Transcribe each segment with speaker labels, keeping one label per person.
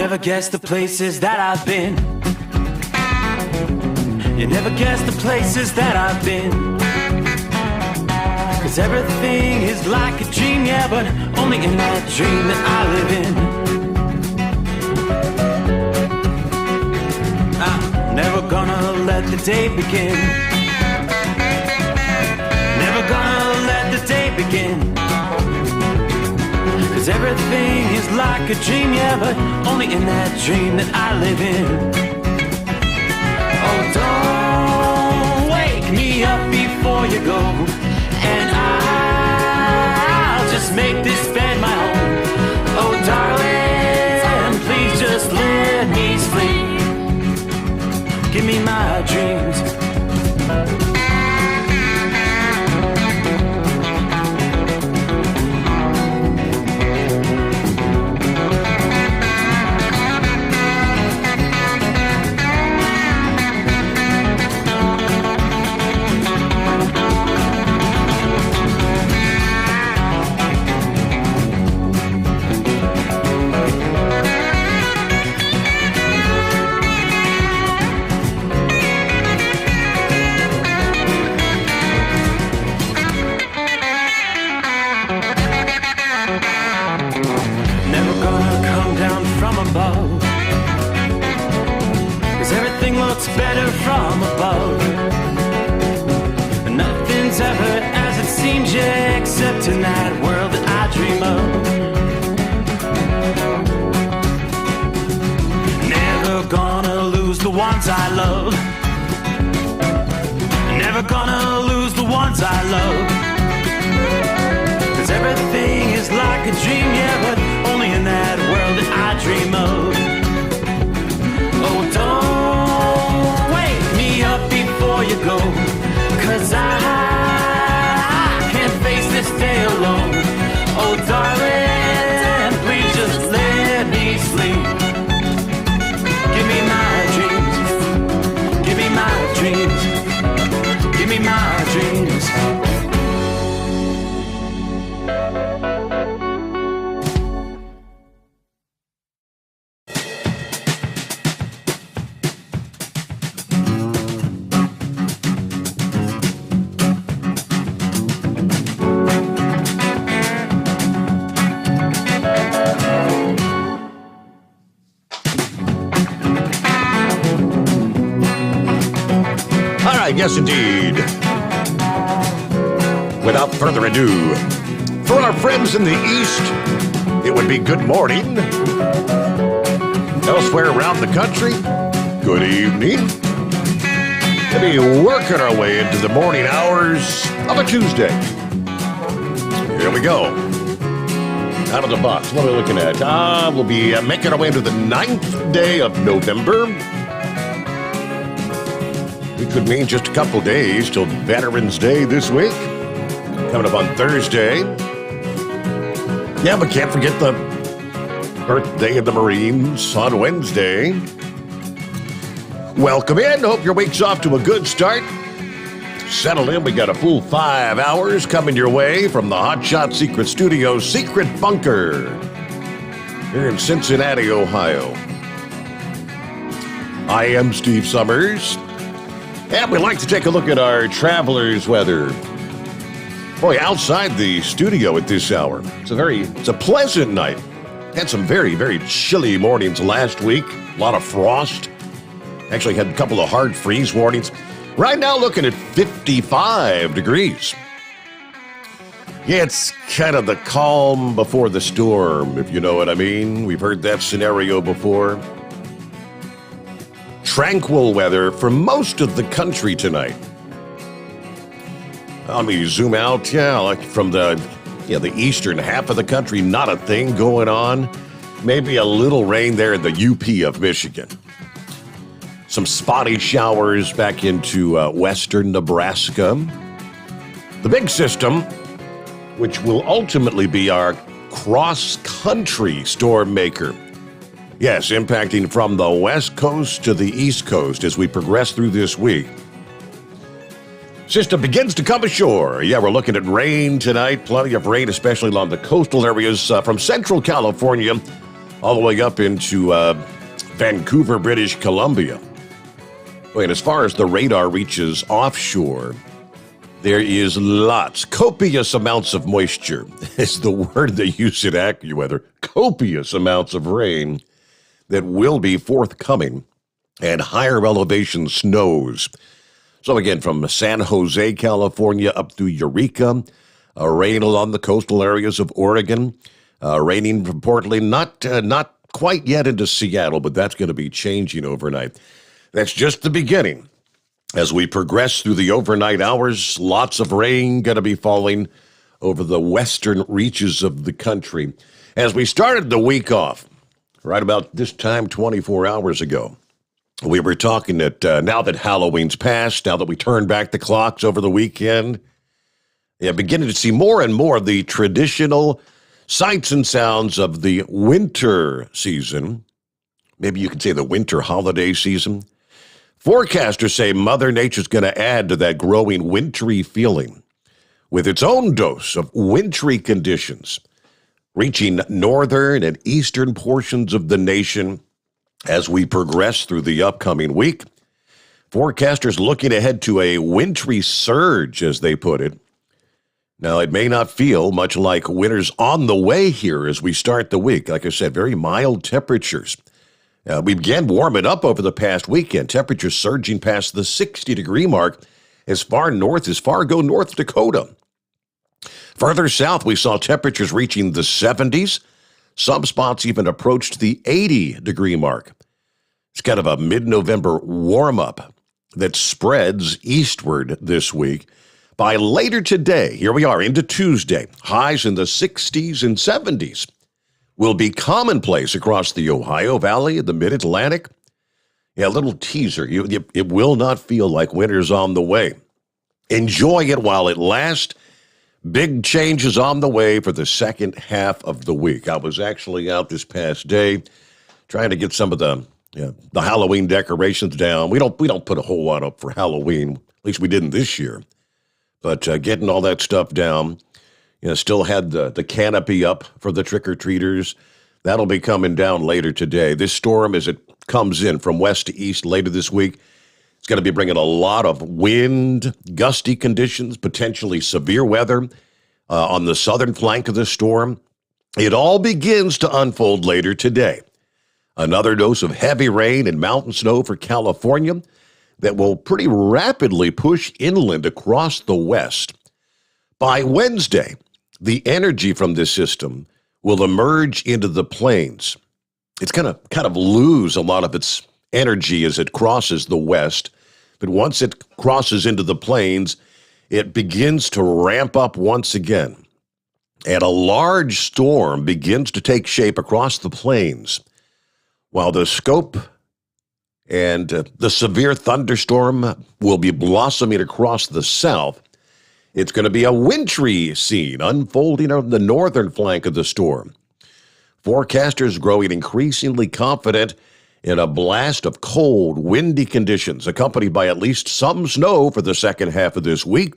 Speaker 1: never guess the places that I've been. You never guess the places that I've been. 'Cause everything is like a dream, yeah, but only in that dream that I live in. I'm never gonna let the day begin. Never gonna let the day begin. 'Cause everything is like a dream, yeah, but only in that dream that I live in. Oh, don't wake me up before you go, and I'll just make this bed my home. Oh, darling, please just let me sleep. Give me my dreams. Better from above. Nothing's ever as it seems, yeah, except in that world that I dream of. Never gonna lose the ones I love. Never gonna lose the ones I love. 'Cause everything is like a dream, yeah, but only in that world that I dream of. Oh, don't wake me up before you go, 'cause I can't face this day alone. Oh, darling, please just let me sleep. Give me my dreams. Give me my dreams. Give me my dreams.
Speaker 2: Yes, indeed. Without further ado, for our friends in the East, it would be good morning. Elsewhere around the country, good evening. We'll be working our way into the morning hours of a Tuesday. Here we go. Out of the box, what are we looking at? We'll be making our way into the 9th day of November. It could mean just a couple days till Veterans Day this week. Coming up on Thursday. Yeah, but can't forget the birthday of the Marines on Wednesday. Welcome in. Hope your week's off to a good start. Settle in. We got a full 5 hours coming your way from the Hotshot Secret Studio Secret Bunker here in Cincinnati, Ohio. I am Steve Sommers. And we'd like to take a look at our traveler's weather. Boy, outside the studio at this hour, it's a pleasant night. Had some very, very chilly mornings last week. A lot of frost. Actually had a couple of hard freeze warnings. Right now looking at 55 degrees. Yeah, it's kind of the calm before the storm, if you know what I mean. We've heard that scenario before. Tranquil weather for most of the country tonight. Let me zoom out. Yeah, like from the eastern half of the country, not a thing going on. Maybe a little rain there in the UP of Michigan. Some spotty showers back into western Nebraska. The big system, which will ultimately be our cross-country storm maker. Yes, impacting from the west coast to the east coast as we progress through this week. System begins to come ashore. Yeah, we're looking at rain tonight. Plenty of rain, especially along the coastal areas from central California all the way up into Vancouver, British Columbia. And as far as the radar reaches offshore, there is copious amounts of moisture is the word they use at AccuWeather. Copious amounts of rain that will be forthcoming and higher elevation snows. So again, from San Jose, California, up through Eureka, rain along the coastal areas of Oregon, raining reportedly not quite yet into Seattle, but that's going to be changing overnight. That's just the beginning. As we progress through the overnight hours, lots of rain going to be falling over the western reaches of the country. As we started the week off, right about this time 24 hours ago, we were talking that now that Halloween's passed, now that we turned back the clocks over the weekend, beginning to see more and more of the traditional sights and sounds of the winter season. Maybe you could say the winter holiday season. Forecasters say Mother Nature's going to add to that growing wintry feeling with its own dose of wintry conditions, reaching northern and eastern portions of the nation as we progress through the upcoming week. Forecasters looking ahead to a wintry surge, as they put it. Now, it may not feel much like winter's on the way here as we start the week. Like I said, very mild temperatures. We began warming up over the past weekend, temperatures surging past the 60-degree mark as far north as Fargo, North Dakota. Further south, we saw temperatures reaching the 70s. Some spots even approached the 80-degree mark. It's kind of a mid-November warm-up that spreads eastward this week. By later today, here we are into Tuesday, highs in the 60s and 70s. Will be commonplace across the Ohio Valley and the Mid-Atlantic. Yeah, a little teaser. It will not feel like winter's on the way. Enjoy it while it lasts. Big changes on the way for the second half of the week. I was actually out this past day trying to get some of the Halloween decorations down. We don't put a whole lot up for Halloween. At least we didn't this year. But getting all that stuff down. Still had the canopy up for the trick-or-treaters. That'll be coming down later today. This storm, as it comes in from west to east later this week, it's going to be bringing a lot of wind, gusty conditions, potentially severe weather on the southern flank of the storm. It all begins to unfold later today. Another dose of heavy rain and mountain snow for California that will pretty rapidly push inland across the west. By Wednesday, the energy from this system will emerge into the plains. It's going to kind of lose a lot of its energy as it crosses the west, but once it crosses into the plains, it begins to ramp up once again. And a large storm begins to take shape across the plains, while the scope and the severe thunderstorm will be blossoming across the south. It's going to be a wintry scene unfolding on the northern flank of the storm. Forecasters growing increasingly confident in a blast of cold, windy conditions, accompanied by at least some snow for the second half of this week.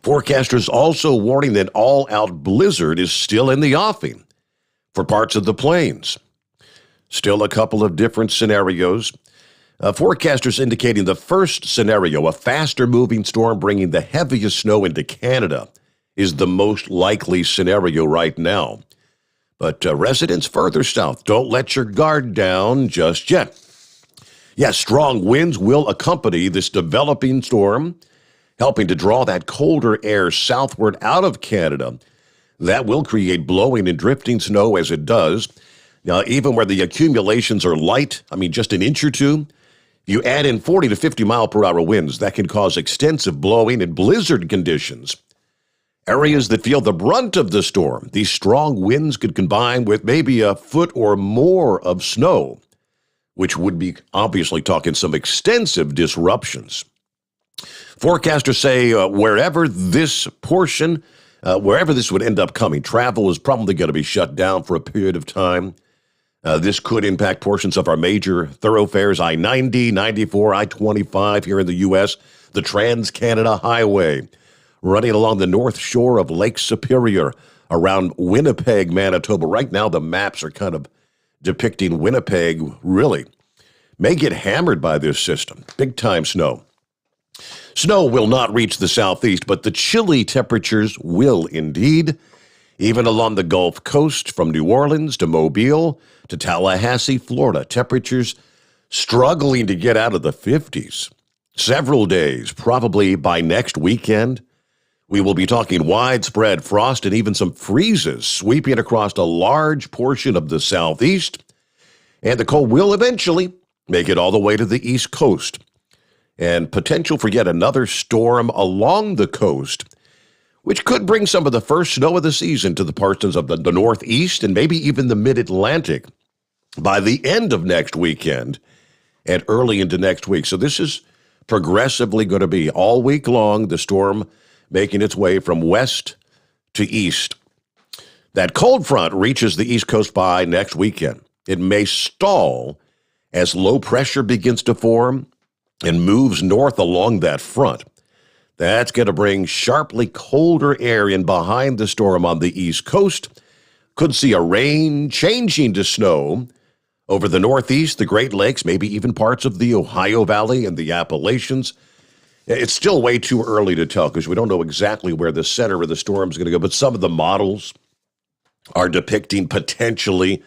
Speaker 2: Forecasters also warning that all-out blizzard is still in the offing for parts of the plains. Still a couple of different scenarios. Forecasters indicating the first scenario, a faster-moving storm bringing the heaviest snow into Canada, is the most likely scenario right now. But residents further south, don't let your guard down just yet. Yes, strong winds will accompany this developing storm, helping to draw that colder air southward out of Canada. That will create blowing and drifting snow as it does. Now, even where the accumulations are light, just an inch or two, you add in 40 to 50 mile per hour winds, that can cause extensive blowing and blizzard conditions. Areas that feel the brunt of the storm, these strong winds could combine with maybe a foot or more of snow, which would be obviously talking some extensive disruptions. Forecasters say wherever this would end up coming, travel is probably going to be shut down for a period of time. This could impact portions of our major thoroughfares, I-90, 94, I-25 here in the U.S., the Trans-Canada Highway, running along the north shore of Lake Superior, around Winnipeg, Manitoba. Right now, the maps are kind of depicting Winnipeg really may get hammered by this system. Big time snow. Snow will not reach the southeast, but the chilly temperatures will indeed. Even along the Gulf Coast, from New Orleans to Mobile to Tallahassee, Florida, temperatures struggling to get out of the 50s. Several days, probably by next weekend, we will be talking widespread frost and even some freezes sweeping across a large portion of the southeast. And the cold will eventually make it all the way to the East Coast. And potential for yet another storm along the coast, which could bring some of the first snow of the season to the parts of the Northeast and maybe even the Mid-Atlantic by the end of next weekend and early into next week. So this is progressively going to be all week long, the storm making its way from west to east. That cold front reaches the East Coast by next weekend. It may stall as low pressure begins to form and moves north along that front. That's going to bring sharply colder air in behind the storm on the East Coast. Could see a rain changing to snow over the Northeast, the Great Lakes, maybe even parts of the Ohio Valley and the Appalachians. It's still way too early to tell because we don't know exactly where the center of the storm is going to go, but some of the models are depicting potentially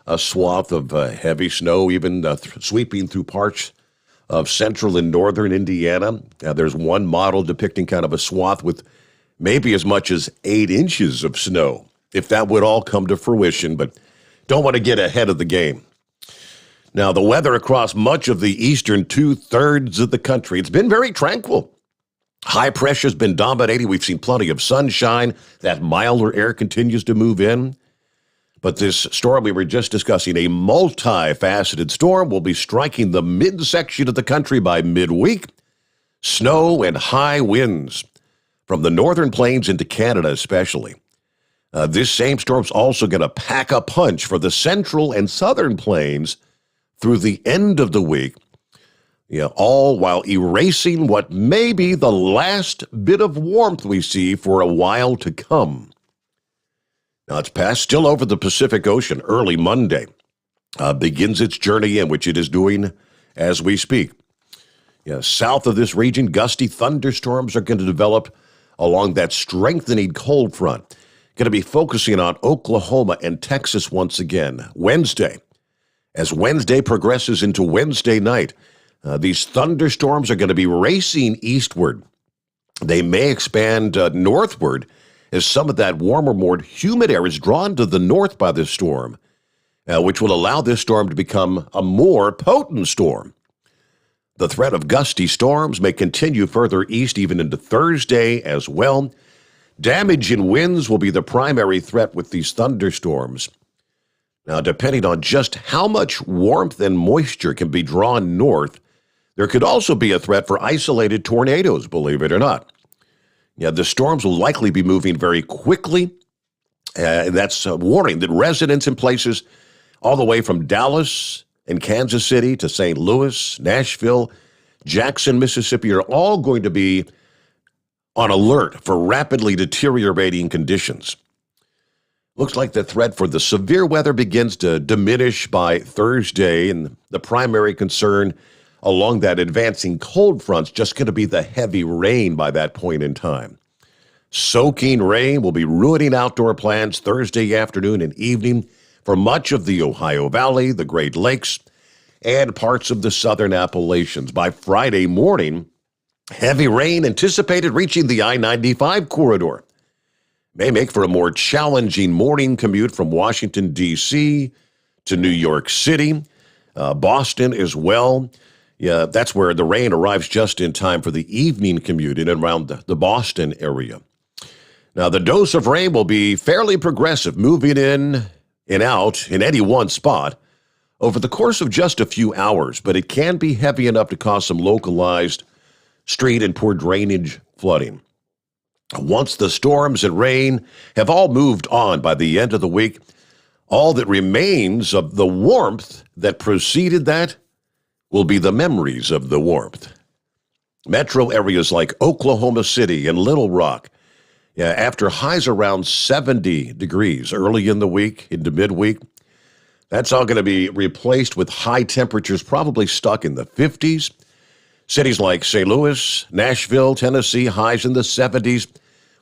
Speaker 2: a swath of heavy snow, even sweeping through parts of central and northern Indiana. There's one model depicting kind of a swath with maybe as much as 8 inches of snow, if that would all come to fruition, but don't want to get ahead of the game. Now, the weather across much of the eastern 2/3 of the country, it's been very tranquil. High pressure's been dominating. We've seen plenty of sunshine. That milder air continues to move in. But this storm we were just discussing, a multifaceted storm, will be striking the midsection of the country by midweek. Snow and high winds from the northern plains into Canada especially. This same storm's also going to pack a punch for the central and southern plains through the end of the week, all while erasing what may be the last bit of warmth we see for a while to come. Now, it's passed still over the Pacific Ocean early Monday. Begins its journey in, which it is doing as we speak. South of this region, gusty thunderstorms are going to develop along that strengthening cold front. Going to be focusing on Oklahoma and Texas once again. Wednesday. As Wednesday progresses into Wednesday night, these thunderstorms are going to be racing eastward. They may expand northward as some of that warmer, more humid air is drawn to the north by this storm, which will allow this storm to become a more potent storm. The threat of gusty storms may continue further east even into Thursday as well. Damage in winds will be the primary threat with these thunderstorms. Now, depending on just how much warmth and moisture can be drawn north, there could also be a threat for isolated tornadoes, believe it or not. The storms will likely be moving very quickly. That's a warning that residents in places all the way from Dallas and Kansas City to St. Louis, Nashville, Jackson, Mississippi are all going to be on alert for rapidly deteriorating conditions. Looks like the threat for the severe weather begins to diminish by Thursday, and the primary concern along that advancing cold front's just going to be the heavy rain by that point in time. Soaking rain will be ruining outdoor plans Thursday afternoon and evening for much of the Ohio Valley, the Great Lakes, and parts of the southern Appalachians. By Friday morning, heavy rain anticipated reaching the I-95 corridor. May make for a more challenging morning commute from Washington, D.C. to New York City, Boston as well. Yeah, that's where the rain arrives just in time for the evening commute in and around the Boston area. Now, the dose of rain will be fairly progressive, moving in and out in any one spot over the course of just a few hours, but it can be heavy enough to cause some localized street and poor drainage flooding. Once the storms and rain have all moved on by the end of the week, all that remains of the warmth that preceded that will be the memories of the warmth. Metro areas like Oklahoma City and Little Rock Yeah, after highs around 70 degrees early in the week, into midweek, that's all going to be replaced with high temperatures, probably stuck in the 50s. Cities like St. Louis, Nashville, Tennessee, highs in the 70s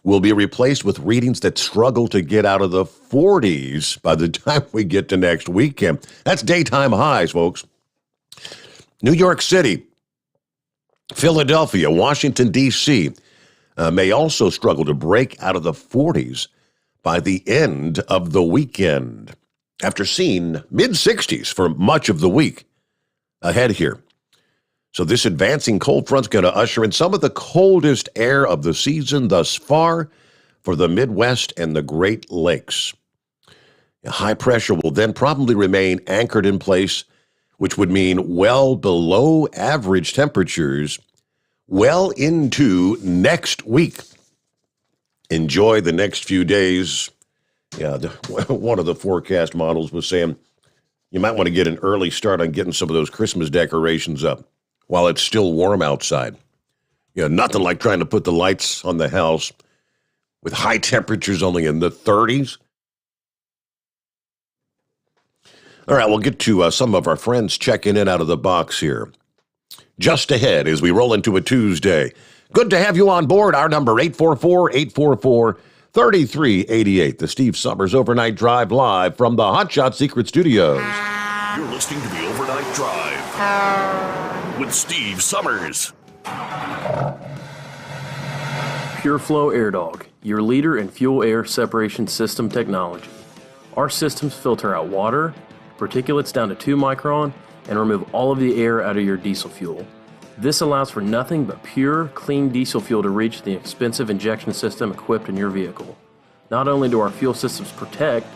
Speaker 2: will be replaced with readings that struggle to get out of the 40s by the time we get to next weekend. That's daytime highs, folks. New York City, Philadelphia, Washington, D.C. May also struggle to break out of the 40s by the end of the weekend, after seeing mid-60s for much of the week ahead here. So this advancing cold front's going to usher in some of the coldest air of the season thus far for the Midwest and the Great Lakes. High pressure will then probably remain anchored in place, which would mean well below average temperatures well into next week. Enjoy the next few days. Yeah, one of the forecast models was saying you might want to get an early start on getting some of those Christmas decorations up while it's still warm outside. You know, nothing like trying to put the lights on the house with high temperatures only in the 30s. All right, we'll get to some of our friends checking in out of the box here. Just ahead as we roll into a Tuesday. Good to have you on board. Our number, 844-844-3388. The Steve Sommers Overnight Drive live from the Hot Shot Secret Studios.
Speaker 3: You're listening to the Overnight Drive with Steve Sommers.
Speaker 4: Pure Flow Air Dog, your leader in fuel air separation system technology. Our systems filter out water, particulates down to 2 micron, and remove all of the air out of your diesel fuel. This allows for nothing but pure, clean diesel fuel to reach the expensive injection system equipped in your vehicle. Not only do our fuel systems protect,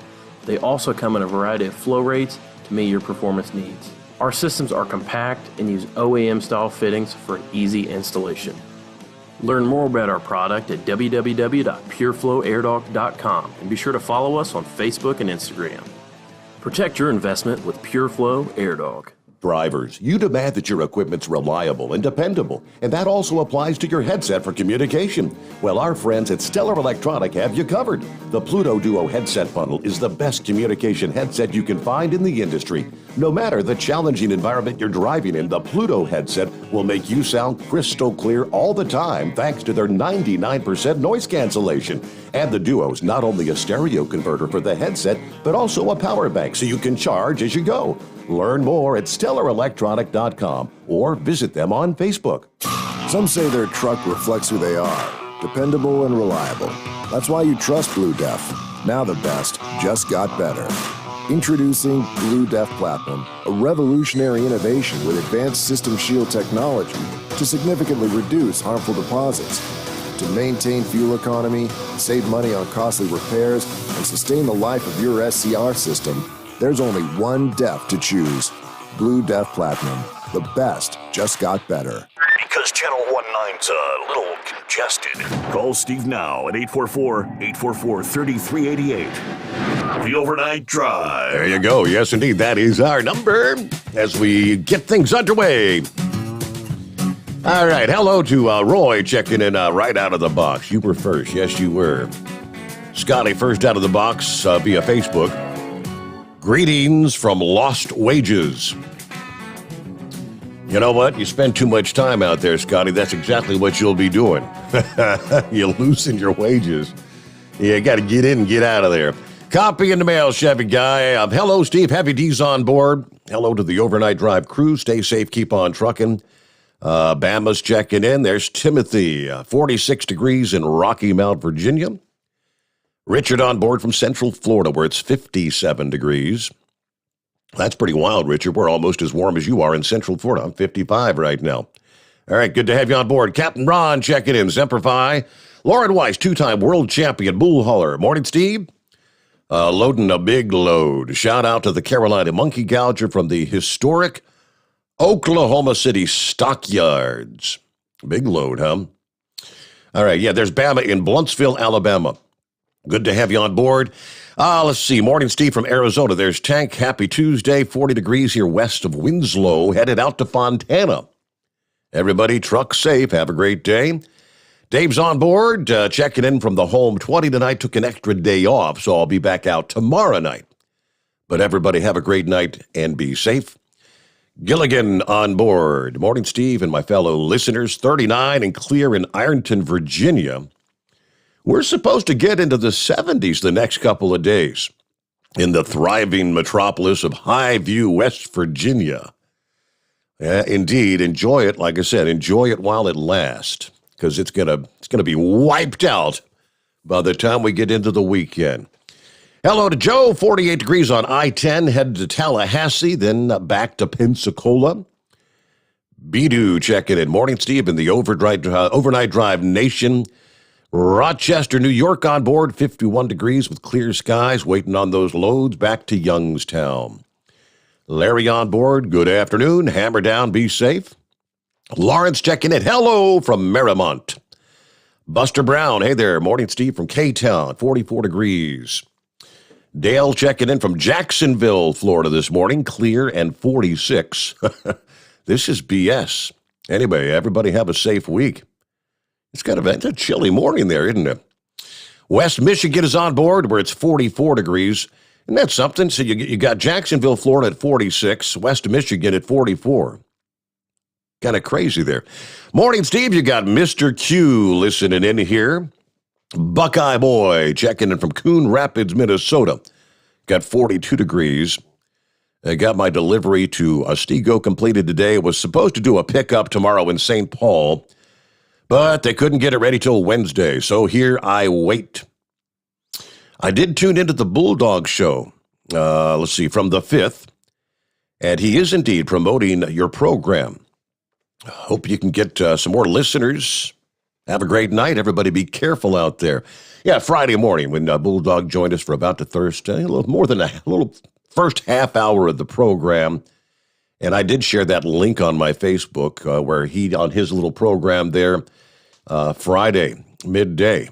Speaker 4: they also come in a variety of flow rates to meet your performance needs. Our systems are compact and use OEM-style fittings for easy installation. Learn more about our product at www.pureflowairdog.com and be sure to follow us on Facebook and Instagram. Protect your investment with Pure Flow Air Dog.
Speaker 2: Drivers, you demand that your equipment's reliable and dependable, and that also applies to your headset for communication. Well, our friends at Stellar Electronic have you covered. The Pluto Duo headset bundle is the best communication headset you can find in the industry. No matter the challenging environment you're driving in, the Pluto headset will make you sound crystal clear all the time thanks to their 99% noise cancellation. And the Duo's not only a stereo converter for the headset, but also a power bank so you can charge as you go. Learn more at StellarElectronic.com or visit them on Facebook.
Speaker 5: Some say their truck reflects who they are, dependable and reliable. That's why you trust Blue Def. Now the best just got better. Introducing Blue Def Platinum, a revolutionary innovation with advanced system shield technology to significantly reduce harmful deposits. To maintain fuel economy, save money on costly repairs, and sustain the life of your SCR system, there's only one DEF to choose. Blue Def Platinum. The best just got better.
Speaker 3: Because Channel 19's a little congested. Call Steve now at 844-844-3388. The Overnight Drive.
Speaker 2: There you go. Yes, indeed. That is our number as we get things underway. All right. Hello to Roy checking in right out of the box. You were first. Yes, you were. Scotty first out of the box via Facebook. Greetings from Lost Wages. You know what? You spend too much time out there, Scotty. That's exactly what you'll be doing. You loosen your wages. You got to get in and get out of there. Copy in the mail, Chevy guy. Hello, Steve. Heavy D's on board. Hello to the Overnight Drive crew. Stay safe. Keep on trucking. Bama's checking in. There's Timothy. 46 degrees in Rocky Mount, Virginia. Richard on board from Central Florida, where it's 57 degrees. That's pretty wild, Richard. We're almost as warm as you are in Central Florida. I'm 55 right now. All right, good to have you on board. Captain Ron checking in. Semperfi. Lauren Weiss, 2-time world champion bull hauler. Morning, Steve. Loading a big load. Shout out to the Carolina Monkey Gouger from the historic Oklahoma City Stockyards. Big load, huh? All right, yeah, there's Bama in Bluntsville, Alabama. Good to have you on board. Let's see. Morning, Steve from Arizona. There's Tank. Happy Tuesday. 40 degrees here west of Winslow. Headed out to Fontana. Everybody, truck safe. Have a great day. Dave's on board, checking in from the home 20 tonight. Took an extra day off, so I'll be back out tomorrow night. But everybody have a great night and be safe. Gilligan on board. Morning, Steve and my fellow listeners. 39 and clear in Ironton, Virginia. We're supposed to get into the 70s the next couple of days in the thriving metropolis of Highview, West Virginia. Indeed, enjoy it. Like I said, enjoy it while it lasts, because it's gonna be wiped out by the time we get into the weekend. Hello to Joe, 48 degrees on I-10, headed to Tallahassee, then back to Pensacola. Bidu checking in. Morning, Steve, in the overnight drive nation. Rochester, New York on board, 51 degrees with clear skies, waiting on those loads back to Youngstown. Larry on board, good afternoon. Hammer down, be safe. Lawrence checking in. Hello from Merrimont. Buster Brown, hey there. Morning, Steve, from K-Town, 44 degrees. Dale checking in from Jacksonville, Florida this morning, clear and 46. This is BS. Anyway, everybody have a safe week. It's a chilly morning there, isn't it? West Michigan is on board where it's 44 degrees. And that's something. So you got Jacksonville, Florida at 46, West Michigan at 44. Kind of crazy there. Morning, Steve. You got Mr. Q listening in here. Buckeye Boy checking in from Coon Rapids, Minnesota. Got 42 degrees. I got my delivery to Otsego completed today. Was supposed to do a pickup tomorrow in St. Paul, but they couldn't get it ready till Wednesday. So here I wait. I did tune into the Bulldog show, from the 5th, and he is indeed promoting your program. Hope you can get some more listeners. Have a great night. Everybody be careful out there. Yeah, Friday morning when Bulldog joined us for about the Thursday, a little first half hour of the program. And I did share that link on my Facebook where he, on his little program there, Friday, midday,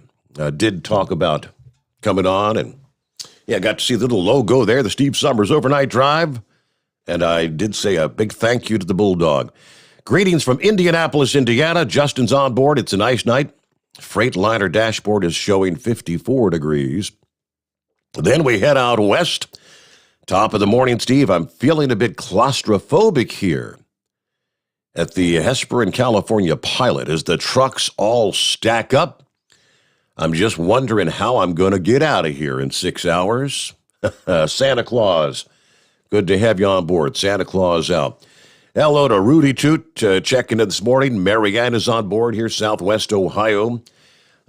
Speaker 2: did talk about coming on. And yeah, got to see the little logo there, the Steve Sommers Overnight Drive. And I did say a big thank you to the Bulldog. Greetings from Indianapolis, Indiana. Justin's on board. It's a nice night. Freightliner dashboard is showing 54 degrees. Then we head out west. Top of the morning, Steve. I'm feeling a bit claustrophobic here at the Hesperin, California pilot as the trucks all stack up. I'm just wondering how I'm going to get out of here in 6 hours. Santa Claus. Good to have you on board. Santa Claus out. Hello to Rudy Toot, checking in this morning. Marianne is on board here, Southwest Ohio.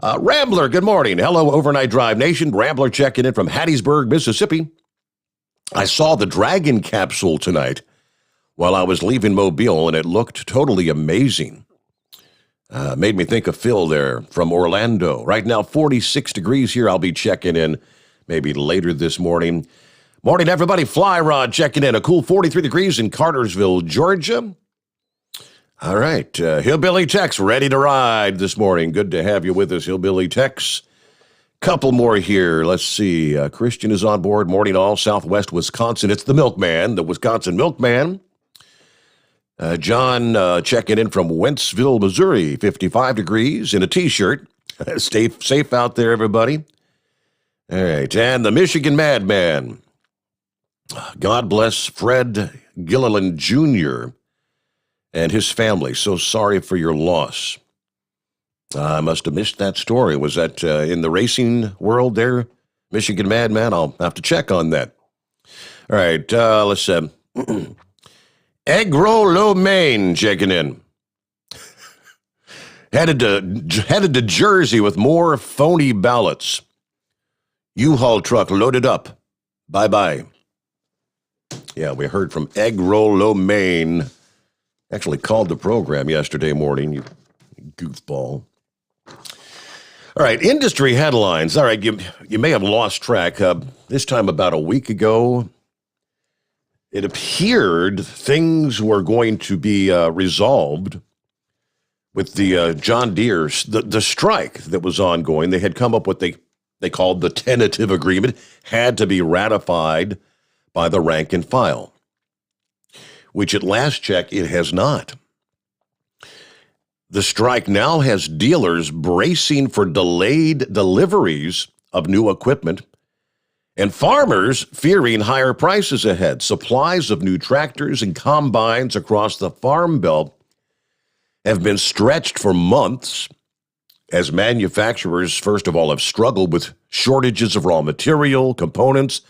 Speaker 2: Rambler, good morning. Hello, Overnight Drive Nation. Rambler checking in from Hattiesburg, Mississippi. I saw the Dragon capsule tonight while I was leaving Mobile, and it looked totally amazing. Made me think of Phil there from Orlando. Right now, 46 degrees here. I'll be checking in maybe later this morning. Morning, everybody. Fly Rod checking in. A cool 43 degrees in Cartersville, Georgia. All right. Hillbilly Tex ready to ride this morning. Good to have you with us, Hillbilly Tex. Couple more here. Let's see. Christian is on board. Morning all. Southwest Wisconsin. It's the Milkman, the Wisconsin Milkman. John checking in from Wentzville, Missouri. 55 degrees in a T-shirt. Stay safe out there, everybody. All right. And the Michigan Madman. God bless Fred Gilliland Jr. and his family. So sorry for your loss. I must have missed that story. Was that in the racing world there, Michigan Madman? I'll have to check on that. All right, let's Egg Roll Lo Mein checking in. Headed to Jersey with more phony ballots. U-Haul truck loaded up. Bye-bye. Yeah, we heard from Egg Roll Lo Mein. Actually called the program yesterday morning, you goofball. All right, industry headlines. All right, you may have lost track. This time about a week ago, it appeared things were going to be resolved with the John Deere's, the strike that was ongoing. They had come up with they called the tentative agreement, had to be ratified by the rank and file, which at last check, it has not. The strike now has dealers bracing for delayed deliveries of new equipment and farmers fearing higher prices ahead. Supplies of new tractors and combines across the Farm Belt have been stretched for months as manufacturers, first of all, have struggled with shortages of raw material, components,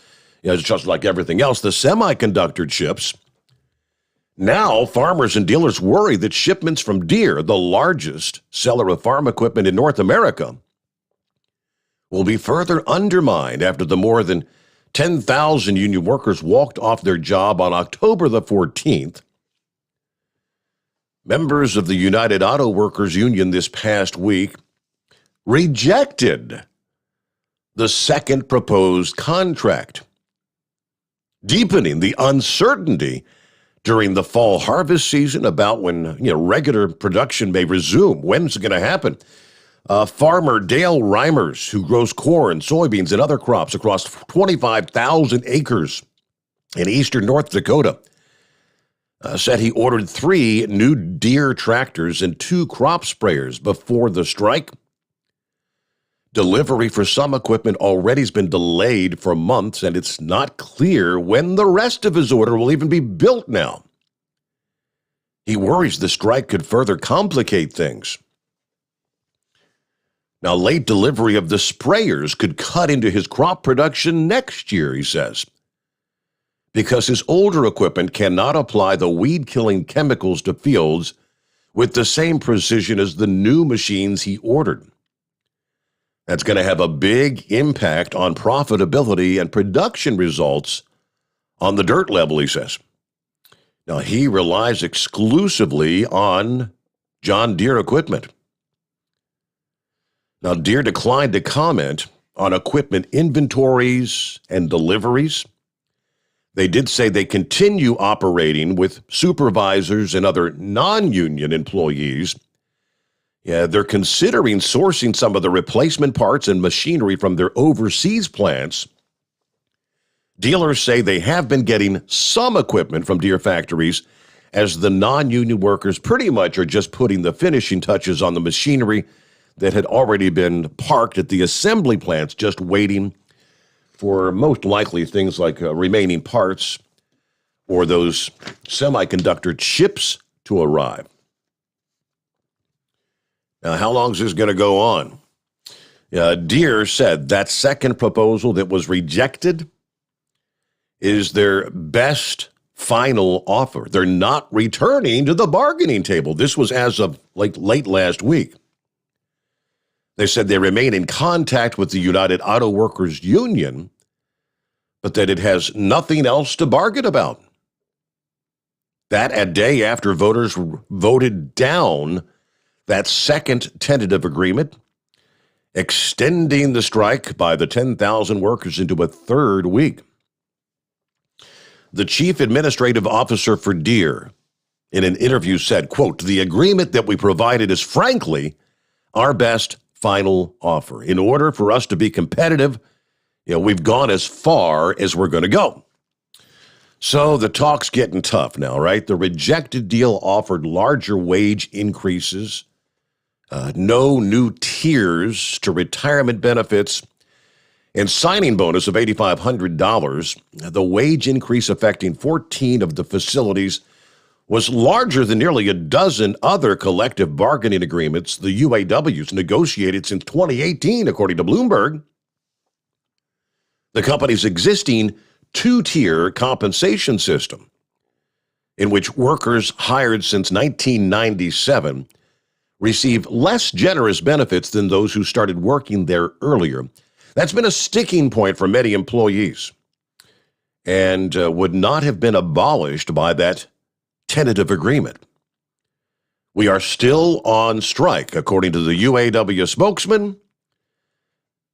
Speaker 2: just like everything else, the semiconductor chips. Now, farmers and dealers worry that shipments from Deere, the largest seller of farm equipment in North America, will be further undermined after the more than 10,000 union workers walked off their job on October the 14th. Members of the United Auto Workers Union this past week rejected the second proposed contract, deepening the uncertainty during the fall harvest season about when regular production may resume. When's it going to happen? Farmer Dale Reimers, who grows corn, soybeans, and other crops across 25,000 acres in eastern North Dakota, said he ordered 3 new Deere tractors and 2 crop sprayers before the strike. Delivery for some equipment already has been delayed for months, and it's not clear when the rest of his order will even be built now. He worries the strike could further complicate things. Now, late delivery of the sprayers could cut into his crop production next year, he says, because his older equipment cannot apply the weed-killing chemicals to fields with the same precision as the new machines he ordered. That's going to have a big impact on profitability and production results on the dirt level, he says. Now, he relies exclusively on John Deere equipment. Now, Deere declined to comment on equipment inventories and deliveries. They did say they continue operating with supervisors and other non-union employees. Yeah, they're considering sourcing some of the replacement parts and machinery from their overseas plants. Dealers say they have been getting some equipment from Deere factories as the non-union workers pretty much are just putting the finishing touches on the machinery that had already been parked at the assembly plants, just waiting for most likely things like remaining parts or those semiconductor chips to arrive. Now, how long is this going to go on? Deere said that second proposal that was rejected is their best final offer. They're not returning to the bargaining table. This was as of late last week. They said they remain in contact with the United Auto Workers Union, but that it has nothing else to bargain about. That a day after voters voted down that second tentative agreement, extending the strike by the 10,000 workers into a third week. The chief administrative officer for Deere in an interview said, quote, "The agreement that we provided is frankly our best final offer. In order for us to be competitive, we've gone as far as we're going to go." So the talk's getting tough now, right? The rejected deal offered larger wage increases, no new tiers to retirement benefits, and signing bonus of $8,500. The wage increase affecting 14 of the facilities was larger than nearly a dozen other collective bargaining agreements the UAWs negotiated since 2018, according to Bloomberg. The company's existing 2-tier compensation system, in which workers hired since 1997 receive less generous benefits than those who started working there earlier. That's been a sticking point for many employees and would not have been abolished by that tentative agreement. We are still on strike, according to the UAW spokesman.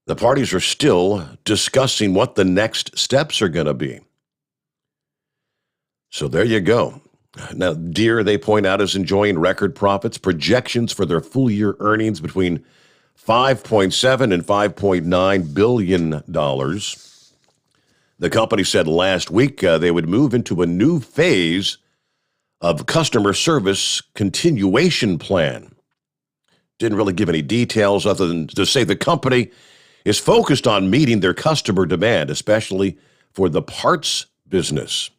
Speaker 2: The parties are still discussing what the next steps are going to be. So there you go. Now, Deere, they point out, is enjoying record profits, projections for their full-year earnings between $5.7 and $5.9 billion. The company said last week they would move into a new phase of customer service continuation plan. Didn't really give any details other than to say the company is focused on meeting their customer demand, especially for the parts business,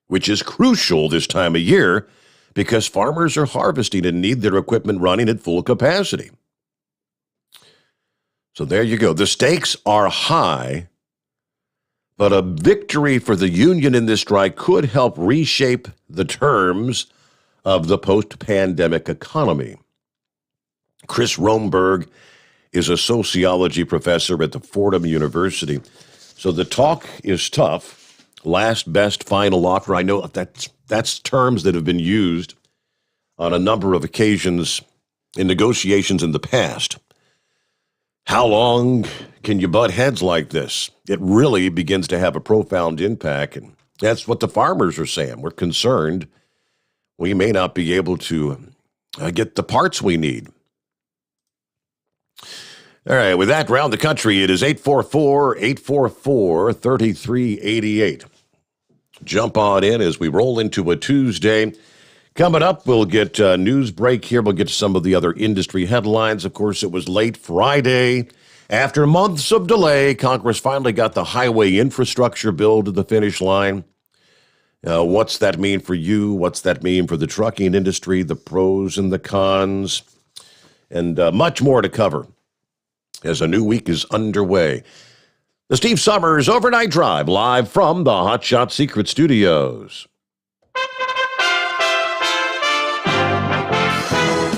Speaker 2: which is crucial this time of year because farmers are harvesting and need their equipment running at full capacity. So there you go. The stakes are high, but a victory for the union in this strike could help reshape the terms of the post-pandemic economy. Chris Romberg is a sociology professor at the Fordham University. So the talk is tough. Last best final offer. I know that's terms that have been used on a number of occasions in negotiations in the past. How long can you butt heads like this? It really begins to have a profound impact, and that's what the farmers are saying. We're concerned we may not be able to get the parts we need. All right, with that, around the country, it is 844-844-3388. Jump on in as we roll into a Tuesday. Coming up, we'll get a news break here. We'll get to some of the other industry headlines. Of course, it was late Friday. After months of delay, Congress finally got the highway infrastructure bill to the finish line. What's that mean for you? What's that mean for the trucking industry, the pros and the cons, and much more to cover as a new week is underway. The Steve Sommers Overnight Drive, live from the Hot Shot Secret Studios.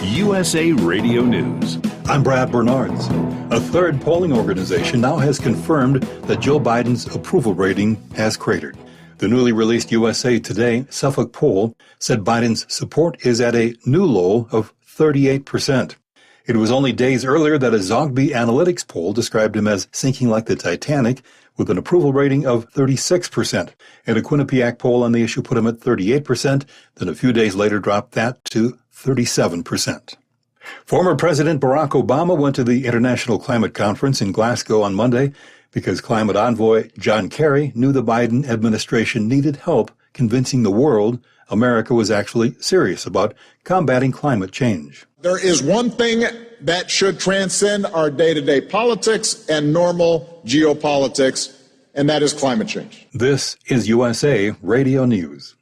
Speaker 6: USA Radio News. I'm Brad Bernards. A third polling organization now has confirmed that Joe Biden's approval rating has cratered. The newly released USA Today Suffolk poll said Biden's support is at a new low of 38%. It was only days earlier that a Zogby Analytics poll described him as sinking like the Titanic with an approval rating of 36%. And a Quinnipiac poll on the issue put him at 38%, then a few days later dropped that to 37%. Former President Barack Obama went to the International Climate Conference in Glasgow on Monday because climate envoy John Kerry knew the Biden administration needed help convincing the world America was actually serious about combating climate change.
Speaker 7: There is one thing that should transcend our day-to-day politics and normal geopolitics, and that is climate change.
Speaker 6: This is USA Radio News.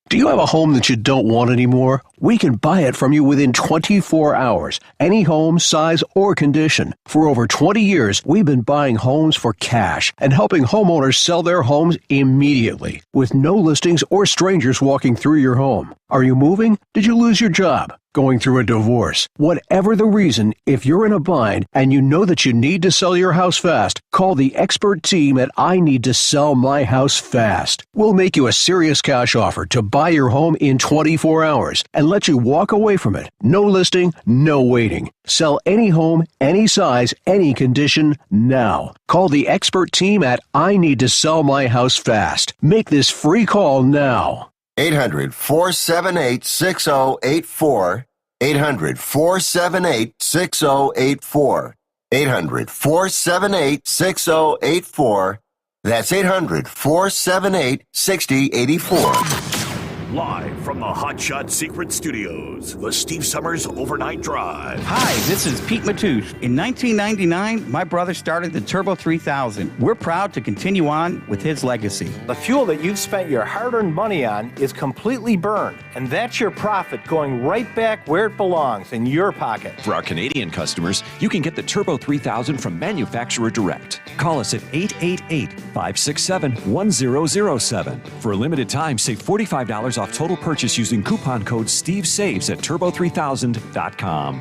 Speaker 8: Do you have a home that you don't want anymore? We can buy it from you within 24 hours. Any home, size, or condition. For over 20 years, we've been buying homes for cash and helping homeowners sell their homes immediately, with no listings or strangers walking through your home. Are you moving? Did you lose your job? Going through a divorce? Whatever the reason, if you're in a bind and you know that you need to sell your house fast, call the expert team at I Need to Sell My House Fast. We'll make you a serious cash offer to buy your home in 24 hours and let you walk away from it. No listing, no waiting. Sell any home, any size, any condition, now. Call the expert team at I Need to Sell My House Fast. Make this free call now.
Speaker 9: 800-478-6084. 800-478-6084. 800-478-6084. That's 800-478-6084.
Speaker 3: Live from the Hot Shot Secret Studios, the Steve Sommers Overnight Drive.
Speaker 10: Hi, this is Pete Matouche. In 1999, my brother started the Turbo 3000. We're proud to continue on with his legacy.
Speaker 11: The fuel that you've spent your hard-earned money on is completely burned, and that's your profit going right back where it belongs, in your pocket.
Speaker 12: For our Canadian customers, you can get the Turbo 3000 from manufacturer direct. Call us at 888-567-1007. For a limited time, save $45 off total purchase using coupon code STEVESAVES at turbo3000.com.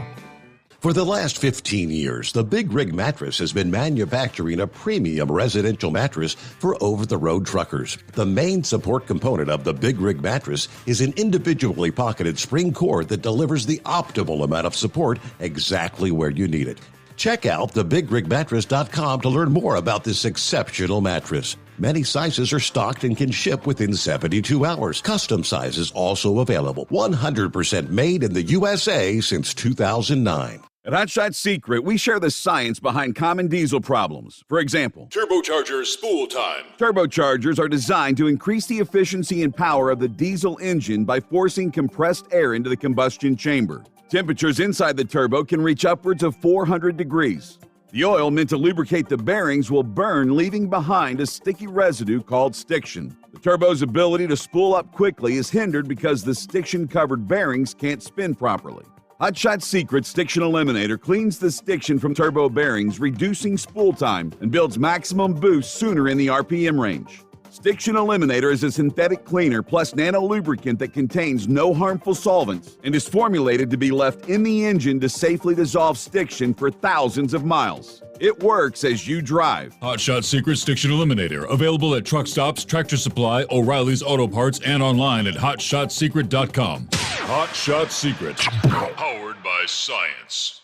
Speaker 2: For the last 15 years, the Big Rig Mattress has been manufacturing a premium residential mattress for over-the-road truckers. The main support component of the Big Rig Mattress is an individually pocketed spring cord that delivers the optimal amount of support exactly where you need it. Check out thebigrigmattress.com to learn more about this exceptional mattress. Many sizes are stocked and can ship within 72 hours. Custom sizes also available. 100% made in the USA since 2009.
Speaker 13: At Hot Shot Secret, we share the science behind common diesel problems. For example,
Speaker 14: turbocharger spool time.
Speaker 13: Turbochargers are designed to increase the efficiency and power of the diesel engine by forcing compressed air into the combustion chamber. Temperatures inside the turbo can reach upwards of 400 degrees. The oil meant to lubricate the bearings will burn, leaving behind a sticky residue called stiction. The turbo's ability to spool up quickly is hindered because the stiction-covered bearings can't spin properly. Hot Shot Secret Stiction Eliminator cleans the stiction from turbo bearings, reducing spool time and builds maximum boost sooner in the RPM range. Stiction Eliminator is a synthetic cleaner plus nano lubricant that contains no harmful solvents and is formulated to be left in the engine to safely dissolve stiction for thousands of miles. It works as you drive.
Speaker 14: Hot Shot Secret Stiction Eliminator. Available at truck stops, Tractor Supply, O'Reilly's Auto Parts, and online at hotshotsecret.com. Hot Shot Secret. Powered by science.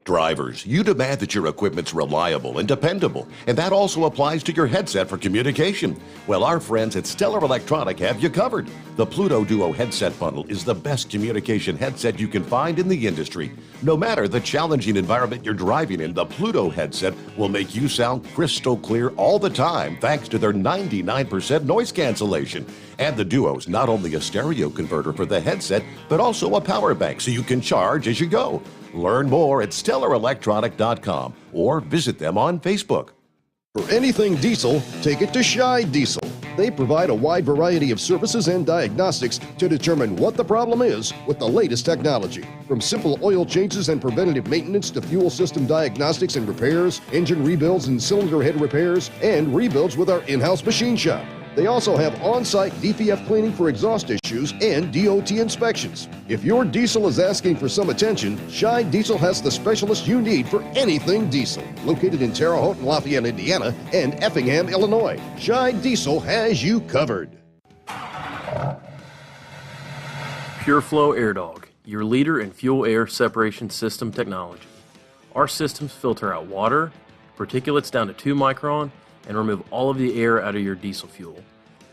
Speaker 2: Drivers, you demand that your equipment's reliable and dependable, and that also applies to your headset for communication. Well, our friends at Stellar Electronic have you covered. The Pluto Duo headset bundle is the best communication headset you can find in the industry. No matter the challenging environment you're driving in, the Pluto headset will make you sound crystal clear all the time thanks to their 99% noise cancellation. And the Duo's not only a stereo converter for the headset, but also a power bank so you can charge as you go. Learn more at StellarElectronic.com or visit them on Facebook.
Speaker 15: For anything diesel, take it to Scheid Diesel. They provide a wide variety of services and diagnostics to determine what the problem is with the latest technology. From simple oil changes and preventative maintenance to fuel system diagnostics and repairs, engine rebuilds and cylinder head repairs, and rebuilds with our in-house machine shop. They also have on-site DPF cleaning for exhaust issues and DOT inspections. If your diesel is asking for some attention, Scheid Diesel has the specialist you need for anything diesel. Located in Terre Haute and Lafayette, Indiana, and Effingham, Illinois, Scheid Diesel has you covered.
Speaker 4: Pure Flow Air Dog, your leader in fuel air separation system technology. Our systems filter out water, particulates down to 2 micron, and remove all of the air out of your diesel fuel.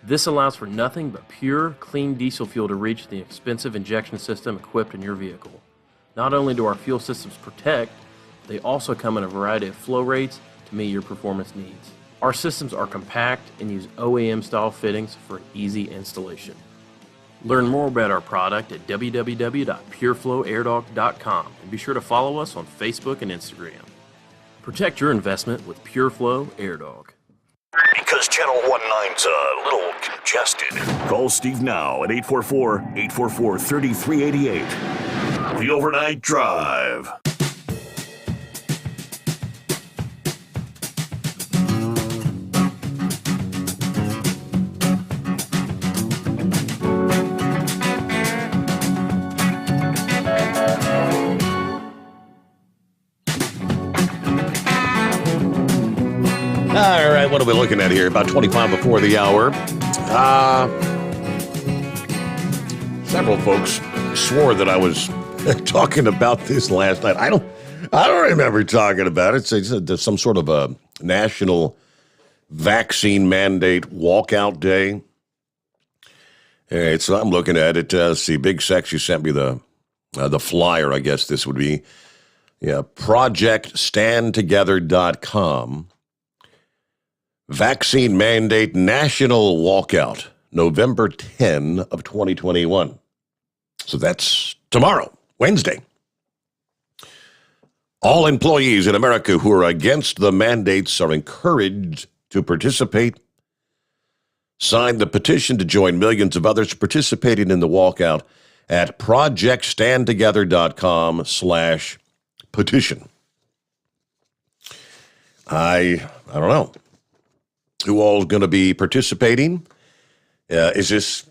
Speaker 4: This allows for nothing but pure, clean diesel fuel to reach the expensive injection system equipped in your vehicle. Not only do our fuel systems protect, they also come in a variety of flow rates to meet your performance needs. Our systems are compact and use OEM-style fittings for easy installation. Learn more about our product at www.pureflowairdog.com and be sure to follow us on Facebook and Instagram. Protect your investment with Pure Flow Air Dog.
Speaker 3: Because Channel 19's a little congested. Call Steve now at 844-844-3388. The Overnight Drive.
Speaker 2: All right, what are we looking at here? About 25 before the hour. Several folks swore that I was talking about this last night. I don't remember talking about it. It's some sort of a national vaccine mandate walkout day. All right, so I'm looking at it. See, Big Sexy sent me the flyer, I guess this would be. Yeah, projectstandtogether.com. Vaccine mandate national walkout, November 10 of 2021. So that's tomorrow, Wednesday. All employees in America who are against the mandates are encouraged to participate. Sign the petition to join millions of others participating in the walkout at projectstandtogether.com/petition. I don't know. Who all is going to be participating? Is this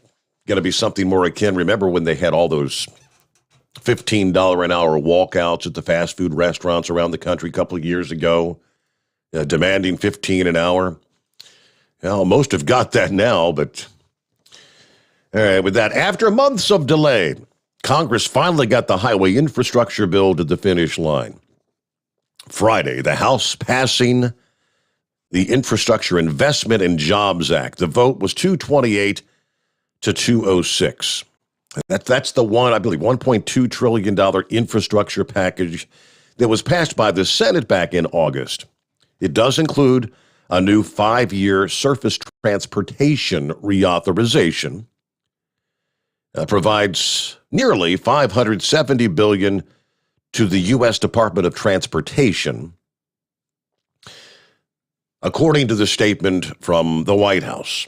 Speaker 2: going to be something more akin? Remember when they had all those $15 an hour walkouts at the fast food restaurants around the country a couple of years ago, demanding $15 an hour? Well, most have got that now, but all right, with that, after months of delay, Congress finally got the highway infrastructure bill to the finish line. Friday, the House passing the Infrastructure Investment and Jobs Act. The vote was 228 to 206. That's the one, I believe, $1.2 trillion infrastructure package that was passed by the Senate back in August. It does include a new 5-year surface transportation reauthorization. provides nearly $570 billion to the U.S. Department of Transportation, according to the statement from the White House.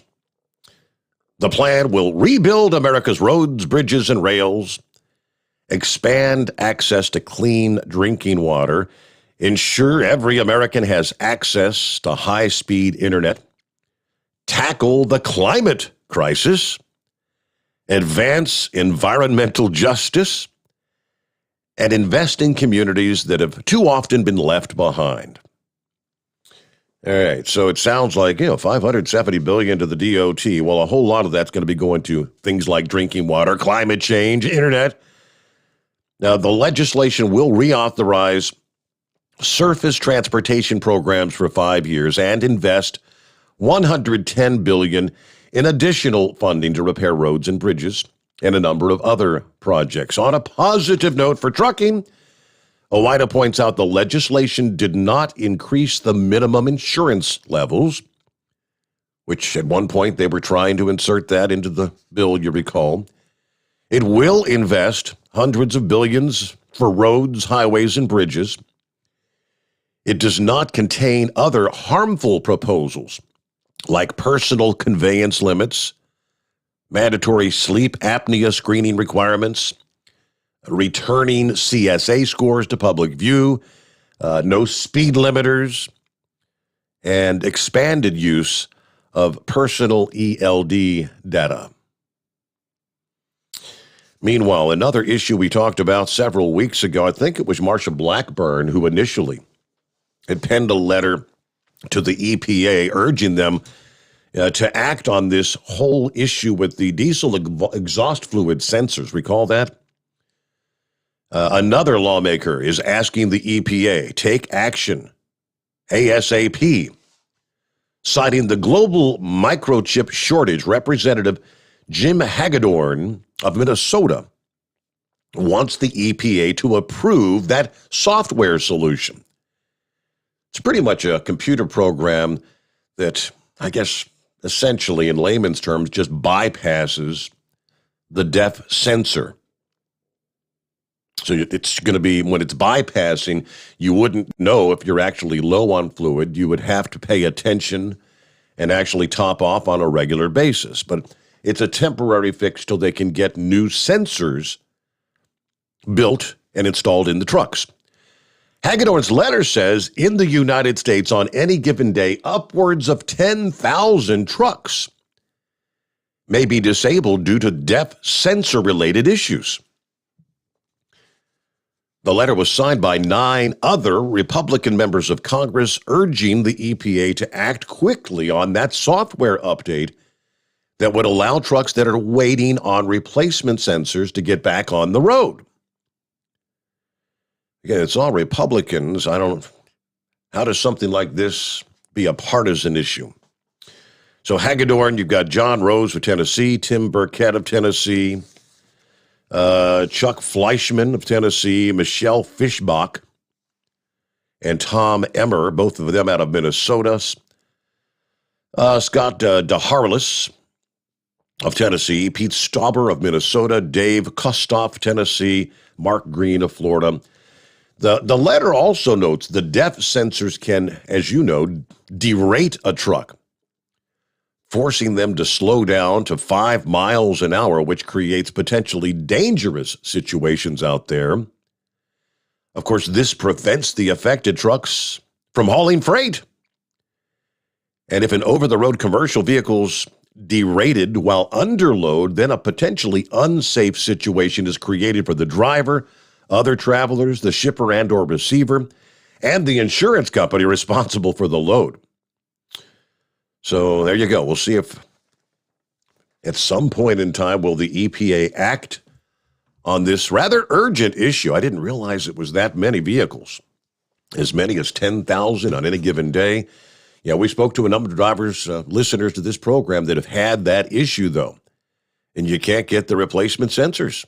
Speaker 2: The plan will rebuild America's roads, bridges, and rails, expand access to clean drinking water, ensure every American has access to high-speed internet, tackle the climate crisis, advance environmental justice, and invest in communities that have too often been left behind. All right, so it sounds like, $570 billion to the DOT. Well, a whole lot of that's going to be going to things like drinking water, climate change, internet. Now, the legislation will reauthorize surface transportation programs for 5 years and invest $110 billion in additional funding to repair roads and bridges and a number of other projects. On a positive note for trucking, OOIDA points out the legislation did not increase the minimum insurance levels, which at one point they were trying to insert that into the bill, you recall. It will invest hundreds of billions for roads, highways, and bridges. It does not contain other harmful proposals like personal conveyance limits, mandatory sleep apnea screening requirements, returning CSA scores to public view, no speed limiters, and expanded use of personal ELD data. Meanwhile, another issue we talked about several weeks ago, I think it was Marsha Blackburn who initially had penned a letter to the EPA urging them to act on this whole issue with the diesel exhaust fluid sensors. Recall that? Another lawmaker is asking the EPA take action ASAP, citing the global microchip shortage. Representative Jim Hagedorn of Minnesota wants the EPA to approve that software solution. It's pretty much a computer program that, I guess, essentially in layman's terms, just bypasses the depth sensor. So it's going to be, when it's bypassing, you wouldn't know if you're actually low on fluid. You would have to pay attention and actually top off on a regular basis. But it's a temporary fix till they can get new sensors built and installed in the trucks. Hagedorn's letter says in the United States on any given day, upwards of 10,000 trucks may be disabled due to depth sensor-related issues. The letter was signed by 9 other Republican members of Congress urging the EPA to act quickly on that software update that would allow trucks that are waiting on replacement sensors to get back on the road. Again, it's all Republicans. How does something like this be a partisan issue? So Hagedorn, you've got John Rose of Tennessee, Tim Burkett of Tennessee, Chuck Fleischman of Tennessee, Michelle Fischbach, and Tom Emmer, both of them out of Minnesota, Scott DeHarlis of Tennessee, Pete Stauber of Minnesota, Dave Kustoff, Tennessee, Mark Green of Florida. The letter also notes the depth sensors can, as you know, derate a truck, forcing them to slow down to 5 miles an hour, which creates potentially dangerous situations out there. Of course, this prevents the affected trucks from hauling freight. And if an over-the-road commercial vehicle's derated while under load, then a potentially unsafe situation is created for the driver, other travelers, the shipper and or receiver, and the insurance company responsible for the load. So there you go. We'll see if at some point in time will the EPA act on this rather urgent issue. I didn't realize it was that many vehicles, as many as 10,000 on any given day. Yeah, we spoke to a number of drivers, listeners to this program that have had that issue, though, and you can't get the replacement sensors.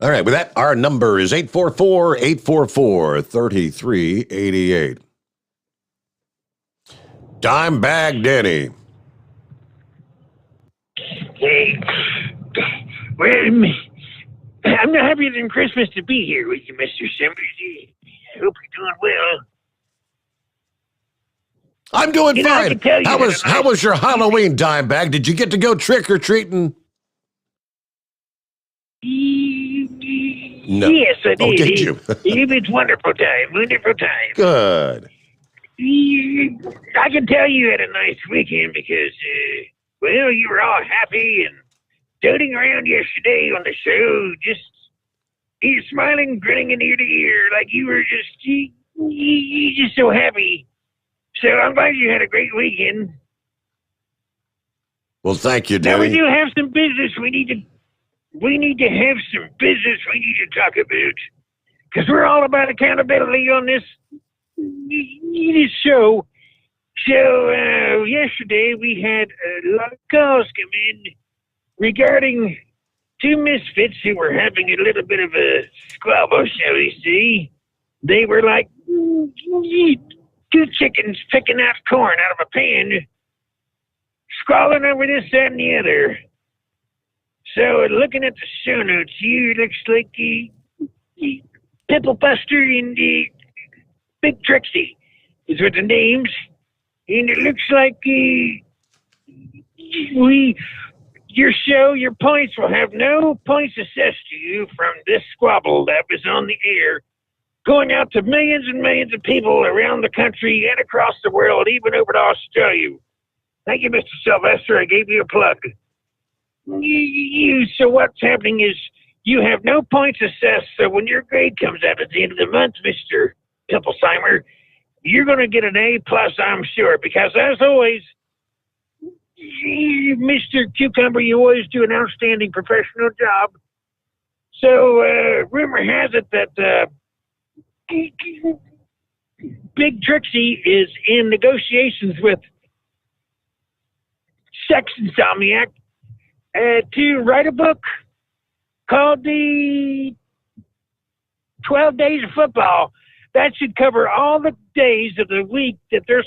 Speaker 2: All right, with that, our number is 844-844-3388. Dimebag Denny.
Speaker 16: Hey, well, I'm not happier than Christmas to be here with you, Mr. Sommers. I hope you're doing well.
Speaker 2: I'm doing
Speaker 16: You know, I
Speaker 2: fine.
Speaker 16: can tell you
Speaker 2: How was your Halloween, Dimebag? Did you get to go trick-or-treating? No.
Speaker 16: Yes, I did.
Speaker 2: Oh, did you?
Speaker 16: It was wonderful time. Wonderful time.
Speaker 2: Good.
Speaker 16: I can tell you had a nice weekend because, well, you were all happy and doting around yesterday on the show, just you smiling, grinning in ear to ear, like you were just, you just so happy. So I'm glad you had a great weekend.
Speaker 2: Well, thank you,
Speaker 16: Now we
Speaker 2: Denny.
Speaker 16: do have some business we need to have some business we need to talk about. Because we're all about accountability on this show. So yesterday we had a lot of calls come in regarding two misfits who were having a little bit of a squabble, shall we say. They were like two chickens picking out corn out of a pan, squabbling over this, that, and the other. So looking at the show notes here, it looks like Pimple Buster and Big Trixie is what the names. And it looks like your show, your points will have no points assessed to you from this squabble that was on the air, going out to millions and millions of people around the country and across the world, even over to Australia. Thank you, Mr. Sylvester. I gave you a plug. So what's happening is you have no points assessed, so when your grade comes out at the end of the month, Mr. Pimplesheimer, you're going to get an A+, I'm sure, because as always, Mr. Cucumber, you always do an outstanding professional job. So rumor has it that Big Trixie is in negotiations with Sex Insomniac to write a book called The 12 Days of Football. That should cover all the days of the week that the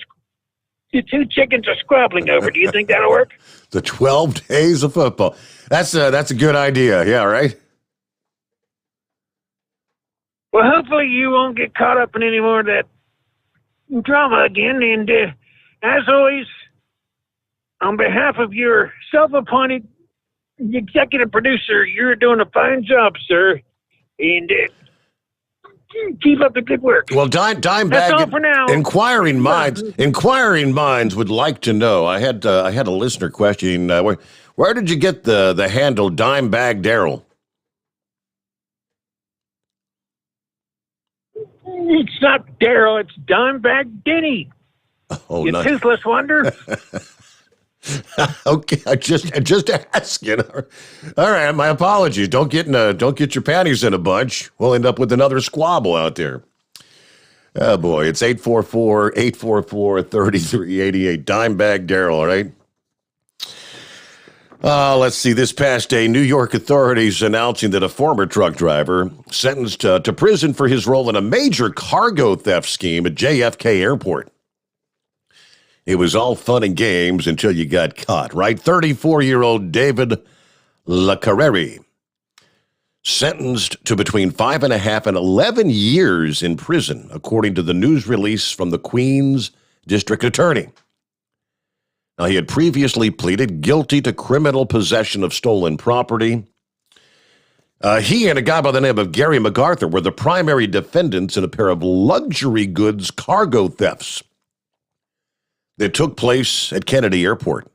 Speaker 16: two chickens are squabbling over. Do you think that'll work?
Speaker 2: The 12 days of football. That's a good idea. Yeah, right?
Speaker 16: Well, hopefully you won't get caught up in any more of that drama again. And as always, on behalf of your self-appointed executive producer, you're doing a fine job, sir. And keep up the good work.
Speaker 2: Well, Dimebag,
Speaker 16: that's all for now.
Speaker 2: Inquiring minds would like to know. I had a listener questioning where did you get the handle Dimebag Daryl?
Speaker 16: It's not Daryl, it's Dimebag Denny.
Speaker 2: Oh,
Speaker 16: you toothless wonder.
Speaker 2: Okay, I just asking. All right, my apologies. Don't get your panties in a bunch. We'll end up with another squabble out there. Oh boy, it's 844-844-3388. Dimebag Daryl, all right? Let's see. This past day, New York authorities announcing that a former truck driver sentenced to prison for his role in a major cargo theft scheme at JFK Airport. It was all fun and games until you got caught, right? 34-year-old David LaCarrere, sentenced to between 5.5 and 11 years in prison, according to the news release from the Queens District Attorney. Now, he had previously pleaded guilty to criminal possession of stolen property. He and a guy by the name of Gary MacArthur were the primary defendants in a pair of luxury goods cargo thefts that took place at Kennedy Airport.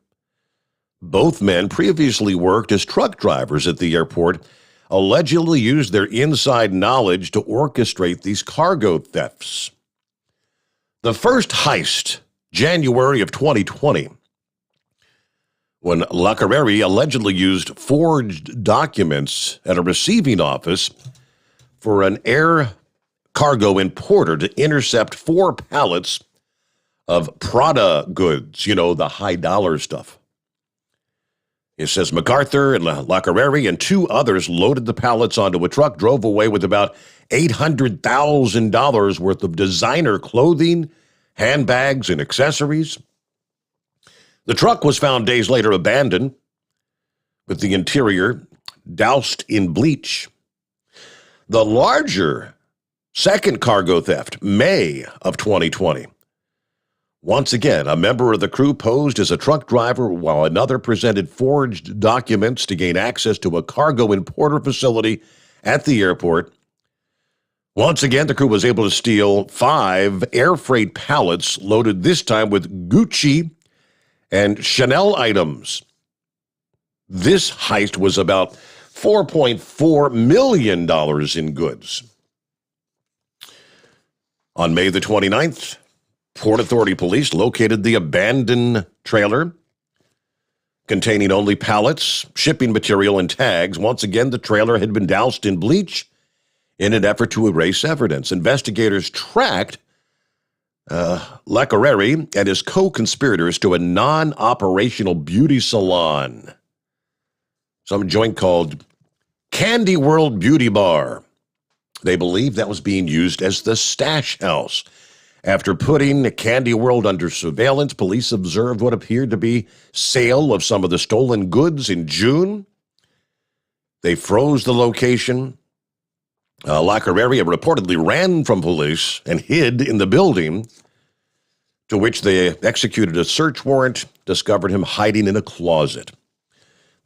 Speaker 2: Both men previously worked as truck drivers at the airport, allegedly used their inside knowledge to orchestrate these cargo thefts. The first heist, January of 2020, when LaCarrere allegedly used forged documents at a receiving office for an air cargo importer to intercept 4 pallets of Prada goods, the high dollar stuff. It says MacArthur and LaCarrere and 2 others loaded the pallets onto a truck, drove away with about $800,000 worth of designer clothing, handbags, and accessories. The truck was found days later abandoned. with the interior doused in bleach. The larger second cargo theft, May of 2020. Once again, a member of the crew posed as a truck driver while another presented forged documents to gain access to a cargo importer facility at the airport. Once again, the crew was able to steal 5 air freight pallets loaded this time with Gucci and Chanel items. This heist was about $4.4 million in goods. On May the 29th, Port Authority police located the abandoned trailer containing only pallets, shipping material, and tags. Once again, the trailer had been doused in bleach in an effort to erase evidence. Investigators tracked Lacareri and his co-conspirators to a non-operational beauty salon, some joint called Candy World Beauty Bar. They believed that was being used as the stash house. After putting Candy World under surveillance, police observed what appeared to be sale of some of the stolen goods in June. They froze the location. Lacareri reportedly ran from police and hid in the building, to which they executed a search warrant, discovered him hiding in a closet.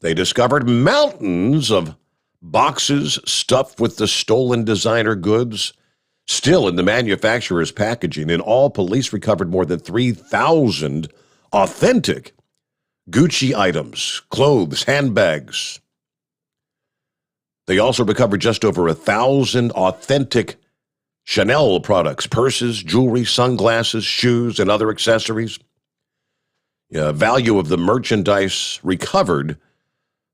Speaker 2: They discovered mountains of boxes stuffed with the stolen designer goods, still in the manufacturer's packaging. In all, police recovered more than 3,000 authentic Gucci items, clothes, handbags. They also recovered just over 1,000 authentic Chanel products, purses, jewelry, sunglasses, shoes, and other accessories. Value of the merchandise recovered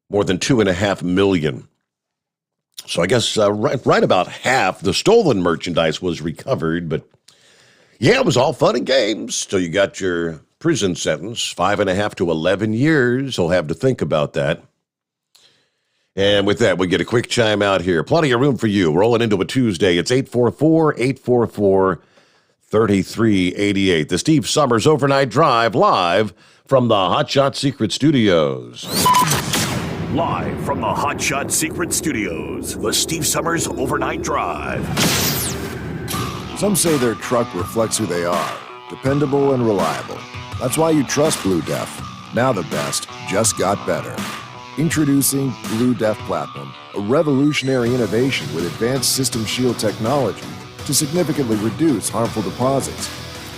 Speaker 2: more than $2.5 million. So I guess right about half the stolen merchandise was recovered, but yeah, it was all fun and games. So you got your prison sentence, 5.5 to 11 years. He'll have to think about that. And with that, we get a quick chime out here. Plenty of room for you. Rolling into a Tuesday. It's 844-844-3388. The Steve Sommers Overnight Drive, live from the Hot Shot Secret Studios.
Speaker 3: Live from the Hot Shot Secret Studios, the Steve Sommers Overnight Drive.
Speaker 5: Some say their truck reflects who they are, dependable and reliable. That's why you trust Blue Def. Now the best just got better. Introducing Blue Def Platinum, a revolutionary innovation with advanced system shield technology to significantly reduce harmful deposits.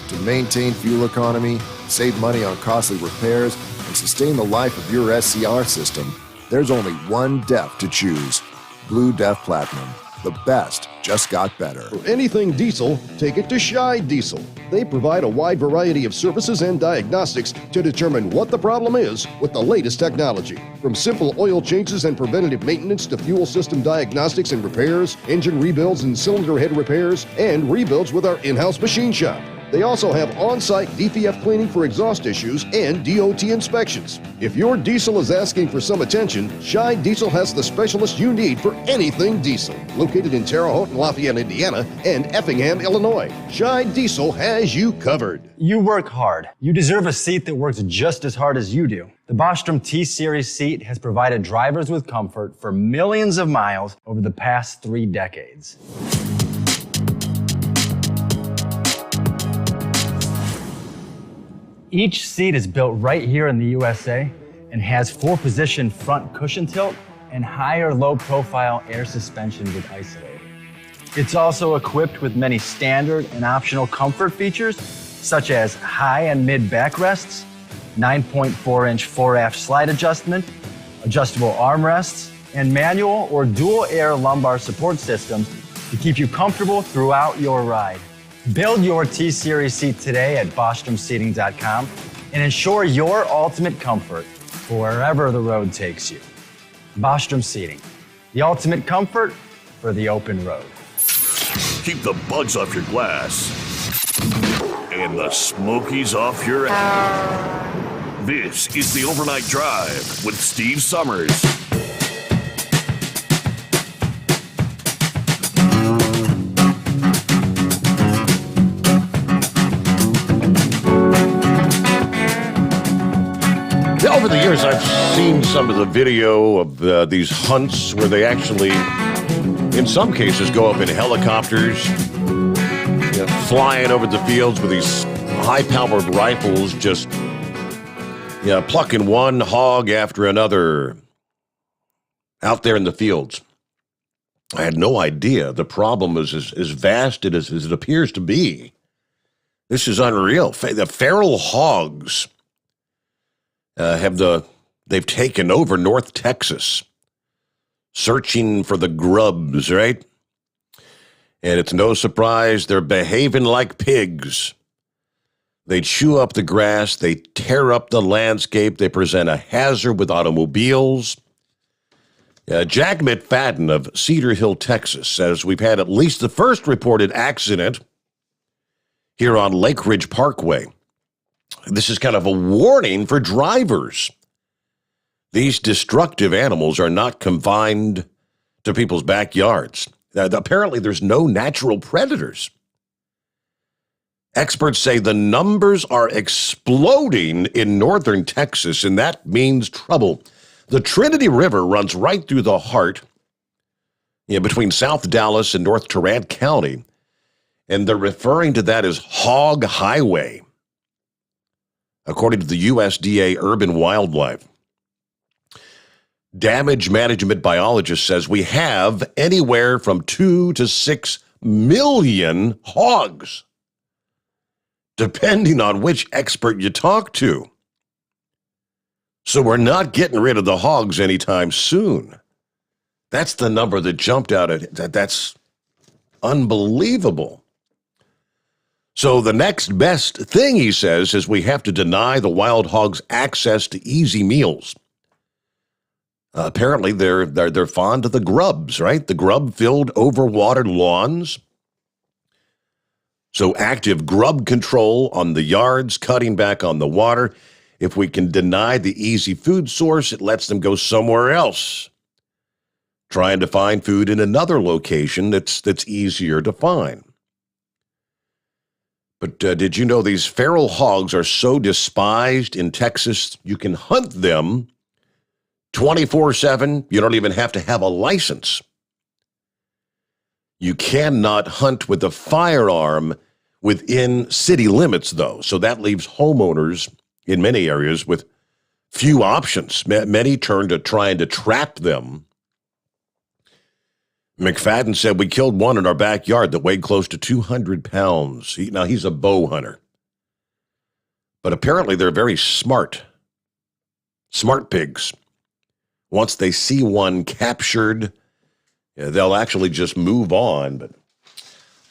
Speaker 5: To maintain fuel economy, save money on costly repairs, and sustain the life of your SCR system, there's only one DEF to choose. Blue Def Platinum. The best just got better.
Speaker 15: For anything diesel, take it to Shy Diesel. They provide a wide variety of services and diagnostics to determine what the problem is with the latest technology. From simple oil changes and preventative maintenance to fuel system diagnostics and repairs, engine rebuilds and cylinder head repairs, and rebuilds with our in-house machine shop. They also have on-site DPF cleaning for exhaust issues and DOT inspections. If your diesel is asking for some attention, Shy Diesel has the specialist you need for anything diesel. Located in Terre Haute and Lafayette, Indiana, and Effingham, Illinois, Shy Diesel has you covered.
Speaker 17: You work hard. You deserve a seat that works just as hard as you do. The Bostrom T-Series seat has provided drivers with comfort for millions of miles over the past 3 decades. Each seat is built right here in the USA and has 4-position front cushion tilt and higher low-profile air suspension with isolator. It's also equipped with many standard and optional comfort features, such as high and mid backrests, 9.4-inch fore-aft slide adjustment, adjustable armrests, and manual or dual air lumbar support systems to keep you comfortable throughout your ride. Build your T-Series seat today at BostromSeating.com and ensure your ultimate comfort for wherever the road takes you. Bostrom Seating, the ultimate comfort for the open road.
Speaker 3: Keep the bugs off your glass and the smokies off your ass. This is the Overnight Drive with Steve Sommers.
Speaker 2: the years, I've seen some of the video of these hunts where they actually, in some cases, go up in helicopters, flying over the fields with these high-powered rifles, just plucking one hog after another out there in the fields. I had no idea the problem is as vast as it appears to be. This is unreal. The feral hogs they've taken over North Texas, searching for the grubs, right? And it's no surprise they're behaving like pigs. They chew up the grass, they tear up the landscape, they present a hazard with automobiles. Jack McFadden of Cedar Hill, Texas, says we've had at least the first reported accident here on Lake Ridge Parkway. This is kind of a warning for drivers. These destructive animals are not confined to people's backyards. Apparently, there's no natural predators. Experts say the numbers are exploding in northern Texas, and that means trouble. The Trinity River runs right through the heart between South Dallas and North Tarrant County, and they're referring to that as Hog Highway, according to the USDA Urban Wildlife. Damage management biologist says we have anywhere from 2 to 6 million hogs, depending on which expert you talk to. So we're not getting rid of the hogs anytime soon. That's the number that jumped out at it. That's unbelievable. So the next best thing, he says, is we have to deny the wild hogs access to easy meals. Apparently, they're fond of the grubs, right? The grub-filled, overwatered lawns. So active grub control on the yards, cutting back on the water. If we can deny the easy food source, it lets them go somewhere else, trying to find food in another location that's easier to find. But did you know these feral hogs are so despised in Texas, you can hunt them 24/7. You don't even have to have a license. You cannot hunt with a firearm within city limits, though. So that leaves homeowners in many areas with few options. Many turn to trying to trap them. McFadden said, we killed one in our backyard that weighed close to 200 pounds. Now, he's a bow hunter. But apparently they're very smart pigs. Once they see one captured, they'll actually just move on. But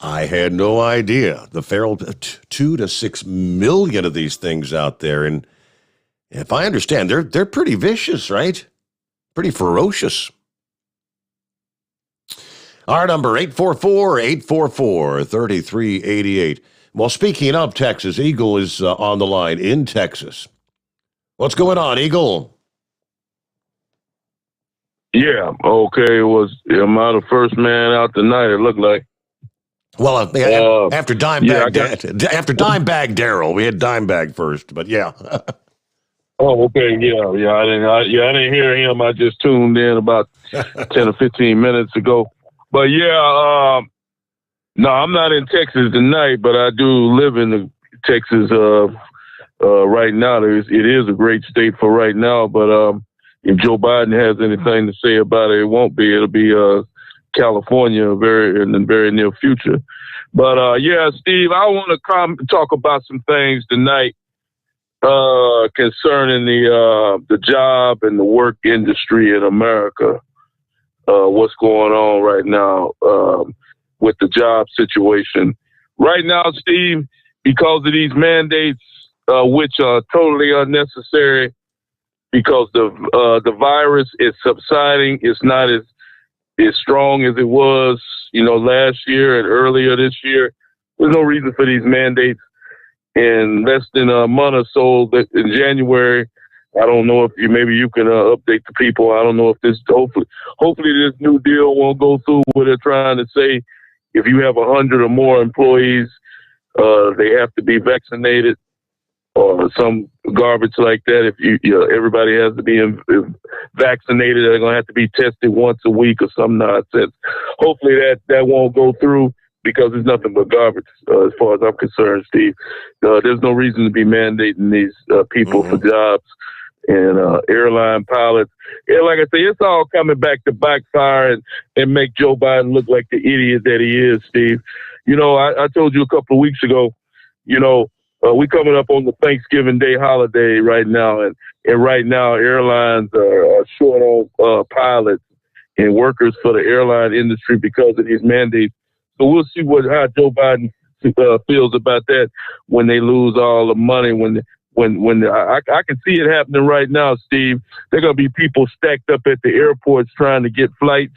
Speaker 2: I had no idea. The feral, 2 to 6 million of these things out there. And if I understand, they're pretty vicious, right? Pretty ferocious. Our number, 844-844-3388. Well, speaking of Texas, Eagle is on the line in Texas. What's going on, Eagle?
Speaker 18: Yeah, okay. Am I the first man out tonight, it looked like?
Speaker 2: Well, after Dimebag Darrell, we had Dimebag first, but yeah.
Speaker 18: Oh, okay, yeah. I didn't hear him. I just tuned in about 10 or 15 minutes ago. But yeah, no, I'm not in Texas tonight, but I do live in Texas right now. It is a great state for right now, but if Joe Biden has anything to say about it, it won't be. It'll be California in the very near future. But yeah, Steve, I want to talk about some things tonight concerning the job and the work industry in America. What's going on right now with the job situation. Right now, Steve, because of these mandates, which are totally unnecessary, because the virus is subsiding. It's not as strong as it was, last year and earlier this year. There's no reason for these mandates. In less than a month or so, in January, I don't know if maybe you can update the people. I don't know if hopefully this new deal won't go through where they're trying to say if you have 100 or more employees, they have to be vaccinated. or some garbage like that. If everybody has to be vaccinated, they're going to have to be tested once a week or some nonsense. Hopefully that won't go through, because it's nothing but garbage as far as I'm concerned, Steve. There's no reason to be mandating these people for jobs and airline pilots. And like I say, it's all coming back to backfire and make Joe Biden look like the idiot that he is, Steve. I told you a couple of weeks ago, we coming up on the Thanksgiving Day holiday right now, and right now airlines are short on pilots and workers for the airline industry because of these mandates. So we'll see how Joe Biden feels about that when they lose all the money. I can see it happening right now, Steve. There are going to be people stacked up at the airports trying to get flights,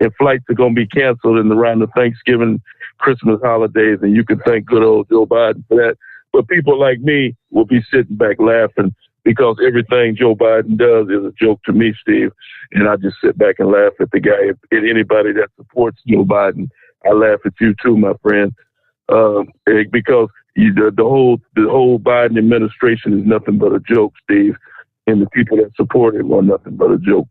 Speaker 18: and flights are going to be canceled around the Thanksgiving, Christmas holidays, and you can thank good old Joe Biden for that. But people like me will be sitting back laughing, because everything Joe Biden does is a joke to me, Steve. And I just sit back and laugh at the guy. At anybody that supports Joe Biden, I laugh at you too, my friend, because the whole Biden administration is nothing but a joke, Steve, and the people that support him are nothing but a joke.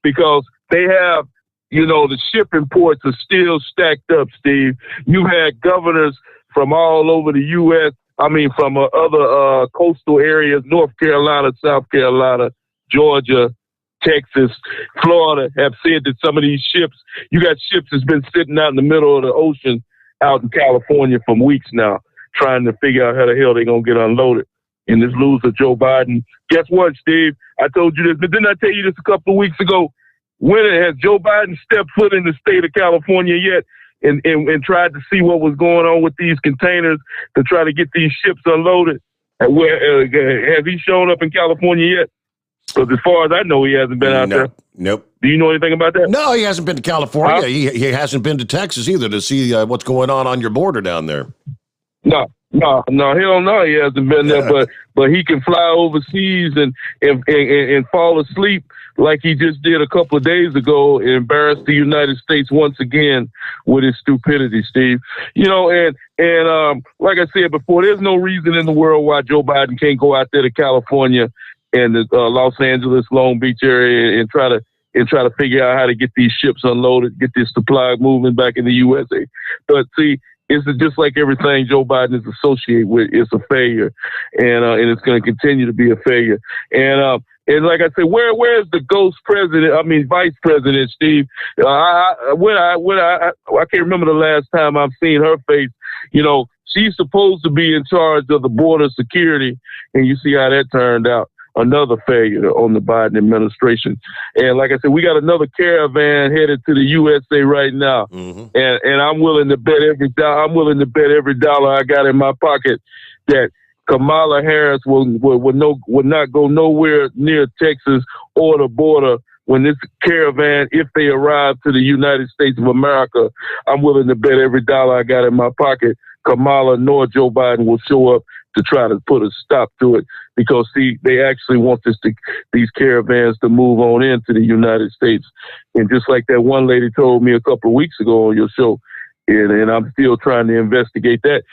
Speaker 18: Because they have, the shipping ports are still stacked up, Steve. You had governors from all over the U.S., from other coastal areas, North Carolina, South Carolina, Georgia, Texas, Florida, have said that some of these ships, you got ships that's been sitting out in the middle of the ocean out in California for weeks now, trying to figure out how the hell they're going to get unloaded. And this loser, Joe Biden, guess what, Steve? I told you this, but didn't I tell you this a couple of weeks ago? When has Joe Biden stepped foot in the state of California yet and tried to see what was going on with these containers to try to get these ships unloaded? And has he shown up in California yet? Because as far as I know, he hasn't been out there.
Speaker 2: Nope.
Speaker 18: Do you know anything about that?
Speaker 2: No, he hasn't been to California. He hasn't been to Texas either to see what's going on your border down there.
Speaker 18: No, hell no, he hasn't been there. But he can fly overseas and fall asleep like he just did a couple of days ago and embarrass the United States once again with his stupidity, Steve. And like I said before, there's no reason in the world why Joe Biden can't go out there to California and the Los Angeles, Long Beach area and try to figure out how to get these ships unloaded, get this supply moving back in the USA. But see, it's just like everything Joe Biden is associated with. It's a failure, and it's going to continue to be a failure. And like I said, where's the ghost vice president, Steve? I can't remember the last time I've seen her face. She's supposed to be in charge of the border security, and you see how that turned out. Another failure on the Biden administration. And like I said, we got another caravan headed to the USA right now. Mm-hmm. And I'm willing to bet every dollar I got in my pocket that Kamala Harris will not go nowhere near Texas or the border when this caravan, if they arrive to the United States of America. I'm willing to bet every dollar I got in my pocket Kamala nor Joe Biden will show up to try to put a stop to it, because see, they actually want these caravans to move on into the United States. And just like that one lady told me a couple of weeks ago on your show, and I'm still trying to investigate that.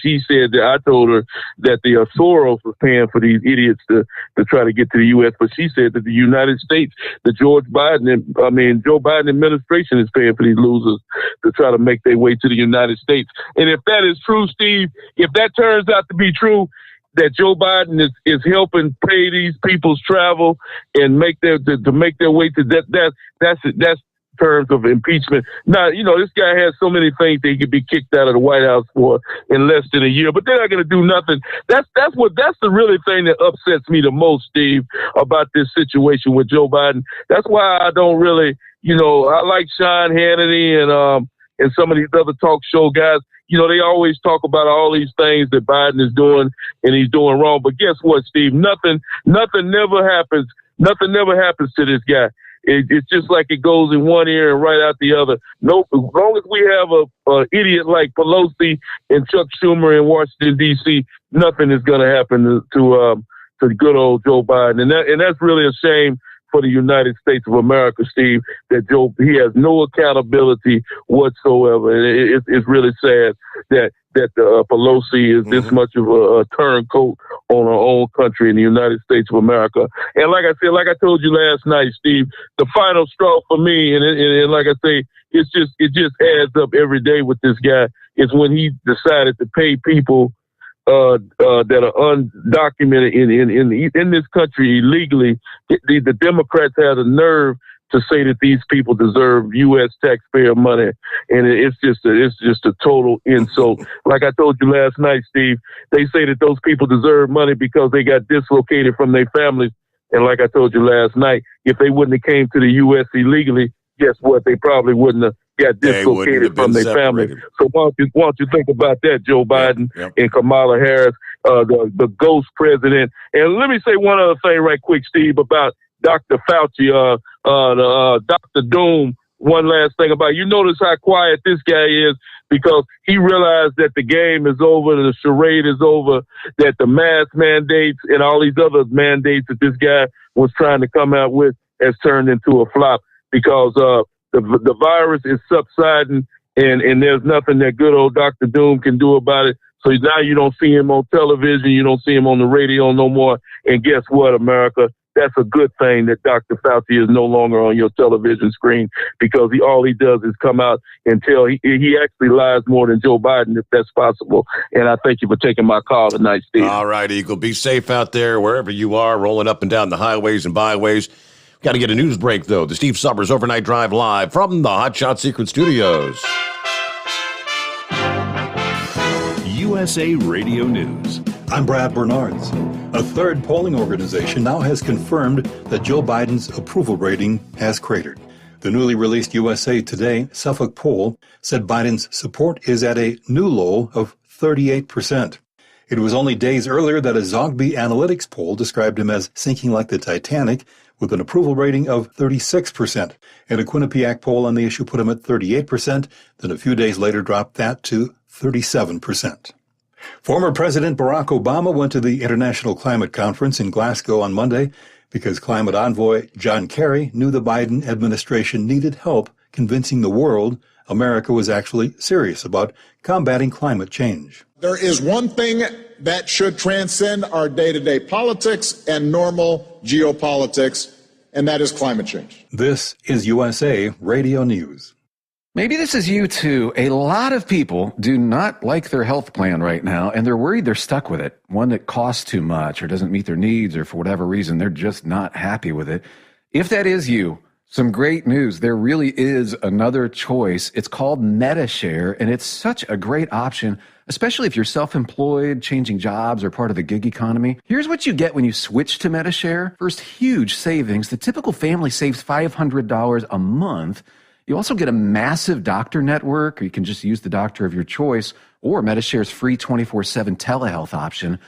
Speaker 18: She said that I told her that the Soros was paying for these idiots to try to get to the U.S., but she said that the United States, the Joe Biden administration is paying for these losers to try to make their way to the United States. And if that is true, Steve, if that turns out to be true, that Joe Biden is helping pay these people's travel and make their way to that's terms of impeachment. Now, this guy has so many things that he could be kicked out of the White House for in less than a year, but they're not going to do nothing. That's the really thing that upsets me the most, Steve, about this situation with Joe Biden. That's why I don't really, I like Sean Hannity and some of these other talk show guys. They always talk about all these things that Biden is doing and he's doing wrong. But guess what, Steve? Nothing never happens. Nothing never happens to this guy. It's just like it goes in one ear and right out the other. Nope. As long as we have a idiot like Pelosi and Chuck Schumer in Washington, D.C., nothing is going to happen to good old Joe Biden. And that's really a shame for the United States of America, Steve, that he has no accountability whatsoever. And it's really sad that that Pelosi is this much of a turncoat on our own country in the United States of America. And like I told you last night, Steve, the final straw for me, and like I say, it just adds up every day with this guy, is when he decided to pay people that are undocumented in this country illegally. The Democrats had a nerve to say that these people deserve U.S. taxpayer money, and it's just a total insult. Like I told you last night, Steve, they say that those people deserve money because they got dislocated from their families. And like I told you last night, if they wouldn't have came to the U.S. illegally, guess what? They probably wouldn't have got dislocated from their family. So why don't you think about that, Joe Biden and Kamala Harris, the ghost president. And let me say one other thing right quick, Steve, about Dr. Fauci, Dr. Doom. One last thing about, you notice how quiet this guy is, because he realized that the game is over, the charade is over, that the mask mandates and all these other mandates that this guy was trying to come out with has turned into a flop, because the virus is subsiding, and there's nothing that good old Dr. Doom can do about it. So now you don't see him on television, you don't see him on the radio no more. And guess what, America? That's a good thing that Dr. Fauci is no longer on your television screen, because all he does is come out and tell. He actually lies more than Joe Biden, if that's possible. And I thank you for taking my call tonight, Steve.
Speaker 2: All right, Eagle. Be safe out there wherever you are, rolling up and down the highways and byways. Got to get a news break, though. The Steve Sommers Overnight Drive live from the Hot Shot Secret Studios.
Speaker 12: USA Radio News.
Speaker 6: I'm Brad Bernards. A third polling organization now has confirmed that Joe Biden's approval rating has cratered. The newly released USA Today Suffolk poll said Biden's support is at a new low of 38%. It was only days earlier that a Zogby Analytics poll described him as sinking like the Titanic, with an approval rating of 36%. And a Quinnipiac poll on the issue put him at 38%, then a few days later dropped that to 37%. Former President Barack Obama went to the International Climate Conference in Glasgow on Monday because climate envoy John Kerry knew the Biden administration needed help convincing the world America was actually serious about combating climate change.
Speaker 7: There is one thing that should transcend our day-to-day politics and normal geopolitics, and that is climate change.
Speaker 6: This is USA Radio News.
Speaker 19: Maybe this is you too. A lot of people do not like their health plan right now, and they're worried they're stuck with it. One that costs too much or doesn't meet their needs, or for whatever reason, they're just not happy with it. If that is you, some great news. There really is another choice. It's called MediShare, and it's such a great option, especially if you're self-employed, changing jobs, or part of the gig economy. Here's what you get when you switch to MediShare. First, huge savings. The typical family saves $500 a month. You also get a massive doctor network, or you can just use the doctor of your choice, or MediShare's free 24/7 telehealth option.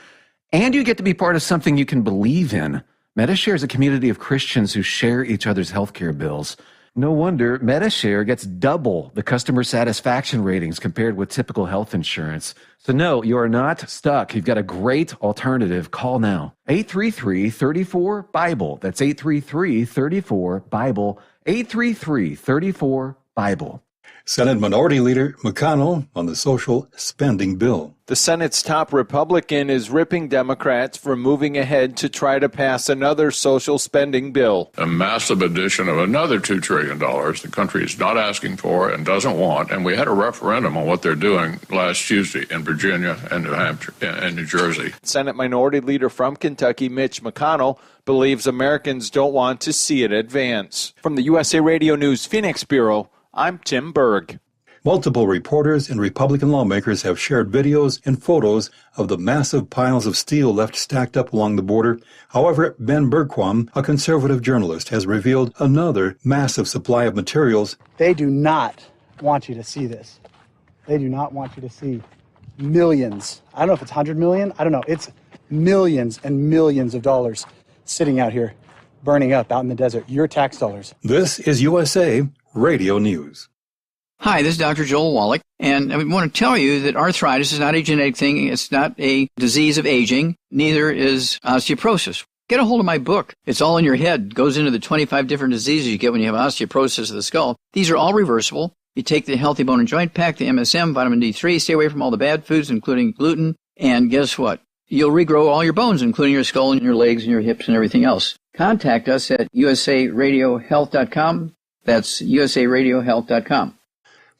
Speaker 19: And you get to be part of something you can believe in. MediShare is a community of Christians who share each other's healthcare bills. No wonder MediShare gets double the customer satisfaction ratings compared with typical health insurance. So no, you are not stuck. You've got a great alternative. Call now. 833-34-BIBLE. That's 833-34-BIBLE. 833-34-BIBLE.
Speaker 6: Senate Minority Leader McConnell on the social spending bill.
Speaker 11: The Senate's top Republican is ripping Democrats for moving ahead to try to pass another social spending bill.
Speaker 14: A massive addition of another $2 trillion the country is not asking for and doesn't want. And we had a referendum on what they're doing last Tuesday in Virginia and New Hampshire and New Jersey.
Speaker 11: Senate Minority Leader from Kentucky, Mitch McConnell, believes Americans don't want to see it advance. From the USA Radio News Phoenix Bureau, I'm Tim Berg.
Speaker 6: Multiple reporters and Republican lawmakers have shared videos and photos of the massive piles of steel left stacked up along the border. However, Ben Bergquam, a conservative journalist, has revealed another massive supply of materials.
Speaker 20: They do not want you to see this. They do not want you to see millions. I don't know if it's 100 million. I don't know. It's millions and millions of dollars sitting out here, burning up out in the desert. Your tax dollars.
Speaker 6: This is USA Radio News.
Speaker 21: Hi, this is Dr. Joel Wallach, and I want to tell you that arthritis is not a genetic thing. It's not a disease of aging. Neither is osteoporosis. Get a hold of my book. It's all in your head. It goes into the 25 different diseases you get when you have osteoporosis of the skull. These are all reversible. You take the Healthy Bone and Joint Pack, the MSM, vitamin D3, stay away from all the bad foods, including gluten, and guess what? You'll regrow all your bones, including your skull and your legs and your hips and everything else. Contact us at usaradiohealth.com. That's usaradiohealth.com.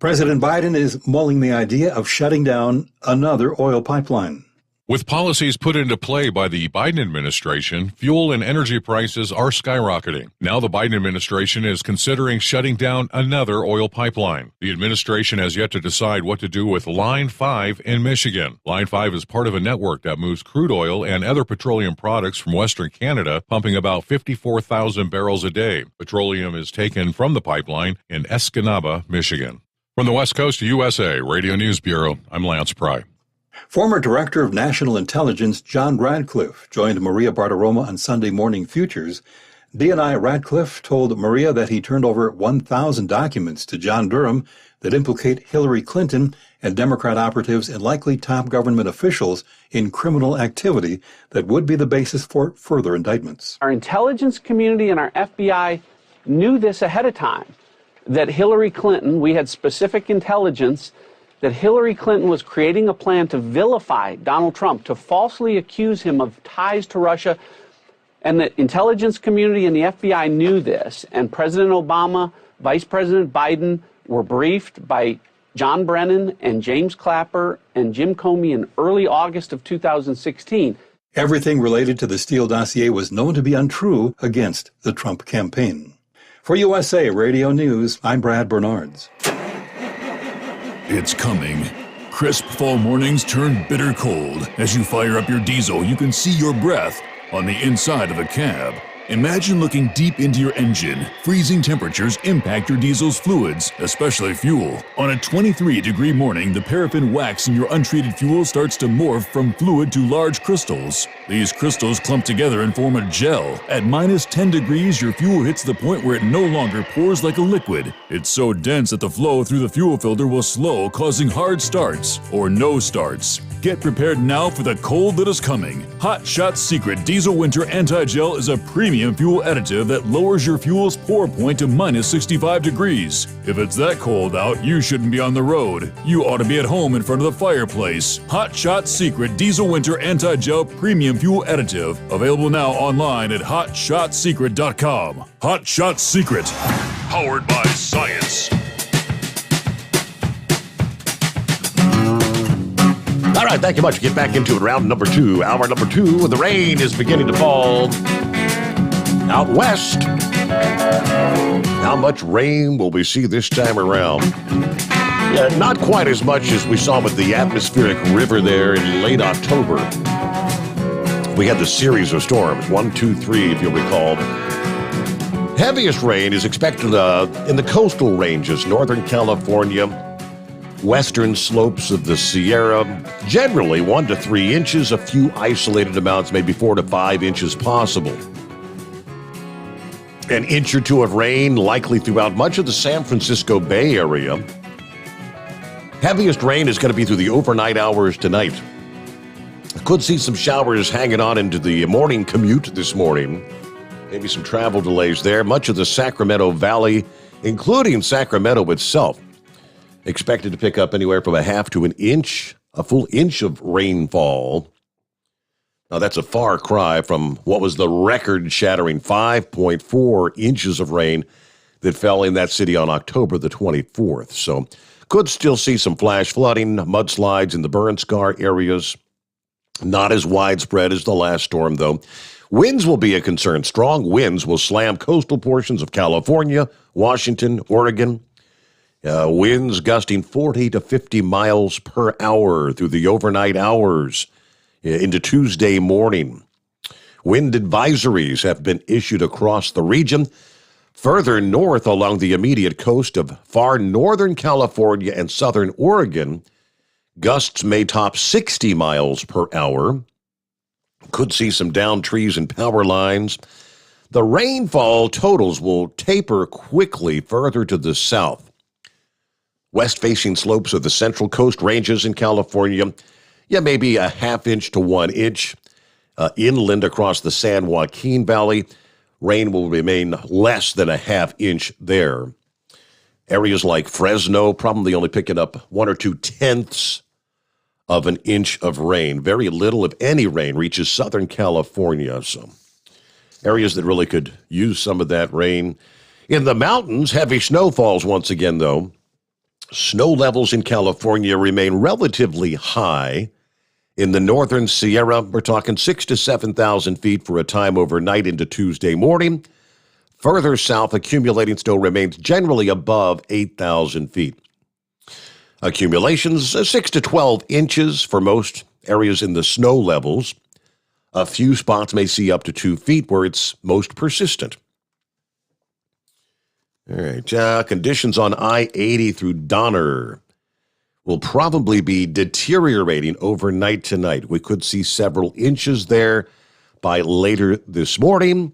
Speaker 6: President Biden is mulling the idea of shutting down another oil pipeline.
Speaker 1: With policies put into play by the Biden administration, fuel and energy prices are skyrocketing. Now the Biden administration is considering shutting down another oil pipeline. The administration has yet to decide what to do with Line 5 in Michigan. Line 5 is part of a network that moves crude oil and other petroleum products from Western Canada, pumping about 54,000 barrels a day. Petroleum is taken from the pipeline in Escanaba, Michigan. From the West Coast to USA Radio News Bureau, I'm Lance Pry.
Speaker 6: Former Director of National Intelligence John Radcliffe joined Maria Bartiromo on Sunday Morning Futures. DNI Radcliffe told Maria that he turned over 1,000 documents to John Durham that implicate Hillary Clinton and Democrat operatives and likely top government officials in criminal activity that would be the basis for further indictments.
Speaker 22: Our intelligence community and our FBI knew this ahead of time, that Hillary Clinton, we had specific intelligence that Hillary Clinton was creating a plan to vilify Donald Trump, to falsely accuse him of ties to Russia. And the intelligence community and the FBI knew this. And President Obama, Vice President Biden were briefed by John Brennan and James Clapper and Jim Comey in early August of 2016.
Speaker 6: Everything related to the Steele dossier was known to be untrue against the Trump campaign. For USA Radio News, I'm Brad Bernards.
Speaker 14: It's coming. Crisp fall mornings turn bitter cold. As you fire up your diesel, you can see your breath on the inside of the cab. Imagine looking deep into your engine. Freezing temperatures impact your diesel's fluids, especially fuel. On a 23-degree morning, the paraffin wax in your untreated fuel starts to morph from fluid to large crystals. These crystals clump together and form a gel. At minus 10 degrees, your fuel hits the point where it no longer pours like a liquid. It's so dense that the flow through the fuel filter will slow, causing hard starts or no starts. Get prepared now for the cold that is coming. Hot Shot's Secret Diesel Winter Anti-Gel is a premium fuel additive that lowers your fuel's pour point to minus 65 degrees. If it's that cold out, you shouldn't be on the road. You ought to be at home in front of the fireplace. Hot Shot's Secret Diesel Winter Anti-Gel Premium Fuel Additive. Available now online at hotshotsecret.com. Hot Shot Secret. Powered by science.
Speaker 2: All right, thank you much. Get back into it. Round number two. Hour number two. The rain is beginning to fall out west. How much rain will we see this time around? Yeah, not quite as much as we saw with the atmospheric river there in late October. We had the series of storms, 1, 2, 3, if you'll recall. Heaviest rain is expected in the coastal ranges, Northern California, western slopes of the Sierra, generally 1 to 3 inches, a few isolated amounts, maybe 4 to 5 inches possible. An inch or two of rain likely throughout much of the San Francisco Bay Area. Heaviest rain is going to be through the overnight hours tonight. Could see some showers hanging on into the morning commute this morning. Maybe some travel delays there. Much of the Sacramento Valley, including Sacramento itself, expected to pick up anywhere from a half to an inch, a full inch of rainfall. Now, that's a far cry from what was the record-shattering 5.4 inches of rain that fell in that city on October the 24th. So, could still see some flash flooding, mudslides in the burn scar areas. Not as widespread as the last storm, though. Winds will be a concern. Strong winds will slam coastal portions of California, Washington, Oregon. Winds gusting 40 to 50 miles per hour through the overnight hours into Tuesday morning. Wind advisories have been issued across the region. Further north along the immediate coast of far northern California and southern Oregon, gusts may top 60 miles per hour. Could see some downed trees and power lines. The rainfall totals will taper quickly further to the south. West-facing slopes of the Central Coast ranges in California, maybe a half inch to 1 inch. Inland across the San Joaquin Valley, rain will remain less than a half inch there. Areas like Fresno probably only picking up 1 or 2 tenths of an inch of rain. Very little, if any, rain reaches Southern California. So areas that really could use some of that rain. In the mountains, heavy snowfalls once again, though. Snow levels in California remain relatively high. In the northern Sierra, we're talking 6,000 to 7,000 feet for a time overnight into Tuesday morning. Further south, accumulating snow remains generally above 8,000 feet. Accumulations, 6 to 12 inches for most areas in the snow levels. A few spots may see up to 2 feet where it's most persistent. All right, conditions on I-80 through Donner will probably be deteriorating overnight tonight. We could see several inches there by later this morning.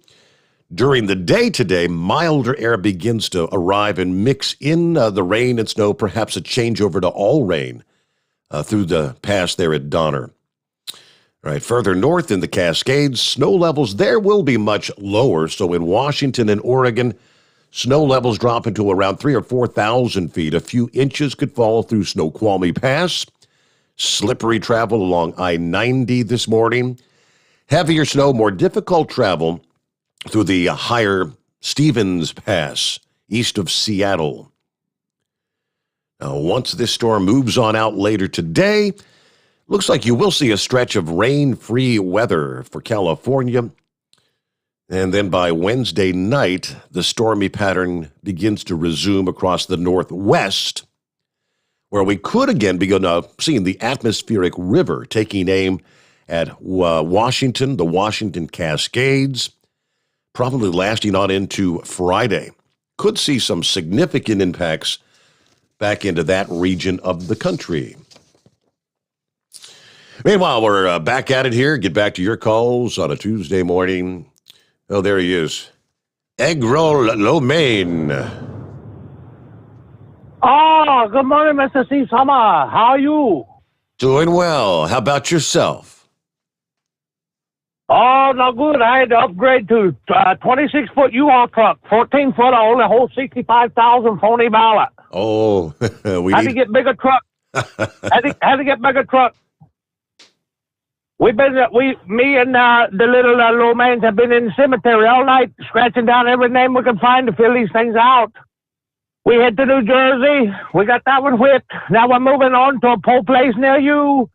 Speaker 2: During the day today, milder air begins to arrive and mix in the rain and snow, perhaps a changeover to all rain through the pass there at Donner. All right, further north in the Cascades, snow levels there will be much lower. So in Washington and Oregon, snow levels drop into around 3,000 or 4,000 feet. A few inches could fall through Snoqualmie Pass. Slippery travel along I-90 this morning. Heavier snow, more difficult travel through the higher Stevens Pass, east of Seattle. Now, once this storm moves on out later today, looks like you will see a stretch of rain-free weather for California. And then by Wednesday night, the stormy pattern begins to resume across the northwest, where we could again begin seeing the atmospheric river taking aim at Washington, the Washington Cascades, probably lasting on into Friday. Could see some significant impacts back into that region of the country. Meanwhile, we're back at it here. Get back to your calls on a Tuesday morning. Oh, there he is. Egg roll lo mein.
Speaker 8: Oh, good morning, Mr. C. Summer. How are you?
Speaker 2: Doing well. How about yourself?
Speaker 8: Oh, no good. I had to upgrade to 26-foot U-Haul truck, 14-foot. I only hold 65,000 phony ballot.
Speaker 2: Oh,
Speaker 8: had to get bigger truck. had to get bigger truck. Me and the little low mans have been in the cemetery all night, scratching down every name we can find to fill these things out. We head to New Jersey. We got that one whipped. Now we're moving on to a poll place near you.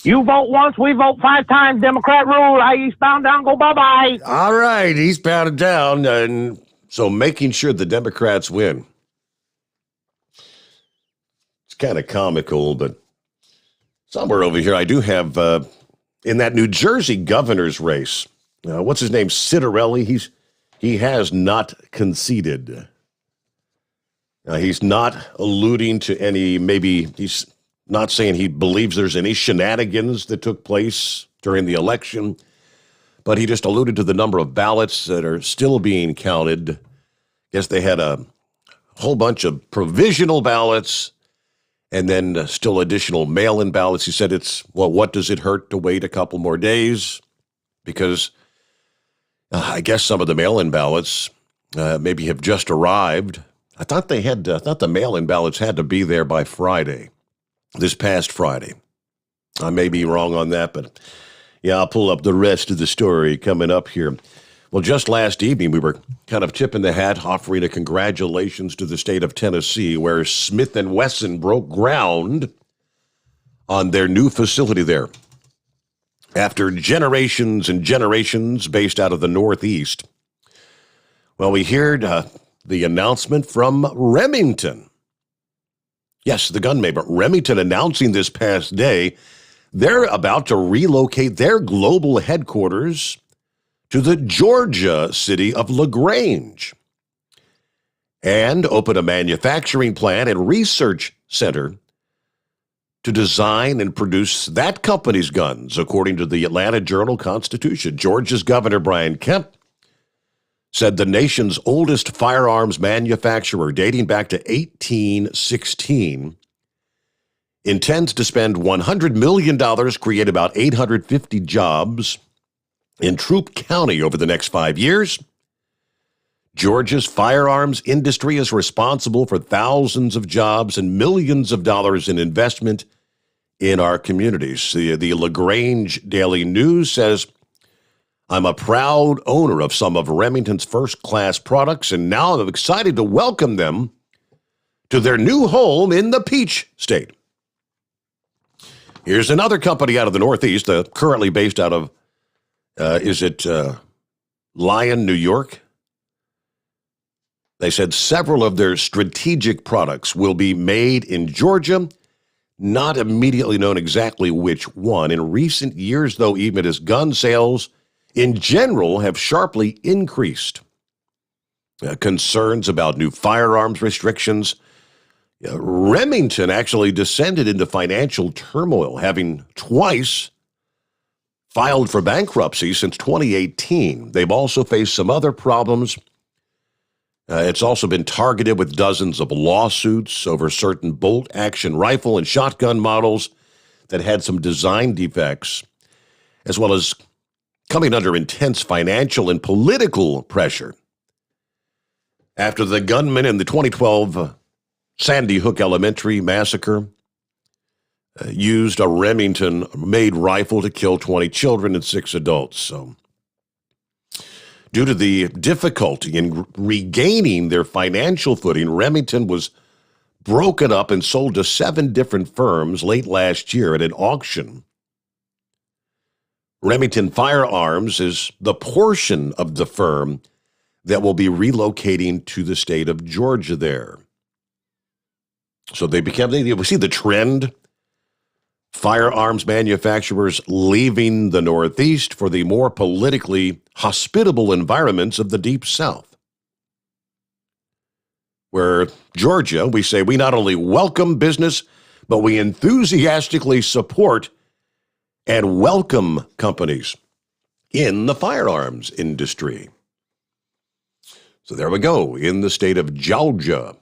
Speaker 8: You vote once, we vote 5 times. Democrat rule. I eastbound down, go bye-bye.
Speaker 2: All right, eastbound and down. And so making sure the Democrats win. It's kind of comical, but somewhere over here I do have, in that New Jersey governor's race, what's his name, Citarelli, he has not conceded. He's not alluding to any, maybe he's not saying he believes there's any shenanigans that took place during the election, but he just alluded to the number of ballots that are still being counted. Guess they had a whole bunch of provisional ballots and then still additional mail-in ballots. He said what does it hurt to wait a couple more days? Because I guess some of the mail-in ballots maybe have just arrived. I thought the mail-in ballots had to be there by Friday. This past Friday. I may be wrong on that, but yeah, I'll pull up the rest of the story coming up here. Well, just last evening, we were kind of tipping the hat, offering a congratulations to the state of Tennessee, where Smith & Wesson broke ground on their new facility there. After generations and generations based out of the Northeast, well, we heard the announcement from Remington. Yes, the gun maker, Remington, announcing this past day they're about to relocate their global headquarters to the Georgia city of LaGrange and open a manufacturing plant and research center to design and produce that company's guns, according to the Atlanta Journal-Constitution. Georgia's Governor Brian Kemp said the nation's oldest firearms manufacturer, dating back to 1816, intends to spend $100 million, create about 850 jobs in Troup County over the next 5 years. Georgia's firearms industry is responsible for thousands of jobs and millions of dollars in investment in our communities. The LaGrange Daily News says, I'm a proud owner of some of Remington's first-class products, and now I'm excited to welcome them to their new home in the Peach State. Here's another company out of the Northeast, currently based out of, Lyon, New York? They said several of their strategic products will be made in Georgia, not immediately known exactly which one. In recent years, though, even as gun sales in general have sharply increased. Concerns about new firearms restrictions. Remington actually descended into financial turmoil, having twice filed for bankruptcy since 2018. They've also faced some other problems. It's also been targeted with dozens of lawsuits over certain bolt-action rifle and shotgun models that had some design defects, as well as coming under intense financial and political pressure after the gunman in the 2012 Sandy Hook Elementary massacre used a Remington-made rifle to kill 20 children and 6 adults. So, due to the difficulty in regaining their financial footing, Remington was broken up and sold to 7 different firms late last year at an auction. Remington Firearms is the portion of the firm that will be relocating to the state of Georgia there. So we see the trend. Firearms manufacturers leaving the Northeast for the more politically hospitable environments of the Deep South. Where Georgia, we say we not only welcome business, but we enthusiastically support and welcome companies in the firearms industry. So there we go, in the state of Georgia.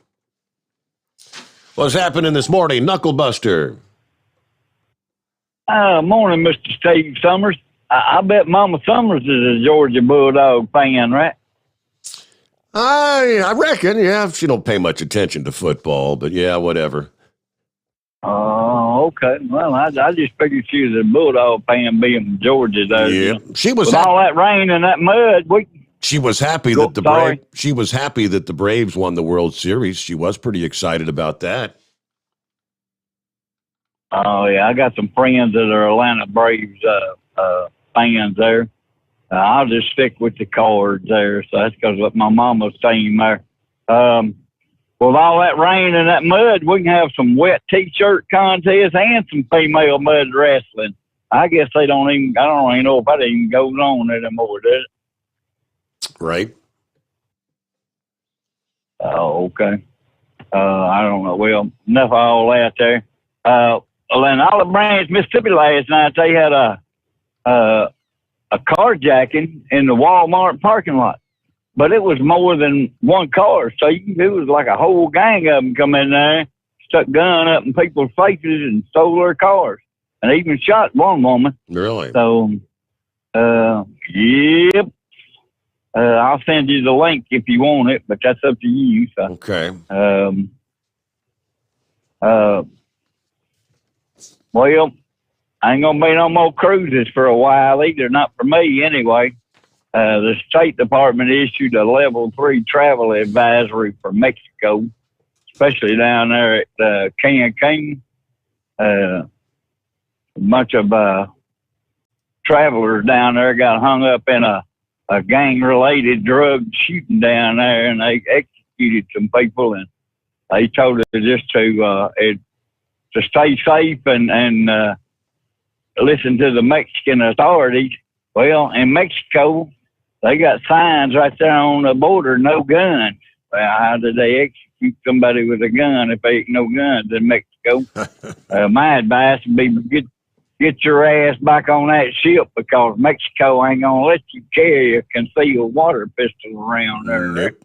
Speaker 2: What's happening this morning, Knucklebuster?
Speaker 9: Morning, Mr. Steve Sommers. I bet Mama Sommers is a Georgia Bulldog fan, right?
Speaker 2: I reckon, yeah. She don't pay much attention to football, but yeah, whatever.
Speaker 9: Oh, okay. Well, I just figured she was a Bulldog fan being from Georgia, though.
Speaker 2: Yeah, she was.
Speaker 9: With all that rain and that mud,
Speaker 2: she was happy that she was happy that the Braves won the World Series. She was pretty excited about that.
Speaker 9: Oh, yeah, I got some friends that are Atlanta Braves fans there. I'll just stick with the Cards there. So that's because of my mama's team there. With all that rain and that mud, we can have some wet T-shirt contests and some female mud wrestling. I guess I don't even know if that even goes on anymore, does it?
Speaker 2: Right.
Speaker 9: Oh, okay. I don't know. Well, enough of all that there. In Olive Branch, Mississippi last night, they had a carjacking in the Walmart parking lot. But it was more than one car. So it was like a whole gang of them come in there, stuck gun up in people's faces and stole their cars. And even shot one woman.
Speaker 2: Really?
Speaker 9: So, yep. I'll send you the link if you want it, but that's up to you. So,
Speaker 2: okay.
Speaker 9: Well, I ain't gonna be no more cruises for a while either. Not for me anyway. The State Department issued a level 3 travel advisory for Mexico, especially down there at Cancun. A bunch of travelers down there got hung up in a gang-related drug shooting down there, and they executed some people, and they told us just to stay safe and listen to the Mexican authorities. Well, in Mexico, they got signs right there on the border, no guns. Well, how did they execute somebody with a gun if they ain't no guns in Mexico? My advice would be get your ass back on that ship, because Mexico ain't going to let you carry a concealed water pistol around there.
Speaker 2: Nope.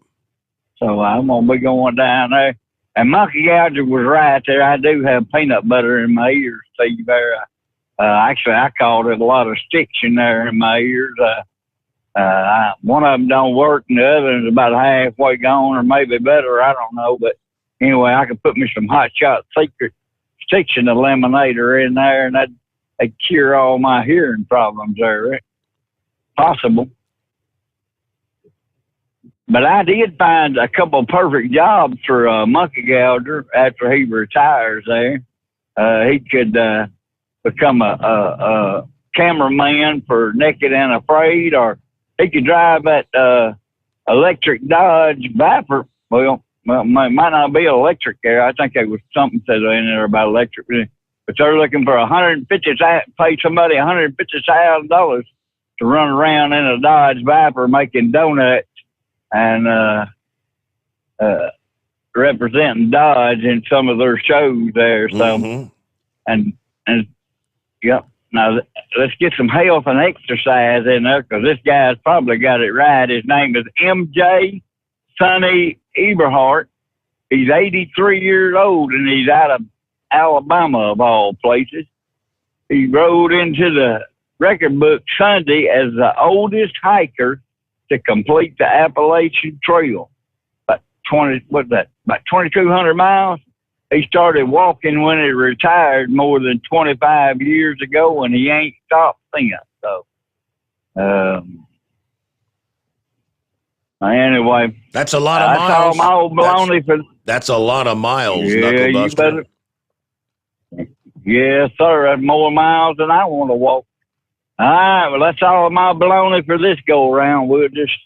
Speaker 9: So I'm going to be going down there. And Monkey Gouger was right there. I do have peanut butter in my ears, Steve. Actually, I called it a lot of sticks in there in my ears. One of them don't work, and the other is about halfway gone, or maybe better. I don't know. But anyway, I could put me some Hot Shot Secret Stiction eliminator in there, and that'd cure all my hearing problems there. Right? Possible. But I did find a couple of perfect jobs for Monkey Gouger after he retires there. He could become a cameraman for Naked and Afraid, or he could drive that electric Dodge Viper. Well, it might not be electric there. I think there was something said in there about electric. But they're looking for pay somebody $150,000 to run around in a Dodge Viper making donuts and representing Dodge in some of their shows there. So, and yep. Now let's get some health and exercise in there, because this guy's probably got it right. His name is M.J. Sonny Eberhart. He's 83 years old, and he's out of Alabama, of all places. He rode into the record book Sunday as the oldest hiker to complete the Appalachian Trail. About 2,200 miles. He started walking when he retired more than 25 years ago, and he ain't stopped since. So, anyway,
Speaker 2: that's a lot of miles.
Speaker 9: I saw my old baloney
Speaker 2: that's a lot of miles,
Speaker 9: yeah,
Speaker 2: Knuckle
Speaker 9: you
Speaker 2: Buster.
Speaker 9: better. Yes, sir. That's more miles than I want to walk. All right, well, that's all my baloney for this go around. We'll just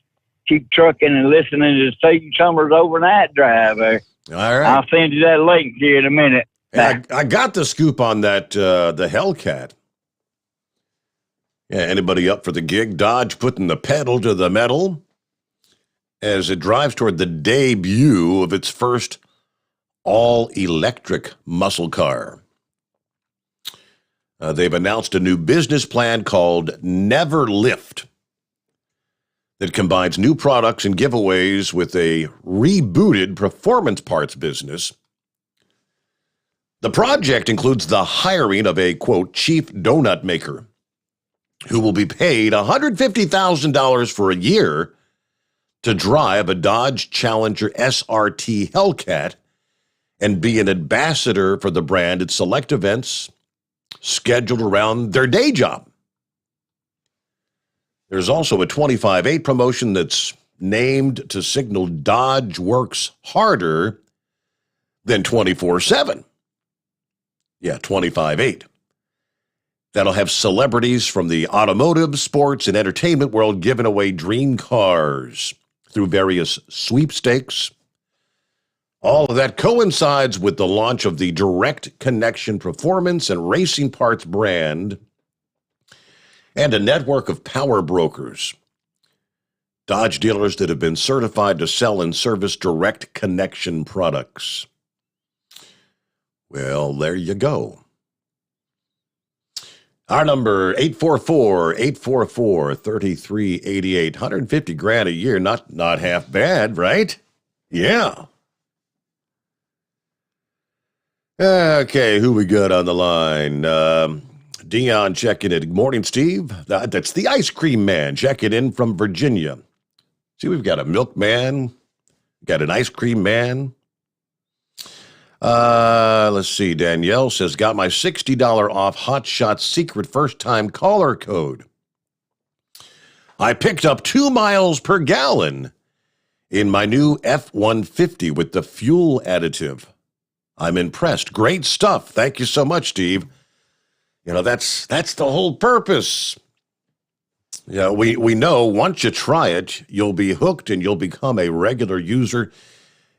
Speaker 9: keep trucking and listening to Steve Sommers Overnight Drive there.
Speaker 2: All right.
Speaker 9: I'll send you that link here in a minute.
Speaker 2: Yeah, I got the scoop on that, the Hellcat. Yeah, anybody up for the gig? Dodge putting the pedal to the metal as it drives toward the debut of its first all-electric muscle car. They've announced a new business plan called Never Lift that combines new products and giveaways with a rebooted performance parts business. The project includes the hiring of a, quote, chief donut maker who will be paid $150,000 for a year to drive a Dodge Challenger SRT Hellcat and be an ambassador for the brand at select events scheduled around their day job. There's also a 25/8 promotion that's named to signal Dodge works harder than 24/7. Yeah, 25/8. That'll have celebrities from the automotive, sports, and entertainment world giving away dream cars through various sweepstakes. All of that coincides with the launch of the Direct Connection Performance and Racing Parts brand and a network of power brokers, Dodge dealers that have been certified to sell and service Direct Connection products. Well, there you go. Our number, 844-844-3388. $150,000 a year, not half bad, right? Yeah. Okay, who we got on the line? Dion checking in. Good morning, Steve. That's the ice cream man checking in from Virginia. See, we've got a milkman, got an ice cream man. Let's see. Danielle says, got my $60 off Hot Shot Secret first-time caller code. I picked up 2 miles per gallon in my new F-150 with the fuel additive. I'm impressed. Great stuff. Thank you so much, Steve. You know, that's the whole purpose. Yeah, we know once you try it, you'll be hooked and you'll become a regular user.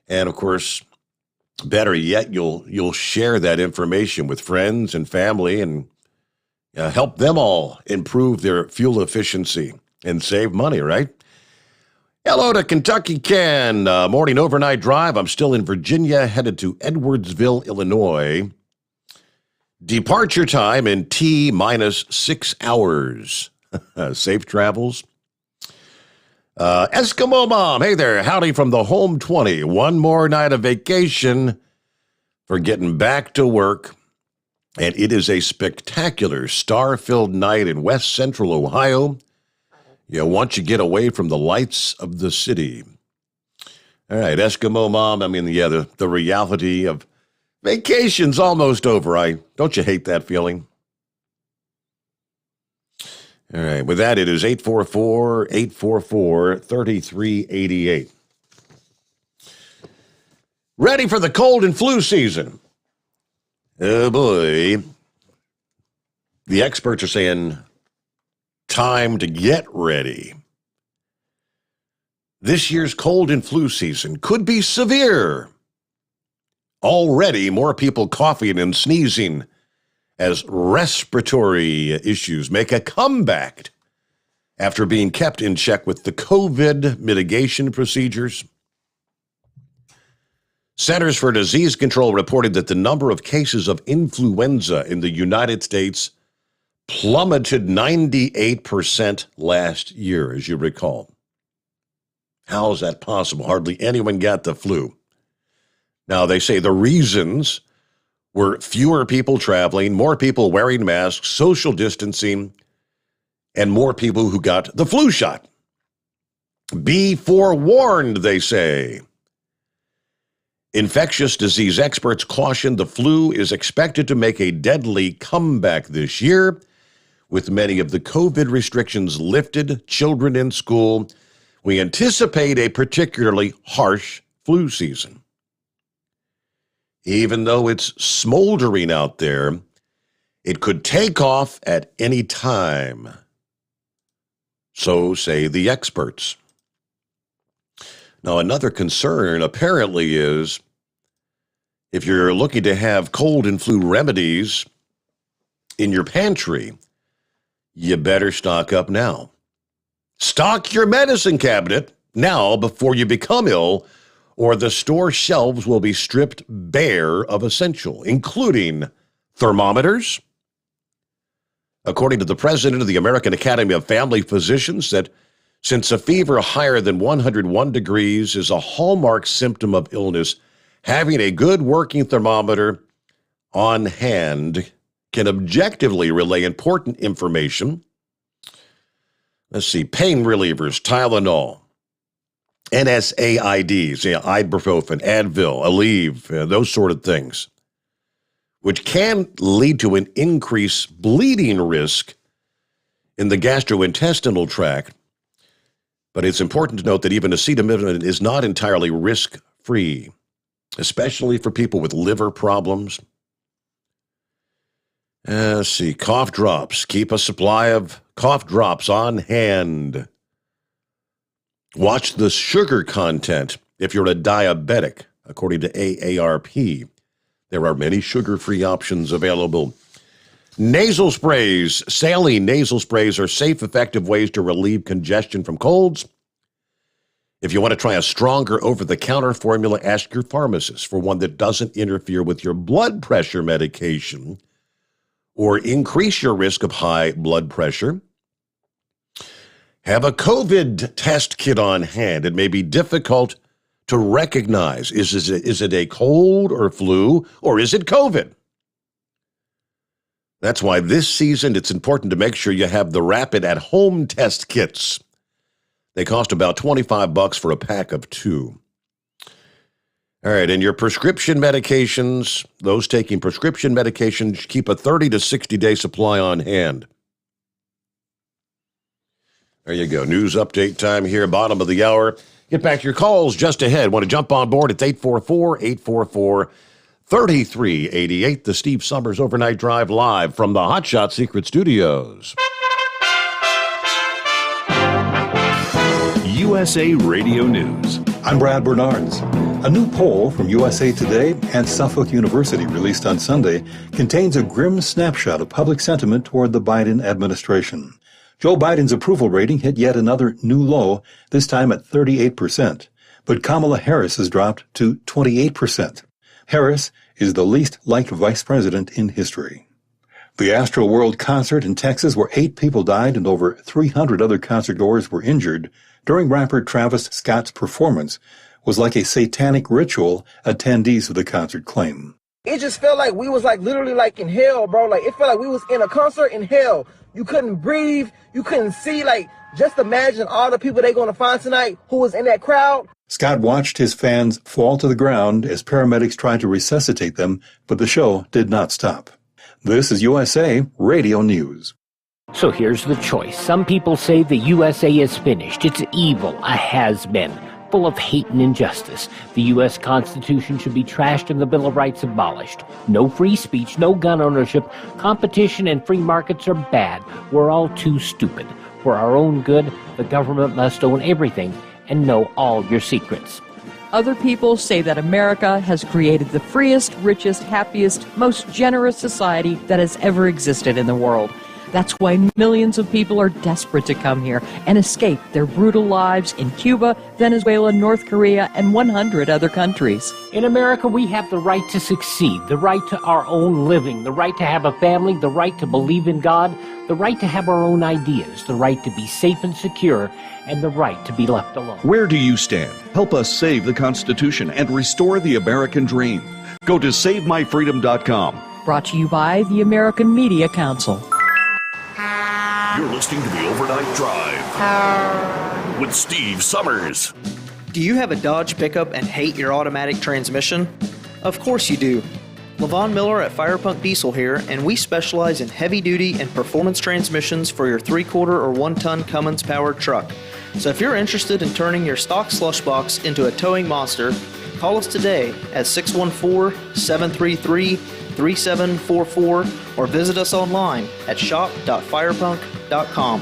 Speaker 2: And of course, better yet, you'll share that information with friends and family and help them all improve their fuel efficiency and save money, right? Hello to Kentucky Ken. Morning overnight drive. I'm still in Virginia, headed to Edwardsville, Illinois. Departure time in T-6 hours. Safe travels. Eskimo Mom, hey there. Howdy from the home 20. One more night of vacation for getting back to work. And it is a spectacular star-filled night in west central Ohio. once you get away from the lights of the city. All right, Eskimo Mom, the reality of vacation's almost over. Don't you hate that feeling? All right, with that, it is 844-844-3388. Ready for the cold and flu season. Oh, boy. The experts are saying, time to get ready. This year's cold and flu season could be severe. Already, more people coughing and sneezing as respiratory issues make a comeback after being kept in check with the COVID mitigation procedures. Centers for Disease Control reported that the number of cases of influenza in the United States plummeted 98% last year, as you recall. How is that possible? Hardly anyone got the flu. Now, they say the reasons were fewer people traveling, more people wearing masks, social distancing, and more people who got the flu shot. Be forewarned, they say. Infectious disease experts caution the flu is expected to make a deadly comeback this year, with many of the COVID restrictions lifted, children in school. We anticipate a particularly harsh flu season. Even though it's smoldering out there, it could take off at any time. So say the experts. Now, another concern apparently is if you're looking to have cold and flu remedies in your pantry, you better stock up now. Stock your medicine cabinet now before you become ill, or the store shelves will be stripped bare of essential, including thermometers. According to the president of the American Academy of Family Physicians, that since a fever higher than 101 degrees is a hallmark symptom of illness, having a good working thermometer on hand can objectively relay important information. Let's see, pain relievers, Tylenol, NSAIDs, ibuprofen, Advil, Aleve, those sort of things, which can lead to an increased bleeding risk in the gastrointestinal tract. But it's important to note that even acetaminophen is not entirely risk-free, especially for people with liver problems. Let's see, cough drops. Keep a supply of cough drops on hand. Watch the sugar content if you're a diabetic, according to AARP. There are many sugar-free options available. Nasal sprays. Saline nasal sprays are safe, effective ways to relieve congestion from colds. If you want to try a stronger over-the-counter formula, ask your pharmacist for one that doesn't interfere with your blood pressure medication or increase your risk of high blood pressure. Have a COVID test kit on hand. It may be difficult to recognize. Is it a cold or flu, or is it COVID? That's why this season it's important to make sure you have the rapid at-home test kits. They cost about $25 for a pack of 2. All right, and your prescription medications, those taking prescription medications, keep a 30 to 60-day supply on hand. There you go. News update time here, bottom of the hour. Get back to your calls just ahead. Want to jump on board? It's 844-844-3388. The Steve Sommers Overnight Drive live from the Hot Shot Secret Studios.
Speaker 14: USA Radio News.
Speaker 6: I'm Brad Bernards. A new poll from USA Today and Suffolk University released on Sunday contains a grim snapshot of public sentiment toward the Biden administration. Joe Biden's approval rating hit yet another new low, this time at 38%. But Kamala Harris has dropped to 28%. Harris is the least liked vice president in history. The Astroworld concert in Texas, where 8 people died and over 300 other concertgoers were injured during rapper Travis Scott's performance, was like a satanic ritual, attendees of the concert claim.
Speaker 10: It just felt like we was like literally like in hell, bro. Like it felt like we was in a concert in hell. You couldn't breathe. You couldn't see. Like just imagine all the people they gonna find tonight who was in that crowd.
Speaker 6: Scott watched his fans fall to the ground as paramedics tried to resuscitate them, but the show did not stop. This is USA Radio News.
Speaker 13: So here's the choice. Some people say the USA is finished. It's evil, a has-been, full of hate and injustice. The U.S. Constitution should be trashed and the Bill of Rights abolished. No free speech, no gun ownership. Competition and free markets are bad. We're all too stupid. For our own good, the government must own everything and know all your secrets.
Speaker 23: Other people say that America has created the freest, richest, happiest, most generous society that has ever existed in the world. That's why millions of people are desperate to come here and escape their brutal lives in Cuba, Venezuela, North Korea, and 100 other countries.
Speaker 13: In America, we have the right to succeed, the right to our own living, the right to have a family, the right to believe in God, the right to have our own ideas, the right to be safe and secure, and the right to be left alone.
Speaker 24: Where do you stand? Help us save the Constitution and restore the American dream. Go to SaveMyFreedom.com.
Speaker 23: Brought to you by the American Media Council.
Speaker 3: You're listening to the Overnight Drive with Steve Sommers.
Speaker 25: Do you have a Dodge pickup and hate your automatic transmission? Of course you do. Levon Miller at Firepunk Diesel here, and we specialize in heavy-duty and performance transmissions for your 3/4 or 1-ton Cummins-powered truck. So if you're interested in turning your stock slush box into a towing monster, call us today at 614-733-3744 or visit us online at shop.firepunk.com.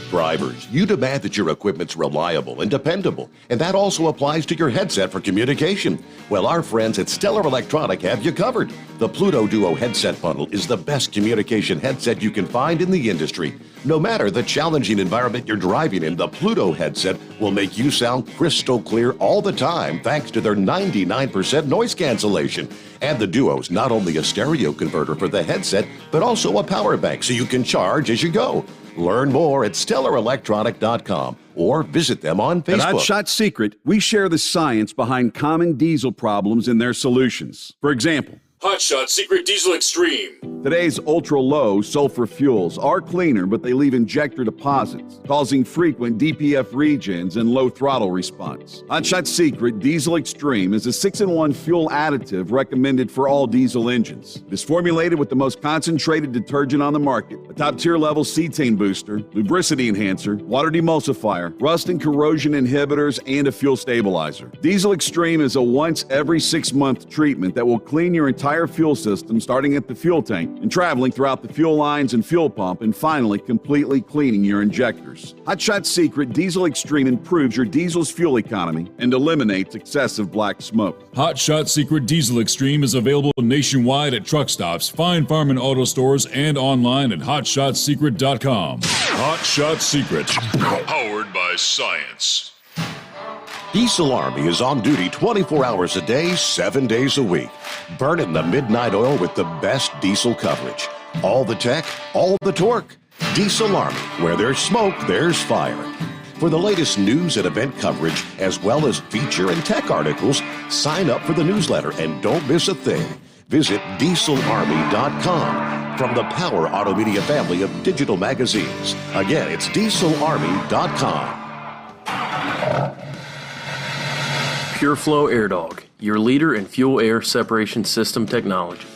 Speaker 2: Drivers, you demand that your equipment's reliable and dependable, and that also applies to your headset for communication. Well, our friends at Stellar Electronic have you covered. The Pluto Duo headset bundle is the best communication headset you can find in the industry. No matter the challenging environment you're driving in, the Pluto headset will make you sound crystal clear all the time thanks to their 99% noise cancellation. And the Duo's not only a stereo converter for the headset, but also a power bank so you can charge as you go. Learn more at StellarElectronic.com or visit them on Facebook.
Speaker 26: At Hotshot Secret, we share the science behind common diesel problems and their solutions. For example,
Speaker 14: Hotshot Secret Diesel Extreme.
Speaker 26: Today's ultra-low sulfur fuels are cleaner, but they leave injector deposits, causing frequent DPF regens and low throttle response. Hotshot Secret Diesel Extreme is a 6-in-1 fuel additive recommended for all diesel engines. It is formulated with the most concentrated detergent on the market, a top-tier level cetane booster, lubricity enhancer, water demulsifier, rust and corrosion inhibitors, and a fuel stabilizer. Diesel Extreme is a once every 6-month treatment that will clean your entire fuel system, starting at the fuel tank and traveling throughout the fuel lines and fuel pump, and finally completely cleaning your injectors. Hotshot Secret Diesel Extreme improves your diesel's fuel economy and eliminates excessive black smoke.
Speaker 14: Hotshot Secret Diesel Extreme is available nationwide at truck stops, Fine Farm and auto stores, and online at hotshotsecret.com. Hotshot Secret, powered by science.
Speaker 2: Diesel Army is on duty 24 hours a day, 7 days a week. Burning the midnight oil with the best diesel coverage. All the tech, all the torque. Diesel Army, where there's smoke, there's fire. For the latest news and event coverage, as well as feature and tech articles, sign up for the newsletter and don't miss a thing. Visit dieselarmy.com from the Power Auto Media family of digital magazines. Again, it's dieselarmy.com.
Speaker 4: PureFlow AirDog, your leader in fuel air separation system technology.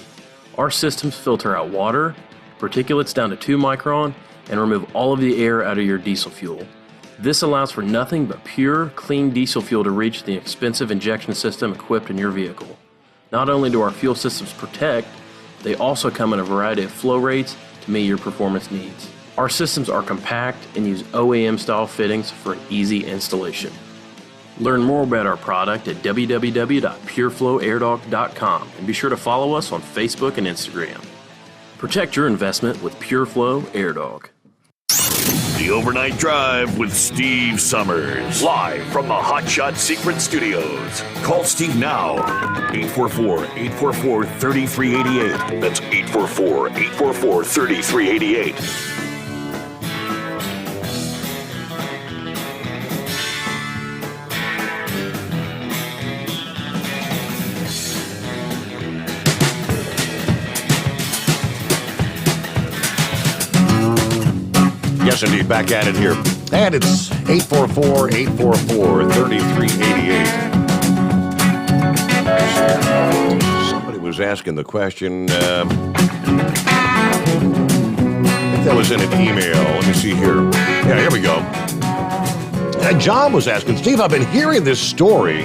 Speaker 4: Our systems filter out water, particulates down to 2 micron, and remove all of the air out of your diesel fuel. This allows for nothing but pure, clean diesel fuel to reach the expensive injection system equipped in your vehicle. Not only do our fuel systems protect, they also come in a variety of flow rates to meet your performance needs. Our systems are compact and use OEM-style fittings for an easy installation. Learn more about our product at www.pureflowairdog.com and be sure to follow us on Facebook and Instagram. Protect your investment with PureFlow AirDog.
Speaker 3: The Overnight Drive with Steve Sommers. Live from the Hotshot Secret Studios. Call Steve now. 844-844-3388. That's 844-844-3388.
Speaker 2: Yes, indeed. Back at it here. And it's 844-844-3388. Somebody was asking the question. I think that was in an email. Let me see here. Yeah, here we go. John was asking, Steve, I've been hearing this story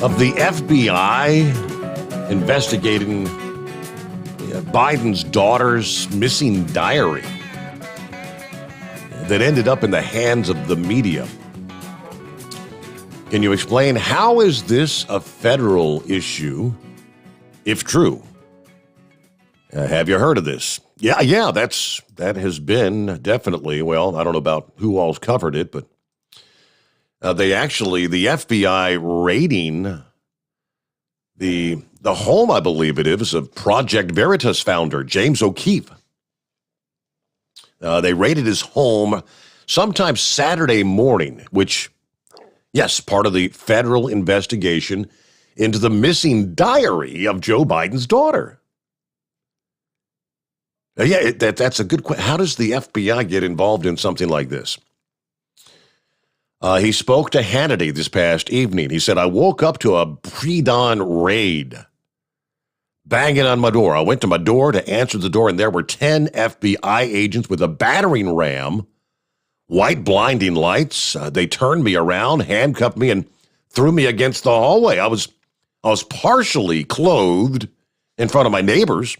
Speaker 2: of the FBI investigating Biden's daughter's missing diary that ended up in the hands of the media. Can you explain how is this a federal issue, if true? Have you heard of this? Yeah, that has been definitely, well, I don't know about who all's covered it, but the FBI raiding the home, I believe it is, of Project Veritas founder James O'Keefe. They raided his home sometime Saturday morning, which, yes, part of the federal investigation into the missing diary of Joe Biden's daughter. That's a good question. How does the FBI get involved in something like this? He spoke to Hannity this past evening. He said, I woke up to a pre-dawn raid banging on my door. I went to my door to answer the door, and there were 10 FBI agents with a battering ram, white blinding lights. They turned me around, handcuffed me, and threw me against the hallway. I was partially clothed in front of my neighbors.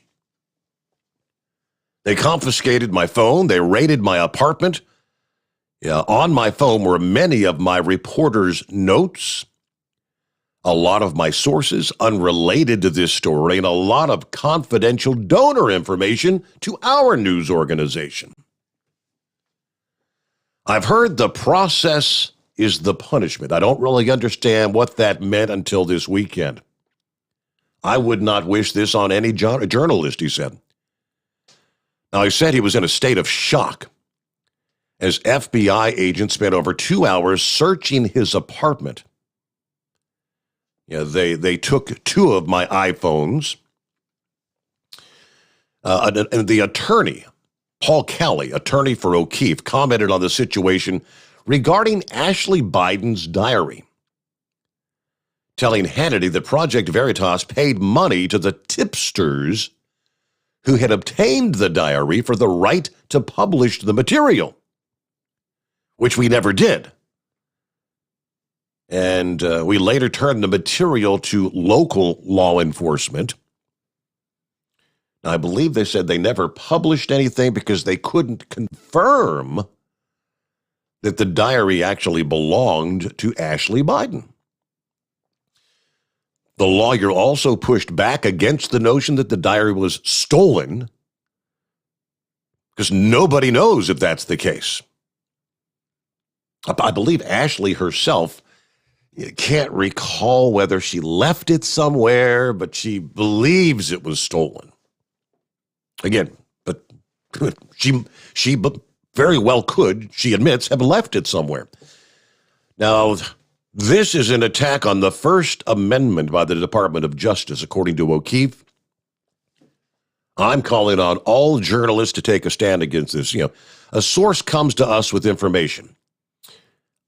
Speaker 2: They confiscated my phone. They raided my apartment. On my phone were many of my reporters' notes, a lot of my sources unrelated to this story, and a lot of confidential donor information to our news organization. I've heard the process is the punishment. I don't really understand what that meant until this weekend. I would not wish this on any journalist, he said. Now, he said he was in a state of shock as FBI agents spent over 2 hours searching his apartment. They took 2 of my iPhones. And the attorney, Paul Kelly, attorney for O'Keefe, commented on the situation regarding Ashley Biden's diary, telling Hannity that Project Veritas paid money to the tipsters who had obtained the diary for the right to publish the material, which we never did. And we later turned the material to local law enforcement. Now, I believe they said they never published anything because they couldn't confirm that the diary actually belonged to Ashley Biden. The lawyer also pushed back against the notion that the diary was stolen because nobody knows if that's the case. I believe Ashley herself can't recall whether she left it somewhere, but she believes it was stolen. Again, but she very well could, she admits, have left it somewhere. Now, this is an attack on the First Amendment by the Department of Justice, according to O'Keefe. I'm calling on all journalists to take a stand against this. A source comes to us with information.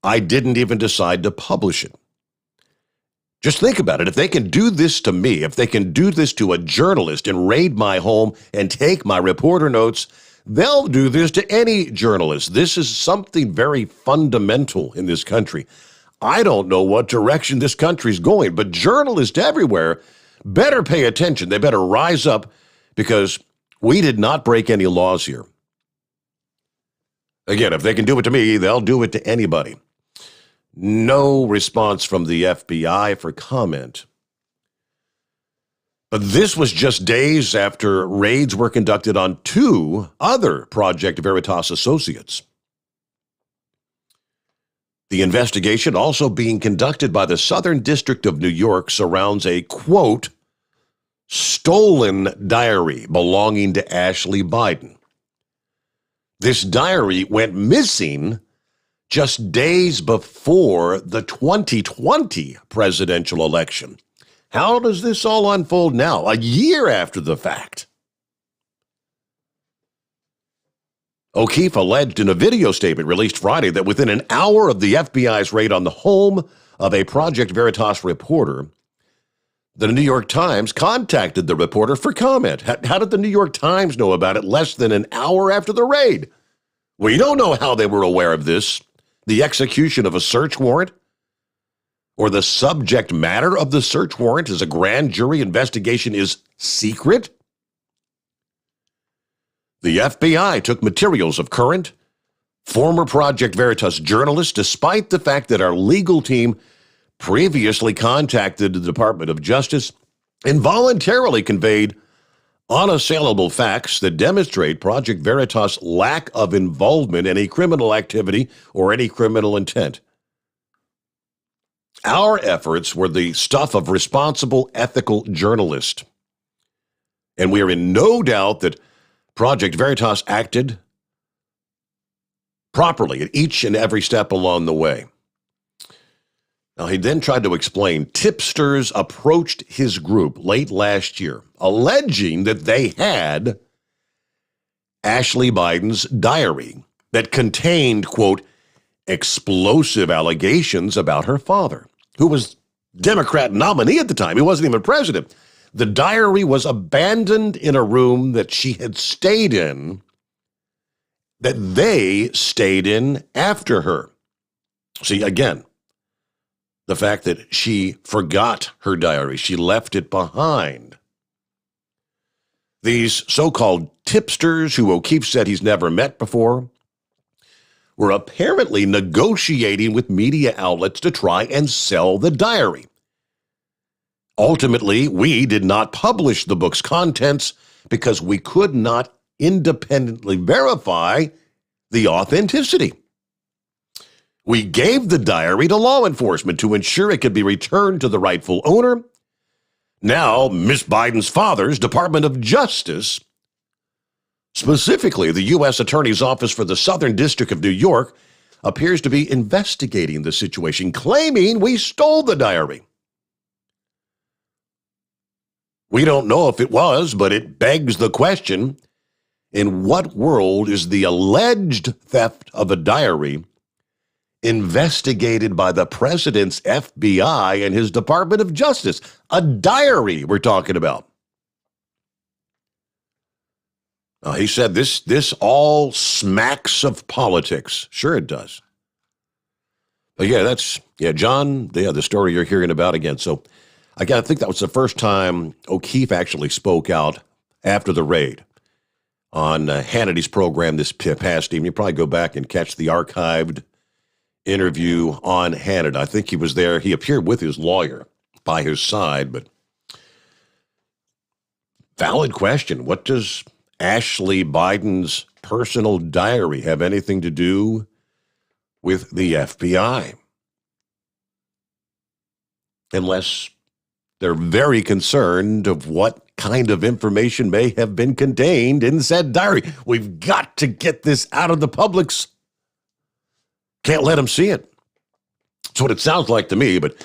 Speaker 2: I didn't even decide to publish it. Just think about it. If they can do this to me, if they can do this to a journalist and raid my home and take my reporter notes, they'll do this to any journalist. This is something very fundamental in this country. I don't know what direction this country's going, but journalists everywhere better pay attention. They better rise up because we did not break any laws here. Again, if they can do it to me, they'll do it to anybody. No response from the FBI for comment. But this was just days after raids were conducted on 2 other Project Veritas associates. The investigation, also being conducted by the Southern District of New York, surrounds a, quote, stolen diary belonging to Ashley Biden. This diary went missing just days before the 2020 presidential election. How does this all unfold now, a year after the fact? O'Keefe alleged in a video statement released Friday that within an hour of the FBI's raid on the home of a Project Veritas reporter, the New York Times contacted the reporter for comment. How did the New York Times know about it less than an hour after the raid? We don't know how they were aware of this, the execution of a search warrant, or the subject matter of the search warrant as a grand jury investigation is secret. The FBI took materials of current, former Project Veritas journalists, despite the fact that our legal team previously contacted the Department of Justice and voluntarily conveyed unassailable facts that demonstrate Project Veritas' lack of involvement in any criminal activity or any criminal intent. Our efforts were the stuff of responsible, ethical journalists. And we are in no doubt that Project Veritas acted properly at each and every step along the way. Now, he then tried to explain tipsters approached his group late last year, alleging that they had Ashley Biden's diary that contained, quote, explosive allegations about her father, who was Democrat nominee at the time. He wasn't even president. The diary was abandoned in a room that she had stayed in, that they stayed in after her. See, again, the fact that she forgot her diary, she left it behind. These so-called tipsters, who O'Keefe said he's never met before, were apparently negotiating with media outlets to try and sell the diary. Ultimately, we did not publish the book's contents because we could not independently verify the authenticity. We gave the diary to law enforcement to ensure it could be returned to the rightful owner. Now, Miss Biden's father's Department of Justice, specifically the U.S. Attorney's Office for the Southern District of New York, appears to be investigating the situation, claiming we stole the diary. We don't know if it was, but it begs the question, in what world is the alleged theft of a diary investigated by the president's FBI and his Department of Justice? A diary we're talking about. He said this all smacks of politics. Sure it does. But John, the story you're hearing about again. So I think that was the first time O'Keefe actually spoke out after the raid on Hannity's program this past evening. You probably go back and catch the archived interview on Hannity. I think he was there. He appeared with his lawyer by his side, but valid question. What does Ashley Biden's personal diary have anything to do with the FBI? Unless they're very concerned of what kind of information may have been contained in said diary. We've got to get this out of the public's. Can't let them see it. That's what it sounds like to me, but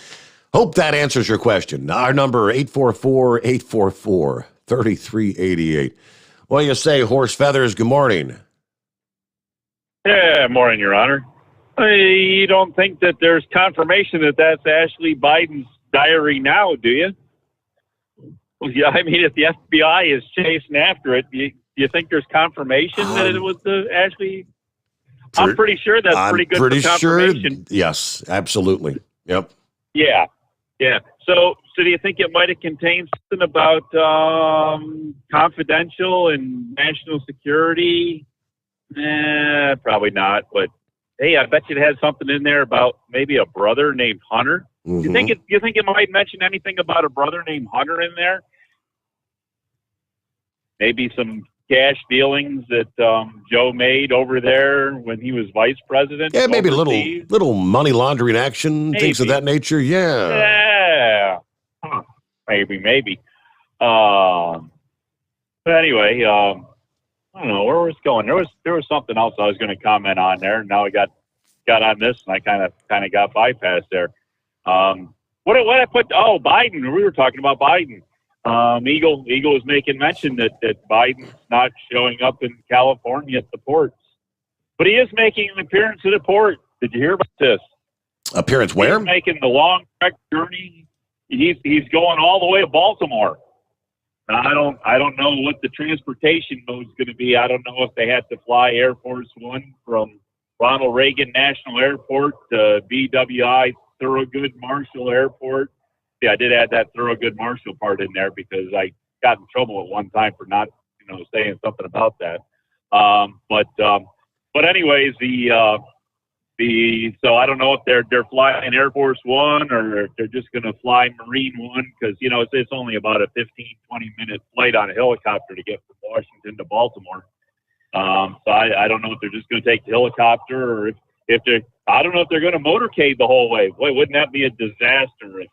Speaker 2: hope that answers your question. Our number, 844-844-3388. What do you say, Horse Feathers? Good morning.
Speaker 5: Yeah, morning, Your Honor. You don't think that there's confirmation that that's Ashley Biden's diary now, do you? Well, yeah, I mean, if the FBI is chasing after it, do you think there's confirmation that it was Ashley? I'm pretty sure that's pretty good for confirmation.
Speaker 2: Sure, yes, absolutely. Yep.
Speaker 5: Yeah. So do you think it might have contained something about confidential and national security? Probably not. But hey, I bet you it has something in there about maybe a brother named Hunter.
Speaker 2: Mm-hmm.
Speaker 5: You think it might mention anything about a brother named Hunter in there? Maybe some cash dealings that Joe made over there when he was vice president.
Speaker 2: Yeah, maybe overseas. little money laundering action, things of that nature.
Speaker 5: Yeah. Maybe. But anyway, I don't know where was going. There was something else I was going to comment on there. And now I got on this, and I kind of got bypassed there. What I put? Oh, Biden. We were talking about Biden. Eagle was making mention that Biden's not showing up in California at the ports. But he is making an appearance at the port. Did you hear about this?
Speaker 2: Appearance where?
Speaker 5: He's making the long trek journey. He's going all the way to Baltimore. I don't know what the transportation mode is going to be. I don't know if they have to fly Air Force One from Ronald Reagan National Airport to BWI Thurgood Marshall Airport. Yeah, I did add that Thurgood Marshall part in there because I got in trouble at one time for not, saying something about that. But anyways, so I don't know if they're flying Air Force One or if they're just going to fly Marine One because, it's only about a 15, 20-minute flight on a helicopter to get from Washington to Baltimore. So I don't know if they're just going to take the helicopter or if they're – I don't know if they're going to motorcade the whole way. Boy, wouldn't that be a disaster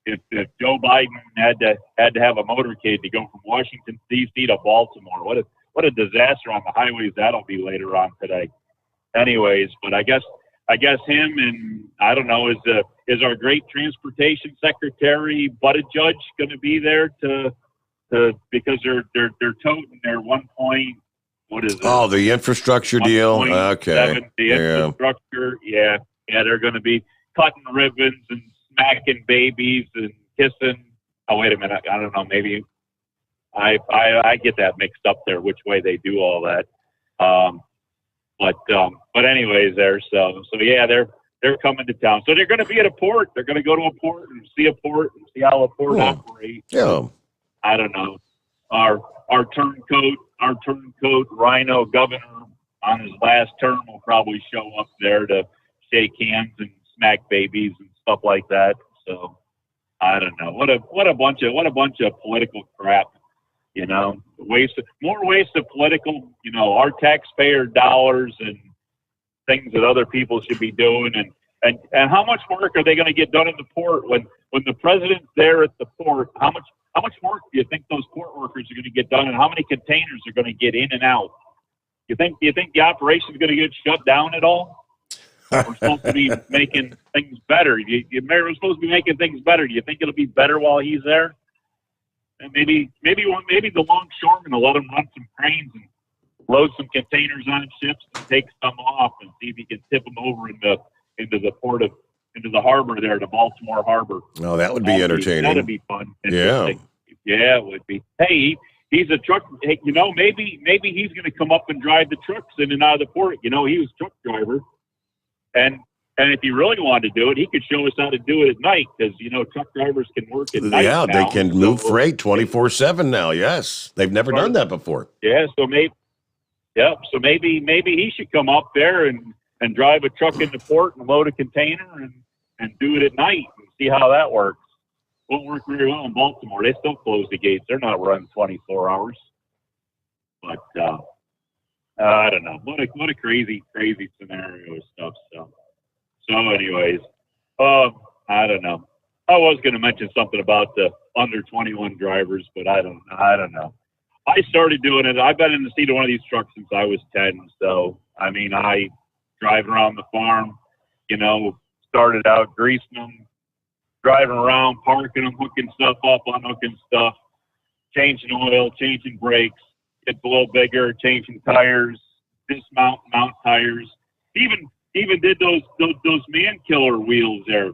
Speaker 5: if Joe Biden had to have a motorcade to go from Washington, D.C. to Baltimore. What a disaster on the highways that'll be later on today. Anyways, but I guess him and I don't know is our great transportation secretary Buttigieg going to be there to because they're toting their 1 point, what is it?
Speaker 2: Oh, the infrastructure deal. Okay.
Speaker 5: The infrastructure. Yeah, they're going to be cutting ribbons and smacking babies and kissing. Oh, wait a minute. I don't know. Maybe I get that mixed up there. Which way they do all that? But anyways, so yeah, they're coming to town. So they're going to be at a port. They're going to go to a port and see how a port operates.
Speaker 2: Yeah.
Speaker 5: I don't know. Our turncoat Rhino governor on his last term will probably show up there to shake hands and smack babies and stuff like that. So I don't know. What a bunch of political crap. More waste of political, our taxpayer dollars and things that other people should be doing. And how much work are they going to get done in the port when the president's there at the port? How much work do you think those port workers are going to get done, and how many containers are going to get in and out? Do you think the operation is going to get shut down at all? We're supposed to be making things better. We're supposed to be making things better. Do you think it'll be better while he's there? And maybe the longshoremen will let him run some cranes and load some containers on ships and take some off and see if he can tip them over into the harbor there, to Baltimore Harbor.
Speaker 2: Oh, that would be entertaining.
Speaker 5: That'd be fun.
Speaker 2: Yeah,
Speaker 5: it would be. Hey, he's a truck. Hey, maybe he's going to come up and drive the trucks in and out of the port. He was truck driver, and if he really wanted to do it, he could show us how to do it at night because, truck drivers can work at night.
Speaker 2: Yeah,
Speaker 5: now.
Speaker 2: they can move freight 24/7 now. Yes, they've never done that before.
Speaker 5: Yeah, so maybe he should come up there and drive a truck in the port and load a container and do it at night and see how that works. Won't work very well in Baltimore. They still close the gates. They're not running 24 hours. But I don't know. What a crazy scenario stuff. So anyways, I don't know. I was going to mention something about the under 21 drivers, but I don't know. I started doing it. I've been in the seat of one of these trucks since I was 10. So, I driving around the farm, started out greasing them, driving around, parking them, hooking stuff up, unhooking stuff, changing oil, changing brakes, gets a little bigger, changing tires, dismount, mount tires, even did those man killer wheels there,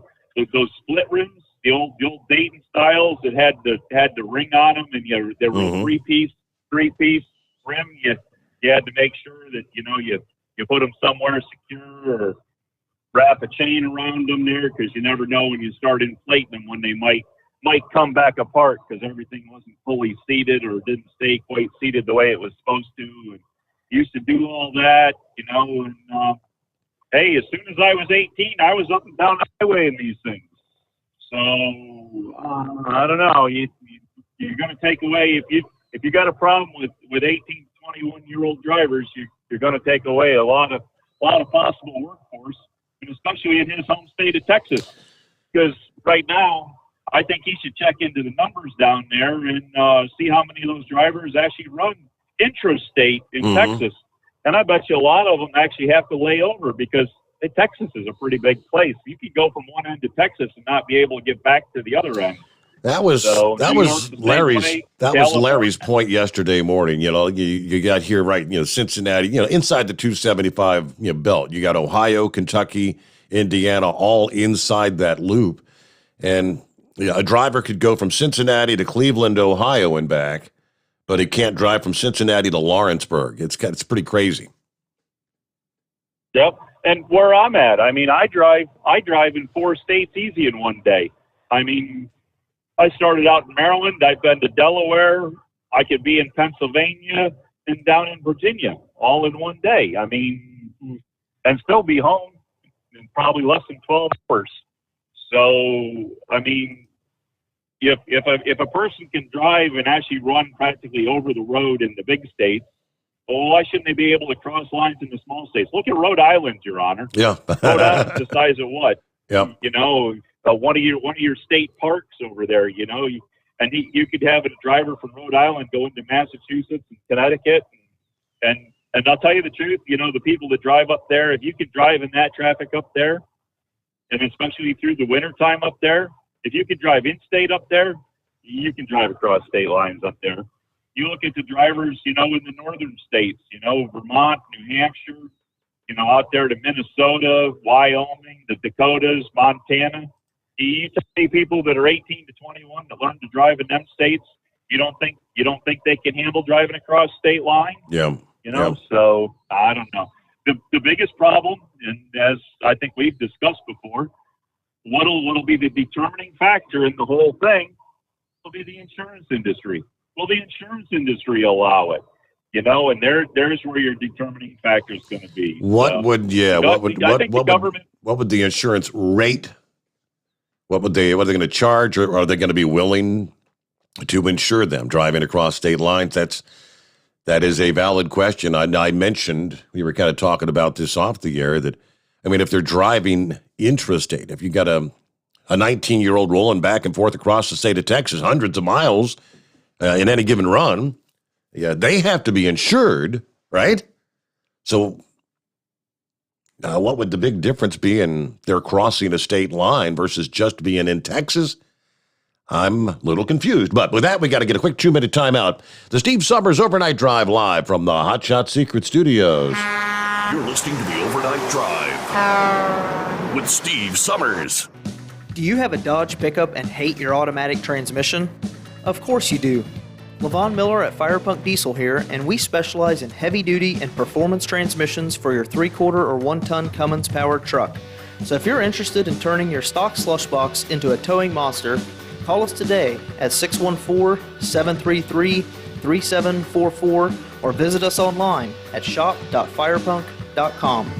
Speaker 5: those split rims, the old Dayton styles that had the ring on them, and they were three-piece rim. You had to make sure that you put them somewhere secure or wrap a chain around them there because you never know when you start inflating them when they might come back apart because everything wasn't fully seated or didn't stay quite seated the way it was supposed to. And used to do all that, and hey, as soon as I was 18, I was up and down the highway in these things. So I don't know. You're going to take away if you got a problem with 18, 21-year-old drivers, you're going to take away a lot of possible workforce, and especially in his home state of Texas. Because right now, I think he should check into the numbers down there and see how many of those drivers actually run intrastate in Texas. And I bet you a lot of them actually have to lay over because Texas is a pretty big place. You could go from one end of Texas and not be able to get back to the other end.
Speaker 2: That was Larry's point yesterday morning. You know, you got here right. You know, Cincinnati. You know, inside the 275 belt. You got Ohio, Kentucky, Indiana, all inside that loop, and a driver could go from Cincinnati to Cleveland, Ohio, and back, but he can't drive from Cincinnati to Lawrenceburg. It's pretty crazy.
Speaker 5: Yep. And where I'm at, I mean, I drive in 4 states easy in one day. I mean, I started out in Maryland. I've been to Delaware. I could be in Pennsylvania and down in Virginia all in one day. I mean, and still be home in probably less than 12 hours. So, I mean, if a person can drive and actually run practically over the road in the big states, well, why shouldn't they be able to cross lines in the small states? Look at Rhode Island, Your Honor.
Speaker 2: Yeah.
Speaker 5: Rhode Island's the size of what?
Speaker 2: Yeah.
Speaker 5: You know, one of your state parks over there. You know, you could have a driver from Rhode Island go into Massachusetts and Connecticut, and I'll tell you the truth. You know, the people that drive up there, if you could drive in that traffic up there, and especially through the wintertime up there, if you could drive in-state up there, you can drive across state lines up there. You look at the drivers, you know, in the northern states, you know, Vermont, New Hampshire, you know, out there to Minnesota, Wyoming, the Dakotas, Montana. You see people that are 18 to 21 that learn to drive in them states. You don't think they can handle driving across state line?
Speaker 2: Yeah.
Speaker 5: You know,
Speaker 2: yeah.
Speaker 5: So I don't know. The biggest problem, and as I think we've discussed before, what'll be the determining factor in the whole thing will be the insurance industry. Will the insurance industry allow it? You know, and there's where your determining factor is going to be.
Speaker 2: What would the insurance rate? What are they going to charge, or are they going to be willing to insure them driving across state lines? That is a valid question. I mentioned, we were kind of talking about this off the air, that, I mean, if they're driving intrastate, if you got a 19-year-old rolling back and forth across the state of Texas, hundreds of miles in any given run, yeah, they have to be insured, right? So what would the big difference be in their crossing a state line versus just being in Texas? I'm a little confused. But with that, we got to get a quick 2-minute timeout. The Steve Sommers Overnight Drive live from the Hot Shot Secret Studios.
Speaker 3: You're listening to the Overnight Drive with Steve Sommers.
Speaker 25: Do you have a Dodge pickup and hate your automatic transmission? Of course you do. Levon Miller at Firepunk Diesel here, and we specialize in heavy-duty and performance transmissions for your 3/4 or 1-ton Cummins-powered truck. So if you're interested in turning your stock slush box into a towing monster, call us today at 614-733-3744 or visit us online at shop.firepunk.com.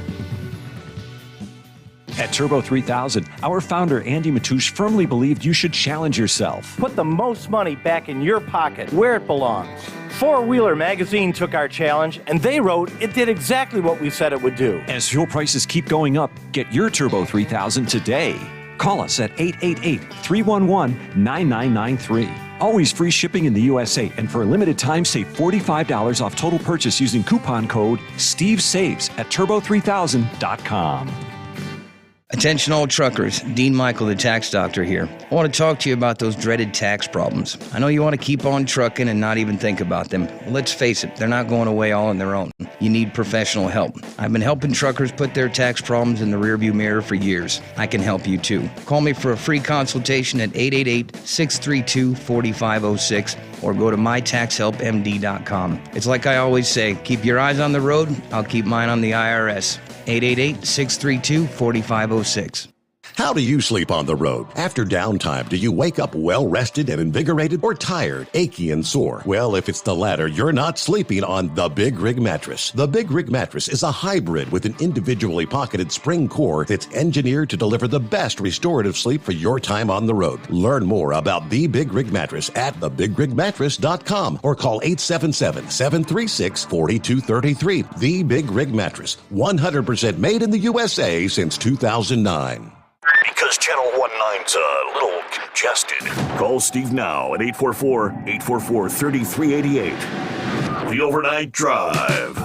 Speaker 7: At Turbo 3000, our founder Andy Matouche firmly believed you should challenge yourself.
Speaker 12: Put the most money back in your pocket, where it belongs. Four Wheeler magazine took our challenge, and they wrote it did exactly what we said it would do.
Speaker 7: As fuel prices keep going up, get your Turbo 3000 today. Call us at 888-311-9993. Always free shipping in the USA, and for a limited time, save $45 off total purchase using coupon code STEVESAVES at turbo3000.com.
Speaker 15: Attention all truckers, Dean Michael, the tax doctor here. I want to talk to you about those dreaded tax problems. I know you want to keep on trucking and not even think about them. Let's face it, they're not going away all on their own. You need professional help. I've been helping truckers put their tax problems in the rearview mirror for years. I can help you too. Call me for a free consultation at 888-632-4506 or go to mytaxhelpmd.com. It's like I always say, keep your eyes on the road, I'll keep mine on the IRS. 888-632-4506.
Speaker 2: How do you sleep on the road? After downtime, do you wake up well-rested and invigorated, or tired, achy, and sore? Well, if it's the latter, you're not sleeping on the Big Rig Mattress. The Big Rig Mattress is a hybrid with an individually pocketed spring core that's engineered to deliver the best restorative sleep for your time on the road. Learn more about the Big Rig Mattress at thebigrigmattress.com or call 877-736-4233. The Big Rig Mattress, 100% made in the USA since 2009.
Speaker 3: Because Channel 19's a little congested. Call Steve now at 844-844-3388. The Overnight Drive.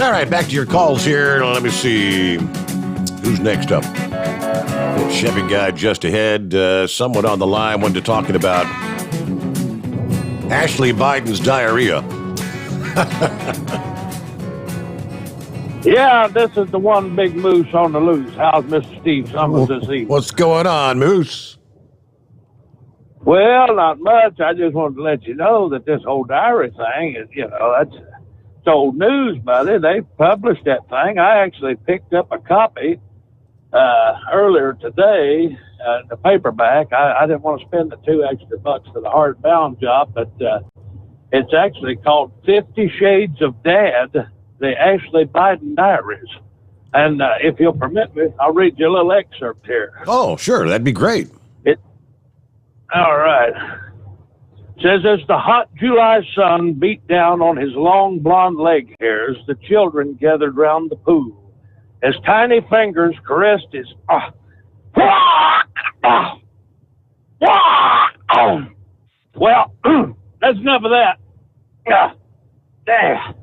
Speaker 2: All right, back to your calls here. Let me see. Who's next up? Chevy guy just ahead. Someone on the line wanted to talking about Ashley Biden's diarrhea.
Speaker 8: Yeah, this is the one big moose on the loose. How's Mr. Steve Sommers this evening?
Speaker 2: What's going on, Moose?
Speaker 8: Well, not much. I just wanted to let you know that this whole diary thing is, it's old news, buddy. They published that thing. I actually picked up a copy earlier today in the paperback. I didn't want to spend the $2 extra for the hardbound job, but it's actually called 50 Shades of Dad, the Ashley Biden Diaries. And if you'll permit me, I'll read you a little excerpt here.
Speaker 2: Oh, sure. That'd be great.
Speaker 8: All right. It says, as the hot July sun beat down on his long blonde leg hairs, the children gathered round the pool. As tiny fingers caressed his... Well, that's enough of that. Damn.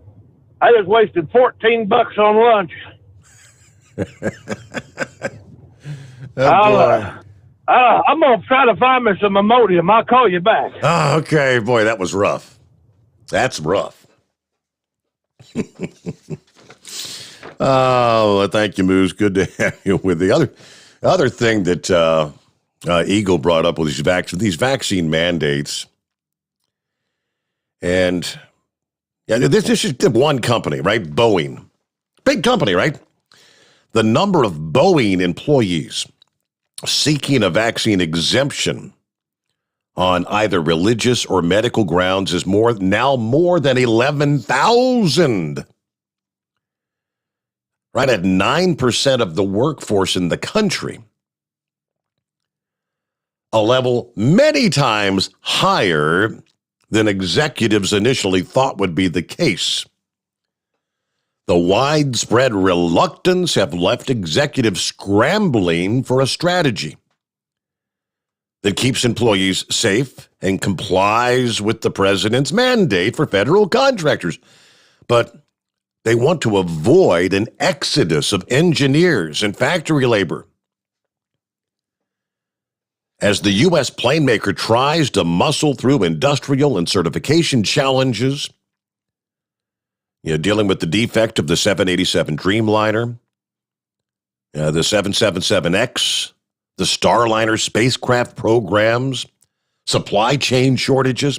Speaker 8: I just wasted $14 on lunch. I'm going to try to find me some Imodium. I'll call you back.
Speaker 2: Oh, okay. Boy, that was rough. That's rough. Oh, thank you, Moose. Good to have you with the other thing that Eagle brought up with these vaccine mandates. And yeah, this is one company, right? Boeing. Big company, right? The number of Boeing employees seeking a vaccine exemption on either religious or medical grounds is more than 11,000. Right at 9% of the workforce in the country. A level many times higher than executives initially thought would be the case. The widespread reluctance have left executives scrambling for a strategy that keeps employees safe and complies with the president's mandate for federal contractors. But they want to avoid an exodus of engineers and factory labor. As the U.S. plane maker tries to muscle through industrial and certification challenges, dealing with the defect of the 787 Dreamliner, the 777X, the Starliner spacecraft programs, supply chain shortages.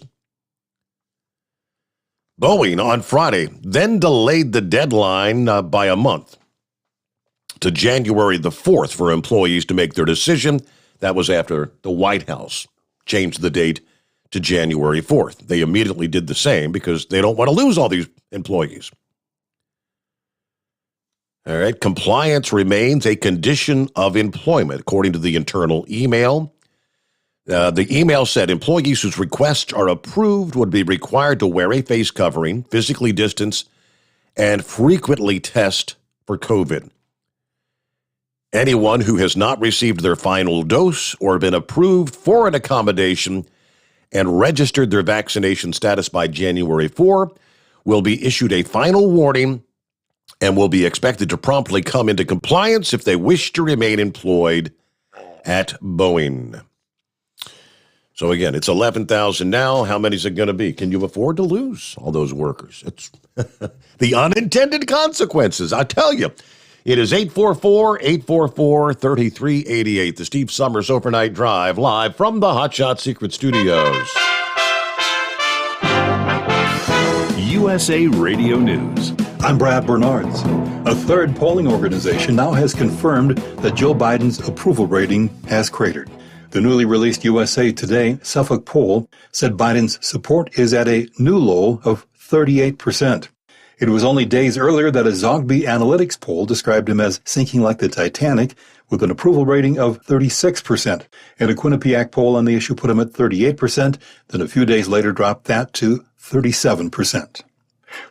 Speaker 2: Boeing on Friday then delayed the deadline by a month to January the 4th for employees to make their decision. That was after the White House changed the date to January 4th. They immediately did the same because they don't want to lose all these employees. All right, compliance remains a condition of employment, according to the internal email. The email said employees whose requests are approved would be required to wear a face covering, physically distance, and frequently test for COVID. Anyone who has not received their final dose or been approved for an accommodation and registered their vaccination status by January 4 will be issued a final warning and will be expected to promptly come into compliance if they wish to remain employed at Boeing. So again, it's 11,000 now. How many is it going to be? Can you afford to lose all those workers? It's the unintended consequences, I tell you. It is 844-844-3388, the Steve Sommers Overnight Drive, live from the Hotshot Secret Studios.
Speaker 24: USA Radio News. I'm Brad Bernards. A third polling organization now has confirmed that Joe Biden's approval rating has cratered. The newly released USA Today Suffolk poll said Biden's support is at a new low of 38%. It was only days earlier that a Zogby Analytics poll described him as sinking like the Titanic with an approval rating of 36%. And a Quinnipiac poll on the issue put him at 38%, then a few days later dropped that to 37%.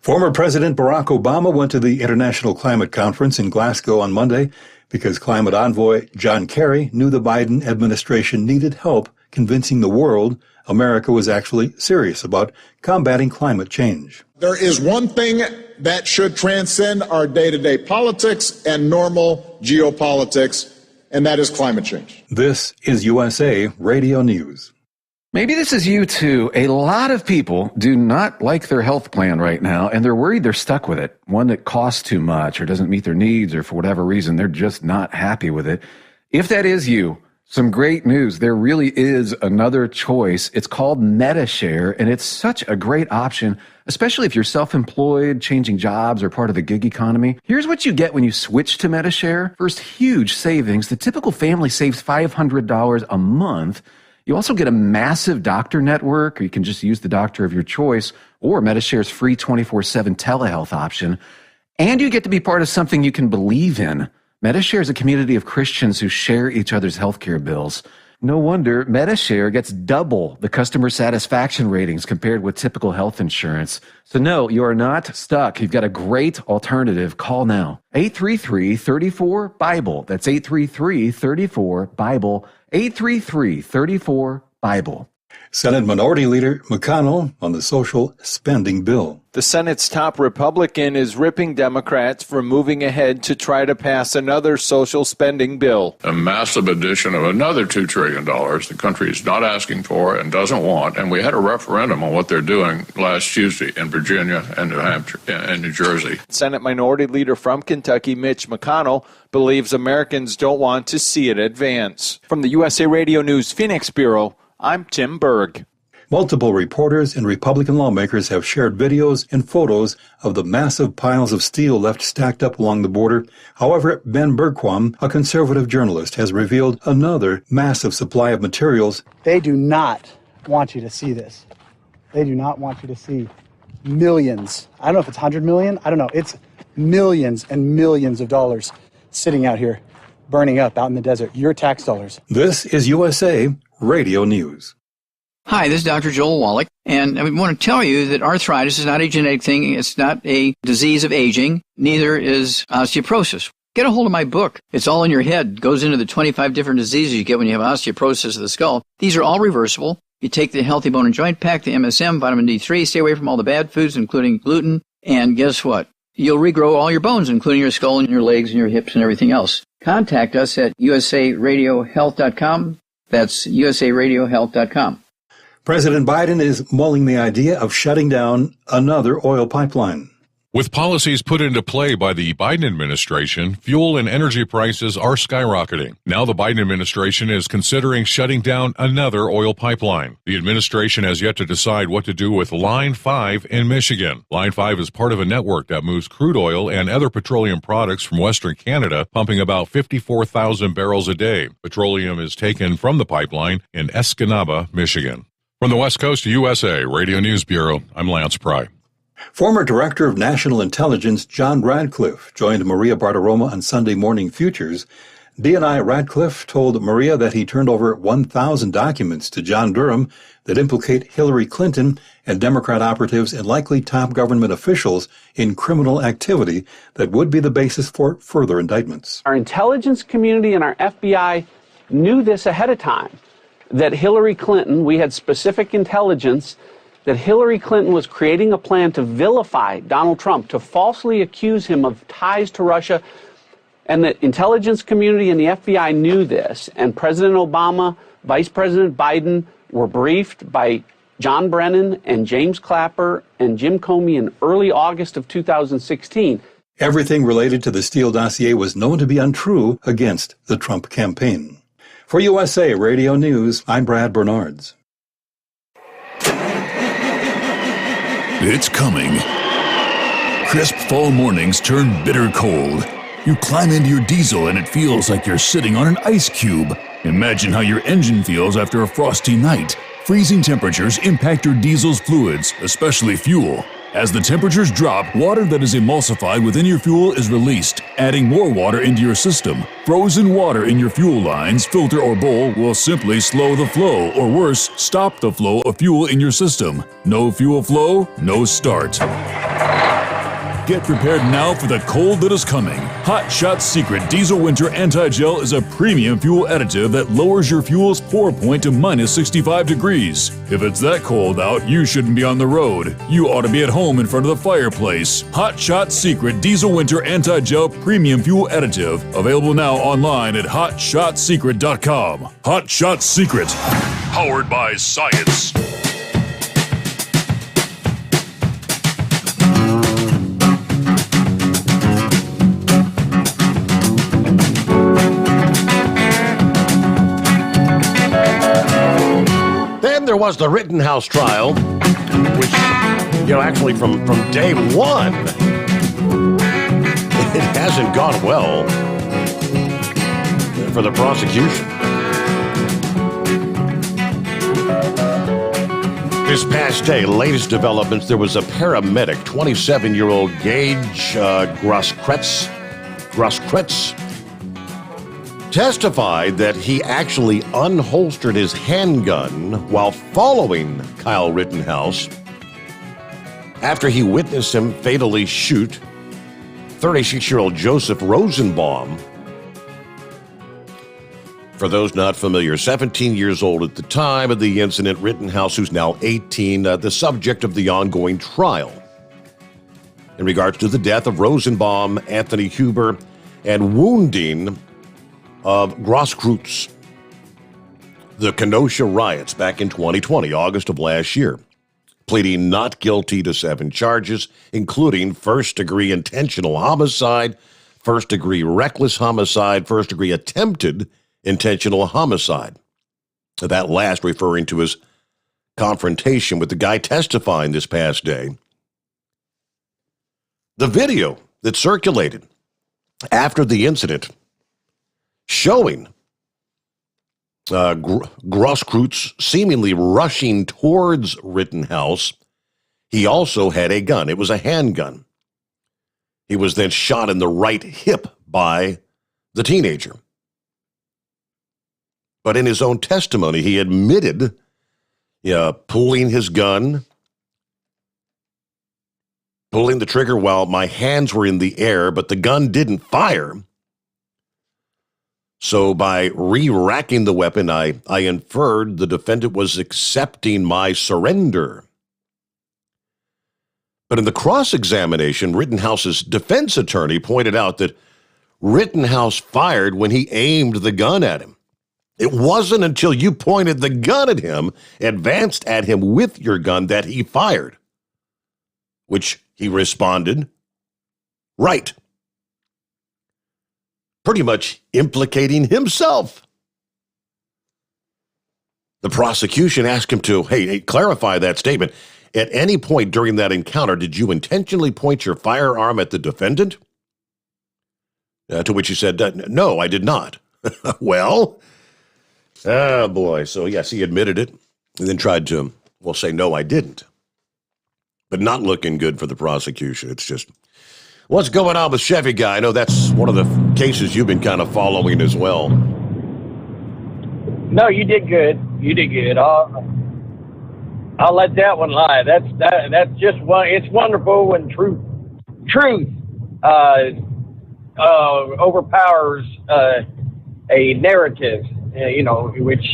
Speaker 24: Former President Barack Obama went to the International Climate Conference in Glasgow on Monday because climate envoy John Kerry knew the Biden administration needed help convincing the world America was actually serious about combating climate change.
Speaker 11: There is one thing that should transcend our day-to-day politics and normal geopolitics, and that is climate change.
Speaker 24: This is USA Radio News.
Speaker 16: Maybe this is you too. A lot of people do not like their health plan right now, and they're worried they're stuck with it. One that costs too much or doesn't meet their needs, or for whatever reason, they're just not happy with it. If that is you, some great news. There really is another choice. It's called MediShare, and it's such a great option, especially if you're self-employed, changing jobs, or part of the gig economy. Here's what you get when you switch to MediShare. First, huge savings. The typical family saves $500 a month. You also get a massive doctor network, or you can just use the doctor of your choice, or MediShare's free 24/7 telehealth option. And you get to be part of something you can believe in. MediShare is a community of Christians who share each other's healthcare bills. No wonder MediShare gets double the customer satisfaction ratings compared with typical health insurance. So no, you are not stuck. You've got a great alternative. Call now. 833-34-BIBLE. That's 833-34-BIBLE. 833-34-BIBLE.
Speaker 24: Senate Minority Leader McConnell on the social spending bill.
Speaker 17: The Senate's top Republican is ripping Democrats for moving ahead to try to pass another social spending bill.
Speaker 18: A massive addition of another $2 trillion the country is not asking for and doesn't want. And we had a referendum on what they're doing last Tuesday in Virginia and New Hampshire and New Jersey.
Speaker 17: Senate Minority Leader from Kentucky, Mitch McConnell, believes Americans don't want to see it advance. From the USA Radio News Phoenix Bureau, I'm Tim Berg.
Speaker 24: Multiple reporters and Republican lawmakers have shared videos and photos of the massive piles of steel left stacked up along the border. However, Ben Bergquam, a conservative journalist, has revealed another massive supply of materials.
Speaker 19: They do not want you to see this. They do not want you to see millions. I don't know if it's 100 million. I don't know. It's millions and millions of dollars sitting out here, burning up out in the desert. Your tax dollars.
Speaker 24: This is USA Radio News.
Speaker 21: Hi, this is Dr. Joel Wallach, and I want to tell you that arthritis is not a genetic thing. It's not a disease of aging. Neither is osteoporosis. Get a hold of my book. It's all in your head. It goes into the 25 different diseases you get when you have osteoporosis of the skull. These are all reversible. You take the Healthy Bone and Joint Pack, the MSM, vitamin D3, stay away from all the bad foods, including gluten, and guess what? You'll regrow all your bones, including your skull and your legs and your hips and everything else. Contact us at usaradiohealth.com. That's usaradiohealth.com.
Speaker 24: President Biden is mulling the idea of shutting down another oil pipeline.
Speaker 1: With policies put into play by the Biden administration, fuel and energy prices are skyrocketing. Now the Biden administration is considering shutting down another oil pipeline. The administration has yet to decide what to do with Line 5 in Michigan. Line 5 is part of a network that moves crude oil and other petroleum products from Western Canada, pumping about 54,000 barrels a day. Petroleum is taken from the pipeline in Escanaba, Michigan. From the West Coast to USA Radio News Bureau, I'm Lance Pry.
Speaker 24: Former Director of National Intelligence John Radcliffe joined Maria Bartiromo on Sunday Morning Futures. DNI Radcliffe told Maria that he turned over 1,000 documents to John Durham that implicate Hillary Clinton and Democrat operatives and likely top government officials in criminal activity that would be the basis for further indictments.
Speaker 22: Our intelligence community and our FBI knew this ahead of time, that Hillary Clinton, we had specific intelligence that Hillary Clinton was creating a plan to vilify Donald Trump, to falsely accuse him of ties to Russia, and the intelligence community and the FBI knew this, and President Obama, Vice President Biden were briefed by John Brennan and James Clapper and Jim Comey in early August of 2016.
Speaker 24: Everything related to the Steele dossier was known to be untrue against the Trump campaign. For USA Radio News, I'm Brad Bernards.
Speaker 14: It's coming. Crisp fall mornings turn bitter cold. You climb into your diesel and it feels like you're sitting on an ice cube. Imagine how your engine feels after a frosty night. Freezing temperatures impact your diesel's fluids, especially fuel. As the temperatures drop, water that is emulsified within your fuel is released, adding more water into your system. Frozen water in your fuel lines, filter, or bowl will simply slow the flow, or worse, stop the flow of fuel in your system. No fuel flow, no start. Get prepared now for the cold that is coming. Hot Shot Secret Diesel Winter Anti-Gel is a premium fuel additive that lowers your fuel's pour point to minus 65 degrees. If it's that cold out, you shouldn't be on the road. You ought to be at home in front of the fireplace. Hot Shot Secret Diesel Winter Anti-Gel Premium Fuel Additive. Available now online at hotshotsecret.com. Hot Shot Secret. Powered by science.
Speaker 2: Then there was the Rittenhouse trial, which, actually from day one, it hasn't gone well for the prosecution. This past day, latest developments, there was a paramedic, 27-year-old Gage Grosskretz, testified that he actually unholstered his handgun while following Kyle Rittenhouse after he witnessed him fatally shoot 36-year-old Joseph Rosenbaum. For those not familiar, 17 years old at the time of the incident, Rittenhouse, who's now 18, the subject of the ongoing trial in regards to the death of Rosenbaum, Anthony Huber, and wounding of Grosskreutz, the Kenosha riots back in 2020, August of last year, pleading not guilty to 7 charges, including first-degree intentional homicide, first-degree reckless homicide, first-degree attempted intentional homicide. That last referring to his confrontation with the guy testifying this past day. The video that circulated after the incident showing Grosskreutz seemingly rushing towards Rittenhouse. He also had a gun. It was a handgun. He was then shot in the right hip by the teenager. But in his own testimony, he admitted pulling his gun, pulling the trigger while my hands were in the air, but the gun didn't fire. So by re-racking the weapon, I inferred the defendant was accepting my surrender. But in the cross-examination, Rittenhouse's defense attorney pointed out that Rittenhouse fired when he aimed the gun at him. It wasn't until you pointed the gun at him, advanced at him with your gun, that he fired. Which he responded, right. Pretty much implicating himself. The prosecution asked him to, clarify that statement. At any point during that encounter, did you intentionally point your firearm at the defendant? To which he said, no, I did not. Well, oh boy. So yes, he admitted it and then tried to, say, no, I didn't. But not looking good for the prosecution. It's just, what's going on with Chevy Guy? I know that's one of the cases you've been kind of following as well.
Speaker 8: No, you did good. You did good. I'll let that one lie. That's just one. It's wonderful when truth overpowers a narrative. Which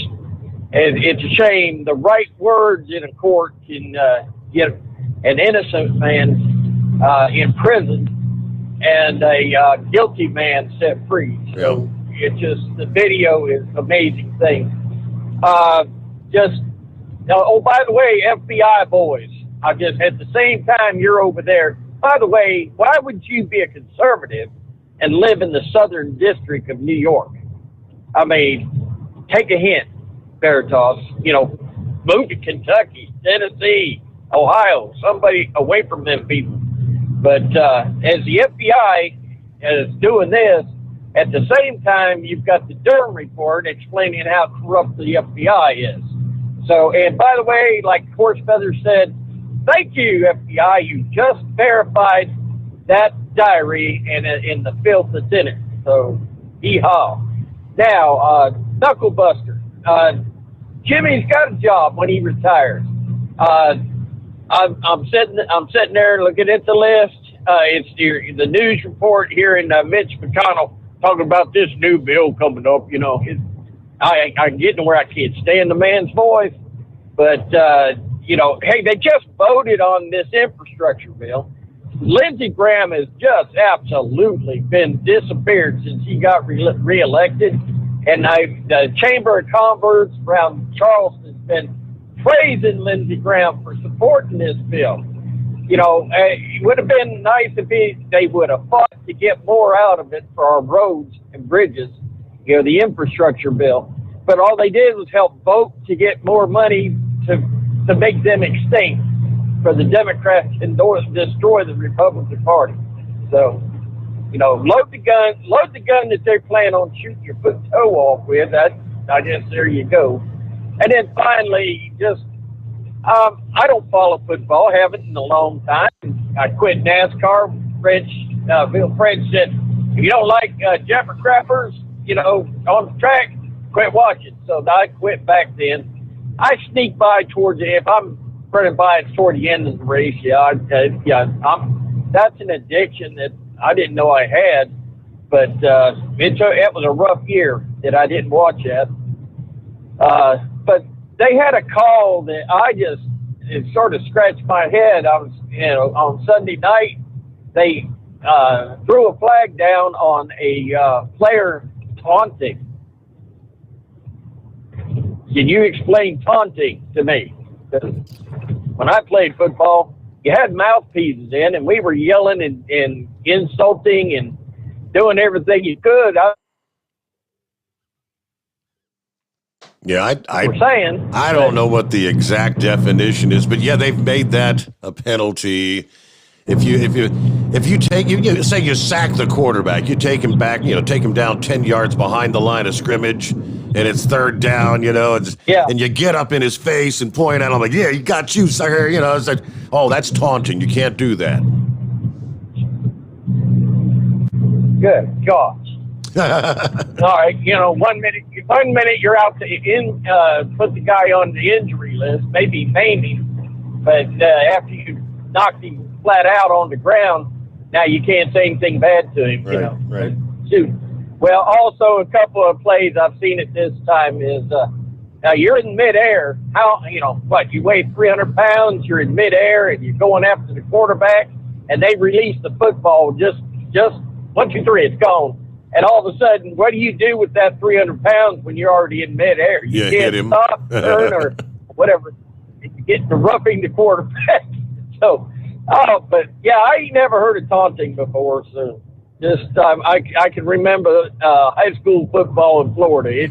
Speaker 8: it's a shame. The right words in a court can get an innocent man in prison and a guilty man set free. So the video is an amazing thing. By the way, FBI boys, at the same time you're over there, by the way, why would you be a conservative and live in the Southern District of New York? I mean, take a hint, Veritas, move to Kentucky, Tennessee, Ohio, somebody away from them people. But as the FBI is doing this, at the same time, you've got the Durham report explaining how corrupt the FBI is. So, and by the way, like Horsefeather said, thank you, FBI. You just verified that diary and in the filth that's in it. So, hee-haw. Now, Knucklebuster. Jimmy's got a job when he retires. I'm sitting there looking at the list,
Speaker 6: it's the news report here in Mitch McConnell talking about this new bill coming up. You know, I'm getting to where I can't stand the man's voice, but you know, hey, they just voted on this infrastructure bill. Lindsey Graham has just absolutely been disappeared since he got reelected, and the Chamber of Commerce around Charleston has been praising Lindsey Graham for supporting this bill. You know, it would have been nice if they would have fought to get more out of it for our roads and bridges, you know, the infrastructure bill. But all they did was help vote to get more money to make them extinct, for the Democrats to destroy the Republican Party. So, you know, load the gun that they're planning on shooting your foot and toe off with. I guess there you go. And then finally, just I don't follow football, haven't in a long time. I quit NASCAR. Bill French said, if you don't like Jeffrey Crappers, you know, on the track, quit watching. So I quit back then. I sneak by if I'm running by it toward the end of the race. That's an addiction that I didn't know I had, but it was a rough year that I didn't watch that. But they had a call that it sort of scratched my head. I was, you know, on Sunday night, they threw a flag down on a player taunting. Can you explain taunting to me? When I played football, you had mouthpieces in, and we were yelling and insulting and doing everything you could.
Speaker 2: I don't know what the exact definition is, but yeah, they've made that a penalty. If you say you sack the quarterback, you take him back, you know, take him down 10 yards behind the line of scrimmage, and it's third down, you know, and you get up in his face and point at him like, yeah, he got you, sucker, you know. It's like, oh, that's taunting. You can't do that.
Speaker 6: Good gosh. All right, you know, 1 minute you're out to put the guy on the injury list, maybe name him, but after you knocked him flat out on the ground, now you can't say anything bad to him, you know.
Speaker 2: Right.
Speaker 6: Shoot. Well, also a couple of plays I've seen it this time is now you're in midair. How, you know, you weigh 300 pounds, you're in midair, and you're going after the quarterback, and they release the football just 1, 2, 3, it's gone. And all of a sudden, what do you do with that 300 pounds when you're already in midair? You can't
Speaker 2: hit him.
Speaker 6: Stop, turn, or whatever. You get to roughing the quarterback. So, but yeah, I ain't never heard of taunting before. So, just I can remember high school football in Florida.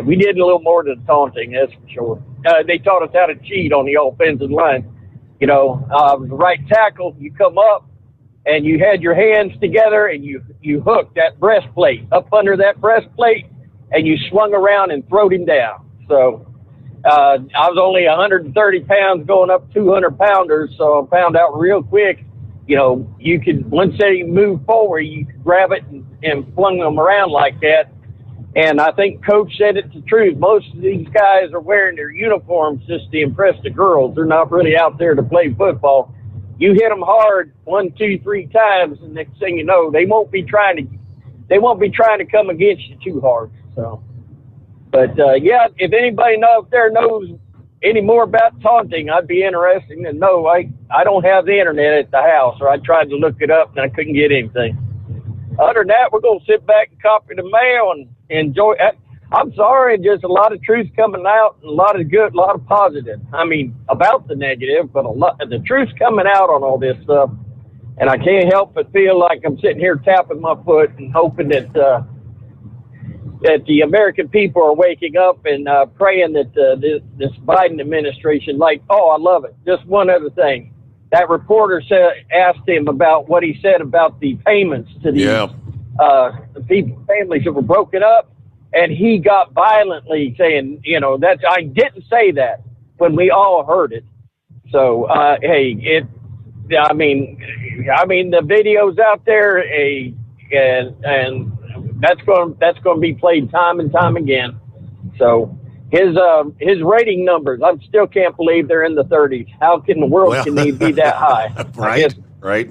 Speaker 6: We did a little more than taunting, that's for sure. They taught us how to cheat on the offensive line. You know, the right tackle, you come up, and you had your hands together, and you hooked that breastplate up under that breastplate, and you swung around and throwed him down. So I was only 130 pounds going up 200-pounders, so I found out real quick, you know, you could, once they move forward, you could grab it and flung them around like that. And I think Coach said it's the truth. Most of these guys are wearing their uniforms just to impress the girls. They're not really out there to play football. You hit them hard 1, 2, 3 times, and next thing you know, they won't be trying to come against you too hard. So, but yeah, if anybody out there knows any more about taunting, I'd be interested to know. I don't have the internet at the house, or I tried to look it up and I couldn't get anything. Other than that, we're gonna sit back and copy the mail and enjoy. I'm sorry, just a lot of truth coming out, a lot of good, a lot of positive. I mean, about the negative, but a lot the truth's coming out on all this stuff, and I can't help but feel like I'm sitting here tapping my foot and hoping that that the American people are waking up and praying that this Biden administration, I love it. Just one other thing, that reporter asked him about what he said about the payments to the families that were broken up. And he got violently saying, you know, I didn't say that when we all heard it. So, hey, I mean, the video's out there, and that's going to be played time and time again. So his rating numbers, I still can't believe they're in the 30s. How can the world can they be that high?
Speaker 2: Right.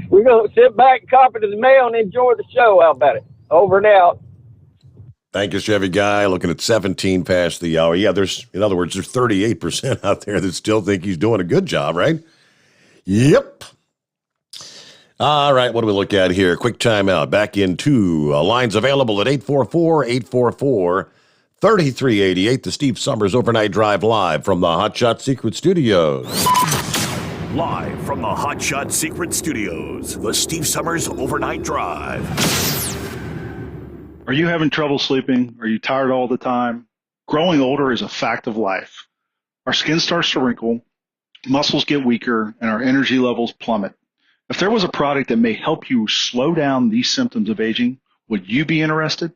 Speaker 6: We're going to sit back, copy to the mail, and enjoy the show. How about it? Over and out.
Speaker 2: Thank you, Chevy Guy. Looking at 17 past the hour. Yeah, in other words, there's 38% out there that still think he's doing a good job, right? Yep. All right, what do we look at here? Quick timeout. Back into lines available at 844-844-3388. The Steve Sommers Overnight Drive live from the Hot Shot Secret Studios.
Speaker 3: Live from the Hot Shot Secret Studios, the Steve Sommers Overnight Drive.
Speaker 9: Are you having trouble sleeping? Are you tired all the time? Growing older is a fact of life. Our skin starts to wrinkle, muscles get weaker, and our energy levels plummet. If there was a product that may help you slow down these symptoms of aging, would you be interested?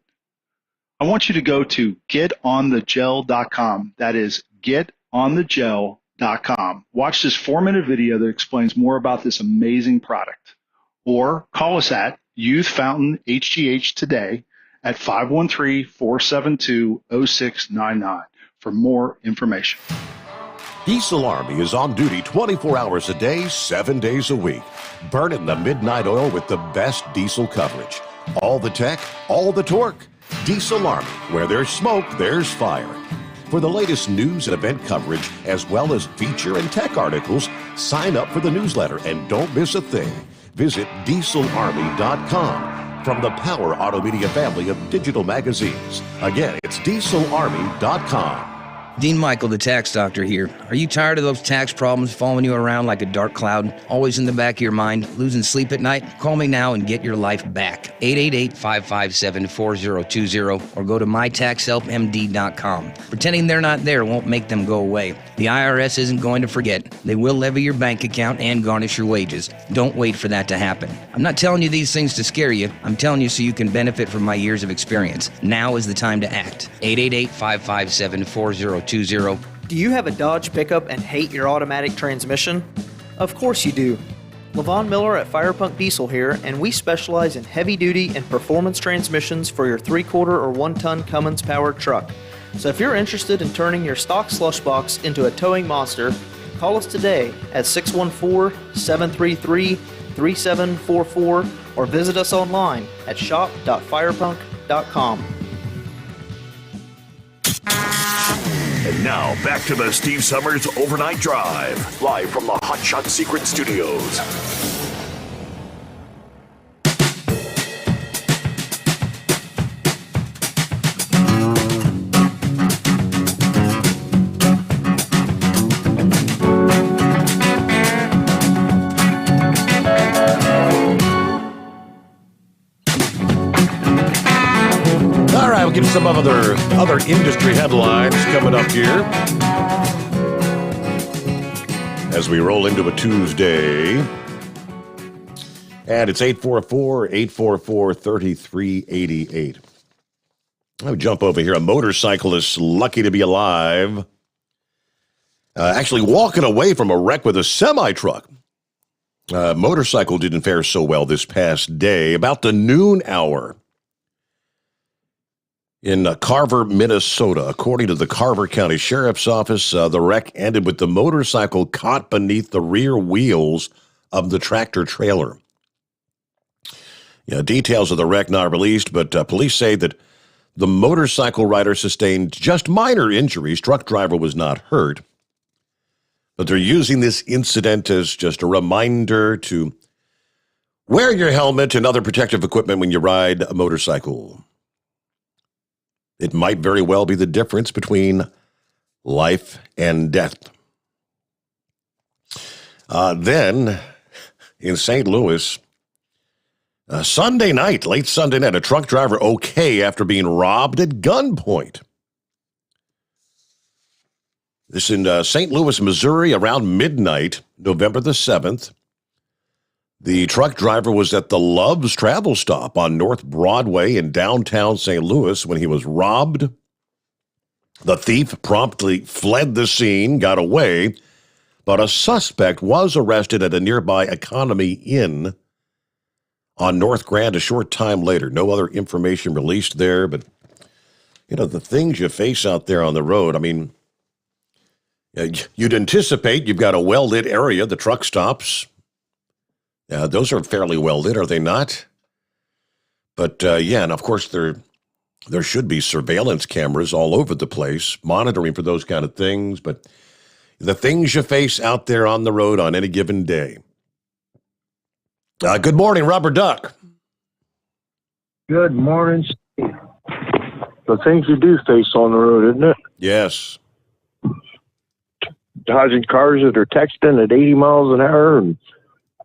Speaker 9: I want you to go to getonthegel.com. That is getonthegel.com. Watch this 4-minute video that explains more about this amazing product. Or call us at Youth Fountain HGH today at 513-472-0699 for more information.
Speaker 2: Diesel Army is on duty 24 hours a day, 7 days a week. Burning the midnight oil with the best diesel coverage. All the tech, all the torque. Diesel Army, where there's smoke, there's fire. For the latest news and event coverage, as well as feature and tech articles, sign up for the newsletter and don't miss a thing. Visit dieselarmy.com from the Power Auto Media family of digital magazines. Again, it's dieselarmy.com.
Speaker 15: Dean Michael, the tax doctor here. Are you tired of those tax problems following you around like a dark cloud, always in the back of your mind, losing sleep at night? Call me now and get your life back. 888-557-4020 or go to mytaxhelpmd.com. Pretending they're not there won't make them go away. The IRS isn't going to forget. They will levy your bank account and garnish your wages. Don't wait for that to happen. I'm not telling you these things to scare you. I'm telling you so you can benefit from my years of experience. Now is the time to act. 888-557-4020.
Speaker 25: Do you have a Dodge pickup and hate your automatic transmission? Of course you do. Levon Miller at Firepunk Diesel here, and we specialize in heavy-duty and performance transmissions for your 3-quarter or 1-ton Cummins-powered truck. So if you're interested in turning your stock slush box into a towing monster, call us today at 614-733-3744 or visit us online at shop.firepunk.com.
Speaker 3: And now, back to the Steve Sommers Overnight Drive, live from the Hot Shot Secret Studios.
Speaker 2: All right, we'll get some other industry headlines coming up here as we roll into a Tuesday. And it's 844-844-3388. I'll jump over here. A motorcyclist lucky to be alive. Actually walking away from a wreck with a semi-truck. Motorcycle didn't fare so well this past day. About the noon hour. In Carver, Minnesota, according to the Carver County Sheriff's Office, the wreck ended with the motorcycle caught beneath the rear wheels of the tractor trailer. Details of the wreck not released, but police say that the motorcycle rider sustained just minor injuries. Truck driver was not hurt. But they're using this incident as just a reminder to wear your helmet and other protective equipment when you ride a motorcycle. It might very well be the difference between life and death. Then, in St. Louis, late Sunday night, a truck driver okay after being robbed at gunpoint. This in St. Louis, Missouri, around midnight, November the 7th. The truck driver was at the Love's Travel Stop on North Broadway in downtown St. Louis when he was robbed. The thief promptly fled the scene, got away, but a suspect was arrested at a nearby Economy Inn on North Grand a short time later. No other information released there, but, the things you face out there on the road, I mean, you'd anticipate you've got a well-lit area, the truck stops. Those are fairly well lit, are they not? But and of course there should be surveillance cameras all over the place monitoring for those kind of things. But the things you face out there on the road on any given day. Good morning, Rubber Duck.
Speaker 4: Good morning, Steve. The things you do face on the road, isn't it?
Speaker 2: Yes.
Speaker 4: Dodging cars that are texting at 80 miles an hour and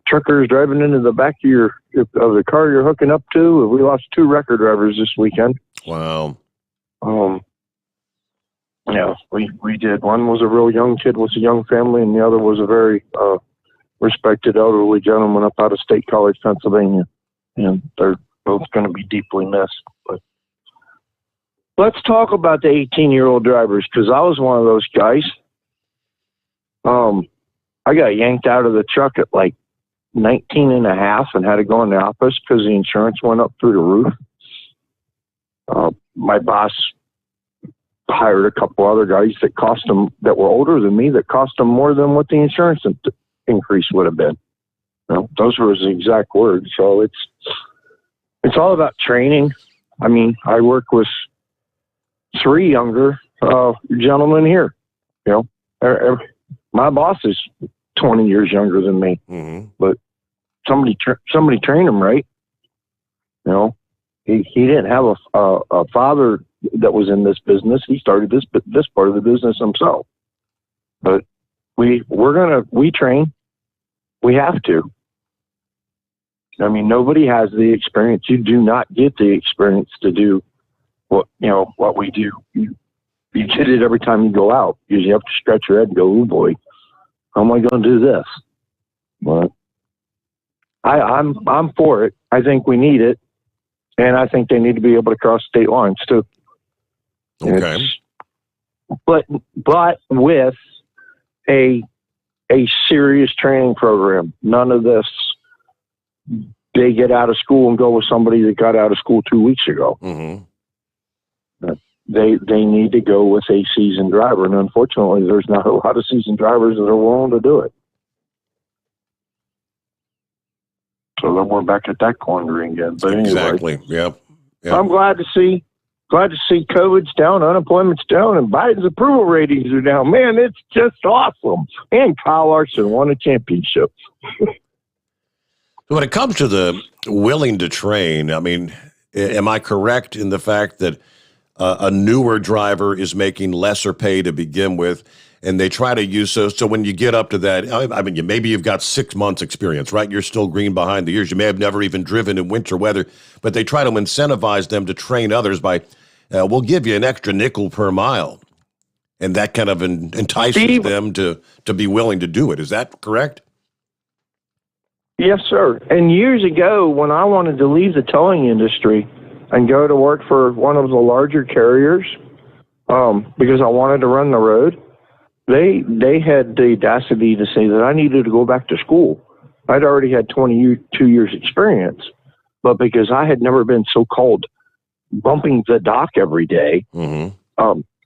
Speaker 4: truckers driving into the back of the car you're hooking up to. We lost 2 record drivers this weekend.
Speaker 2: Wow.
Speaker 4: We did. One was a real young kid with a young family, and the other was a very respected elderly gentleman up out of State College, Pennsylvania. And they're both going to be deeply missed. But let's talk about the 18-year-old drivers, because I was one of those guys. I got yanked out of the truck at like 19 and a half and had to go in the office because the insurance went up through the roof. My boss hired a couple other guys that were older than me that cost them more than what the insurance increase would have been. Those were his exact words. So it's all about training. I mean, I work with 3 younger gentlemen here. My boss is 20 years younger than me, but somebody trained him right. He didn't have a father that was in this business. He started this part of the business himself. But we train. We have to. I mean, nobody has the experience. You do not get the experience to do what we do. You get it every time you go out. You have to scratch your head and go, "Oh boy, how am I going to do this?" But I'm for it. I think we need it, and I think they need to be able to cross state lines too.
Speaker 2: Okay.
Speaker 4: But with a serious training program. None of this. They get out of school and go with somebody that got out of school 2 weeks ago. They need to go with a seasoned driver, and unfortunately, there's not a lot of seasoned drivers that are willing to do it. So then we're back at that quandary again. But anyway,
Speaker 2: exactly. Yep.
Speaker 4: I'm glad to see COVID's down, unemployment's down, and Biden's approval ratings are down. Man, it's just awesome. And Kyle Larson won a championship.
Speaker 2: When it comes to the willing to train, I mean, am I correct in the fact that a newer driver is making lesser pay to begin with, and they try to use so when you get up to that, I mean, maybe you've got 6 months experience, right? You're still green behind the ears. You may have never even driven in winter weather, but they try to incentivize them to train others by, we'll give you an extra nickel per mile. And that kind of entices them to be willing to do it. Is that correct?
Speaker 4: Yes, sir. And years ago, when I wanted to leave the towing industry and go to work for one of the larger carriers, because I wanted to run the road, they had the audacity to say that I needed to go back to school. I'd already had 22 years experience, but because I had never been so-called bumping the dock every day,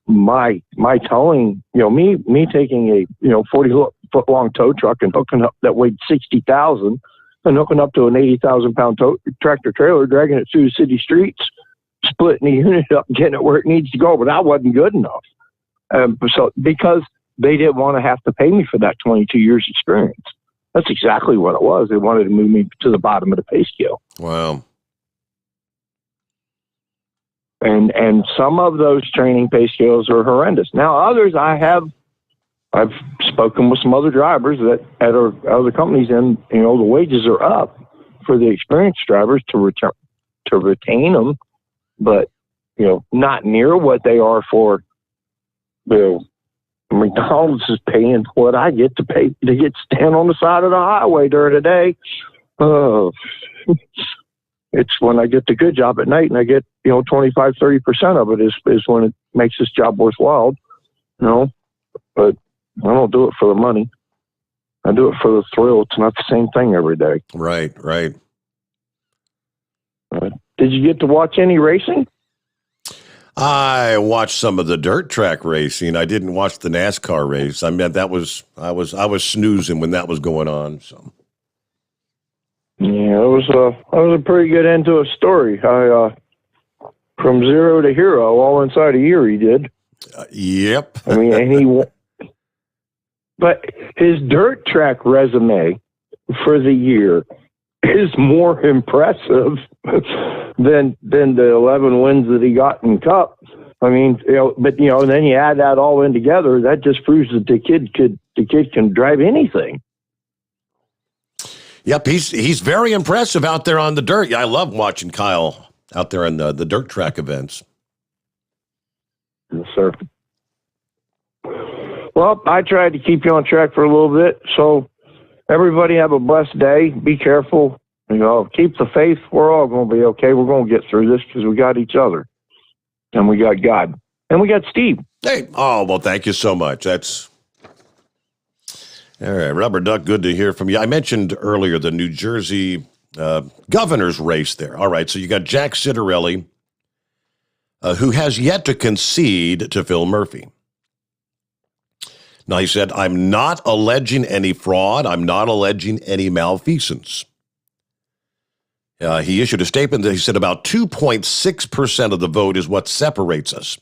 Speaker 4: my towing, me taking a 40-foot long tow truck and hooking up that weighed 60,000 and hooking up to an 80,000 pound tractor trailer, dragging it through the city streets, splitting the unit up, getting it where it needs to go, but that wasn't good enough. So because they didn't want to have to pay me for that 22 years experience. That's exactly what it was. They wanted to move me to the bottom of the pay scale.
Speaker 2: Wow.
Speaker 4: And some of those training pay scales are horrendous. Now others I've spoken with some other drivers that at other companies, and the wages are up for the experienced drivers to retain them, but not near what they are for. McDonald's is paying what I get to pay to get stand on the side of the highway during the day. It's when I get the good job at night and I get 25-30% of it is when it makes this job worthwhile. But I don't do it for the money. I do it for the thrill. It's not the same thing every day.
Speaker 2: Right.
Speaker 4: Did you get to watch any racing?
Speaker 2: I watched some of the dirt track racing. I didn't watch the NASCAR race. I mean, I was snoozing when that was going on. So
Speaker 4: Yeah, that was a pretty good end to a story. From zero to hero, all inside a year, he did.
Speaker 2: Yep.
Speaker 4: I mean, but his dirt track resume for the year is more impressive than the 11 wins that he got in Cup. I mean, and then you add that all in together, that just proves that the kid can drive anything.
Speaker 2: Yep, he's very impressive out there on the dirt. Yeah, I love watching Kyle out there in the dirt track events.
Speaker 4: Yes, sir. Well, I tried to keep you on track for a little bit. So everybody have a blessed day. Be careful. Keep the faith. We're all going to be okay. We're going to get through this because we got each other. And we got God. And we got Steve.
Speaker 2: Hey, well, thank you so much. That's all right. Rubber Duck, good to hear from you. I mentioned earlier the New Jersey governor's race there. All right, so you got Jack Citarelli, who has yet to concede to Phil Murphy. Now, he said, I'm not alleging any fraud. I'm not alleging any malfeasance. He issued a statement that he said about 2.6% of the vote is what separates us,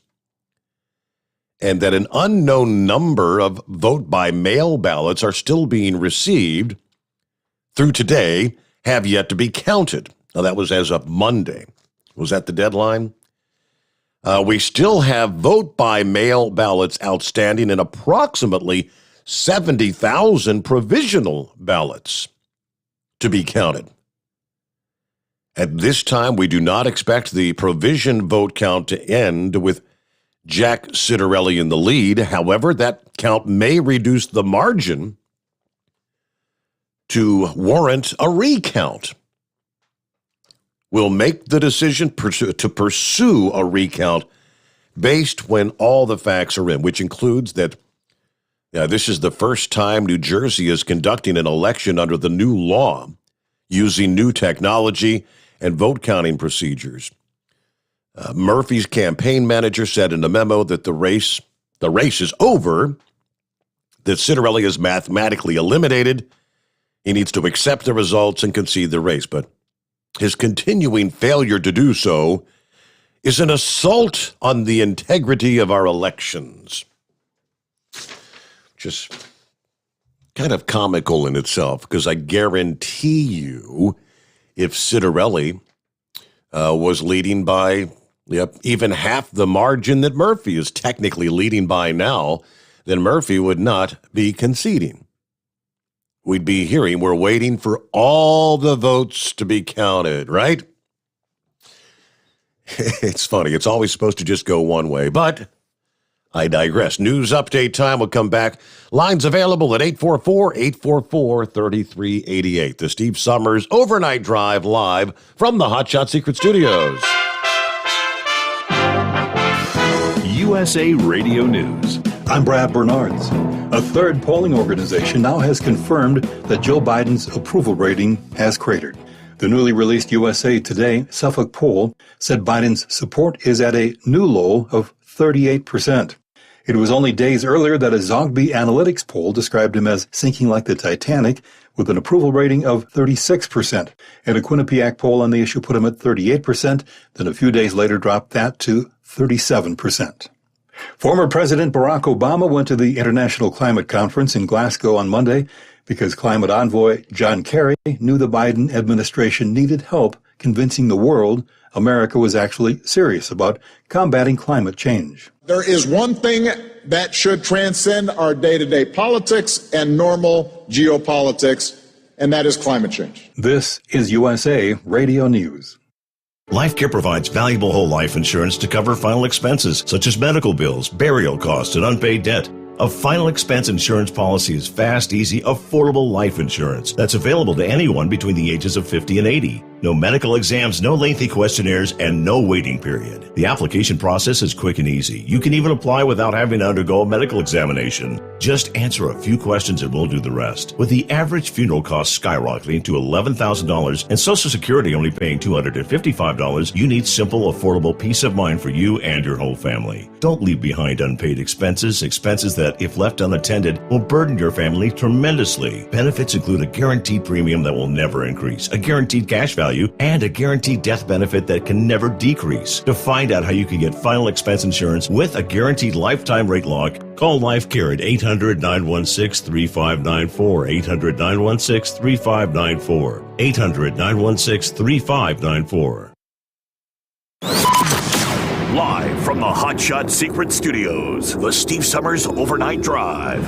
Speaker 2: and that an unknown number of vote-by-mail ballots are still being received through today, have yet to be counted. Now, that was as of Monday. Was that the deadline? We still have vote-by-mail ballots outstanding and approximately 70,000 provisional ballots to be counted. At this time, we do not expect the provision vote count to end with Jack Citarelli in the lead. However, that count may reduce the margin to warrant a recount. We'll make the decision to pursue a recount based when all the facts are in, which includes that this is the first time New Jersey is conducting an election under the new law using new technology and vote counting procedures. Murphy's campaign manager said in a memo that the race is over, that Citarelli is mathematically eliminated. He needs to accept the results and concede the race, but his continuing failure to do so is an assault on the integrity of our elections. Just kind of comical in itself, because I guarantee you, if Citarelli was leading by even half the margin that Murphy is technically leading by now, then Murphy would not be conceding. We'd be hearing, we're waiting for all the votes to be counted, right? It's funny. It's always supposed to just go one way, but I digress. News update time. We'll come back. Lines available at 844-844-3388. The Steve Sommers Overnight Drive live from the Hot Shot Secret Studios.
Speaker 5: USA Radio News.
Speaker 24: I'm Brad Bernards. A third polling organization now has confirmed that Joe Biden's approval rating has cratered. The newly released USA Today Suffolk poll said Biden's support is at a new low of 38%. It was only days earlier that a Zogby Analytics poll described him as sinking like the Titanic with an approval rating of 36%. And a Quinnipiac poll on the issue put him at 38%, then a few days later dropped that to 37%. Former President Barack Obama went to the International Climate Conference in Glasgow on Monday because climate envoy John Kerry knew the Biden administration needed help convincing the world America was actually serious about combating climate change.
Speaker 11: There is one thing that should transcend our day-to-day politics and normal geopolitics, and that is climate change.
Speaker 24: This is USA Radio News.
Speaker 10: LifeCare provides valuable whole life insurance to cover final expenses such as medical bills, burial costs, and unpaid debt. A final expense insurance policy is fast, easy, affordable life insurance that's available to anyone between the ages of 50 and 80. No medical exams, no lengthy questionnaires, and no waiting period. The application process is quick and easy. You can even apply without having to undergo a medical examination. Just answer a few questions and we'll do the rest. With the average funeral cost skyrocketing to $11,000 and Social Security only paying $255, you need simple, affordable peace of mind for you and your whole family. Don't leave behind unpaid expenses that, if left unattended, will burden your family tremendously. Benefits include a guaranteed premium that will never increase, a guaranteed cash value, and a guaranteed death benefit that can never decrease. To find out how you can get final expense insurance with a guaranteed lifetime rate lock, call Life Care at 800-916-3594, 800-916-3594, 800-916-3594.
Speaker 3: Live from the Hot Shot Secret Studios, the Steve Sommers Overnight Drive.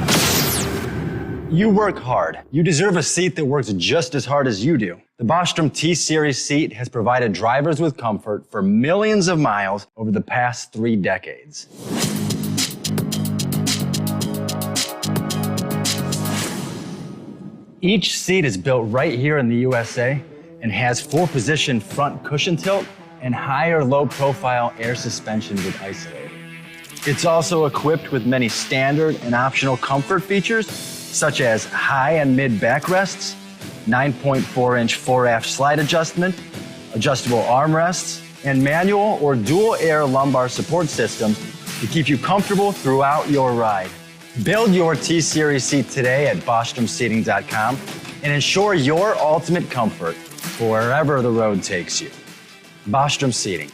Speaker 7: You work hard. You deserve a seat that works just as hard as you do. The Bostrom T-Series seat has provided drivers with comfort for millions of miles over the past 3 decades. Each seat is built right here in the USA and has 4-position front cushion tilt and higher low-profile air suspension with Isolator. It's also equipped with many standard and optional comfort features, such as high and mid backrests, 9.4-inch fore-aft slide adjustment, adjustable armrests, and manual or dual air lumbar support systems to keep you comfortable throughout your ride. Build your T-Series seat today at BostromSeating.com and ensure your ultimate comfort for wherever the road takes you. Bostrom Seating,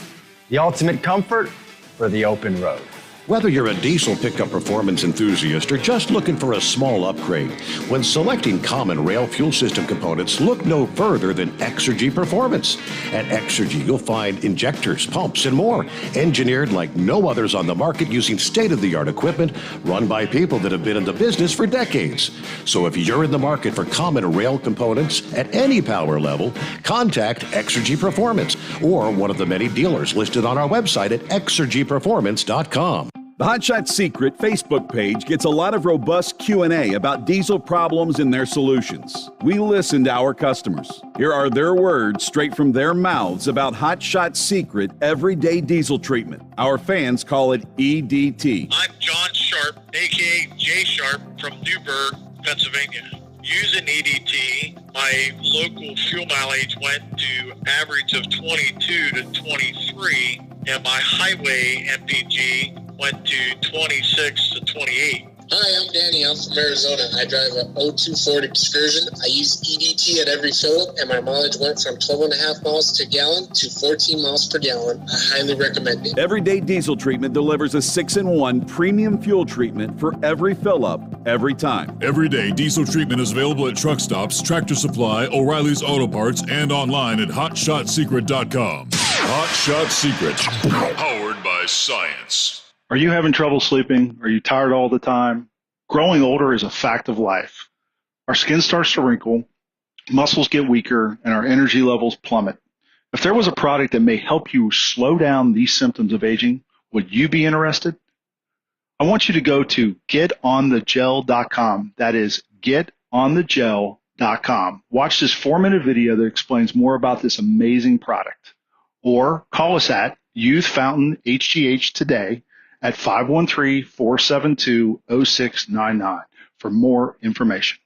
Speaker 7: the ultimate comfort for the open road.
Speaker 2: Whether you're a diesel pickup performance enthusiast or just looking for a small upgrade, when selecting common rail fuel system components, look no further than Exergy Performance. At Exergy, you'll find injectors, pumps, and more, engineered like no others on the market using state-of-the-art equipment run by people that have been in the business for decades. So if you're in the market for common rail components at any power level, contact Exergy Performance or one of the many dealers listed on our website at exergyperformance.com.
Speaker 5: The Hot Shot Secret Facebook page gets a lot of robust Q&A about diesel problems and their solutions. We listen to our customers. Here are their words straight from their mouths about Hot Shot Secret Everyday Diesel Treatment. Our fans call it EDT.
Speaker 12: I'm John Sharp, a.k.a. Jay Sharp from Newburgh, Pennsylvania. Using EDT, my local fuel mileage went to average of 22 to 23, and my highway MPG went to 26 to 28.
Speaker 13: Hi, I'm Danny. I'm from Arizona. I drive a 02 Ford Excursion. I use EDT at every fill-up, and my mileage went from 12.5 miles to gallon to 14 miles per gallon. I highly recommend it.
Speaker 5: Everyday Diesel Treatment delivers a 6-in-1 premium fuel treatment for every fill-up, every time.
Speaker 14: Everyday Diesel Treatment is available at truck stops, Tractor Supply, O'Reilly's Auto Parts, and online at HotShotSecret.com. Hot Shot Secret, powered by science.
Speaker 9: Are you having trouble sleeping? Are you tired all the time? Growing older is a fact of life. Our skin starts to wrinkle, muscles get weaker, and our energy levels plummet. If there was a product that may help you slow down these symptoms of aging, would you be interested? I want you to go to getonthegel.com. That is getonthegel.com. Watch this 4-minute video that explains more about this amazing product. Or call us at Youth Fountain HGH today at 513-472-0699 for more information.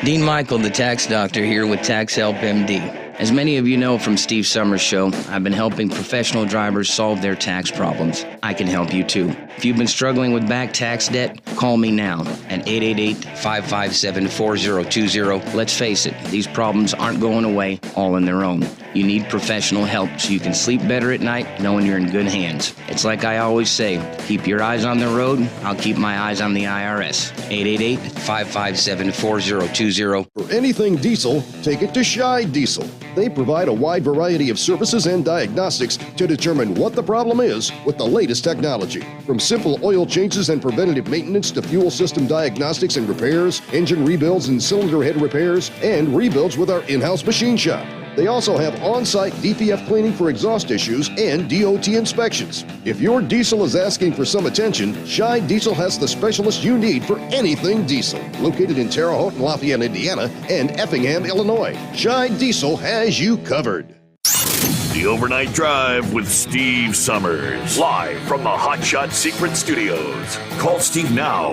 Speaker 15: Dean Michael, the tax doctor, here with Tax Help MD. As many of you know from Steve Sommers' show, I've been helping professional drivers solve their tax problems. I can help you too. If you've been struggling with back tax debt, call me now at 888-557-4020. Let's face it, these problems aren't going away all on their own. You need professional help so you can sleep better at night knowing you're in good hands. It's like I always say, keep your eyes on the road, I'll keep my eyes on the IRS. 888-557-4020.
Speaker 20: For anything diesel, take it to Shy Diesel. They provide a wide variety of services and diagnostics to determine what the problem is with the latest technology. From simple oil changes and preventative maintenance to fuel system diagnostics and repairs, engine rebuilds and cylinder head repairs, and rebuilds with our in-house machine shop. They also have on-site DPF cleaning for exhaust issues and DOT inspections. If your diesel is asking for some attention, Shy Diesel has the specialist you need for anything diesel. Located in Terre Haute and Lafayette, Indiana, and Effingham, Illinois, Shy Diesel has you covered.
Speaker 3: The The Overnight Drive with Steve Sommers. Live from the Hot Shot Secret Studios. Call Steve now.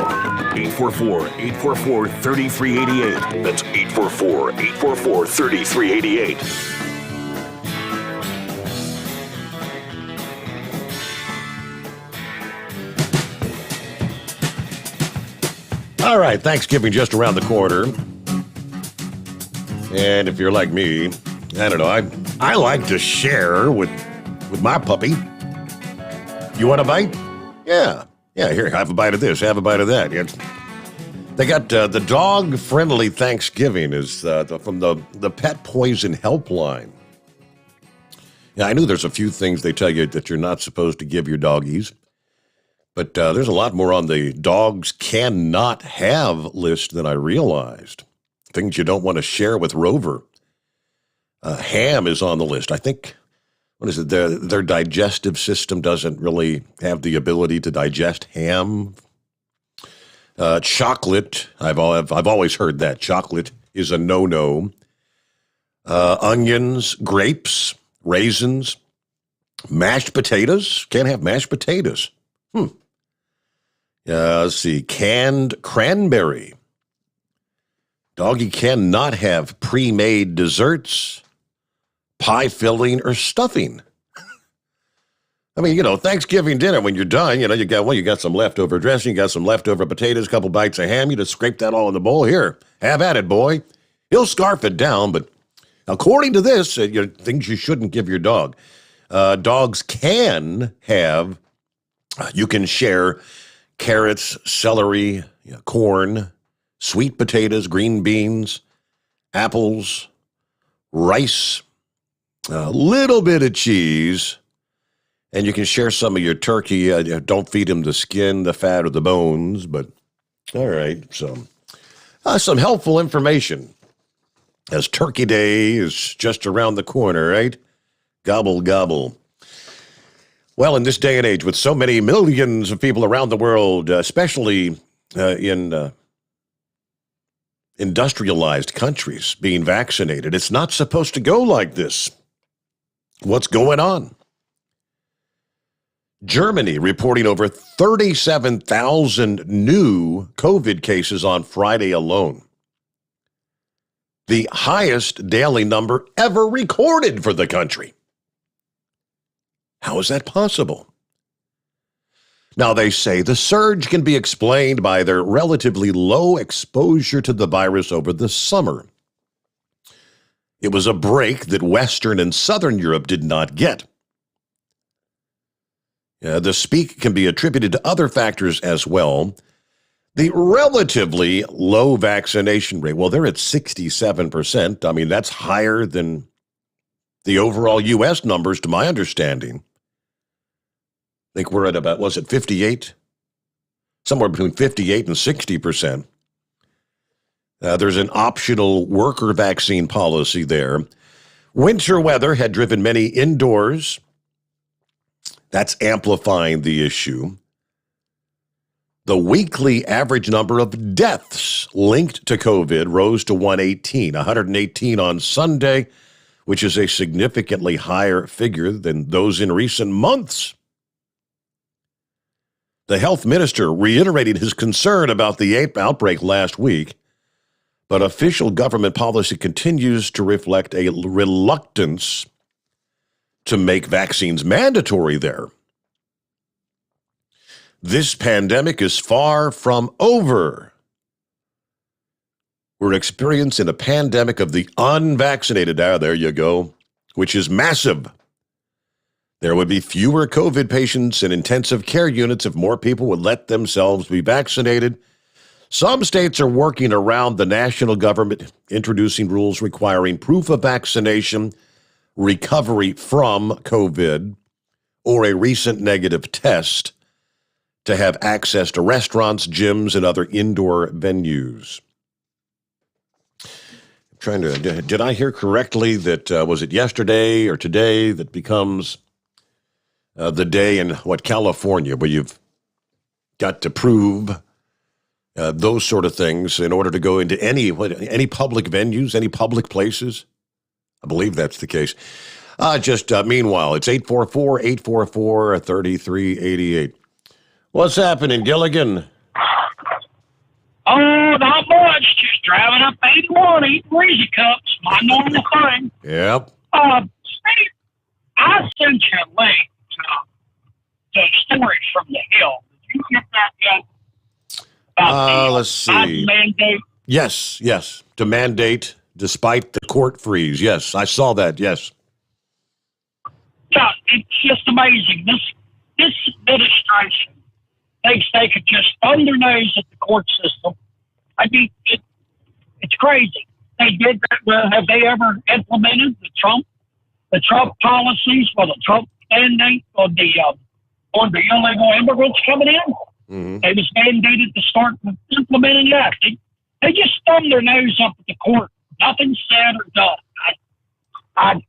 Speaker 3: 844-844-3388. That's 844-844-3388.
Speaker 2: All right, Thanksgiving just around the corner. And if you're like me, I don't know, I like to share with my puppy. You want a bite? Yeah, here, have a bite of this, have a bite of that. They got the dog-friendly Thanksgiving is from the Pet Poison Helpline. Yeah, I knew there's a few things they tell you that you're not supposed to give your doggies. But there's a lot more on the dogs cannot have list than I realized. Things you don't want to share with Rover. Ham is on the list. I think, what is it? Their digestive system doesn't really have the ability to digest ham. Chocolate, I've always heard that. Chocolate is a no-no. Onions, grapes, raisins, mashed potatoes. Can't have mashed potatoes. Let's see, canned cranberry. Doggy cannot have pre-made desserts, pie filling, or stuffing. I mean, Thanksgiving dinner, when you're done, you got some leftover dressing, you got some leftover potatoes, a couple bites of ham, you just scrape that all in the bowl. Here, have at it, boy. He'll scarf it down, but according to this, things you shouldn't give your dog. Dogs can have, you can share carrots, celery, corn, sweet potatoes, green beans, apples, rice, a little bit of cheese, and you can share some of your turkey. Don't feed him the skin, the fat, or the bones, but all right. So some helpful information as Turkey Day is just around the corner, right? Gobble, gobble. Well, in this day and age, with so many millions of people around the world, especially in industrialized countries being vaccinated, it's not supposed to go like this. What's going on? Germany reporting over 37,000 new COVID cases on Friday alone. The highest daily number ever recorded for the country. How is that possible? Now, they say the surge can be explained by their relatively low exposure to the virus over the summer. It was a break that Western and Southern Europe did not get. The speak can be attributed to other factors as well. The relatively low vaccination rate, well, they're at 67%. I mean, that's higher than the overall U.S. numbers, to my understanding. I think we're at about, 58? Somewhere between 58 and 60%. There's an optional worker vaccine policy there. Winter weather had driven many indoors. That's amplifying the issue. The weekly average number of deaths linked to COVID rose to 118 on Sunday, which is a significantly higher figure than those in recent months. The health minister reiterated his concern about the outbreak last week, but official government policy continues to reflect a reluctance to make vaccines mandatory there. This pandemic is far from over. We're experiencing a pandemic of the unvaccinated. There you go, which is massive. There would be fewer COVID patients in intensive care units if more people would let themselves be vaccinated. Some states are working around the national government, introducing rules requiring proof of vaccination, recovery from COVID, or a recent negative test to have access to restaurants, gyms, and other indoor venues. Did I hear correctly that, was it yesterday or today that becomes the day in California, where you've got to prove those sort of things in order to go into any public venues, any public places? I believe that's the case. Meanwhile, it's 844-844-3388. What's happening, Gilligan?
Speaker 16: Oh, not much. Just driving up 81, eating Reezy Cups. My normal thing.
Speaker 2: Yep.
Speaker 16: Steve, I sent you a link to a story from the Hill. Did you get that yet?
Speaker 2: Let's see.
Speaker 16: Mandate.
Speaker 2: Yes. To mandate despite the court freeze. Yes, I saw that. Yes.
Speaker 16: Yeah, it's just amazing. This administration thinks they could just thumb their nose at the court system. I mean, it's crazy. They did that. Have they ever implemented the Trump policies or the Trump mandate on the illegal immigrants coming in?
Speaker 2: Mm-hmm.
Speaker 16: They was mandated to start implementing that. They just thumb their nose up at the court. Nothing said or done. I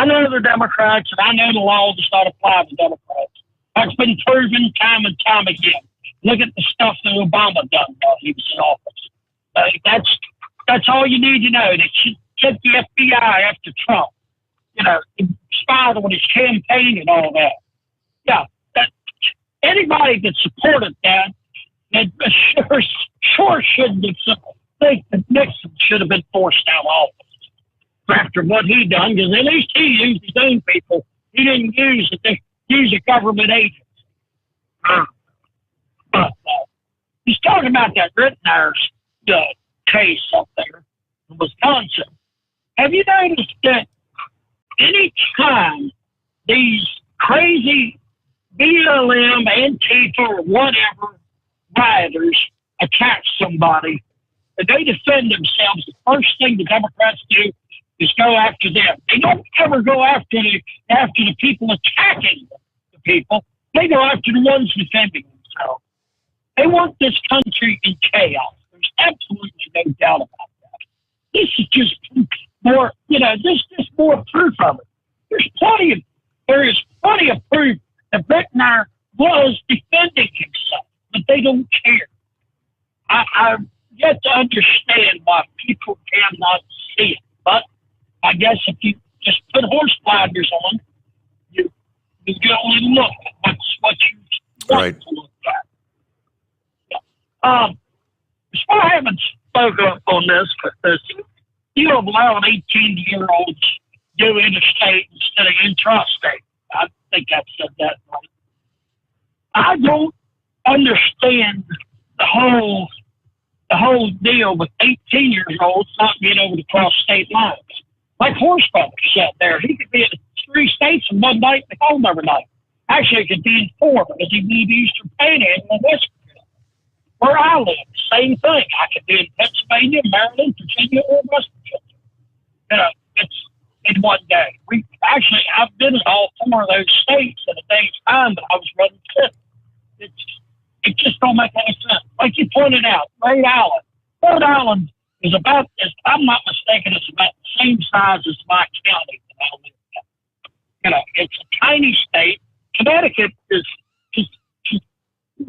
Speaker 16: know they're Democrats, and I know the law does not apply to Democrats. That's been proven time and time again. Look at the stuff that Obama done while he was in office. That's all you need to know. They should get the FBI after Trump. Spied on his campaign and all that. Yeah, anybody that supported that sure shouldn't think that Nixon should have been forced out of office after what he done, because at least he used his own people. He didn't use a government agent. But he's talking about that Rittenhouse case up there in Wisconsin. Have you noticed that any time these crazy BLM, Antifa, or whatever rioters attack somebody and they defend themselves, the first thing the Democrats do is go after them. They don't ever go after the people attacking the people. They go after the ones defending themselves. They want this country in chaos. There's absolutely no doubt about that. This is just more, this is more proof of it. There is plenty of proof that Rittenhouse was defending himself, but they don't care. I've yet to understand why people cannot see it. But I guess if you just put horse blinders on, you only look at what you want to look at. Yeah. So I haven't spoken up on this, because you allow 18-year-olds do interstate instead of intrastate. I think I've said that right. I don't understand the whole deal with 18-year-olds not being able to cross state lines. Like Horsebrother sat there. He could be in 3 states in one night and home every night. Actually, it could be in 4 because he'd be in the Eastern Panhandle and West Virginia. Where I live, same thing. I could be in Pennsylvania, Maryland, Virginia, or West Virginia. It's in one day. I've been in all 4 of those states in a day's time, but I was running 6. It just don't make any sense. Like you pointed out, Rhode Island is about, if I'm not mistaken, it's about the same size as my county that I live in. It's a tiny state. Connecticut is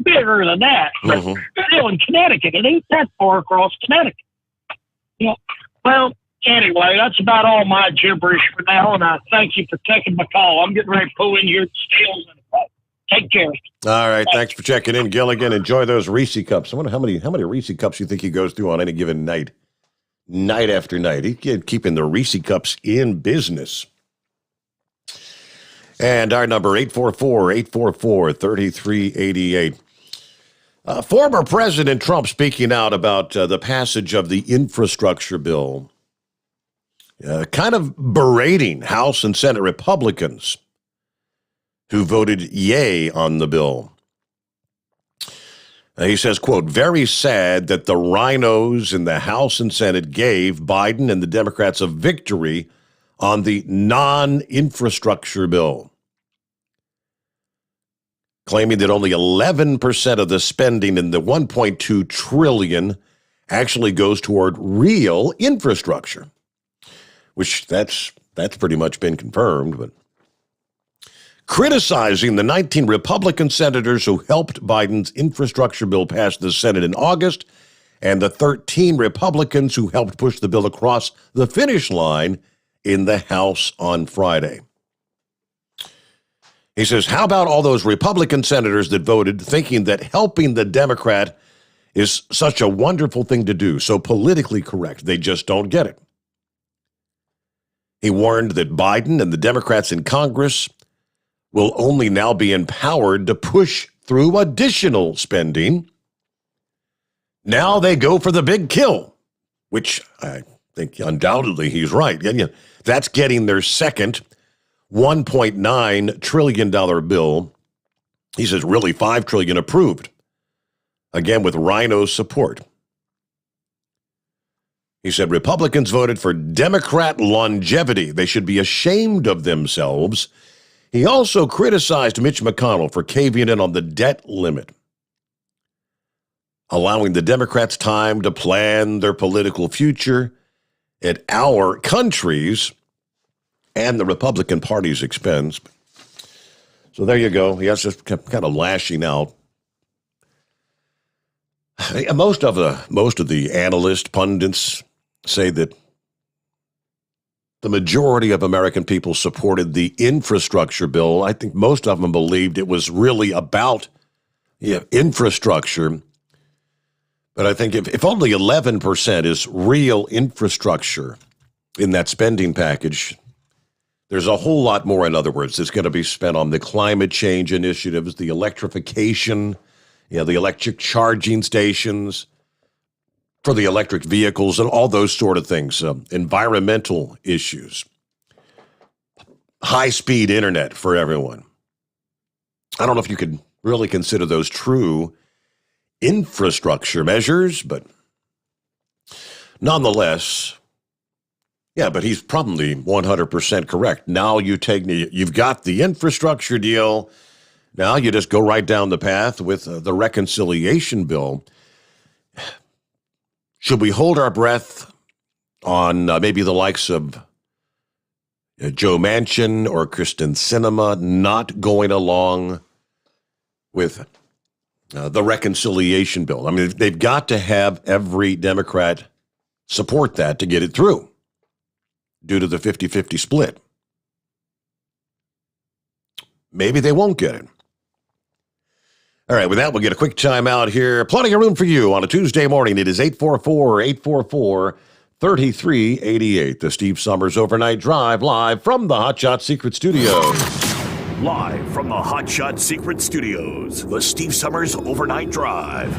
Speaker 16: bigger than that. But in Connecticut, it ain't that far across Connecticut. Well, anyway, that's about all my gibberish for now, and I thank you for taking my call. I'm getting ready to pull in your scales and take care.
Speaker 2: All right, thanks for checking in, Gilligan. Enjoy those Reese Cups. I wonder how many Reese Cups you think he goes through on any given night after night. He's keeping the Reese Cups in business. And our number, 844-844-3388. Former President Trump speaking out about the passage of the infrastructure bill, kind of berating House and Senate Republicans who voted yay on the bill. He says, quote, very sad that the rhinos in the House and Senate gave Biden and the Democrats a victory on the non-infrastructure bill, claiming that only 11% of the spending in the $1.2 trillion actually goes toward real infrastructure, which that's pretty much been confirmed, but criticizing the 19 Republican senators who helped Biden's infrastructure bill pass the Senate in August and the 13 Republicans who helped push the bill across the finish line in the House on Friday. He says, how about all those Republican senators that voted thinking that helping the Democrat is such a wonderful thing to do, so politically correct, they just don't get it. He warned that Biden and the Democrats in Congress will only now be empowered to push through additional spending. Now they go for the big kill, which I think undoubtedly he's right. That's getting their second $1.9 trillion bill. He says really $5 trillion approved. Again, with Rhino's support. He said Republicans voted for Democrat longevity. They should be ashamed of themselves. He also criticized Mitch McConnell for caving in on the debt limit, allowing the Democrats time to plan their political future at our country's and the Republican Party's expense. So there you go. He has just kept kind of lashing out. Most of the analysts, pundits say that the majority of American people supported the infrastructure bill. I think most of them believed it was really about infrastructure. But I think if only 11% is real infrastructure in that spending package, there's a whole lot more, in other words, that's going to be spent on the climate change initiatives, the electrification, the electric charging stations for the electric vehicles and all those sort of things, environmental issues, high-speed internet for everyone. I don't know if you could really consider those true infrastructure measures, but nonetheless, yeah, but he's probably 100% correct. Now you've got the infrastructure deal. Now you just go right down the path with the reconciliation bill. Should we hold our breath on maybe the likes of Joe Manchin or Kristen Sinema not going along with the reconciliation bill? I mean, they've got to have every Democrat support that to get it through due to the 50-50 split. Maybe they won't get it. All right, with that, we'll get a quick time out here. Plenty of room for you on a Tuesday morning. It is 844-844-3388. The Steve Sommers Overnight Drive, live from the Hot Shot Secret Studios.
Speaker 3: Live from the Hot Shot Secret Studios, the Steve Sommers Overnight Drive.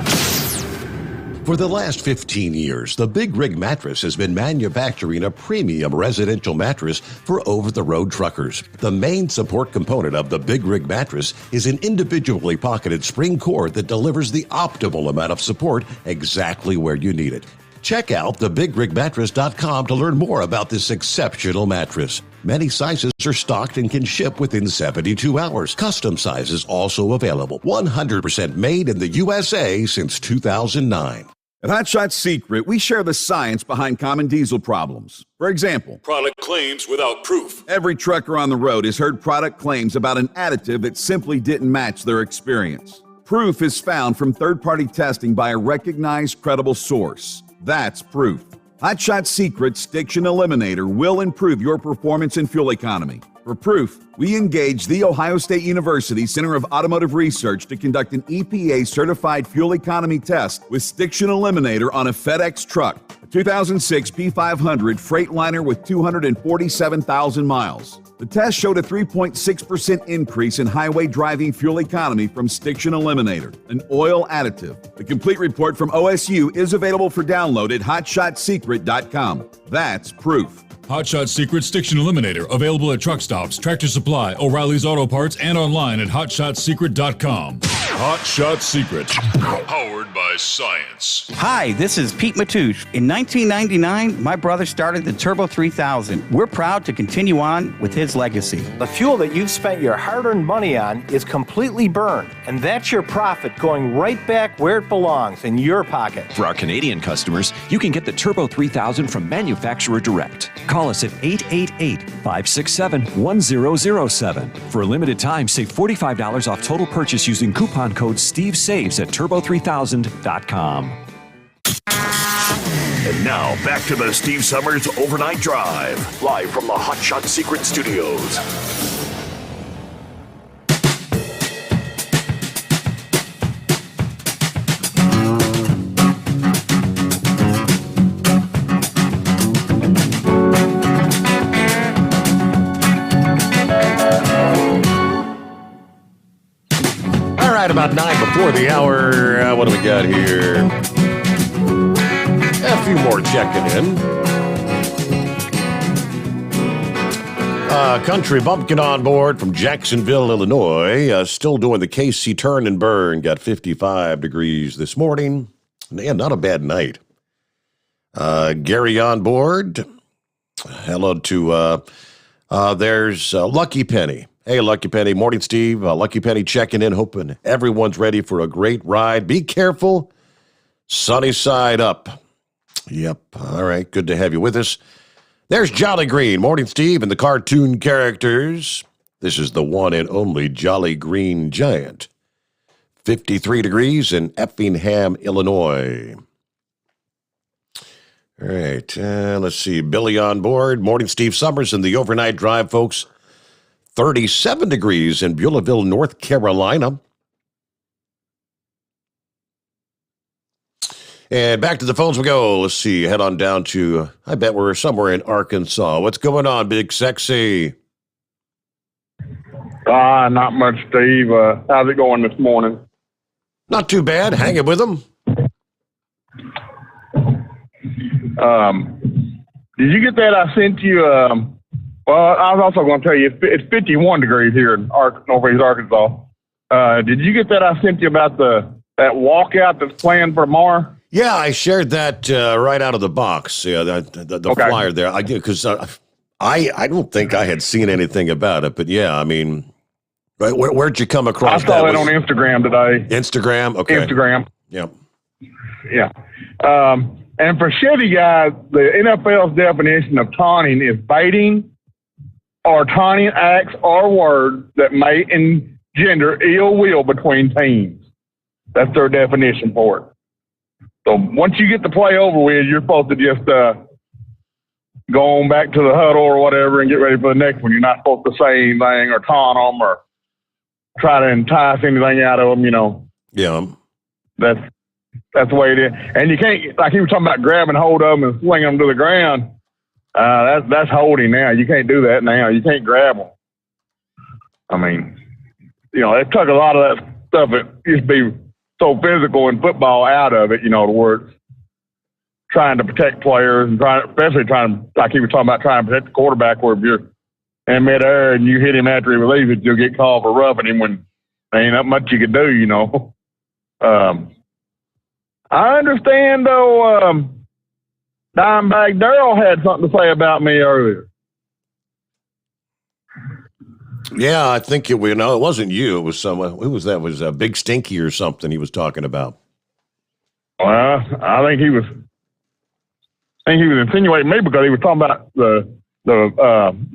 Speaker 2: For the last 15 years, the Big Rig Mattress has been manufacturing a premium residential mattress for over-the-road truckers. The main support component of the Big Rig Mattress is an individually pocketed spring cord that delivers the optimal amount of support exactly where you need it. Check out thebigrigmattress.com to learn more about this exceptional mattress. Many sizes are stocked and can ship within 72 hours. Custom sizes also available. 100% made in the USA since 2009.
Speaker 5: At Hot Shot Secret, we share the science behind common diesel problems. For example,
Speaker 14: product claims without proof.
Speaker 5: Every trucker on the road has heard product claims about an additive that simply didn't match their experience. Proof is found from third-party testing by a recognized, credible source. That's proof. Hot Shot Secret's Stiction Eliminator will improve your performance and fuel economy. For proof, we engaged the Ohio State University Center of Automotive Research to conduct an EPA-certified fuel economy test with Stiction Eliminator on a FedEx truck, a 2006 P500 Freightliner with 247,000 miles. The test showed a 3.6% increase in highway driving fuel economy from Stiction Eliminator, an oil additive. The complete report from OSU is available for download at hotshotsecret.com. That's proof.
Speaker 14: Hot Shot Secret Stiction Eliminator, available at truck stops, Tractor Supply, O'Reilly's Auto Parts, and online at hotshotsecret.com. Hot Shot Secret, powered by science.
Speaker 17: Hi, this is Pete Matouche. In 1999, my brother started the Turbo 3000. We're proud to continue on with his legacy.
Speaker 18: The fuel that you've spent your hard-earned money on is completely burned, and that's your profit going right back where it belongs, in your pocket.
Speaker 19: For our Canadian customers, you can get the Turbo 3000 from manufacturer direct. Call us at 888-567-1007. For a limited time, save $45 off total purchase using coupon code STEVESAVES at turbo3000.com.
Speaker 3: And now, back to the Steve Sommers Overnight Drive, live from the Hot Shot Secret Studios.
Speaker 2: All right, about 9 before the hour. What do we got here? A few more checking in. Country Bumpkin on board from Jacksonville, Illinois. Still doing the KC turn and burn. Got 55 degrees this morning. Yeah, not a bad night. Gary on board. Hello to, there's Lucky Penny. Hey, Lucky Penny. Morning, Steve. Lucky Penny checking in, hoping everyone's ready for a great ride. Be careful. Sunny side up. Yep. All right. Good to have you with us. There's Jolly Green. Morning, Steve, and the cartoon characters. This is the one and only Jolly Green Giant. 53 degrees in Effingham, Illinois. All right. Let's see. Billy on board. Morning, Steve Sommers and the Overnight Drive, folks. 37 degrees in Beulahville, North Carolina. And back to the phones we go. Let's see. Head on down to, I bet we're somewhere in Arkansas. What's going on, Big Sexy?
Speaker 1: Not much, Steve. How's it going this morning?
Speaker 2: Not too bad. Hanging with them.
Speaker 1: Did you get that I sent you? Well, I was also going to tell you, it's 51 degrees here in Northeast Arkansas. Did you get that I sent you about that walkout that's planned for tomorrow?
Speaker 2: Yeah, I shared that right out of the box. Yeah, the
Speaker 1: Okay.
Speaker 2: flyer there. Because I don't think I had seen anything about it, but yeah, I mean, right, where'd you come across
Speaker 1: I saw
Speaker 2: that?
Speaker 1: it on Instagram today.
Speaker 2: Instagram? Okay.
Speaker 1: Instagram.
Speaker 2: Yep.
Speaker 1: Yeah. And for Chevy guys, the NFL's definition of taunting is baiting or taunting acts or words that may engender ill will between teams. That's their definition for it. So once you get the play over with, you're supposed to just go on back to the huddle or whatever and get ready for the next one. You're not supposed to say anything or taunt them or try to entice anything out of them, you know.
Speaker 2: Yeah.
Speaker 1: That's the way it is. And you can't, like he was talking about grabbing hold of them and swinging them to the ground. That's holding now. You can't do that now. You can't grab them. I mean, you know, they took a lot of that stuff that used to be so physical in football out of it, you know, the words trying to protect players and especially trying, like he was talking about, trying to protect the quarterback where if you're in midair and you hit him after he releases it, you'll get called for roughing him when there ain't not much you can do, you know. I understand, though, Dimebag Darrell had something to say about me earlier.
Speaker 2: Yeah, I think it wasn't you. It was someone. Who was that? It was Big Stinky or something he was talking about.
Speaker 1: Well, I think he was insinuating me because he was talking about the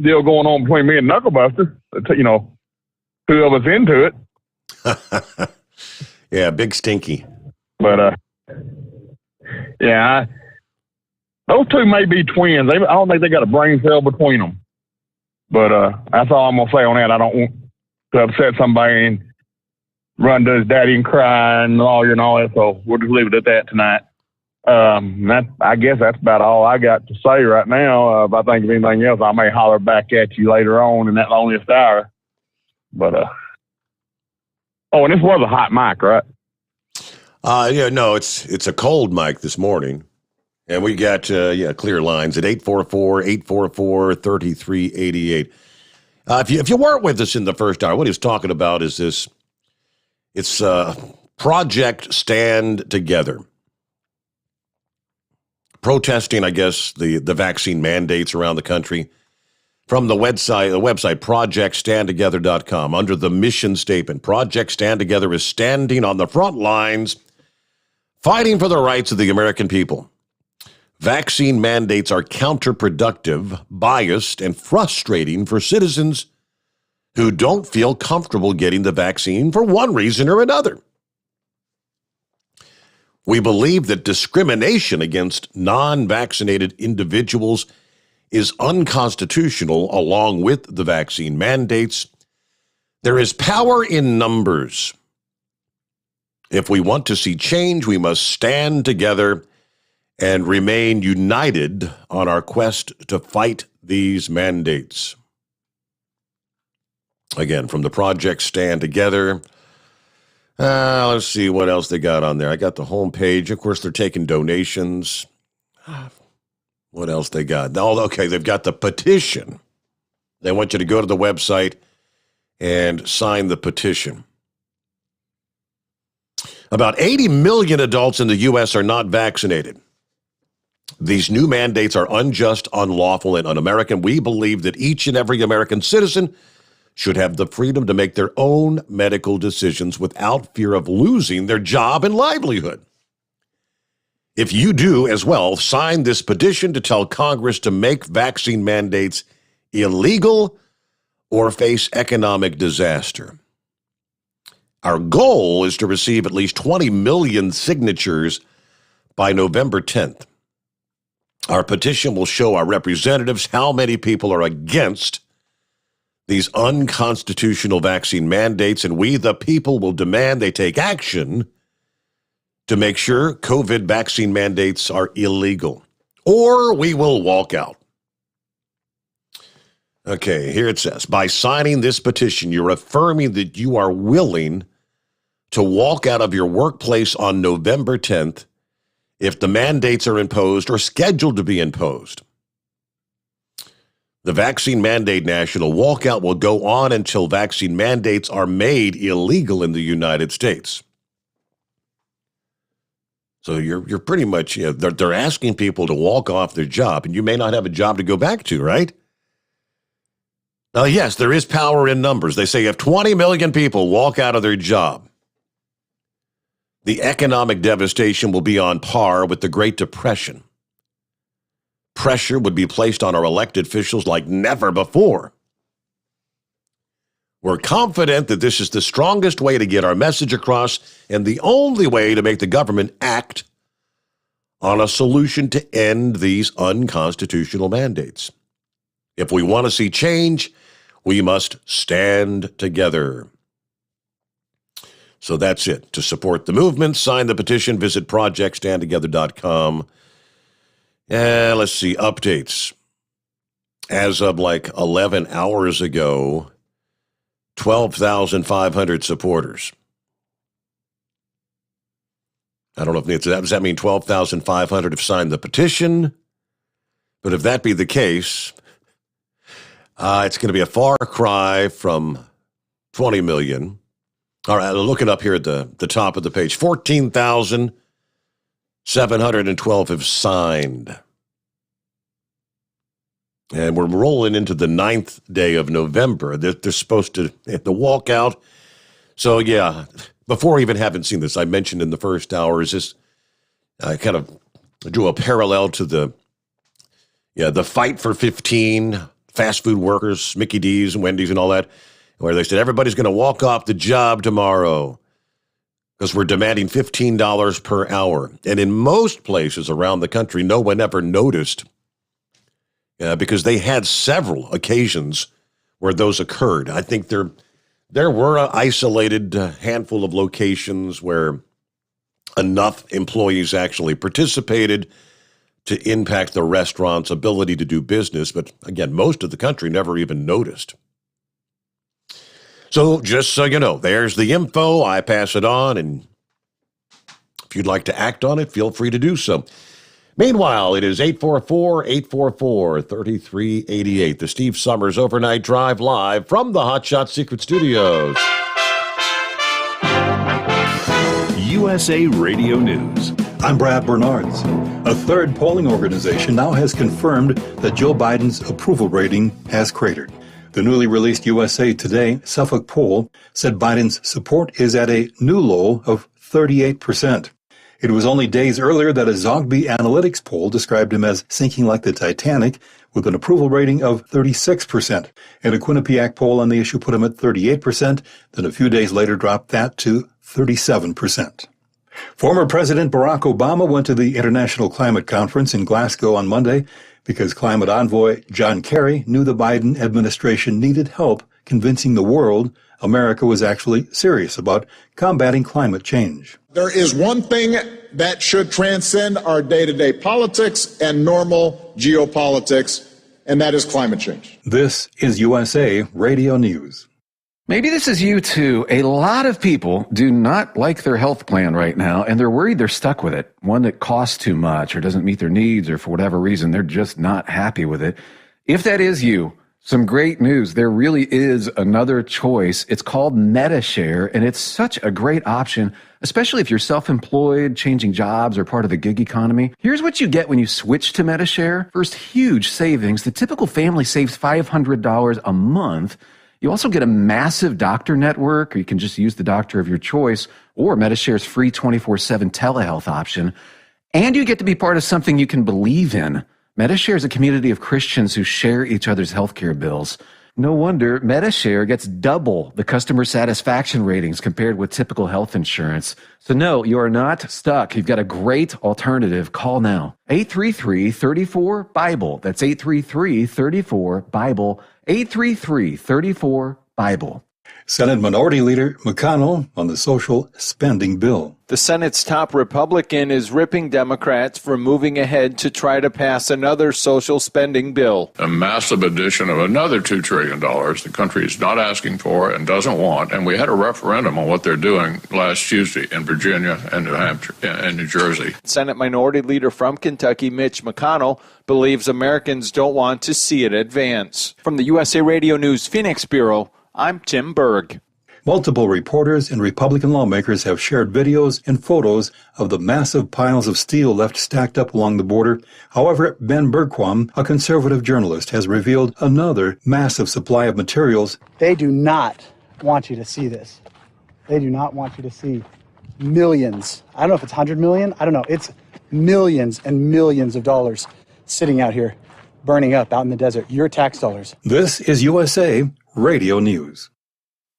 Speaker 1: deal going on between me and Knucklebuster. You know, two of us into it.
Speaker 2: Yeah, Big Stinky.
Speaker 1: But yeah, those two may be twins. I don't think they got a brain cell between them. But that's all I'm gonna say on that. I don't want to upset somebody and run to his daddy and cry and all that. So we'll just leave it at that tonight. I guess that's about all I got to say right now. If I think of anything else, I may holler back at you later on in that loneliest hour. But and this was a hot mic, right?
Speaker 2: Yeah, no, it's a cold mic this morning. And we got, clear lines at 844-844-3388. If you weren't with us in the first hour, what he's talking about is this. It's Project Stand Together. Protesting, I guess, the vaccine mandates around the country. From the website projectstandtogether.com, under the mission statement, Project Stand Together is standing on the front lines, fighting for the rights of the American people. Vaccine mandates are counterproductive, biased, and frustrating for citizens who don't feel comfortable getting the vaccine for one reason or another. We believe that discrimination against non-vaccinated individuals is unconstitutional along with the vaccine mandates. There is power in numbers. If we want to see change, we must stand together and remain united on our quest to fight these mandates. Again, from the Project Stand Together. Let's see what else they got on there. I got the homepage. Of course, they're taking donations. What else they got? Oh, okay, they've got the petition. They want you to go to the website and sign the petition. About 80 million adults in the U.S. are not vaccinated. These new mandates are unjust, unlawful, and un-American. We believe that each and every American citizen should have the freedom to make their own medical decisions without fear of losing their job and livelihood. If you do as well, sign this petition to tell Congress to make vaccine mandates illegal or face economic disaster. Our goal is to receive at least 20 million signatures by November 10th. Our petition will show our representatives how many people are against these unconstitutional vaccine mandates, and we, the people, will demand they take action to make sure COVID vaccine mandates are illegal, or we will walk out. Okay, here it says, by signing this petition, you're affirming that you are willing to walk out of your workplace on November 10th if the mandates are imposed or scheduled to be imposed. The vaccine mandate national walkout will go on until vaccine mandates are made illegal in the United States. So you're pretty much, they're asking people to walk off their job, and you may not have a job to go back to, right? Now, yes, there is power in numbers. They say if 20 million people walk out of their job, the economic devastation will be on par with the Great Depression. Pressure would be placed on our elected officials like never before. We're confident that this is the strongest way to get our message across and the only way to make the government act on a solution to end these unconstitutional mandates. If we want to see change, we must stand together. So that's it. To support the movement, sign the petition, visit projectstandtogether.com. Let's see, updates. As of like 11 hours ago, 12,500 supporters. I don't know if does that mean 12,500 have signed the petition? But if that be the case, it's going to be a far cry from 20 million. All right, looking up here at the top of the page, 14,712 have signed. And we're rolling into the 9th day of November. They're supposed to walk out. So, yeah, before even having seen this, I mentioned in the first hour, is this I kind of drew a parallel to the Fight for 15, fast food workers, Mickey D's and Wendy's and all that, where they said everybody's going to walk off the job tomorrow because we're demanding $15 per hour. And in most places around the country, no one ever noticed because they had several occasions where those occurred. I think there were an isolated handful of locations where enough employees actually participated to impact the restaurant's ability to do business. But again, most of the country never even noticed. So just so you know, there's the info. I pass it on, and if you'd like to act on it, feel free to do so. Meanwhile, it is 844-844-3388, the Steve Sommers Overnight Drive live from the Hot Shot Secret Studios.
Speaker 14: USA Radio News.
Speaker 24: I'm Brad Bernards. A third polling organization now has confirmed that Joe Biden's approval rating has cratered. The newly released USA Today Suffolk poll said Biden's support is at a new low of 38%. It was only days earlier that a Zogby Analytics poll described him as sinking like the Titanic with an approval rating of 36%. And a Quinnipiac poll on the issue put him at 38%, then a few days later dropped that to 37%. Former President Barack Obama went to the International Climate Conference in Glasgow on Monday because climate envoy John Kerry knew the Biden administration needed help convincing the world America was actually serious about combating climate change.
Speaker 11: There is one thing that should transcend our day-to-day politics and normal geopolitics, and that is climate change.
Speaker 24: This is USA Radio News.
Speaker 6: Maybe this is you too. A lot of people do not like their health plan right now, and they're worried they're stuck with it. One that costs too much or doesn't meet their needs, or for whatever reason, they're just not happy with it. If that is you, some great news. There really is another choice. It's called MediShare, and it's such a great option, especially if you're self-employed, changing jobs, or part of the gig economy. Here's what you get when you switch to MediShare. First, huge savings. The typical family saves $500 a month. You also get a massive doctor network, or you can just use the doctor of your choice, or MediShare's free 24/7 telehealth option. And you get to be part of something you can believe in. MediShare is a community of Christians who share each other's healthcare bills. No wonder MediShare gets double the customer satisfaction ratings compared with typical health insurance. So no, you are not stuck. You've got a great alternative. Call now. 833-34-BIBLE. That's 833-34-BIBLE. 833-34-BIBLE.
Speaker 24: Senate Minority Leader McConnell on the social spending bill.
Speaker 8: The Senate's top Republican is ripping Democrats for moving ahead to try to pass another social spending bill.
Speaker 21: A massive addition of another $2 trillion the country is not asking for and doesn't want. And we had a referendum on what they're doing last Tuesday in Virginia and New Hampshire and New Jersey.
Speaker 8: Senate Minority Leader from Kentucky, Mitch McConnell, believes Americans don't want to see it advance. From the USA Radio News Phoenix Bureau, I'm Tim Berg.
Speaker 24: Multiple reporters and Republican lawmakers have shared videos and photos of the massive piles of steel left stacked up along the border. However, Ben Bergquam, a conservative journalist, has revealed another massive supply of materials.
Speaker 22: They do not want you to see this. They do not want you to see millions. I don't know if it's 100 million. I don't know. It's millions and millions of dollars sitting out here, burning up out in the desert. Your tax dollars.
Speaker 24: This is USA Radio News.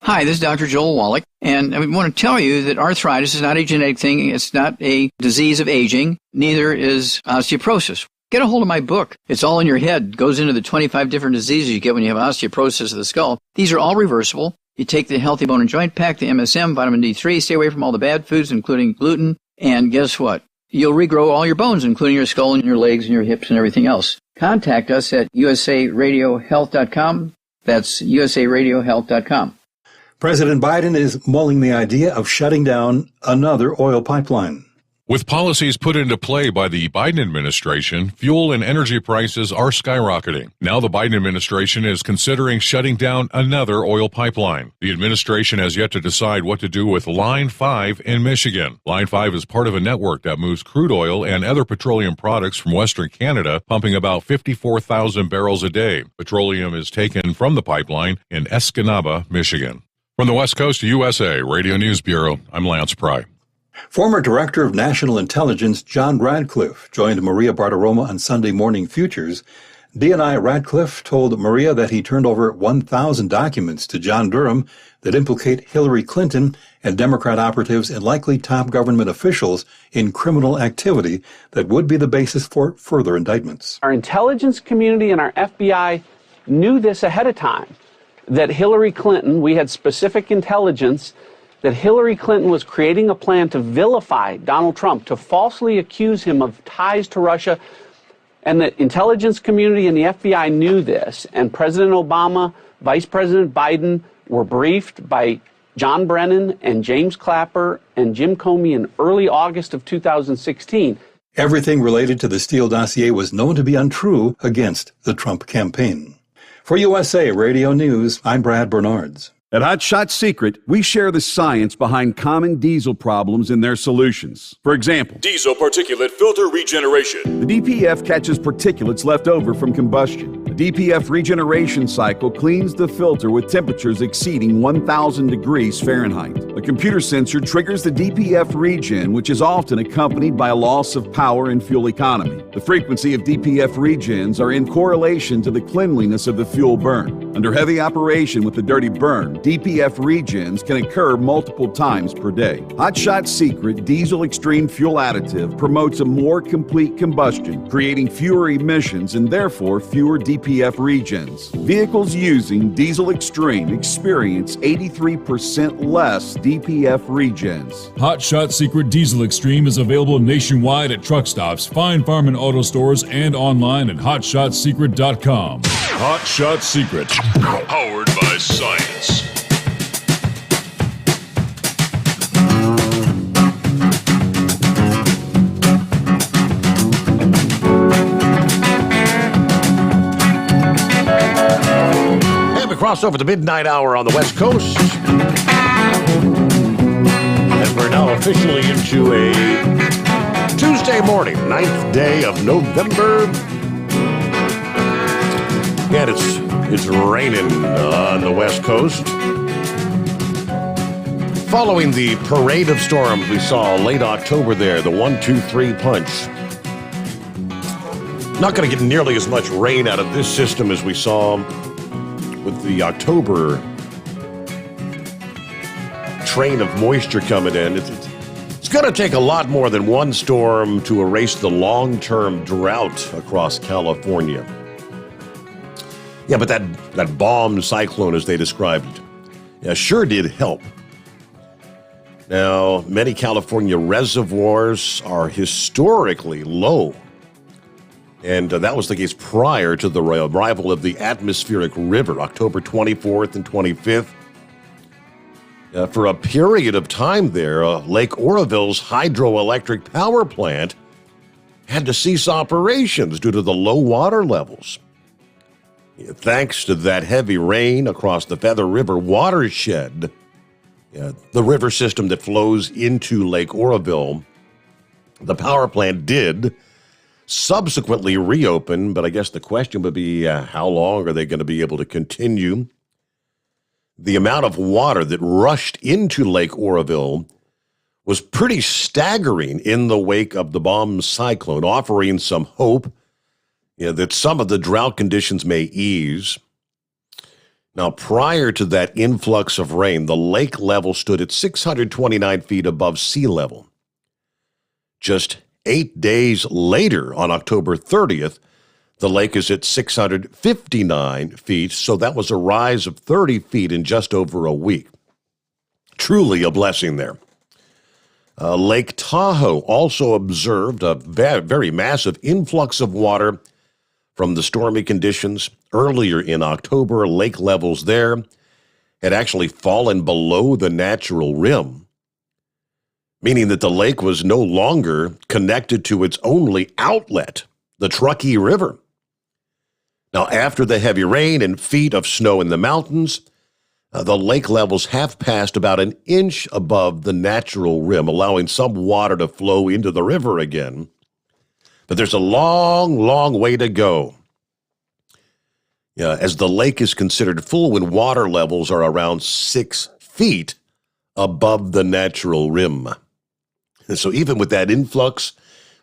Speaker 23: Hi, this is Dr. Joel Wallach, and I want to tell you that arthritis is not a genetic thing. It's not a disease of aging. Neither is osteoporosis. Get a hold of my book. It's all in your head. It goes into the 25 different diseases you get when you have osteoporosis of the skull. These are all reversible. You take the Healthy Bone and Joint Pack, the MSM, vitamin D3, stay away from all the bad foods, including gluten, and guess what? You'll regrow all your bones, including your skull and your legs and your hips and everything else. Contact us at usaradiohealth.com. That's usaradiohealth.com.
Speaker 24: President Biden is mulling the idea of shutting down another oil pipeline.
Speaker 26: With policies put into play by the Biden administration, fuel and energy prices are skyrocketing. Now the Biden administration is considering shutting down another oil pipeline. The administration has yet to decide what to do with Line 5 in Michigan. Line 5 is part of a network that moves crude oil and other petroleum products from Western Canada, pumping about 54,000 barrels a day. Petroleum is taken from the pipeline in Escanaba, Michigan. From the West Coast to USA Radio News Bureau, I'm Lance Pry.
Speaker 24: Former Director of National Intelligence John Radcliffe joined Maria Bartiromo on Sunday Morning Futures. DNI Radcliffe told Maria that he turned over 1,000 documents to John Durham that implicate Hillary Clinton and Democrat operatives and likely top government officials in criminal activity that would be the basis for further indictments.
Speaker 27: Our intelligence community and our FBI knew this ahead of time, that Hillary Clinton, we had specific intelligence that Hillary Clinton was creating a plan to vilify Donald Trump, to falsely accuse him of ties to Russia, and the intelligence community and the FBI knew this, and President Obama, Vice President Biden were briefed by John Brennan and James Clapper and Jim Comey in early August of 2016.
Speaker 24: Everything related to the Steele dossier was known to be untrue against the Trump campaign. For USA Radio News, I'm Brad Bernards.
Speaker 5: At Hot Shot Secret, we share the science behind common diesel problems and their solutions. For example,
Speaker 28: diesel particulate filter regeneration.
Speaker 5: The DPF catches particulates left over from combustion. The DPF regeneration cycle cleans the filter with temperatures exceeding 1,000 degrees Fahrenheit. A computer sensor triggers the DPF regen, which is often accompanied by a loss of power and fuel economy. The frequency of DPF regens are in correlation to the cleanliness of the fuel burn. Under heavy operation with the dirty burn, DPF regens can occur multiple times per day. Hot Shot Secret Diesel Extreme Fuel Additive promotes a more complete combustion, creating fewer emissions and therefore fewer DPF regens. Vehicles using Diesel Extreme experience 83% less DPF regens.
Speaker 14: Hot Shot Secret Diesel Extreme is available nationwide at truck stops, Fine Farm and auto stores, and online at hotshotsecret.com. Hot Shot Secret, powered by science.
Speaker 2: Cross over the midnight hour on the West Coast. And we're now officially into a Tuesday morning, 9th day of November. And it's raining on the West Coast. Following the parade of storms we saw late October there, the 1-2-3 punch. Not going to get nearly as much rain out of this system as we saw with the October train of moisture coming in. It's going to take a lot more than one storm to erase the long-term drought across California. Yeah, but that bomb cyclone, as they described it, sure did help. Now, many California reservoirs are historically low. And that was the case prior to the arrival of the atmospheric river, October 24th and 25th. For a period of time there, Lake Oroville's hydroelectric power plant had to cease operations due to the low water levels. Thanks to that heavy rain across the Feather River watershed, the river system that flows into Lake Oroville, the power plant did subsequently reopen, but I guess the question would be how long are they going to be able to continue? The amount of water that rushed into Lake Oroville was pretty staggering in the wake of the bomb cyclone, offering some hope that some of the drought conditions may ease. Now, prior to that influx of rain, the lake level stood at 629 feet above sea level. Just 8 days later, on October 30th, the lake is at 659 feet, so that was a rise of 30 feet in just over a week. Truly a blessing there. Lake Tahoe also observed a very massive influx of water from the stormy conditions. Earlier in October, lake levels there had actually fallen below the natural rim, meaning that the lake was no longer connected to its only outlet, the Truckee River. Now, after the heavy rain and feet of snow in the mountains, the lake levels have passed about an inch above the natural rim, allowing some water to flow into the river again. But there's a long, long way to go, as the lake is considered full when water levels are around 6 feet above the natural rim. And so even with that influx,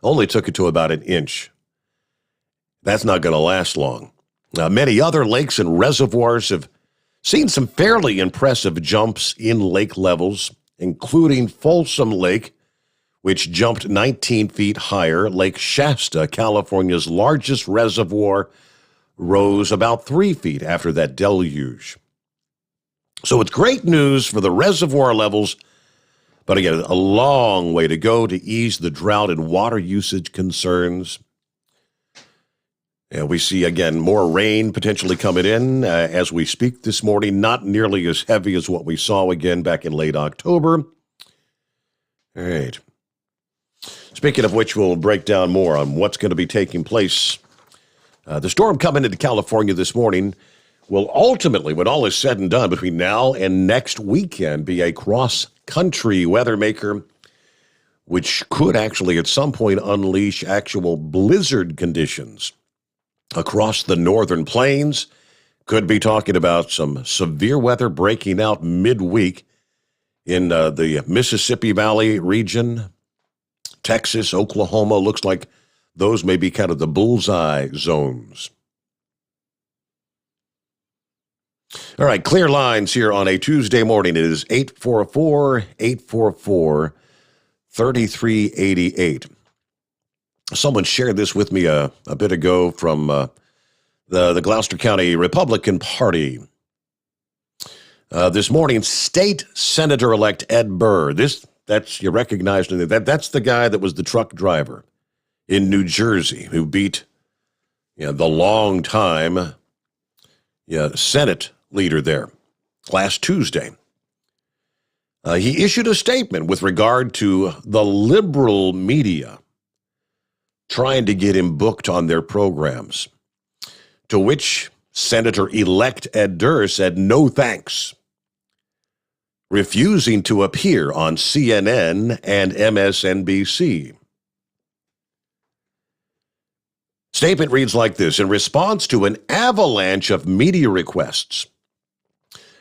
Speaker 2: only took it to about an inch. That's not going to last long. Many other lakes and reservoirs have seen some fairly impressive jumps in lake levels, including Folsom Lake, which jumped 19 feet higher. Lake Shasta, California's largest reservoir, rose about 3 feet after that deluge. So it's great news for the reservoir levels, but again, a long way to go to ease the drought and water usage concerns. And we see, again, more rain potentially coming in as we speak this morning, not nearly as heavy as what we saw again back in late October. All right. Speaking of which, we'll break down more on what's going to be taking place. The storm coming into California this morning will ultimately, when all is said and done, between now and next weekend, be a cross-country weather maker, which could actually at some point unleash actual blizzard conditions. across the northern plains. Could be talking about some severe weather breaking out midweek in the Mississippi Valley region, Texas, Oklahoma. Looks like those may be kind of the bullseye zones. All right, clear lines here on a Tuesday morning. It is 844-844-3388. Someone shared this with me a bit ago from the Gloucester County Republican Party. This morning, State Senator-elect Ed Burr. You recognize that's the guy that was the truck driver in New Jersey who beat the long-time Senate leader there last Tuesday. He issued a statement with regard to the liberal media trying to get him booked on their programs, to which Senator-elect Ed Burr said no thanks, refusing to appear on CNN and MSNBC. Statement reads like this: in response to an avalanche of media requests,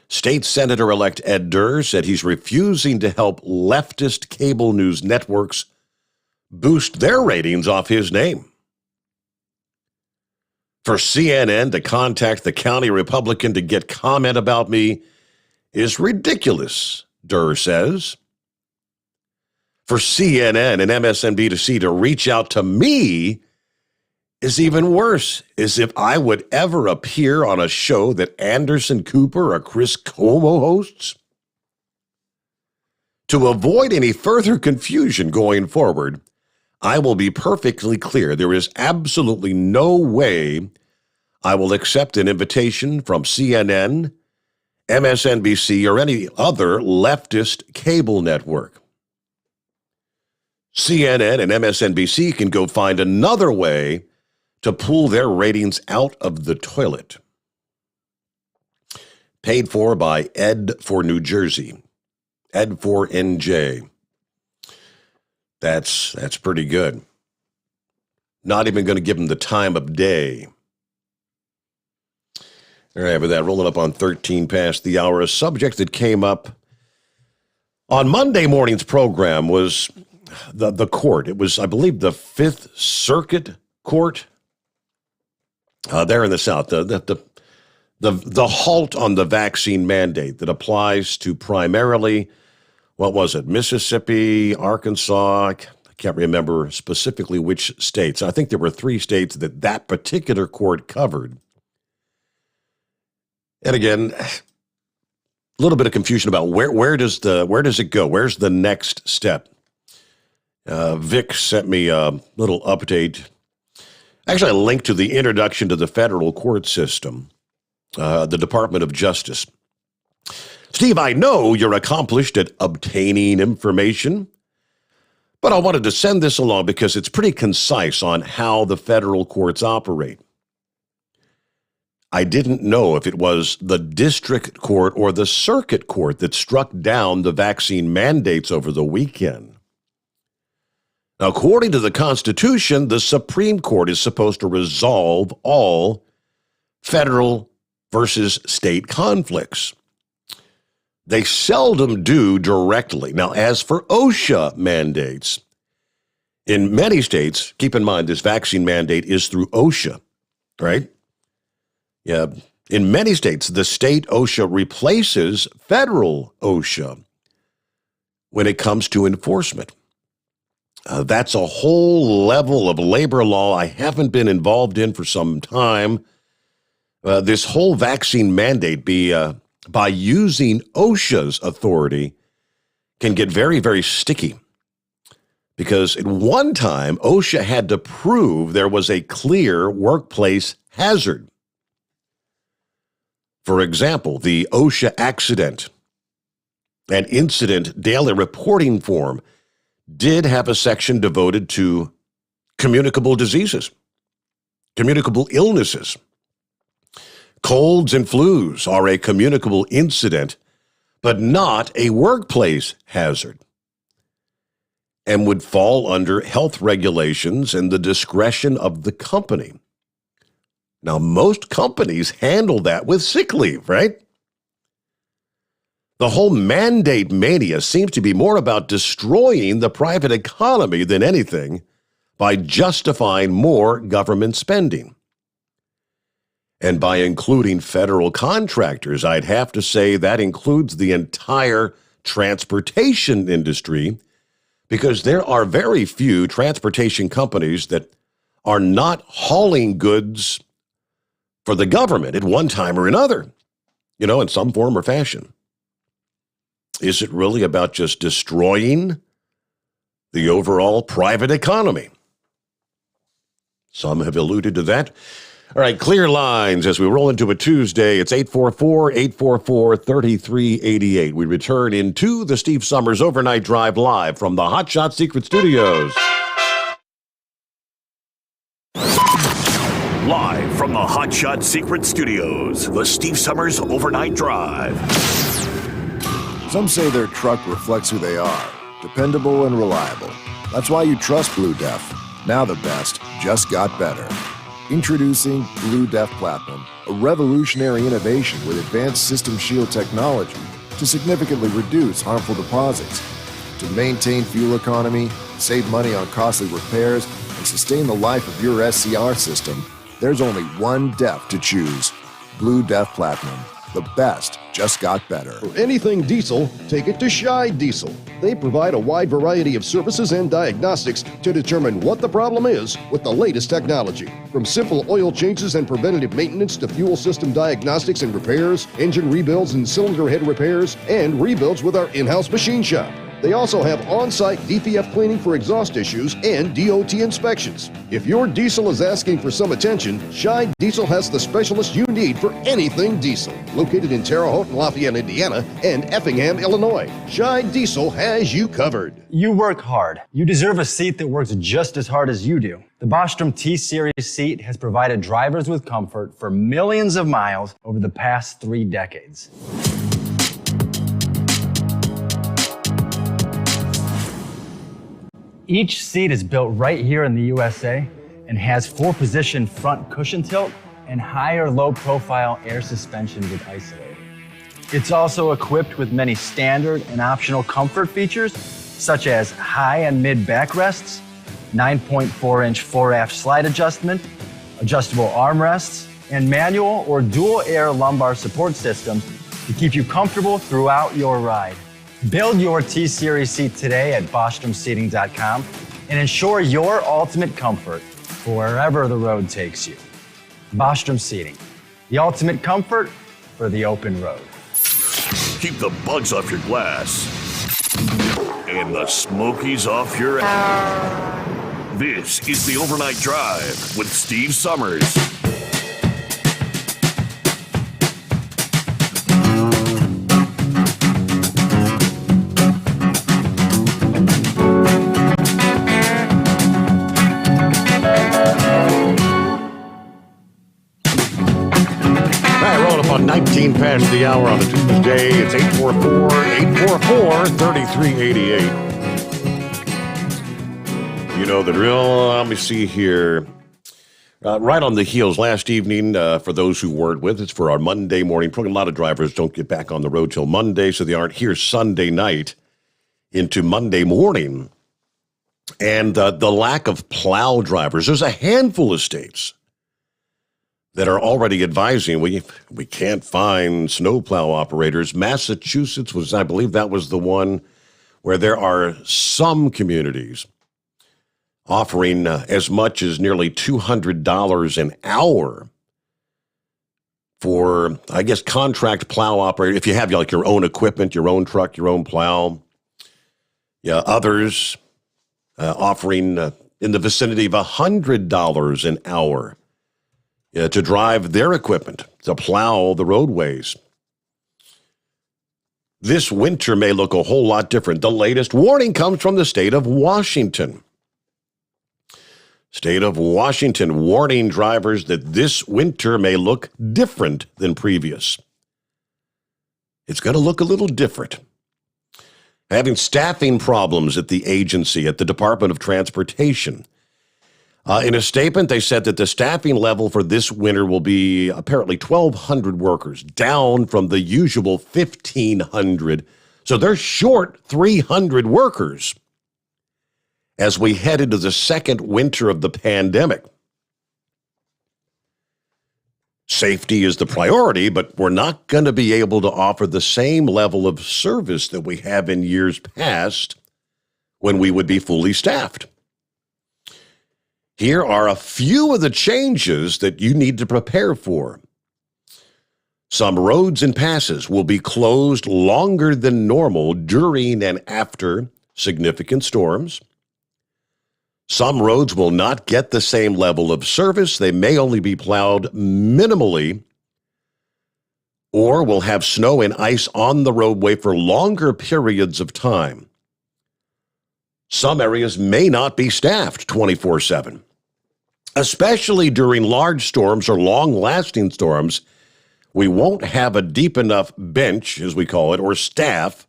Speaker 2: State Senator-elect Ed Burr said he's refusing to help leftist cable news networks boost their ratings off his name. For CNN to contact the county Republican to get comment about me is ridiculous, Durr says. For CNN and MSNBC to reach out to me is even worse, as if I would ever appear on a show that Anderson Cooper or Chris Cuomo hosts. To avoid any further confusion going forward, I will be perfectly clear. There is absolutely no way I will accept an invitation from CNN, MSNBC, or any other leftist cable network. CNN and MSNBC can go find another way to pull their ratings out of the toilet. Paid for by Ed for New Jersey. Ed for NJ. That's pretty good. Not even going to give him the time of day. All right, with that, rolling up on 13 past the hour. A subject that came up on Monday morning's program was the court. It was, I believe, the Fifth Circuit Court there in the South. The halt on the vaccine mandate that applies to primarily, what was it, Mississippi, Arkansas, I can't remember specifically which states. I think there were 3 states that particular court covered. And again, a little bit of confusion about where does it go? Where's the next step? Vic sent me a little update. Actually, a link to the introduction to the federal court system, the Department of Justice. Steve, I know you're accomplished at obtaining information, but I wanted to send this along because it's pretty concise on how the federal courts operate. I didn't know if it was the district court or the circuit court that struck down the vaccine mandates over the weekend. Now, according to the Constitution, the Supreme Court is supposed to resolve all federal versus state conflicts. They seldom do directly. Now, as for OSHA mandates, in many states, keep in mind this vaccine mandate is through OSHA, right? Yeah, in many states, the state OSHA replaces federal OSHA when it comes to enforcement. That's a whole level of labor law I haven't been involved in for some time. This whole vaccine mandate by using OSHA's authority can get very, very sticky. Because at one time, OSHA had to prove there was a clear workplace hazard. For example, the OSHA accident and incident daily reporting form did have a section devoted to communicable diseases, communicable illnesses. Colds and flus are a communicable incident, but not a workplace hazard, and would fall under health regulations and the discretion of the company. Now, most companies handle that with sick leave, right? The whole mandate mania seems to be more about destroying the private economy than anything by justifying more government spending. And by including federal contractors, I'd have to say that includes the entire transportation industry, because there are very few transportation companies that are not hauling goods for the government at one time or another, in some form or fashion. Is it really about just destroying the overall private economy? Some have alluded to that. All right, clear lines as we roll into a Tuesday. It's 844-844-3388. We return into the Steve Sommers Overnight Drive live from the Hot Shot Secret Studios.
Speaker 3: Live from the Hot Shot Secret Studios, the Steve Sommers Overnight Drive.
Speaker 4: Some say their truck reflects who they are, dependable and reliable. That's why you trust Blue Def. Now the best just got better. Introducing Blue Def Platinum, a revolutionary innovation with advanced System Shield technology to significantly reduce harmful deposits. To maintain fuel economy, save money on costly repairs, and sustain the life of your SCR system, there's only one DEF to choose. Blue Def Platinum. The best just got better.
Speaker 20: For anything diesel, take it to Scheid Diesel. They provide a wide variety of services and diagnostics to determine what the problem is with the latest technology. From simple oil changes and preventative maintenance to fuel system diagnostics and repairs, engine rebuilds and cylinder head repairs, and rebuilds with our in-house machine shop. They also have on-site DPF cleaning for exhaust issues and DOT inspections. If your diesel is asking for some attention, Scheid Diesel has the specialist you need for anything diesel. Located in Terre Haute and Lafayette, Indiana, and Effingham, Illinois, Scheid Diesel has you covered.
Speaker 7: You work hard. You deserve a seat that works just as hard as you do. The Bostrom T-Series seat has provided drivers with comfort for millions of miles over the past 3 decades. Each seat is built right here in the USA and has 4-position front cushion tilt and higher low-profile air suspension with Isolate. It's also equipped with many standard and optional comfort features, such as high and mid backrests, 9.4-inch 4-aft slide adjustment, adjustable armrests, and manual or dual air lumbar support systems to keep you comfortable throughout your ride. Build your T-Series seat today at BostromSeating.com and ensure your ultimate comfort for wherever the road takes you. Bostrom Seating, the ultimate comfort for the open road.
Speaker 3: Keep the bugs off your glass and the smokies off your ass. This is the Overnight Drive with Steve Sommers.
Speaker 2: On 19 past the hour on a Tuesday, it's 844-844-3388. You know the drill. Let me see here. Right on the heels last evening, for those who weren't with us, for our Monday morning program. A lot of drivers don't get back on the road till Monday, so they aren't here Sunday night into Monday morning. And the lack of plow drivers. There's a handful of states that are already advising we can't find snowplow operators. Massachusetts was, I believe that was the one where there are some communities offering as much as nearly $200 an hour for, I guess, contract plow operator. If you have like your own equipment, your own truck, your own plow. Yeah, others offering in the vicinity of $100 an hour to drive their equipment, to plow the roadways. This winter may look a whole lot different. The latest warning comes from the state of Washington. State of Washington warning drivers that this winter may look different than previous. It's going to look a little different. Having staffing problems at the agency, at the Department of Transportation. In a statement, they said that the staffing level for this winter will be apparently 1,200 workers, down from the usual 1,500. So they're short 300 workers as we head into the second winter of the pandemic. Safety is the priority, but we're not going to be able to offer the same level of service that we have in years past when we would be fully staffed. Here are a few of the changes that you need to prepare for. Some roads and passes will be closed longer than normal during and after significant storms. Some roads will not get the same level of service. They may only be plowed minimally or will have snow and ice on the roadway for longer periods of time. Some areas may not be staffed 24/7. Especially during large storms or long-lasting storms, we won't have a deep enough bench, as we call it, or staff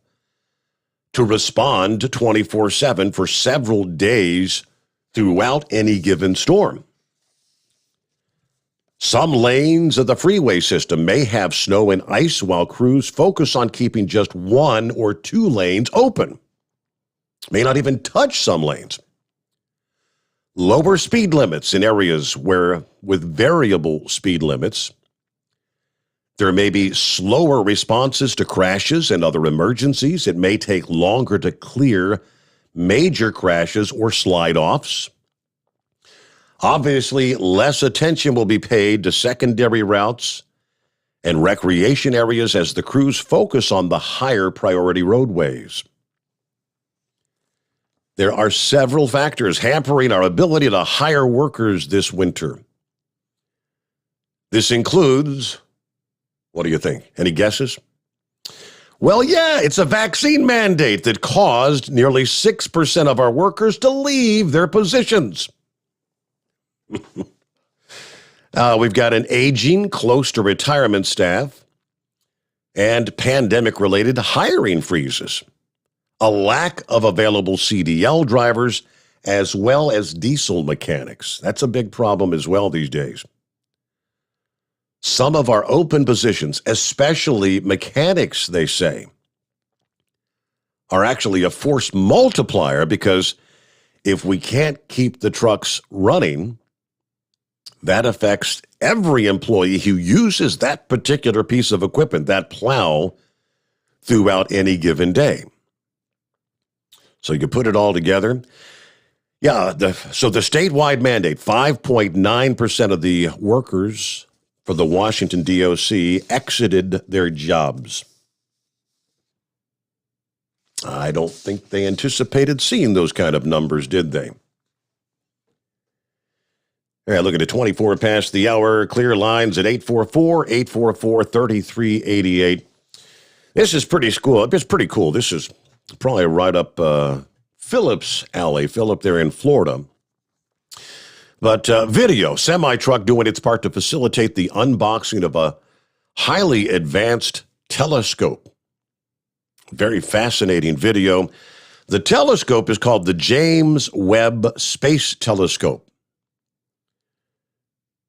Speaker 2: to respond to 24/7 for several days throughout any given storm. Some lanes of the freeway system may have snow and ice while crews focus on keeping just one or two lanes open. May not even touch some lanes. Lower speed limits in areas where with variable speed limits. There may be slower responses to crashes and other emergencies. It may take longer to clear major crashes or slide-offs. Obviously, less attention will be paid to secondary routes and recreation areas as the crews focus on the higher priority roadways. There are several factors hampering our ability to hire workers this winter. This includes, what do you think? Any guesses? Well, yeah, it's a vaccine mandate that caused nearly 6% of our workers to leave their positions. We've got an aging, close to retirement staff and pandemic-related hiring freezes. A lack of available CDL drivers, as well as diesel mechanics. That's a big problem as well these days. Some of our open positions, especially mechanics, they say, are actually a force multiplier because if we can't keep the trucks running, that affects every employee who uses that particular piece of equipment, that plow, throughout any given day. So you can put it all together. Yeah, so the statewide mandate, 5.9% of the workers for the Washington DOC exited their jobs. I don't think they anticipated seeing those kind of numbers, did they? All right, looking at 24 past the hour. Clear lines at 844-844-3388. This is pretty cool. It's pretty cool. This is probably right up Phillips alley, Phillip there in Florida. But video, semi-truck doing its part to facilitate the unboxing of a highly advanced telescope. Very fascinating video. The telescope is called the James Webb Space Telescope.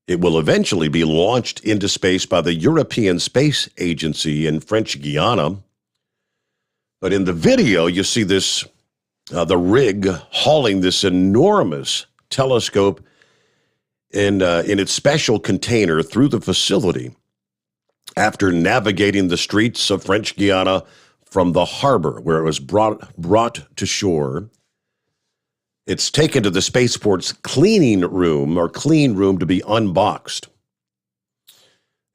Speaker 2: It will eventually be launched into space by the European Space Agency in French Guiana. But in the video, you see this, the rig hauling this enormous telescope in its special container through the facility after navigating the streets of French Guiana from the harbor where it was brought to shore. It's taken to the spaceport's clean room to be unboxed.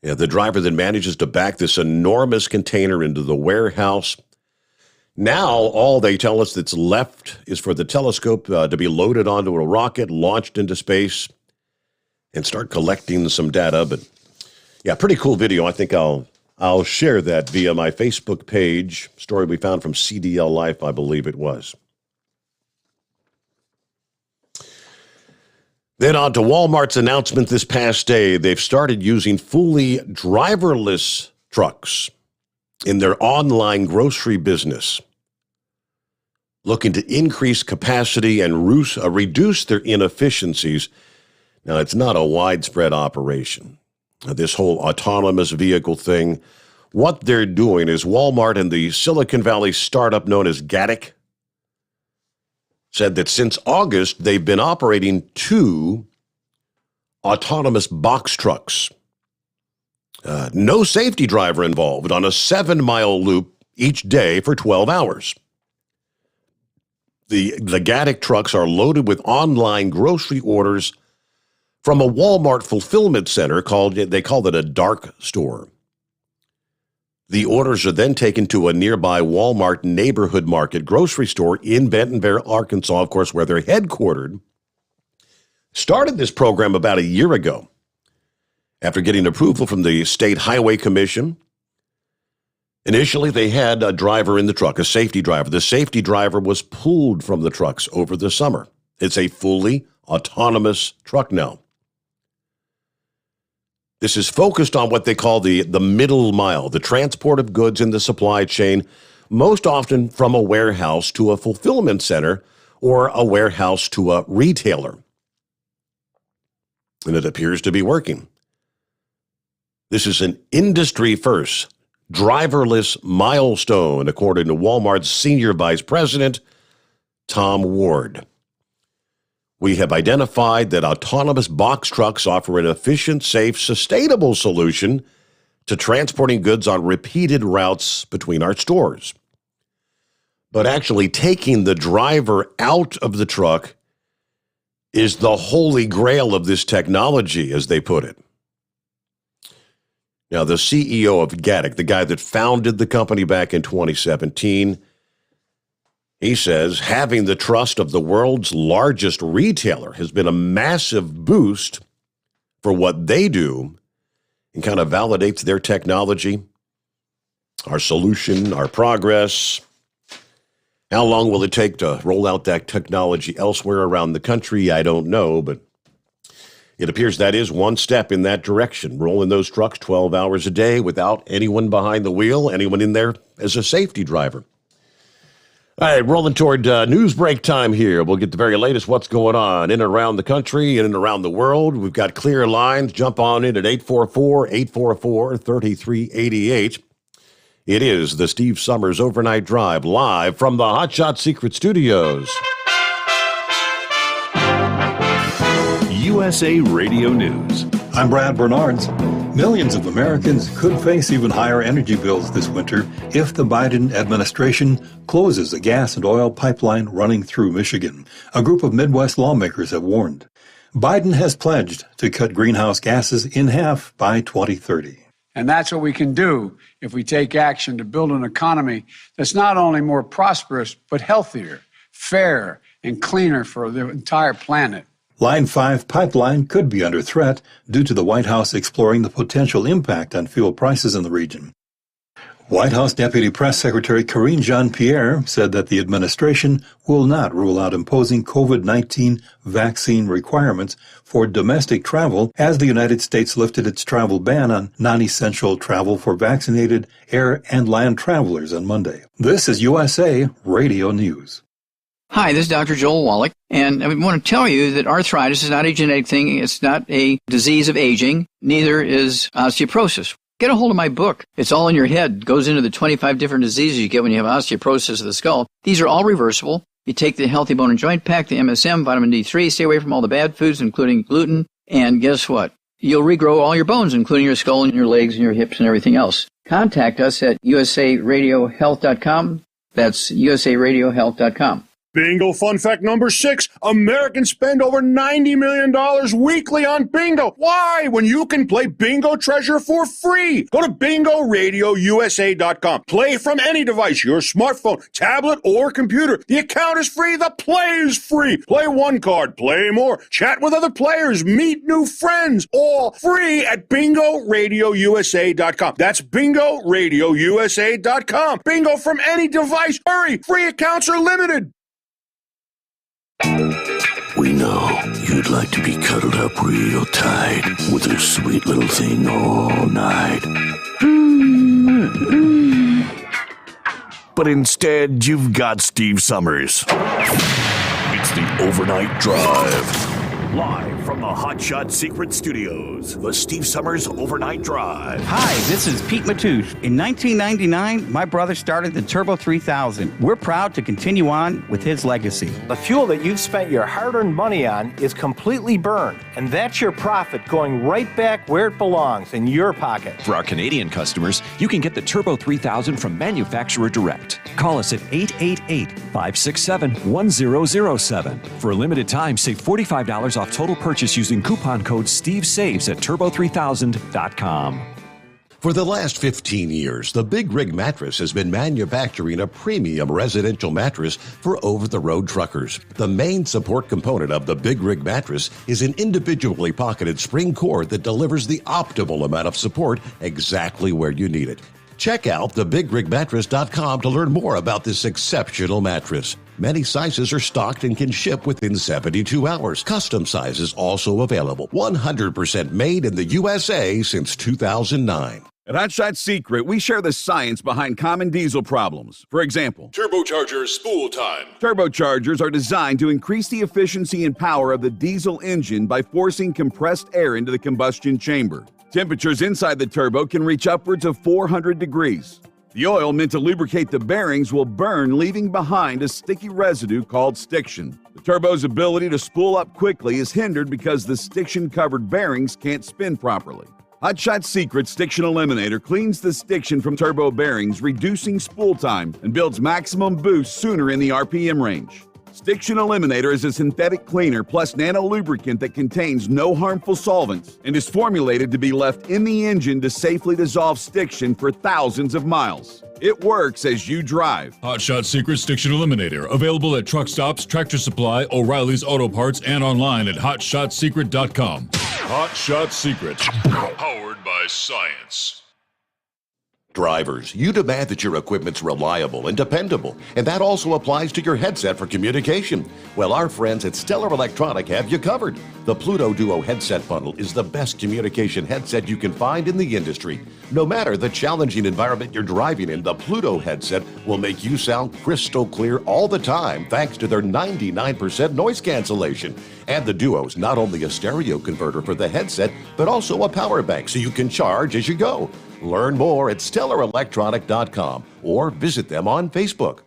Speaker 2: Yeah, the driver then manages to back this enormous container into the warehouse. Now, all they tell us that's left is for the telescope to be loaded onto a rocket, launched into space, and start collecting some data. But yeah, pretty cool video. I think I'll share that via my Facebook page. Story we found from CDL Life, I believe it was. Then on to Walmart's announcement this past day. They've started using fully driverless trucks in their online grocery business. looking to increase capacity and reduce their inefficiencies. Now, it's not a widespread operation. This whole autonomous vehicle thing, what they're doing is Walmart and the Silicon Valley startup known as Gatik said that since August, they've been operating 2 autonomous box trucks. No safety driver involved on a 7-mile loop each day for 12 hours. The Gatik trucks are loaded with online grocery orders from a Walmart fulfillment center they call it a dark store. The orders are then taken to a nearby Walmart neighborhood market grocery store in Bentonville, Arkansas, of course, where they're headquartered. Started this program about a year ago after getting approval from the State Highway Commission. Initially, they had a driver in the truck, a safety driver. The safety driver was pulled from the trucks over the summer. It's a fully autonomous truck now. This is focused on what they call the middle mile, the transport of goods in the supply chain, most often from a warehouse to a fulfillment center or a warehouse to a retailer. And it appears to be working. This is an industry first, driverless milestone, according to Walmart's Senior Vice President, Tom Ward. We have identified that autonomous box trucks offer an efficient, safe, sustainable solution to transporting goods on repeated routes between our stores. But actually taking the driver out of the truck is the holy grail of this technology, as they put it. Now, the CEO of Gatik, the guy that founded the company back in 2017, he says having the trust of the world's largest retailer has been a massive boost for what they do and kind of validates their technology, our solution, our progress. How long will it take to roll out that technology elsewhere around the country? I don't know, but it appears that is one step in that direction, rolling those trucks 12 hours a day without anyone behind the wheel, anyone in there as a safety driver. All right, rolling toward news break time here. We'll get the very latest what's going on in and around the country and around the world. We've got clear lines. Jump on in at 844-844-3388. It is the Steve Sommers Overnight Drive, live from the Hot Shot Secret Studios.
Speaker 3: USA Radio News.
Speaker 24: I'm Brad Bernards. Millions of Americans could face even higher energy bills this winter if the Biden administration closes a gas and oil pipeline running through Michigan. A group of Midwest lawmakers have warned. Biden has pledged to cut greenhouse gases in half by 2030.
Speaker 9: And that's what we can do if we take action to build an economy that's not only more prosperous, but healthier, fairer, and cleaner for the entire planet.
Speaker 24: Line 5 pipeline could be under threat due to the White House exploring the potential impact on fuel prices in the region. White House Deputy Press Secretary Karine Jean-Pierre said that the administration will not rule out imposing COVID-19 vaccine requirements for domestic travel as the United States lifted its travel ban on non-essential travel for vaccinated air and land travelers on Monday. This is USA Radio News.
Speaker 23: Hi, this is Dr. Joel Wallach, and I want to tell you that arthritis is not a genetic thing. It's not a disease of aging. Neither is osteoporosis. Get a hold of my book. It's all in your head. It goes into the 25 different diseases you get when you have osteoporosis of the skull. These are all reversible. You take the Healthy Bone and Joint Pack, the MSM, vitamin D3, stay away from all the bad foods, including gluten, and guess what? You'll regrow all your bones, including your skull and your legs and your hips and everything else. Contact us at usaradiohealth.com. That's usaradiohealth.com.
Speaker 10: Bingo fun fact number 6. Americans spend over $90 million weekly on bingo. Why? When you can play Bingo Treasure for free. Go to BingoRadioUSA.com. Play from any device, your smartphone, tablet, or computer. The account is free. The play is free. Play one card. Play more. Chat with other players. Meet new friends. All free at BingoRadioUSA.com. That's BingoRadioUSA.com. Bingo from any device. Hurry. Free accounts are limited.
Speaker 3: We know you'd like to be cuddled up real tight with a sweet little thing all night. but instead you've got Steve Sommers. It's the Overnight Drive. Live from the Hot Shot Secret Studios, the Steve Sommers Overnight Drive.
Speaker 12: Hi, this is Pete Matouche. In 1999, my brother started the Turbo 3000. We're proud to continue on with his legacy.
Speaker 13: The fuel that you've spent your hard-earned money on is completely burned, and that's your profit going right back where it belongs, in your pocket.
Speaker 19: For our Canadian customers, you can get the Turbo 3000 from manufacturer direct. Call us at 888-567-1007. For a limited time, save $45 off total purchase using coupon code STEVESAVES at turbo3000.com.
Speaker 2: For the last 15 years, the Big Rig Mattress has been manufacturing a premium residential mattress for over-the-road truckers. The main support component of the Big Rig Mattress is an individually pocketed spring cord that delivers the optimal amount of support exactly where you need it. Check out thebigrigmattress.com to learn more about this exceptional mattress. Many sizes are stocked and can ship within 72 hours. Custom sizes also available. 100% made in the USA since 2009.
Speaker 5: At Hot Shot Secret, we share the science behind common diesel problems. For example,
Speaker 14: Turbocharger spool time.
Speaker 5: Turbochargers are designed to increase the efficiency and power of the diesel engine by forcing compressed air into the combustion chamber. Temperatures inside the turbo can reach upwards of 400 degrees. The oil meant to lubricate the bearings will burn, leaving behind a sticky residue called stiction. The turbo's ability to spool up quickly is hindered because the stiction-covered bearings can't spin properly. Hot Shot Secret Stiction Eliminator cleans the stiction from turbo bearings, reducing spool time, and builds maximum boost sooner in the RPM range. Stiction Eliminator is a synthetic cleaner plus nano-lubricant that contains no harmful solvents and is formulated to be left in the engine to safely dissolve stiction for thousands of miles. It works as you drive.
Speaker 14: Hot Shot Secret Stiction Eliminator. Available at truck stops, Tractor Supply, O'Reilly's Auto Parts, and online at hotshotsecret.com. Hot Shot Secret. Powered by science.
Speaker 2: Drivers, you demand that your equipment's reliable and dependable, and that also applies to your headset for communication. Well, our friends at Stellar Electronic have you covered. The Pluto Duo headset bundle is the best communication headset you can find in the industry. No matter the challenging environment you're driving in, the Pluto headset will make you sound crystal clear all the time thanks to their 99% noise cancellation. And the Duo's not only a stereo converter for the headset, but also a power bank so you can charge as you go. Learn more at StellarElectronic.com or visit them on Facebook.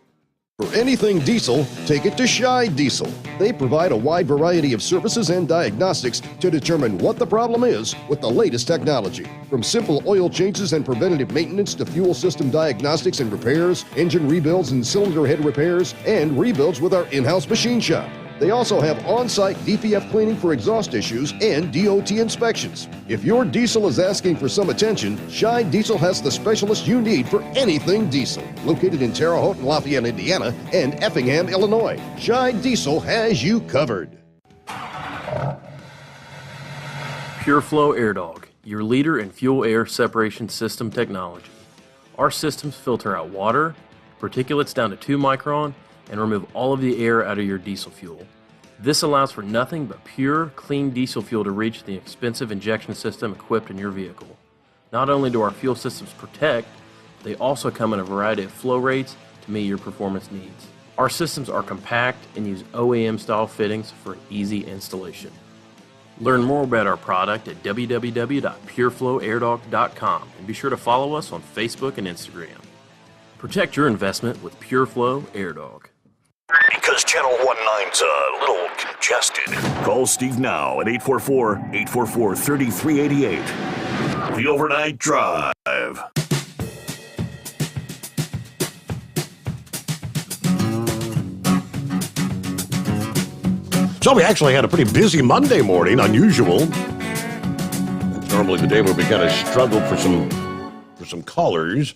Speaker 20: For anything diesel, take it to Shy Diesel. They provide a wide variety of services and diagnostics to determine what the problem is with the latest technology. From simple oil changes and preventative maintenance to fuel system diagnostics and repairs, engine rebuilds and cylinder head repairs, and rebuilds with our in-house machine shop. They also have on-site DPF cleaning for exhaust issues and DOT inspections. If your diesel is asking for some attention, Shy Diesel has the specialist you need for anything diesel. Located in Terre Haute and Lafayette, Indiana, and Effingham, Illinois, Shy Diesel has you covered.
Speaker 15: PureFlow Air Dog, your leader in fuel air separation system technology. Our systems filter out water, particulates down to 2 micron, and remove all of the air out of your diesel fuel. This allows for nothing but pure, clean diesel fuel to reach the expensive injection system equipped in your vehicle. Not only do our fuel systems protect, they also come in a variety of flow rates to meet your performance needs. Our systems are compact and use OEM-style fittings for easy installation. Learn more about our product at www.pureflowairdog.com and be sure to follow us on Facebook and Instagram. Protect your investment with PureFlow Air Dog.
Speaker 3: Because Channel 19's a little congested. Call Steve now at 844-844-3388. The Overnight Drive.
Speaker 2: So we actually had a pretty busy Monday morning, unusual. It's normally the day where we kind of struggled for some callers.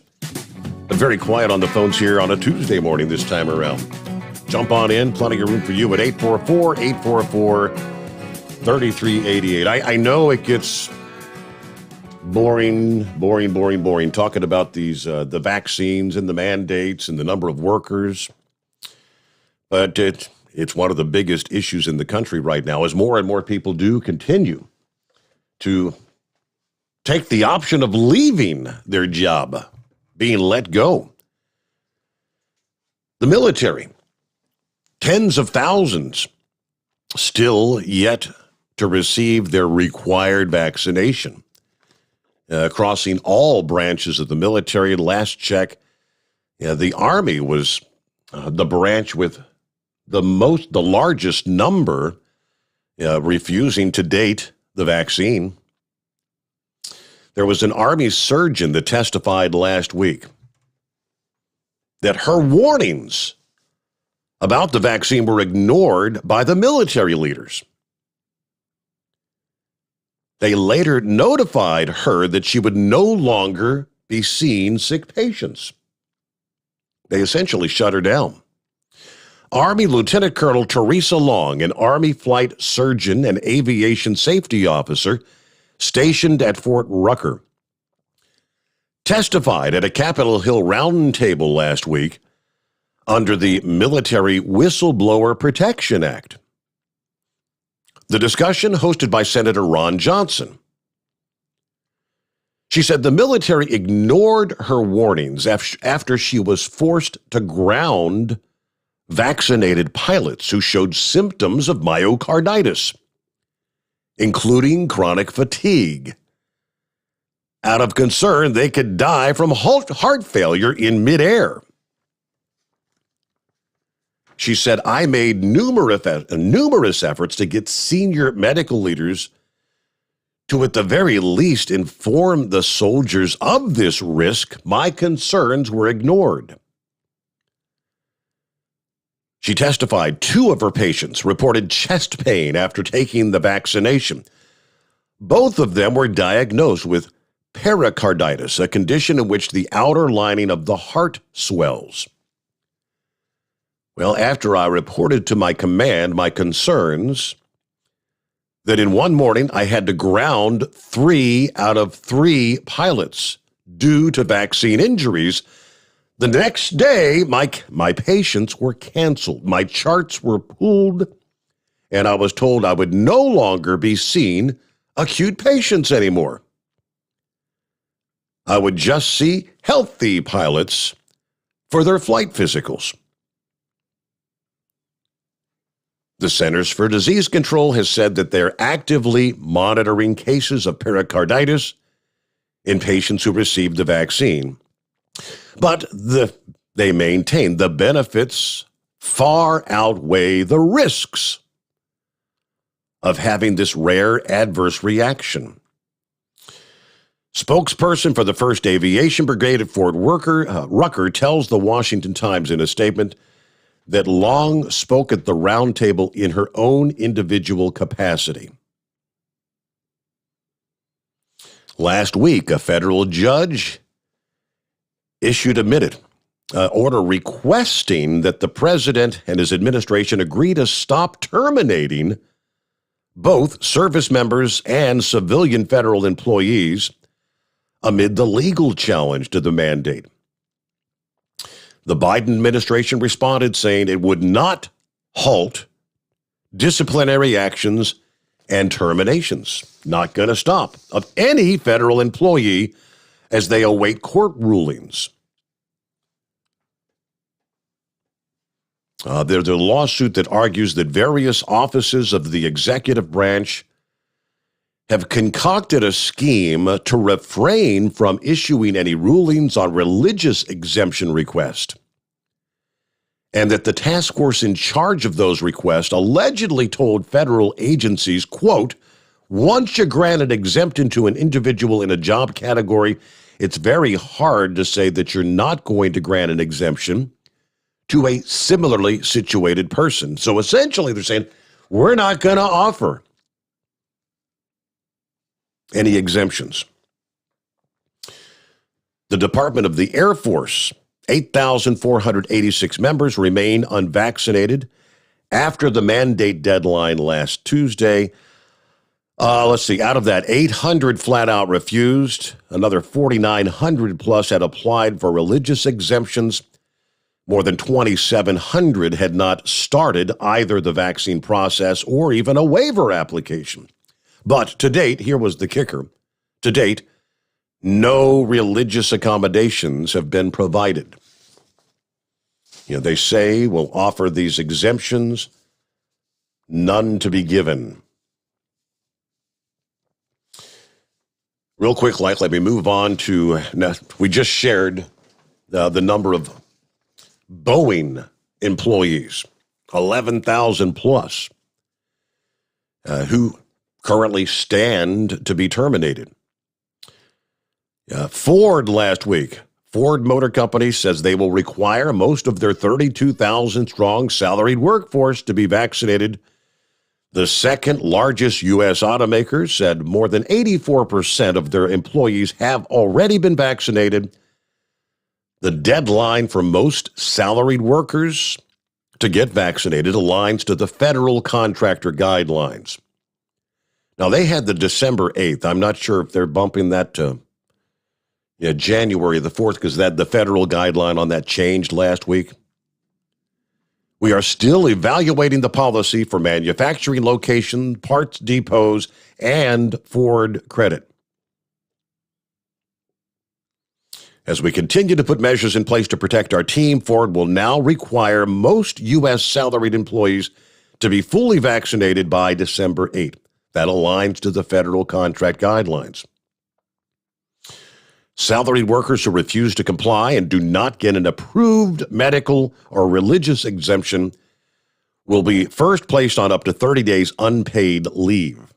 Speaker 2: But very quiet on the phones here on a Tuesday morning this time around. Jump on in, plenty of room for you at 844-844-3388. I know it gets boring, talking about these the vaccines and the mandates and the number of workers. But it's one of the biggest issues in the country right now as more and more people do continue to take the option of leaving their job, being let go. The military, tens of thousands, still yet to receive their required vaccination. Crossing all branches of the military. Last check, the Army was the branch with the largest number refusing to date the vaccine. There was an Army surgeon that testified last week that her warnings about the vaccine were ignored by the military leaders. They later notified her that she would no longer be seeing sick patients. They essentially shut her down. Army Lieutenant Colonel Teresa Long, an Army flight surgeon and aviation safety officer stationed at Fort Rucker, testified at a Capitol Hill roundtable last week under the Military Whistleblower Protection Act. The discussion hosted by Senator Ron Johnson. She said the military ignored her warnings after she was forced to ground vaccinated pilots who showed symptoms of myocarditis, including chronic fatigue, out of concern they could die from heart failure in midair. She said, I made numerous efforts to get senior medical leaders to, at the very least, inform the soldiers of this risk. My concerns were ignored. She testified 2 of her patients reported chest pain after taking the vaccination. Both of them were diagnosed with pericarditis, a condition in which the outer lining of the heart swells. Well, after I reported to my command my concerns, that in one morning I had to ground 3 out of 3 pilots due to vaccine injuries, the next day my patients were canceled. My charts were pulled, and I was told I would no longer be seeing acute patients anymore. I would just see healthy pilots for their flight physicals. The Centers for Disease Control has said that they're actively monitoring cases of pericarditis in patients who received the vaccine. But they maintain the benefits far outweigh the risks of having this rare adverse reaction. Spokesperson for the 1st Aviation Brigade at Fort Rucker tells the Washington Times in a statement that Long spoke at the roundtable in her own individual capacity. Last week, a federal judge issued a minute order requesting that the president and his administration agree to stop terminating both service members and civilian federal employees amid the legal challenge to the mandate. The Biden administration responded saying it would not halt disciplinary actions and terminations, not going to stop, of any federal employee as they await court rulings. There's a lawsuit that argues that various offices of the executive branch have concocted a scheme to refrain from issuing any rulings on religious exemption requests, and that the task force in charge of those requests allegedly told federal agencies, quote, once you grant an exemption to an individual in a job category, it's very hard to say that you're not going to grant an exemption to a similarly situated person. So essentially they're saying, we're not going to offer any exemptions. The Department of the Air Force, 8,486 members remain unvaccinated after the mandate deadline last Tuesday. Out of that, 800 flat out refused. Another 4,900 plus had applied for religious exemptions. More than 2,700 had not started either the vaccine process or even a waiver application. But to date, here was the kicker, to date, no religious accommodations have been provided. They say will offer these exemptions, none to be given. Real quick, let me move on to, now, we just shared the number of Boeing employees, 11,000 plus, who currently stand to be terminated. Ford last week, Ford Motor Company says they will require most of their 32,000 strong salaried workforce to be vaccinated. The second largest U.S. automaker said more than 84% of their employees have already been vaccinated. The deadline for most salaried workers to get vaccinated aligns to the federal contractor guidelines. Now, they had the December 8th. I'm not sure if they're bumping that to January the 4th, because the federal guideline on that changed last week. We are still evaluating the policy for manufacturing location, parts depots, and Ford Credit. As we continue to put measures in place to protect our team, Ford will now require most U.S. salaried employees to be fully vaccinated by December 8th. That aligns to the federal contract guidelines. Salaried workers who refuse to comply and do not get an approved medical or religious exemption will be first placed on up to 30 days unpaid leave.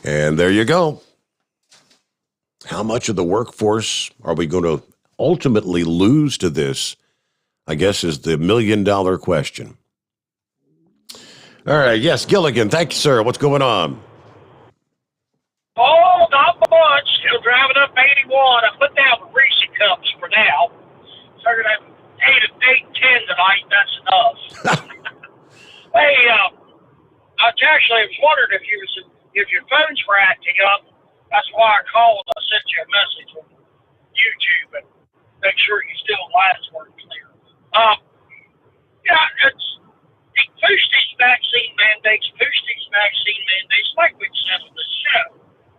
Speaker 2: And there you go. How much of the workforce are we going to ultimately lose to this, I guess, is the million-dollar question. All right, yes, Gilligan, thank you, sir. What's going on?
Speaker 1: Oh, not much. Still driving up 81. I put down the Reese cups for now. Figured I ate 10 tonight. That's enough. Hey, I was wondering if your phones were acting up. That's why I called. I sent you a message on YouTube and make sure you still lines were clear. It's push these vaccine mandates, like we said on the show.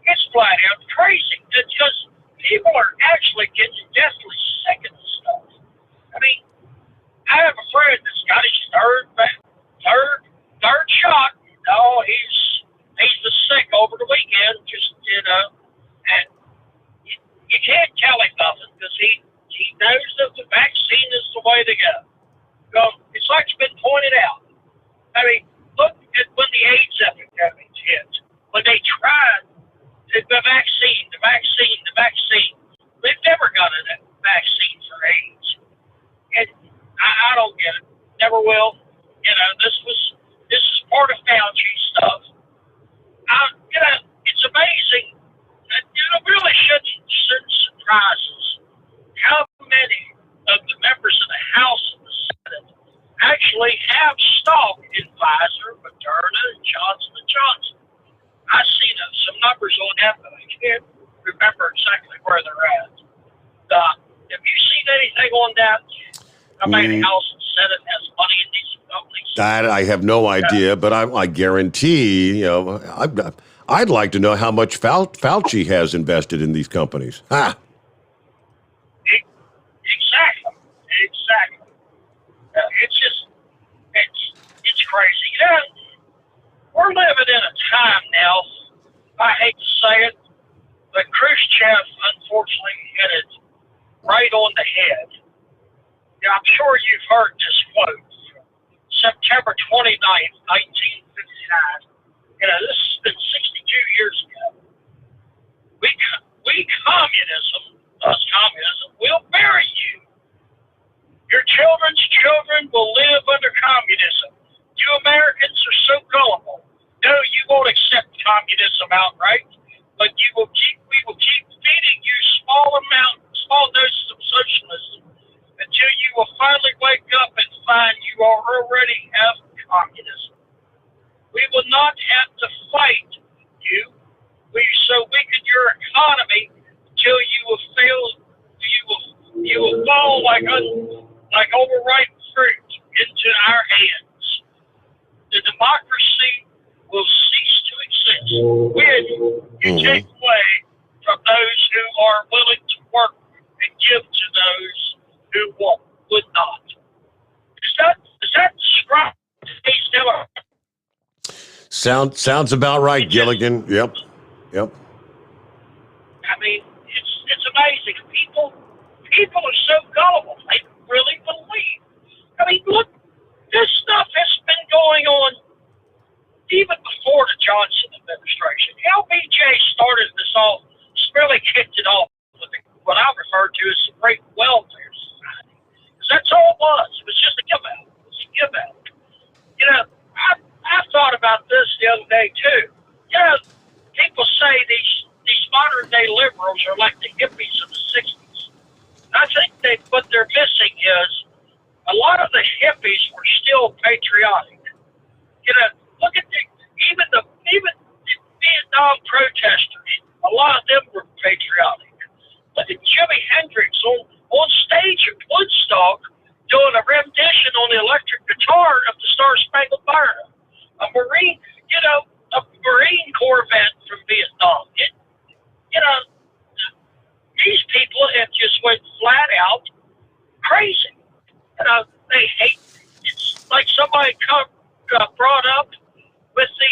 Speaker 1: It's flat out crazy. It's just people are actually getting deathly sick of this stuff. I mean, I have a friend that's got his third shot. No, he's the sick over the weekend. And you can't tell him nothing because he knows that the vaccine is the way to go. So it's like it's been pointed out. I mean, look at when the AIDS epidemic hit. When they tried the vaccine. They've never got a vaccine for AIDS. And I don't get it. Never will. This is part of Fauci stuff. It's amazing. It really shouldn't surprise us how many of the members of the House and the Senate actually have stock in Pfizer, Moderna, and Johnson & Johnson. I see some numbers on that, but I can't remember exactly where they're at. Have you seen anything on that? How many House and Senate has money in these companies?
Speaker 2: That I have no idea, but I guarantee, I'd like to know how much Fauci has invested in these companies. Ha!
Speaker 1: Exactly. It's crazy. We're living in a time now, I hate to say it, but Khrushchev unfortunately hit it right on the head. I'm sure you've heard this quote from September 29th, 1959. This has been 62 years ago. We communism, will bury you. Your children's children will live under communism. You Americans are so gullible. No, you won't accept communism outright, but we will keep feeding you small doses of socialism until you will finally wake up and find you already have communism. We will not have to fight you. So weaken your economy until you will fail. You will fall like overripe fruit into our hands. The democracy will cease to exist when you take away from those who are willing to work those who would not. Does that describe today's Democrat?
Speaker 2: Sounds about right, Gilligan. Yep.
Speaker 1: I mean, it's amazing. People are so gullible. They really believe. I mean, look, this stuff has been going on even before the Johnson administration. LBJ started this all, really kicked it off with what I refer to as the Great Welfare Society. Because that's all it was. It was just a give out. It was a give out. You know, I thought about this the other day too. You know, people say these modern day liberals are like the hippies of the 60s. I think what they're missing is a lot of the hippies were still patriotic. You know, look at even the Vietnam protesters. A lot of them were patriotic. Look at Jimi Hendrix on stage at Woodstock doing a rendition on the electric guitar of the Star Spangled Banner. A Marine Corps vet from Vietnam. These people have just went flat out crazy. They hate. It's like somebody brought up with the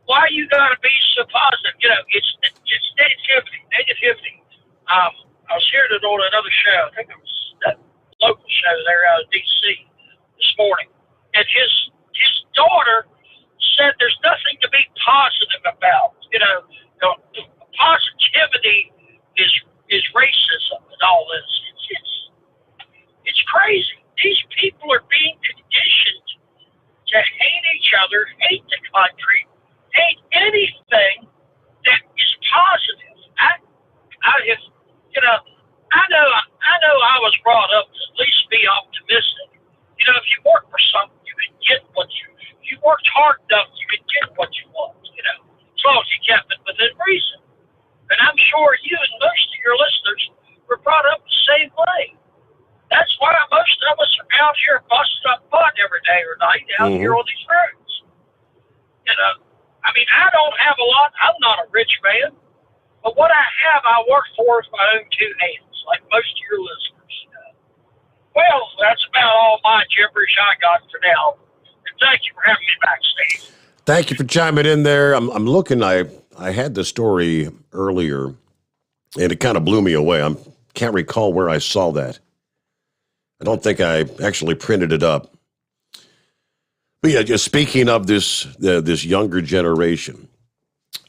Speaker 1: why you gotta be so positive. It's negativity. I was hearing it on another show. I think it was that local show there out of D.C. this morning, and his daughter said there's nothing to be positive about. Positivity is racism and all this. It's crazy. These people are being conditioned to hate each other, hate the country, hate anything that is positive. I know I was brought up to at least be optimistic. If you work for something, you can get what if you worked hard enough, you can get what you want, as long as you kept it within reason. And I'm sure you and most of your listeners were brought up the same way. That's why most of us are out here busting up butt every day or night out here on these roads. I mean, I don't have a lot. I'm not a rich man. But what I have, I work for with my own two hands, like most of your listeners. Well, that's about all my gibberish I got for now. And thank you for having me back, Steve.
Speaker 2: Thank you for chiming in there. I'm looking. I had the story earlier, and it kind of blew me away. I can't recall where I saw that. I don't think I actually printed it up. But yeah, just speaking of this younger generation,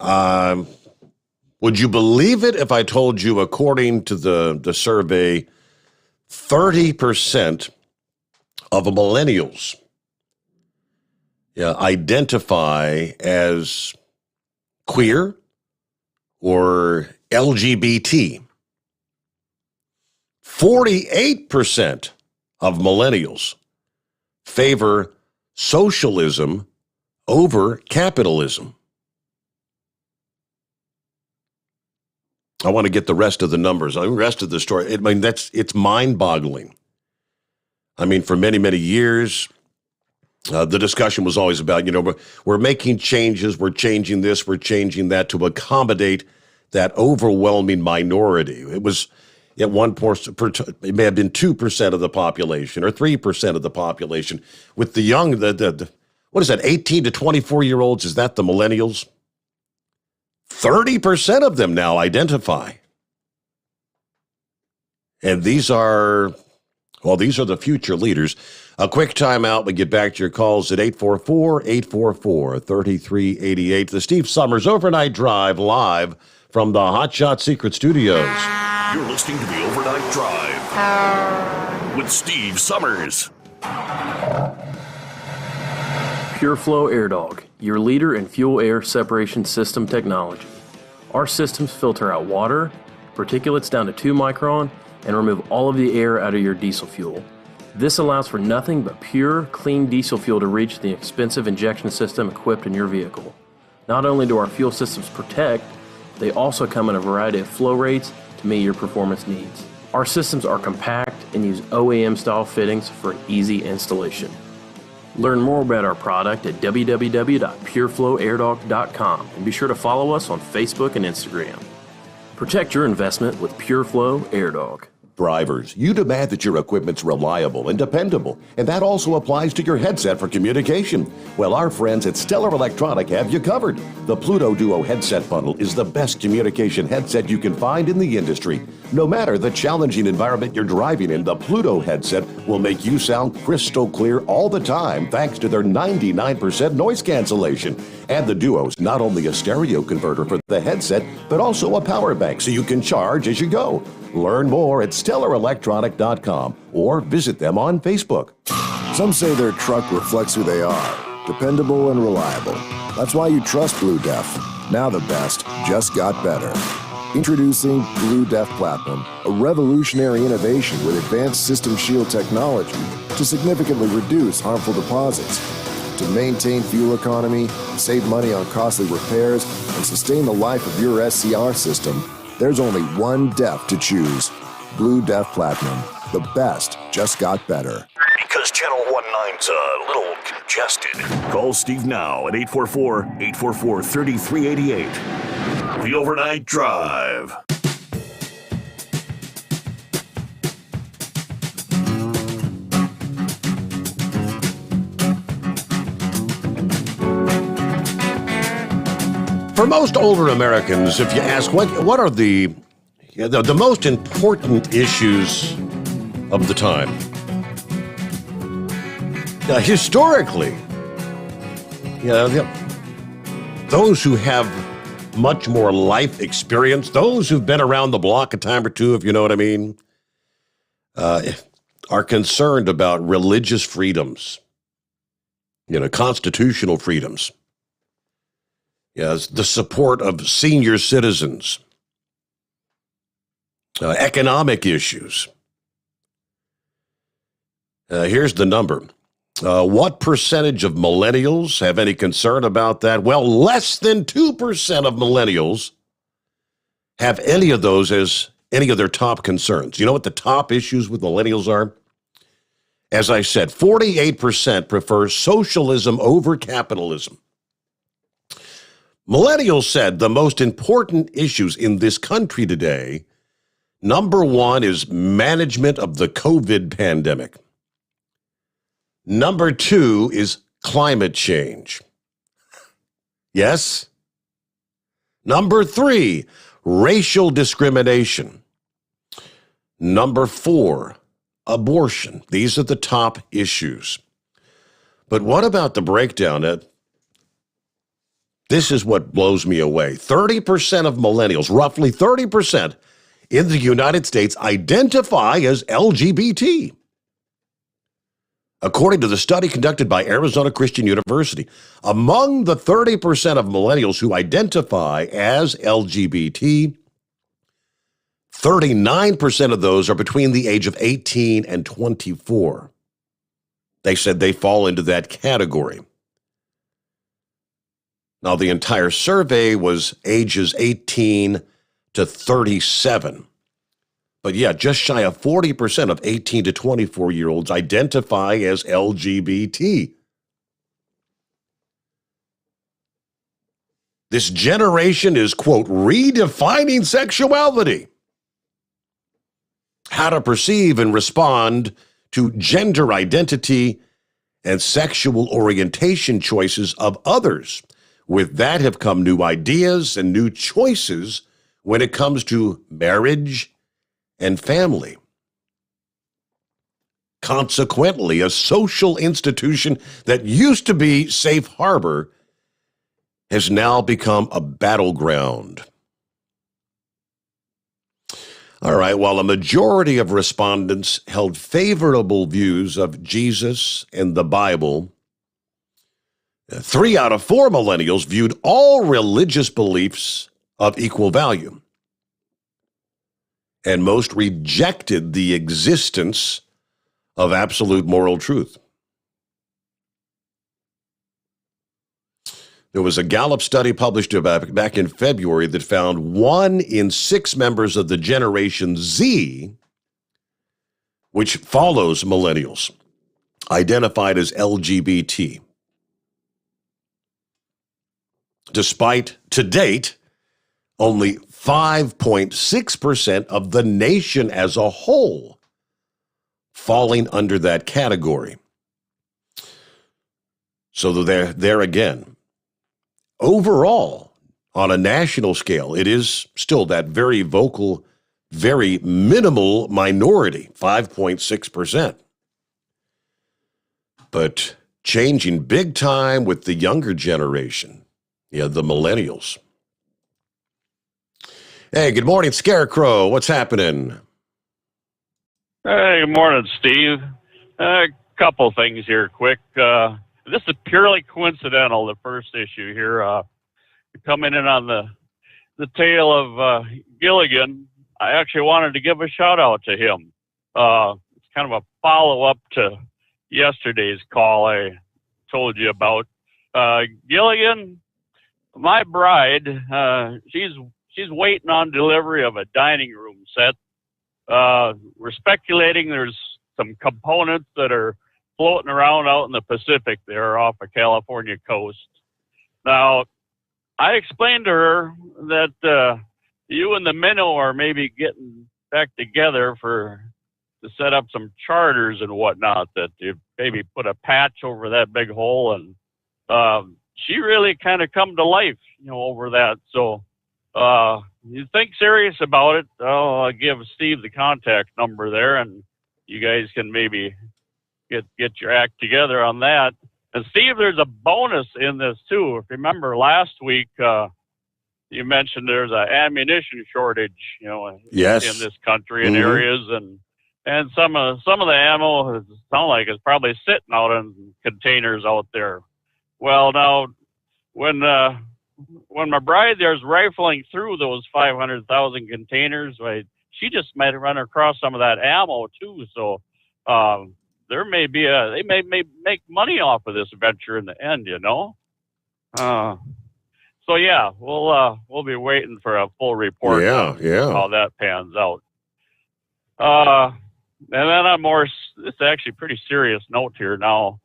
Speaker 2: would you believe it if I told you, according to the survey, 30% of millennials identify as queer or LGBT? 48% of millennials favor socialism over capitalism. I want to get the rest of the numbers, the rest of the story. It's mind-boggling. I mean, for many, many years, the discussion was always about, we're making changes, we're changing this, we're changing that to accommodate that overwhelming minority. It was at one point, it may have been 2% of the population or 3% of the population. With the young, what is that, 18 to 24-year-olds, is that the millennials? 30% of them now identify. And these are the future leaders. A quick timeout. We get back to your calls at 844-844-3388. The Steve Sommers Overnight Drive live from the Hot Shot Secret Studios.
Speaker 3: You're listening to the Overnight Drive with Steve Sommers.
Speaker 15: PureFlow Air Dog, your leader in fuel air separation system technology. Our systems filter out water, particulates down to 2 micron, and remove all of the air out of your diesel fuel. This allows for nothing but pure, clean diesel fuel to reach the expensive injection system equipped in your vehicle. Not only do our fuel systems protect, they also come in a variety of flow rates to meet your performance needs. Our systems are compact and use OEM-style fittings for an easy installation. Learn more about our product at www.pureflowairdog.com and be sure to follow us on Facebook and Instagram. Protect your investment with PureFlow AirDog.
Speaker 2: Drivers, you demand that your equipment's reliable and dependable, and that also applies to your headset for communication. Well, our friends at Stellar Electronic have you covered. The Pluto Duo headset bundle is the best communication headset you can find in the industry. No matter the challenging environment you're driving in, the Pluto headset will make you sound crystal clear all the time thanks to their 99% noise cancellation. And the Duo's not only a stereo converter for the headset, but also a power bank so you can charge as you go. Learn more at StellarElectronic.com or visit them on Facebook.
Speaker 4: Some say their truck reflects who they are, dependable and reliable. That's why you trust Blue Def. Now the best just got better. Introducing Blue Def Platinum, a revolutionary innovation with advanced system shield technology to significantly reduce harmful deposits. To maintain fuel economy, save money on costly repairs, and sustain the life of your SCR system, there's only one DEF to choose. Blue Def Platinum. The best just got better.
Speaker 3: Because Channel 19's a little congested. Call Steve now at 844-844-3388. The Overnight Drive.
Speaker 2: For most older Americans, if you ask what are the most important issues of the time, historically, those who have much more life experience, those who've been around the block a time or two, if you know what I mean, are concerned about religious freedoms, constitutional freedoms. Yes, the support of senior citizens, economic issues. Here's the number. What percentage of millennials have any concern about that? Well, less than 2% of millennials have any of those as any of their top concerns. You know what the top issues with millennials are? As I said, 48% prefer socialism over capitalism. Millennials said the most important issues in this country today, number one is management of the COVID pandemic. Number two is climate change. Yes? Number three, racial discrimination. Number four, abortion. These are the top issues. But what about the breakdown? This is what blows me away. 30% of millennials, roughly 30% in the United States, identify as LGBT. According to the study conducted by Arizona Christian University, among the 30% of millennials who identify as LGBT, 39% of those are between the age of 18 and 24. They said they fall into that category. Now, the entire survey was ages 18 to 37. But yeah, just shy of 40% of 18 to 24-year-olds identify as LGBT. This generation is, quote, redefining sexuality. How to perceive and respond to gender identity and sexual orientation choices of others. With that have come new ideas and new choices when it comes to marriage and family. Consequently, a social institution that used to be safe harbor has now become a battleground. All right, while a majority of respondents held favorable views of Jesus and the Bible, 3 out of 4 millennials viewed all religious beliefs of equal value. And most rejected the existence of absolute moral truth. There was a Gallup study published back in February that found 1 in 6 members of the Generation Z, which follows millennials, identified as LGBT. Despite, to date, Only 5.6% of the nation as a whole falling under that category. So there again. Overall, on a national scale, it is still that very vocal, very minimal minority, 5.6%. But changing big time with the younger generation, the millennials. Hey, good morning, Scarecrow. What's happening?
Speaker 6: Hey, good morning, Steve. A couple things here quick. This is purely coincidental, the first issue here. Coming in on the tail of Gilligan, I actually wanted to give a shout-out to him. It's kind of a follow-up to yesterday's call I told you about. Gilligan, my bride, she's waiting on delivery of a dining room set. We're speculating there's some components that are floating around out in the Pacific there off the California coast. Now, I explained to her that you and the minnow are maybe getting back together to set up some charters and whatnot, that you maybe put a patch over that big hole. And she really kind of come to life, over that. So you think serious about it, I'll give Steve the contact number there, and you guys can maybe get your act together on that. And Steve, there's a bonus in this too. If you remember last week, you mentioned there's an ammunition shortage,
Speaker 2: yes,
Speaker 6: in this country in areas, and some of the ammo sound like it's probably sitting out in containers out there. Well, now when my bride there's rifling through those 500,000 containers, right, she just might run across some of that ammo too. So there may be they may make money off of this venture in the end, So yeah, we'll be waiting for a full report on how that pans out. And then on it's actually a pretty serious note here now.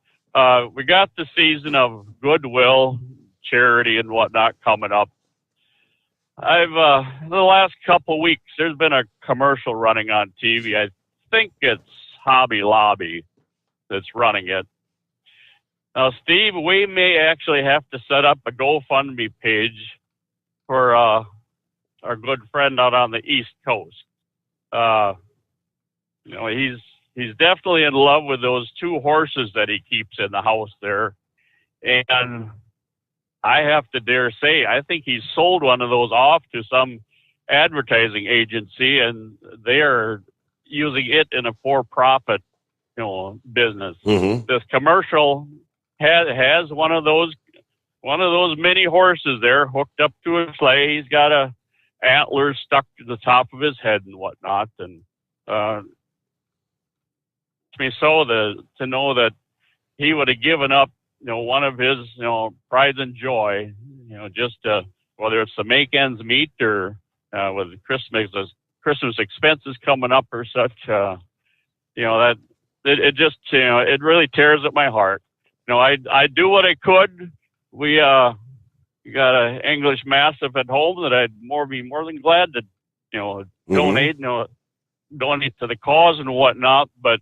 Speaker 6: We got the season of goodwill, charity, and whatnot coming up. I've the last couple of weeks, there's been a commercial running on TV. I think it's Hobby Lobby that's running it. Now, Steve, we may actually have to set up a GoFundMe page for our good friend out on the East Coast. He's definitely in love with those two horses that he keeps in the house there. And I have to dare say, I think he's sold one of those off to some advertising agency, and they are using it in a for-profit, business. This commercial has one of those mini horses there hooked up to a sleigh. He's got a antler stuck to the top of his head and whatnot, and me so to know that he would have given up, one of his, pride and joy, just whether it's to make ends meet or with Christmas expenses coming up or such, that it just, it really tears at my heart. I do what I could. We got an English Mastiff at home that I'd be more than glad to, donate to the cause and whatnot. But,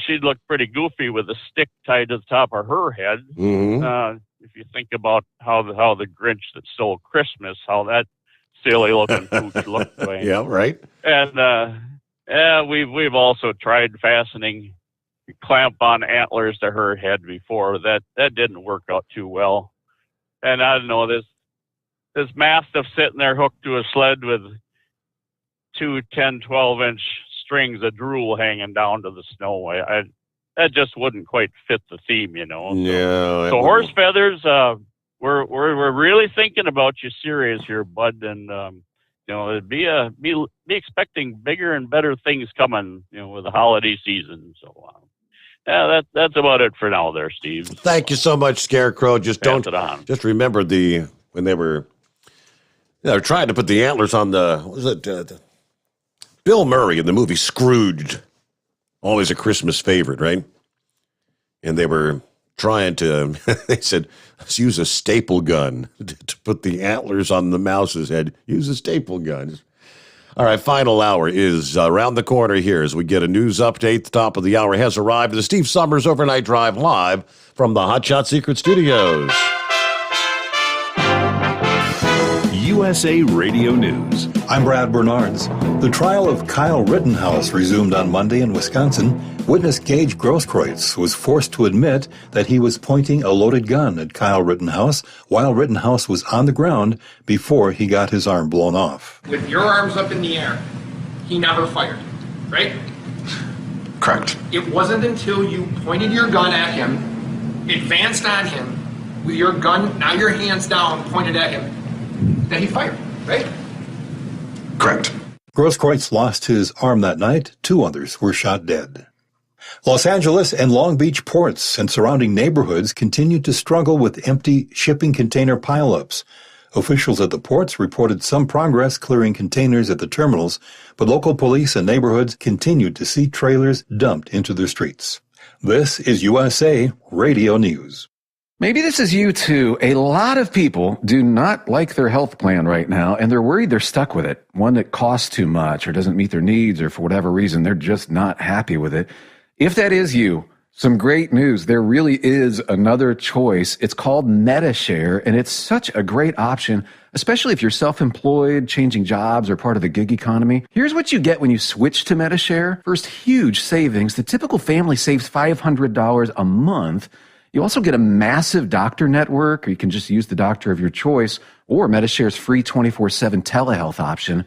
Speaker 6: she'd look pretty goofy with a stick tied to the top of her head. If you think about how the Grinch that stole Christmas, how that silly looking pooch looked like.
Speaker 2: Yeah, right.
Speaker 6: And we've also tried fastening clamp-on antlers to her head before. That didn't work out too well. And I don't know, this Mastiff sitting there hooked to a sled with 2 10, 12-inch strings of drool hanging down to the snow. That just wouldn't quite fit the theme,
Speaker 2: Yeah.
Speaker 6: So horse feathers, we're really thinking about you serious here, bud, and be expecting bigger and better things coming, with the holiday season. So that's about it for now, there, Steve.
Speaker 2: Thank you so much, Scarecrow. Just remember when they were trying to put the antlers on Bill Murray in the movie Scrooged, always a Christmas favorite, right? And they were trying to, they said, let's use a staple gun to put the antlers on the mouse's head. Use a staple gun. All right, final hour is around the corner here as we get a news update. The top of the hour has arrived. The Steve Sommers Overnight Drive live from the Hot Shot Secret Studios.
Speaker 14: USA Radio News.
Speaker 24: I'm Brad Bernards. The trial of Kyle Rittenhouse resumed on Monday in Wisconsin. Witness Gage Grosskreutz was forced to admit that he was pointing a loaded gun at Kyle Rittenhouse while Rittenhouse was on the ground before he got his arm blown off.
Speaker 8: With your arms up in the air, he never fired, right?
Speaker 24: Correct.
Speaker 8: It wasn't until you pointed your gun at him, advanced on him, with your gun, now your hands down, pointed at him, that he fired, right?
Speaker 24: Correct. Grosskreutz lost his arm that night. 2 others were shot dead. Los Angeles and Long Beach ports and surrounding neighborhoods continue to struggle with empty shipping container pileups. Officials at the ports reported some progress clearing containers at the terminals, but local police and neighborhoods continued to see trailers dumped into their streets. This is USA Radio News.
Speaker 11: Maybe this is you too. A lot of people do not like their health plan right now, and they're worried they're stuck with it. One that costs too much or doesn't meet their needs, or for whatever reason, they're just not happy with it. If that is you, some great news. There really is another choice. It's called MediShare, and it's such a great option, especially if you're self-employed, changing jobs, or part of the gig economy. Here's what you get when you switch to MediShare. First, huge savings. The typical family saves $500 a month. You also get a massive doctor network, or you can just use the doctor of your choice, or MediShare's free 24/7 telehealth option.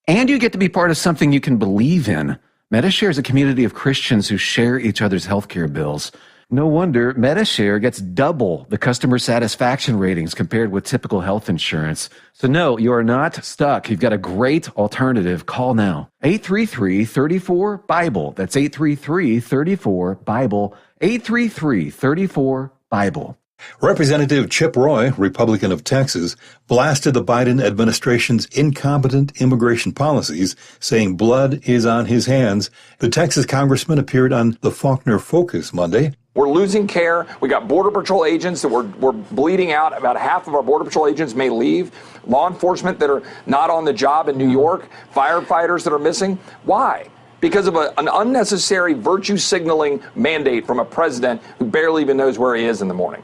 Speaker 11: And you get to be part of something you can believe in. MediShare is a community of Christians who share each other's healthcare bills. No wonder MediShare gets double the customer satisfaction ratings compared with typical health insurance. So no, you are not stuck. You've got a great alternative. Call now. 833-34-BIBLE. That's 833-34-BIBLE. 833-34-BIBLE.
Speaker 24: Representative Chip Roy, Republican of Texas, blasted the Biden administration's incompetent immigration policies, saying blood is on his hands. The Texas congressman appeared on the Faulkner Focus Monday.
Speaker 16: We're losing care. We got Border Patrol agents that we're bleeding out. About half of our Border Patrol agents may leave. Law enforcement that are not on the job in New York. Firefighters that are missing. Why? Because of an unnecessary virtue signaling mandate from a president who barely even knows where he is in the morning.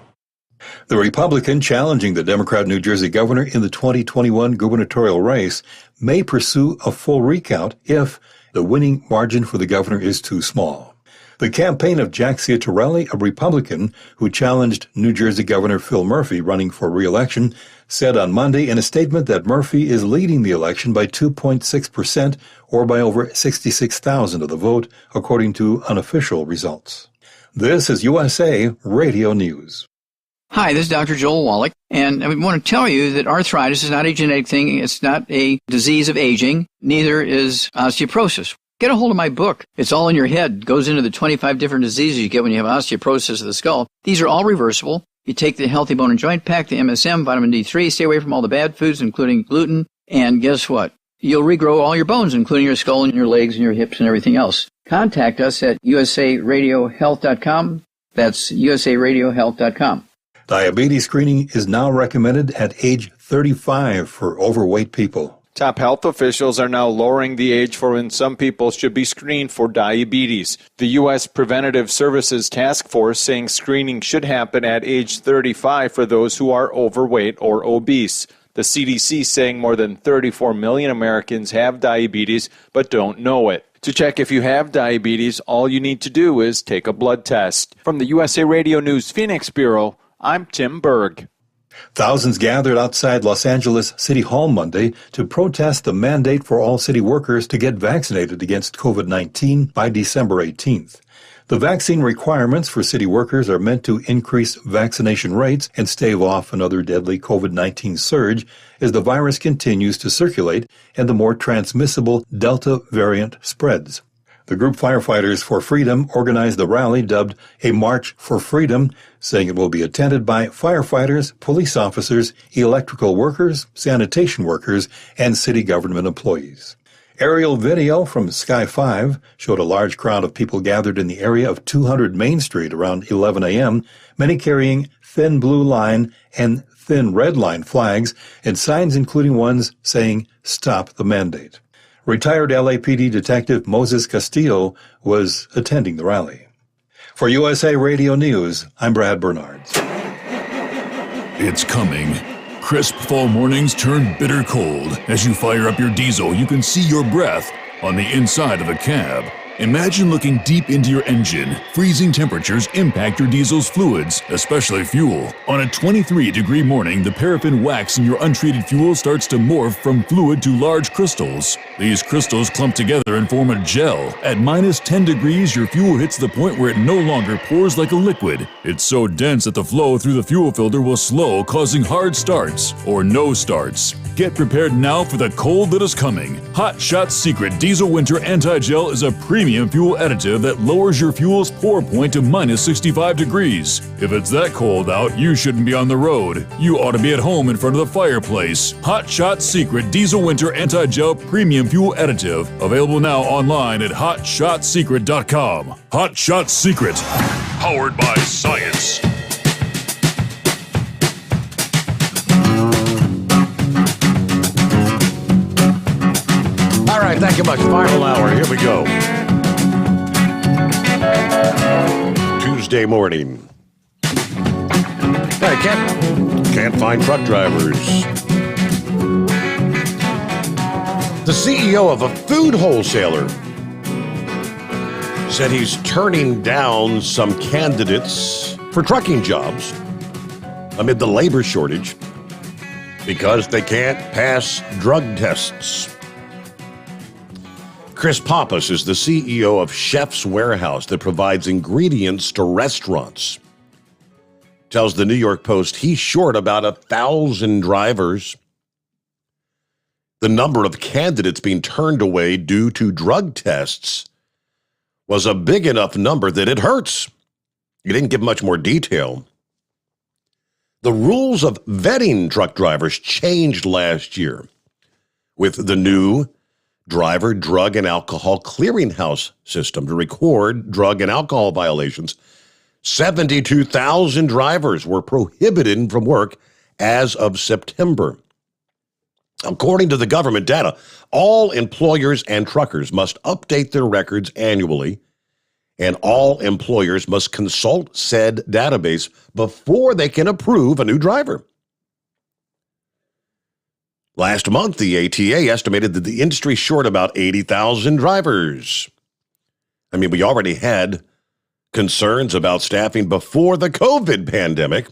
Speaker 24: The Republican challenging the Democrat New Jersey governor in the 2021 gubernatorial race may pursue a full recount if the winning margin for the governor is too small. The campaign of Jack Ciattarelli, a Republican who challenged New Jersey Governor Phil Murphy running for re-election, said on Monday in a statement that Murphy is leading the election by 2.6% or by over 66,000 of the vote, according to unofficial results. This is USA Radio News.
Speaker 23: Hi, this is Dr. Joel Wallach, and I want to tell you that arthritis is not a genetic thing. It's not a disease of aging. Neither is osteoporosis. Get a hold of my book. It's all in your head. It goes into the 25 different diseases you get when you have osteoporosis of the skull. These are all reversible. You take the Healthy Bone and Joint Pack, the MSM, vitamin D3, stay away from all the bad foods, including gluten, and guess what? You'll regrow all your bones, including your skull and your legs and your hips and everything else. Contact us at usaradiohealth.com. That's usaradiohealth.com.
Speaker 24: Diabetes screening is now recommended at age 35 for overweight people.
Speaker 17: Top health officials are now lowering the age for when some people should be screened for diabetes. The U.S. Preventative Services Task Force saying screening should happen at age 35 for those who are overweight or obese. The CDC saying more than 34 million Americans have diabetes but don't know it. To check if you have diabetes, all you need to do is take a blood test. From the USA Radio News Phoenix Bureau, I'm Tim Berg.
Speaker 24: Thousands gathered outside Los Angeles City Hall Monday to protest the mandate for all city workers to get vaccinated against COVID-19 by December 18th. The vaccine requirements for city workers are meant to increase vaccination rates and stave off another deadly COVID-19 surge as the virus continues to circulate and the more transmissible Delta variant spreads. The group Firefighters for Freedom organized the rally dubbed a March for Freedom, saying it will be attended by firefighters, police officers, electrical workers, sanitation workers, and city government employees. Aerial video from Sky 5 showed a large crowd of people gathered in the area of 200 Main Street around 11 a.m., many carrying thin blue line and thin red line flags and signs including ones saying, "Stop the mandate." Retired LAPD Detective Moses Castillo was attending the rally. For USA Radio News, I'm Brad Bernards.
Speaker 14: It's coming. Crisp fall mornings turn bitter cold. As you fire up your diesel, you can see your breath on the inside of the cab. Imagine looking deep into your engine. Freezing temperatures impact your diesel's fluids, especially fuel. On a 23-degree morning, the paraffin wax in your untreated fuel starts to morph from fluid to large crystals. These crystals clump together and form a gel. At minus 10 degrees, your fuel hits the point where it no longer pours like a liquid. It's so dense that the flow through the fuel filter will slow, causing hard starts or no starts. Get prepared now for the cold that is coming. Hot Shot Secret Diesel Winter Anti-Gel is a premium fuel additive that lowers your fuel's pour point to minus 65 degrees. If it's that cold out, you shouldn't be on the road. You ought to be at home in front of the fireplace. Hot Shot Secret Diesel Winter Anti-Gel Premium Fuel Additive. Available now online at hotshotsecret.com. Hot Shot Secret. Powered by science.
Speaker 2: All right, thank you much. Final hour. Here we go. Tuesday morning. I can't find truck drivers. The CEO of a food wholesaler said he's turning down some candidates for trucking jobs amid the labor shortage because they can't pass drug tests. Chris Pappas is the CEO of Chef's Warehouse that provides ingredients to restaurants. Tells the New York Post he's short about 1,000 drivers. The number of candidates being turned away due to drug tests was a big enough number that it hurts. He didn't give much more detail. The rules of vetting truck drivers changed last year with the new Driver Drug and Alcohol Clearinghouse system to record drug and alcohol violations. 72,000 drivers were prohibited from work as of September. According to the government data, all employers and truckers must update their records annually, and all employers must consult said database before they can approve a new driver. Last month, the ATA estimated that the industry is short about 80,000 drivers. I mean, we already had concerns about staffing before the COVID pandemic.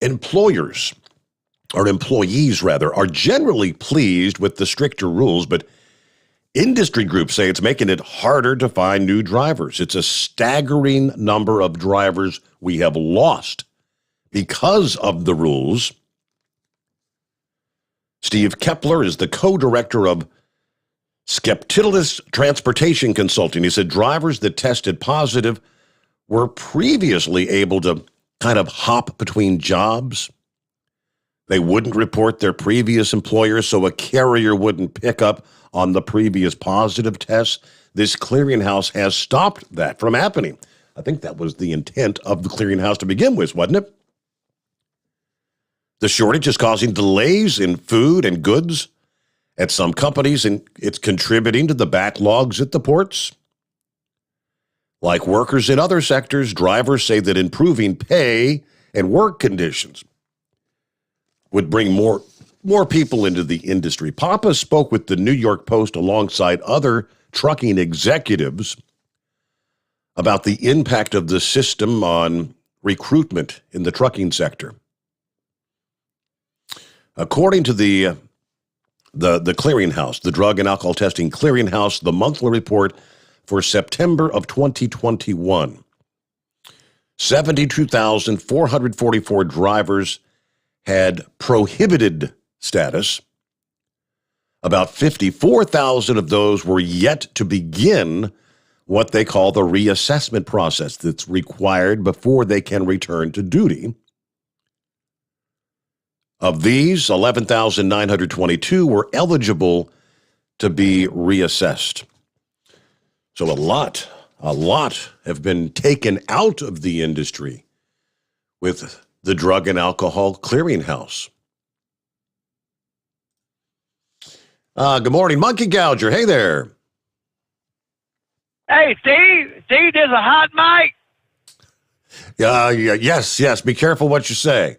Speaker 2: Employees are generally pleased with the stricter rules, but industry groups say it's making it harder to find new drivers. It's a staggering number of drivers we have lost because of the rules. Steve Kepler is the co-director of Skeptilis Transportation Consulting. He said drivers that tested positive were previously able to kind of hop between jobs. They wouldn't report their previous employer, so a carrier wouldn't pick up on the previous positive tests. This clearinghouse has stopped that from happening. I think that was the intent of the clearinghouse to begin with, wasn't it? The shortage is causing delays in food and goods at some companies, and it's contributing to the backlogs at the ports. Like workers in other sectors, drivers say that improving pay and work conditions would bring more people into the industry. Papa spoke with the New York Post alongside other trucking executives about the impact of the system on recruitment in the trucking sector. According to the clearinghouse, the Drug and Alcohol Testing Clearinghouse, the monthly report for September of 2021, 72,444 drivers had prohibited status. About 54,000 of those were yet to begin what they call the reassessment process that's required before they can return to duty. Of these, 11,922 were eligible to be reassessed. So a lot have been taken out of the industry with the Drug and Alcohol Clearinghouse. Good morning, Monkey Gouger. Hey there.
Speaker 1: Hey, Steve, there's a hot mic.
Speaker 2: Yes. Be careful what you say.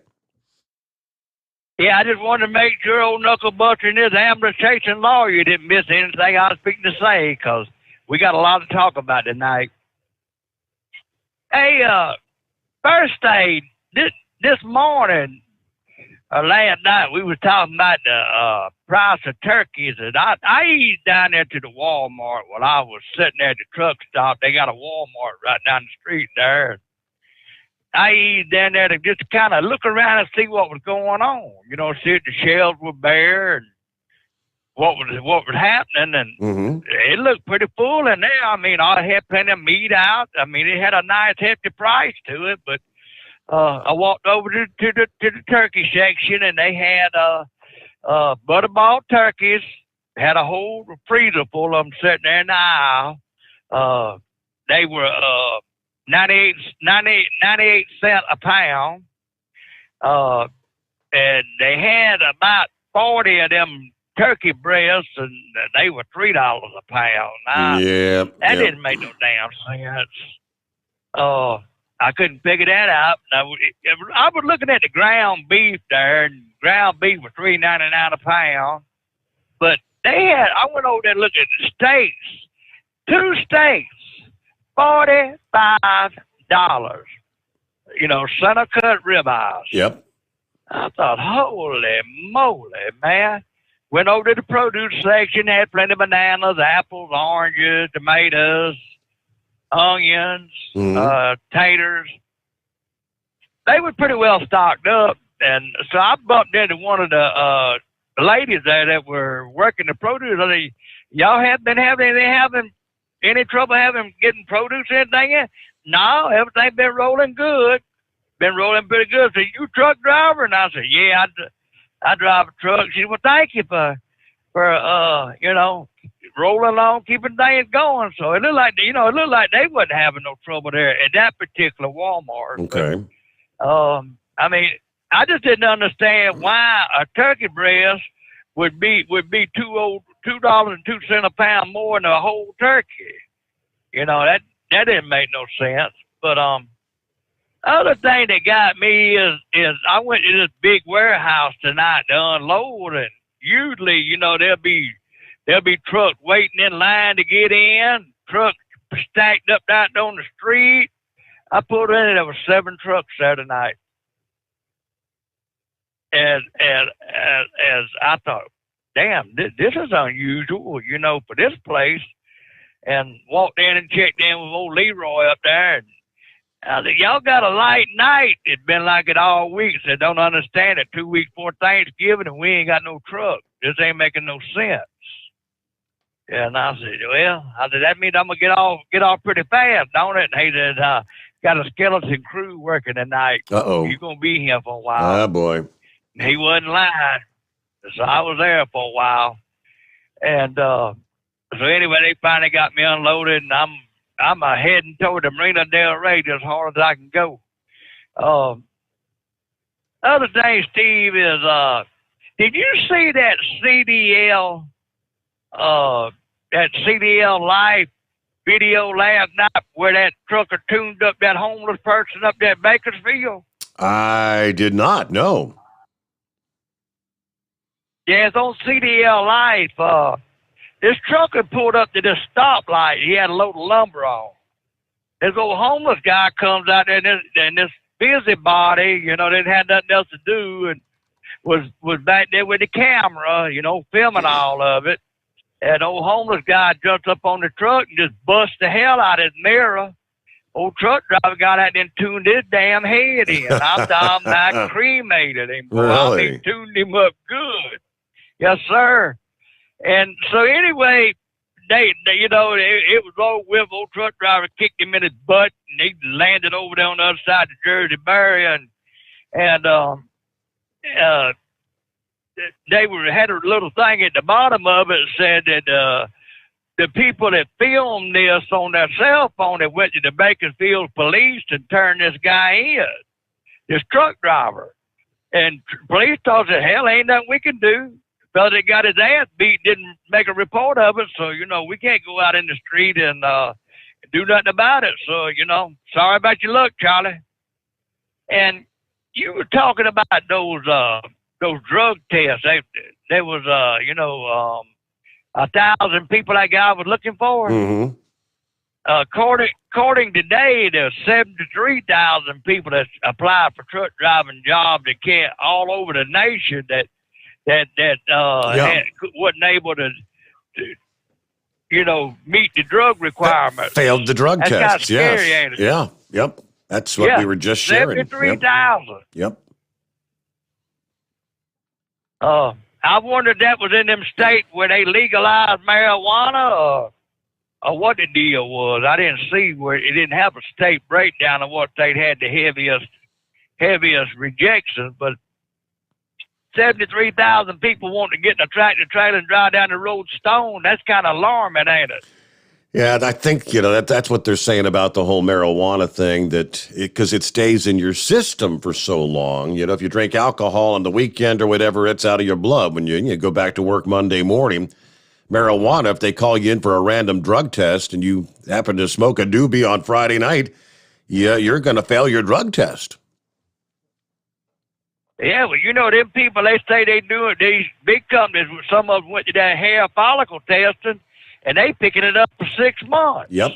Speaker 1: Yeah, I just wanted to make sure old Knucklebuster and his ambulance-chasing lawyer didn't miss anything I was speaking to say, because we got a lot to talk about tonight. Hey, first aid, this morning, last night, we was talking about the price of turkeys, and I eased down there to the Walmart while I was sitting at the truck stop. They got a Walmart right down the street there. I eased down there to just kind of look around and see what was going on. You know, see if the shelves were bare and what was happening, and it looked pretty full in there. I mean, I had plenty of meat out. I mean, it had a nice hefty price to it, but I walked over to the turkey section, and they had butterball turkeys. Had a whole freezer full of them sitting there in the aisle. They were 98 cents a pound, and they had about 40 of them turkey breasts, and they were $3 a pound. Now, that didn't make no damn sense. I couldn't figure that out. I was looking at the ground beef there, and ground beef was $3.99 a pound. But I went over there and looked at the steaks. 2 steaks, $45. You know, center cut ribeyes.
Speaker 2: Yep.
Speaker 1: I thought, holy moly, man. Went over to the produce section, had plenty of bananas, apples, oranges, tomatoes, onions, taters. They were pretty well stocked up. And so I bumped into one of the ladies there that were working the produce. I said, y'all have been having any trouble getting produce or anything in? No, everything been rolling good. Been rolling pretty good. So you truck driver? And I said, yeah, I drive a truck. She said, well, thank you for you know, rolling along, keeping things going. So it looked like they wasn't having no trouble there at that particular Walmart.
Speaker 2: Okay.
Speaker 1: But, I mean, I just didn't understand why a turkey breast would be $2.02 a pound more than a whole turkey. You know, that didn't make no sense. But other thing that got me is I went to this big warehouse tonight to unload, and usually, you know, there'll be trucks waiting in line to get in, trucks stacked up out on the street. I pulled in, and there were 7 trucks there tonight. And as I thought, damn, this is unusual, you know, for this place. And walked in and checked in with old Leroy up there. And I said, y'all got a light night. It's been like it all week. I said, don't understand it. 2 weeks before Thanksgiving, and we ain't got no truck. This ain't making no sense. And I said, well, that means I'm going to get off pretty fast, don't it? And he said, got a skeleton crew working tonight.
Speaker 2: Uh-oh.
Speaker 1: You're going to be here for a while.
Speaker 2: Ah, boy.
Speaker 1: He wasn't lying. So I was there for a while. And so anyway, they finally got me unloaded, and I'm heading toward the Marina Del Rey as hard as I can go. Other thing, Steve, is did you see that CDL Life video last night where that trucker tuned up that homeless person up there at Bakersfield?
Speaker 2: I did not, no.
Speaker 1: Yeah, it's on CDL Life. This trucker pulled up to this stoplight. He had a load of lumber on. This old homeless guy comes out there, and this busybody, you know, didn't have nothing else to do, and was back there with the camera, you know, filming all of it. And old homeless guy jumped up on the truck and just bust the hell out of his mirror. Old truck driver got out there and tuned his damn head in. I thought I cremated him. Boy.
Speaker 2: Really?
Speaker 1: I mean, tuned him up good. Yes, sir. And so anyway, they you know, it was old Will, old truck driver kicked him in his butt, and he landed over there on the other side of the Jersey barrier, and had a little thing at the bottom of it that said that the people that filmed this on their cell phone that went to the Bakersfield police to turn this guy in, this truck driver. And police thought that, hell, ain't nothing we can do. Fellas that got his ass beat didn't make a report of it, so, we can't go out in the street and do nothing about it. So, sorry about your luck, Charlie. And you were talking about those drug tests. There was, 1,000 people that guy was looking for.
Speaker 2: Mm-hmm.
Speaker 1: According today, there's 73,000 people that apply for truck driving jobs that can't all over the nation that wasn't able to meet the drug requirements.
Speaker 2: Failed the drug
Speaker 1: That's
Speaker 2: test.
Speaker 1: kind of scary,
Speaker 2: Yes.
Speaker 1: ain't it?
Speaker 2: Yeah. Yep. That's what we were just sharing.
Speaker 1: 73,000.
Speaker 2: Yep.
Speaker 1: I wondered if that was in them states where they legalized marijuana or what the deal was. I didn't see where it didn't have a state breakdown of what state had the heaviest rejections, but 73,000 people want to get in a tractor trailer and drive down the road stoned. That's kind of alarming, ain't it?
Speaker 2: Yeah, I think, that's what they're saying about the whole marijuana thing, that because it stays in your system for so long. If you drink alcohol on the weekend or whatever, it's out of your blood when you go back to work Monday morning. Marijuana, if they call you in for a random drug test and you happen to smoke a doobie on Friday night, you're going to fail your drug test.
Speaker 1: Yeah, well, them people, they say they do it. These big companies, some of them went to that hair follicle testing, and they picking it up for 6 months.
Speaker 2: Yep,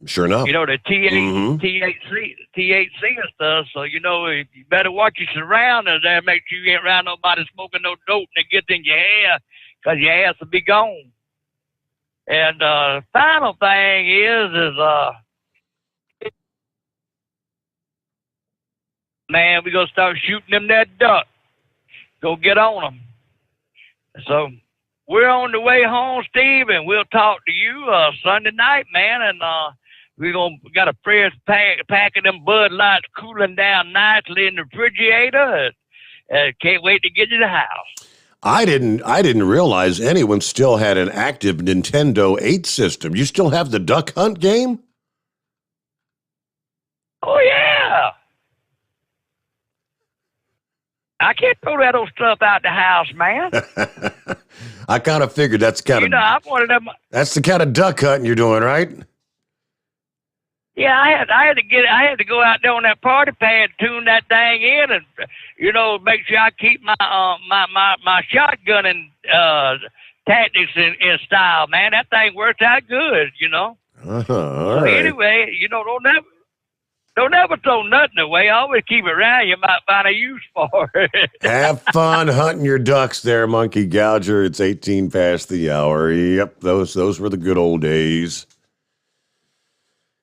Speaker 2: sure enough.
Speaker 1: The THC and stuff. So, you better watch your surroundings there. Make sure you ain't around nobody smoking no dope and it gets in your hair, because your ass will be gone. And final thing is man, we're going to start shooting them that duck. Go get on them. So we're on the way home, Steve, and we'll talk to you Sunday night, man. And we got a fresh pack of them Bud Lights cooling down nicely in the refrigerator. Can't wait to get to the house.
Speaker 2: I didn't realize anyone still had an active Nintendo 8 system. You still have the Duck Hunt game?
Speaker 1: Oh, yeah. I can't throw that old stuff out the house, man.
Speaker 2: I kind of figured that's kind of...
Speaker 1: I'm one of them...
Speaker 2: That's the kind of duck hunting you're doing, right?
Speaker 1: Yeah, I had to go out there on that party pad, tune that thing in, and make sure I keep my my shotgunning tactics in style, man. That thing worked out good,
Speaker 2: All
Speaker 1: so
Speaker 2: right.
Speaker 1: anyway, don't ever throw nothing away. Always keep it around. You might find a use for it.
Speaker 2: Have fun hunting your ducks there, Monkey Gouger. It's 18 past the hour. Yep, those were the good old days.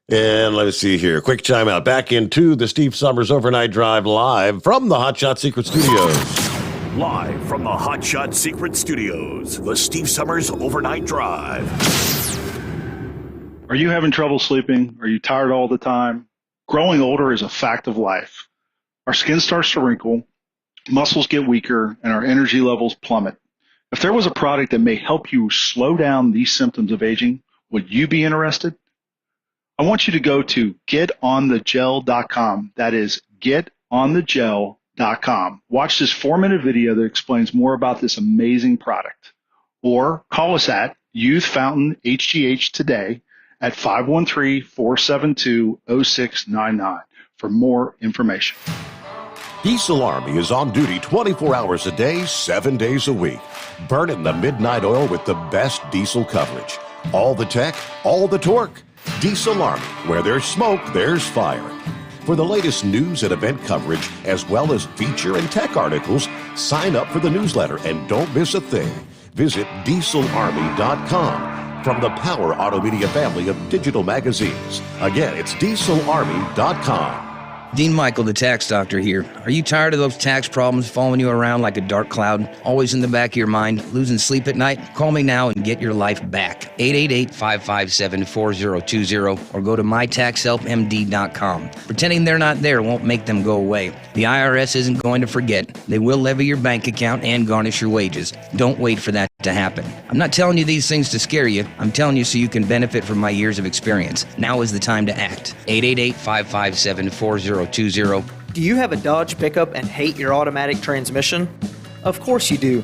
Speaker 2: And let's see here. Quick time out. Back into the Steve Sommers Overnight Drive live from the Hot Shot Secret Studios.
Speaker 3: Live from the Hot Shot Secret Studios, the Steve Sommers Overnight Drive.
Speaker 7: Are you having trouble sleeping? Are you tired all the time? Growing older is a fact of life. Our skin starts to wrinkle, muscles get weaker, and our energy levels plummet. If there was a product that may help you slow down these symptoms of aging, would you be interested? I want you to go to getonthegel.com. That is getonthegel.com. Watch this 4-minute video that explains more about this amazing product. Or call us at Youth Fountain HGH today at 513-472-0699 for more information.
Speaker 2: Diesel Army is on duty 24 hours a day, 7 days a week. Burning the midnight oil with the best diesel coverage. All the tech, all the torque. Diesel Army, where there's smoke, there's fire. For the latest news and event coverage, as well as feature and tech articles, sign up for the newsletter and don't miss a thing. Visit dieselarmy.com from the Power Auto Media family of digital magazines. Again, it's dieselarmy.com.
Speaker 9: Dean Michael, the tax doctor here. Are you tired of those tax problems following you around like a dark cloud, always in the back of your mind, losing sleep at night? Call me now and get your life back. 888-557-4020 or go to mytaxhelpmd.com. Pretending they're not there won't make them go away. The IRS isn't going to forget. They will levy your bank account and garnish your wages. Don't wait for that to happen. I'm not telling you these things to scare you. I'm telling you so you can benefit from my years of experience. Now is the time to act. 888-557-4020.
Speaker 18: Do you have a Dodge pickup and hate your automatic transmission? Of course you do.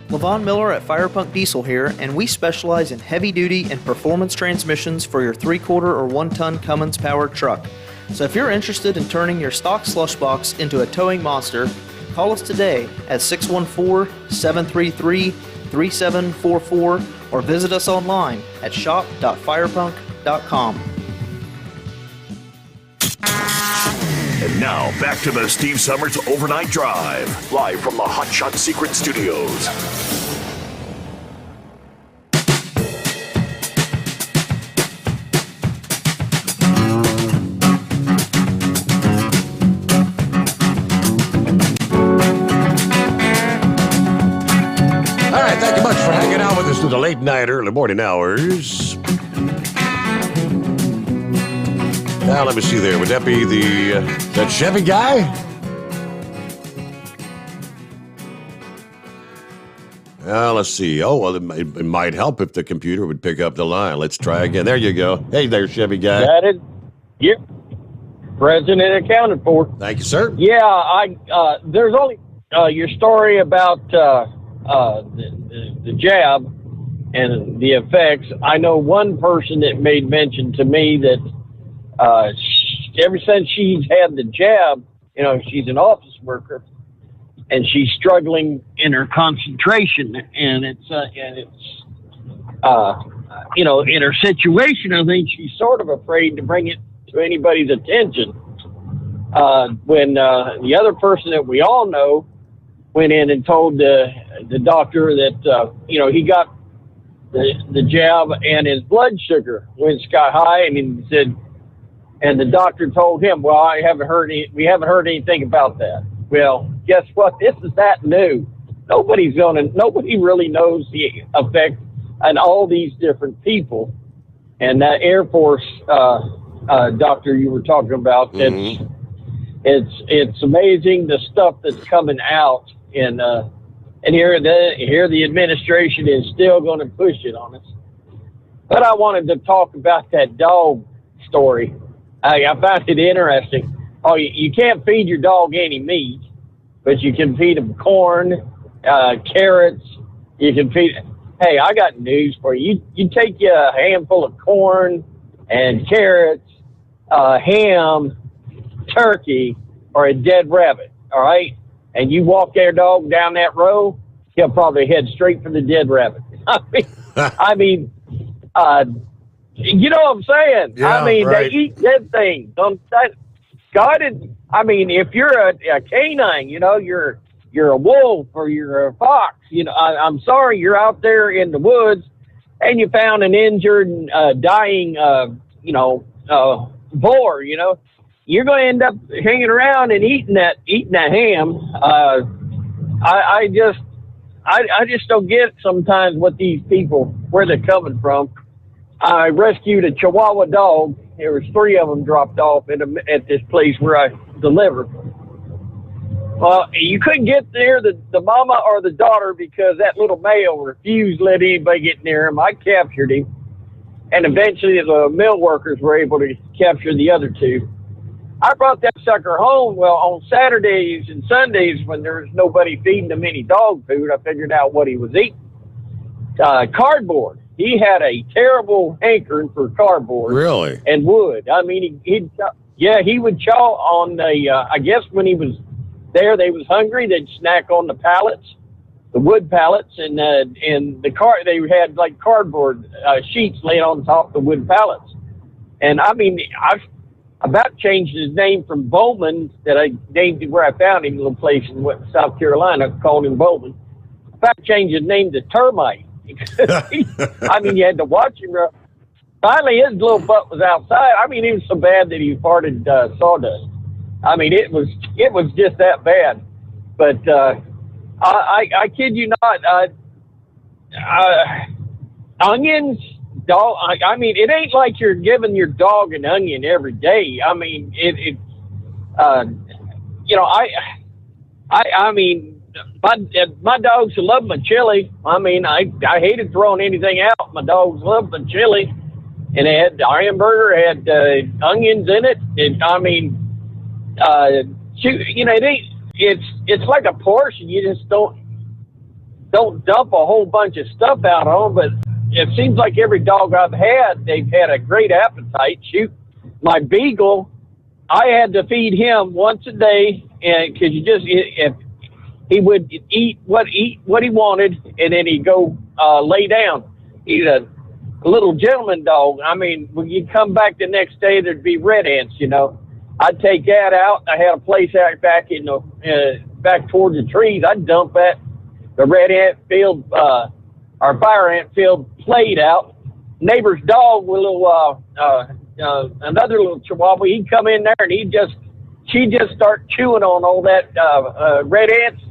Speaker 18: Levon Miller at Firepunk Diesel here, and we specialize in heavy-duty and performance transmissions for your 3/4 or 1-ton Cummins-powered truck. So if you're interested in turning your stock slush box into a towing monster, call us today at 614-733-3744 or visit us online at shop.firepunk.com.
Speaker 3: And now, back to the Steve Sommers Overnight Drive, live from the Hot Shot Secret Studios.
Speaker 2: All right, thank you much for hanging out with us through the late night, early morning hours. Now, let me see there. Would that be that Chevy guy? Let's see. Oh, well, it might help if the computer would pick up the line. Let's try again. There you go. Hey there, Chevy guy.
Speaker 21: Got it? Yep. Present and accounted for.
Speaker 2: Thank you, sir.
Speaker 21: Yeah, there's only your story about the jab and the effects. I know one person that made mention to me that ever since she's had the jab, she's an office worker, and she's struggling in her concentration, and it's in her situation, I think she's sort of afraid to bring it to anybody's attention. When the other person that we all know went in and told the doctor that he got the jab and his blood sugar went sky high, and he said. And the doctor told him, well, we haven't heard anything about that. Well, guess what? This is that new. Nobody really knows the effect on all these different people. And that Air Force doctor you were talking about, it's amazing the stuff that's coming out. And here the administration is still going to push it on us. But I wanted to talk about that dog story. I found it interesting. Oh, you can't feed your dog any meat, but you can feed them corn, carrots. You can feed. Hey, I got news for you. You take a handful of corn and carrots, ham, turkey, or a dead rabbit. All right, and you walk their dog down that road, he'll probably head straight for the dead rabbit. I mean. You know what I'm saying?
Speaker 2: Yeah,
Speaker 21: right. They eat dead things. If you're a canine, you're a wolf or you're a fox. I'm sorry, you're out there in the woods and you found an injured, dying, boar. You're going to end up hanging around and eating that ham. I just don't get sometimes what these people where they're coming from. I rescued a Chihuahua dog. There was 3 of them dropped off at this place where I deliver. Well, you couldn't get near the mama or the daughter because that little male refused to let anybody get near him. I captured him. And eventually the mill workers were able to capture the other 2. I brought that sucker home. Well, on Saturdays and Sundays when there was nobody feeding him any dog food, I figured out what he was eating. Cardboard. He had a terrible hankering for cardboard.
Speaker 2: Really?
Speaker 21: And wood. I mean, he would chaw on the, I guess when he was there, they was hungry. They'd snack on the pallets, the wood pallets, and the they had like cardboard sheets laying on top of the wood pallets. And I mean, I've about changed his name from Bowman, that I named him where I found him, a little place in South Carolina, called him Bowman. I about changed his name to Termite. I mean, you had to watch him. Finally, his little butt was outside. I mean, he was so bad that he farted sawdust. I mean, it was just that bad. But I kid you not, onions, dog. I mean, it ain't like you're giving your dog an onion every day. I mean, you know, I mean, my dogs love my chili. I mean, I hated throwing anything out. My dogs love my chili, and it had our hamburger had onions in it. And I mean, you know, it's like a portion. You just don't dump a whole bunch of stuff out on. But it seems like every dog I've had, they've had a great appetite. Shoot, my beagle, I had to feed him once a day, and because if he would eat what he wanted, and then he'd go lay down. He's a little gentleman dog. I mean, when you come back the next day, there'd be red ants. You know, I'd take that out. I had a place out back in the back towards the trees. I'd dump the red ant field, our fire ant field played out. Neighbor's dog with a little another little chihuahua, he'd come in there and she'd just start chewing on all that red ants,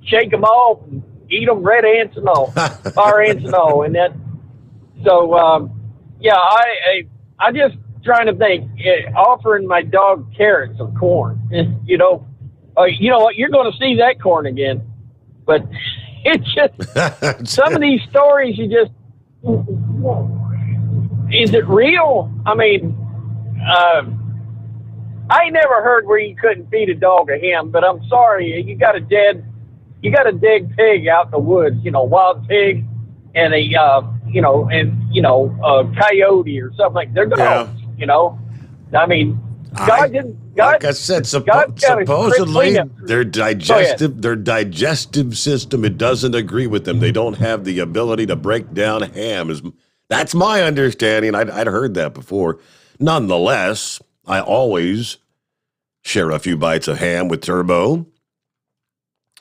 Speaker 21: shake them off, and eat them, red ants and all, fire ants and all. And that, so yeah, I just trying to think, offering my dog carrots or corn. You know what, you're going to see that corn again. But it's just some of these stories, you just, is it real? I mean, I never heard where you couldn't feed a dog a ham, but I'm sorry, you got a dead pig out in the woods, you know, wild pig, and a coyote or something like they're dogs, you know. I mean, God didn't.
Speaker 2: Like I said, supposedly their digestive system, it doesn't agree with them. They don't have the ability to break down ham. That's my understanding. I'd heard that before. Nonetheless, I always share a few bites of ham with Turbo.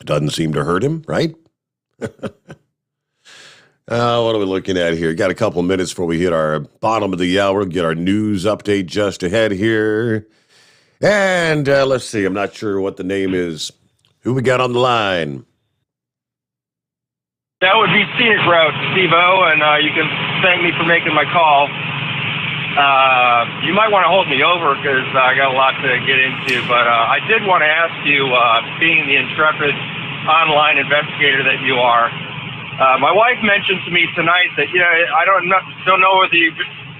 Speaker 2: It doesn't seem to hurt him, right? What are we looking at here? Got a couple minutes before we hit our bottom of the hour. Get our news update just ahead here. And let's see. I'm not sure what the name is. Who we got on the line?
Speaker 10: That would be Scenic Route, Steve-O, and you can thank me for making my call. You might want to hold me over because I got a lot to get into, but I did want to ask you, being the intrepid online investigator that you are, my wife mentioned to me tonight that, I don't know whether you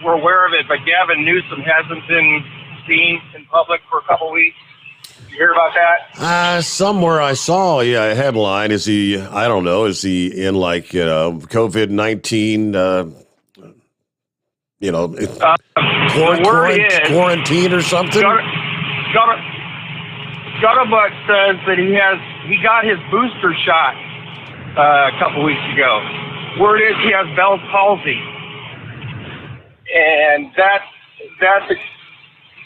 Speaker 10: were aware of it, but Gavin Newsom hasn't been seen in public for a couple weeks. You hear about that?
Speaker 2: Somewhere I saw a headline. Is he, I don't know, is he in COVID-19, quarantine or something?
Speaker 10: Scuttlebutt says that he got his booster shot a couple weeks ago. Word is he has Bell's palsy. And that's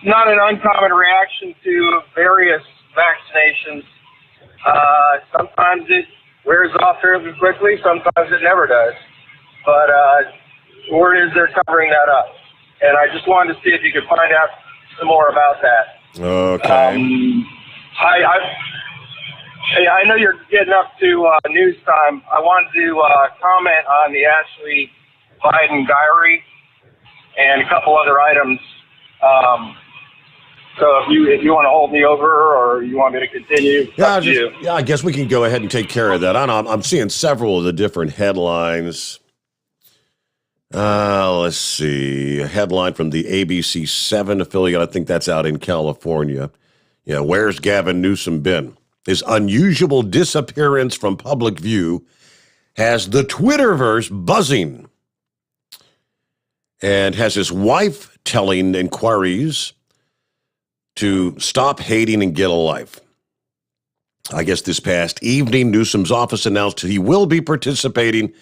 Speaker 10: not an uncommon reaction to various vaccinations. Sometimes it wears off fairly quickly, sometimes it never does. But word is they're covering that up. And I just wanted to see if you could find out some more about that.
Speaker 2: Okay.
Speaker 10: I know you're getting up to news time. I wanted to comment on the Ashley Biden diary and a couple other items. So if you want to hold me over or you want me to continue,
Speaker 2: I guess we can go ahead and take care of that. I'm seeing several of the different headlines. Let's see. A headline from the ABC 7 affiliate. I think that's out in California. Yeah, where's Gavin Newsom been? His unusual disappearance from public view has the Twitterverse buzzing and has his wife telling inquiries to stop hating and get a life. I guess this past evening, Newsom's office announced he will be participating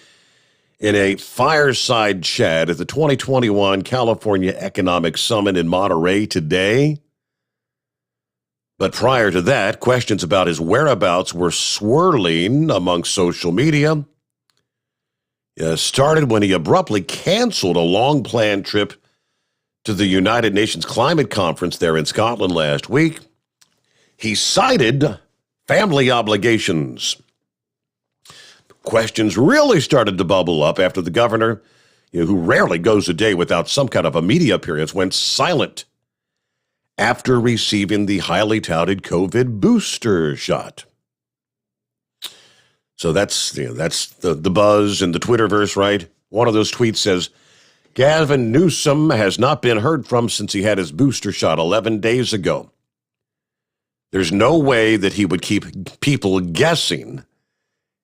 Speaker 2: in a fireside chat at the 2021 California Economic Summit in Monterey today. But prior to that, questions about his whereabouts were swirling among social media. It started when he abruptly canceled a long-planned trip to the United Nations Climate Conference there in Scotland last week. He cited family obligations. Questions really started to bubble up after the governor, who rarely goes a day without some kind of a media appearance, went silent after receiving the highly touted COVID booster shot. So that's the buzz in the Twitterverse, right? One of those tweets says, Gavin Newsom has not been heard from since he had his booster shot 11 days ago. There's no way that he would keep people guessing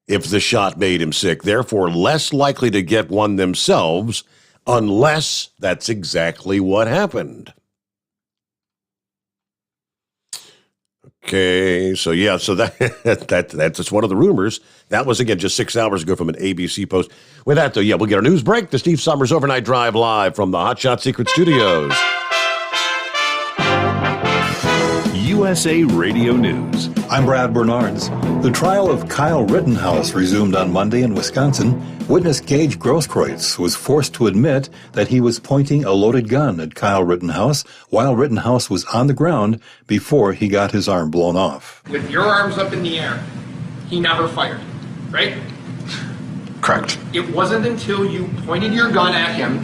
Speaker 2: if the shot made him sick, therefore less likely to get one themselves, unless that's exactly what happened. Okay, so that's just one of the rumors. That was, again, just 6 hours ago from an ABC post. With that, though, we'll get our news break. The Steve Sommers Overnight Drive live from the Hot Shot Secret Studios.
Speaker 14: USA Radio News.
Speaker 24: I'm Brad Bernards. The trial of Kyle Rittenhouse resumed on Monday in Wisconsin. Witness Gage Grosskreutz was forced to admit that he was pointing a loaded gun at Kyle Rittenhouse while Rittenhouse was on the ground before he got his arm blown off.
Speaker 8: With your arms up in the air, he never fired, right?
Speaker 24: Correct.
Speaker 8: It wasn't until you pointed your gun at him,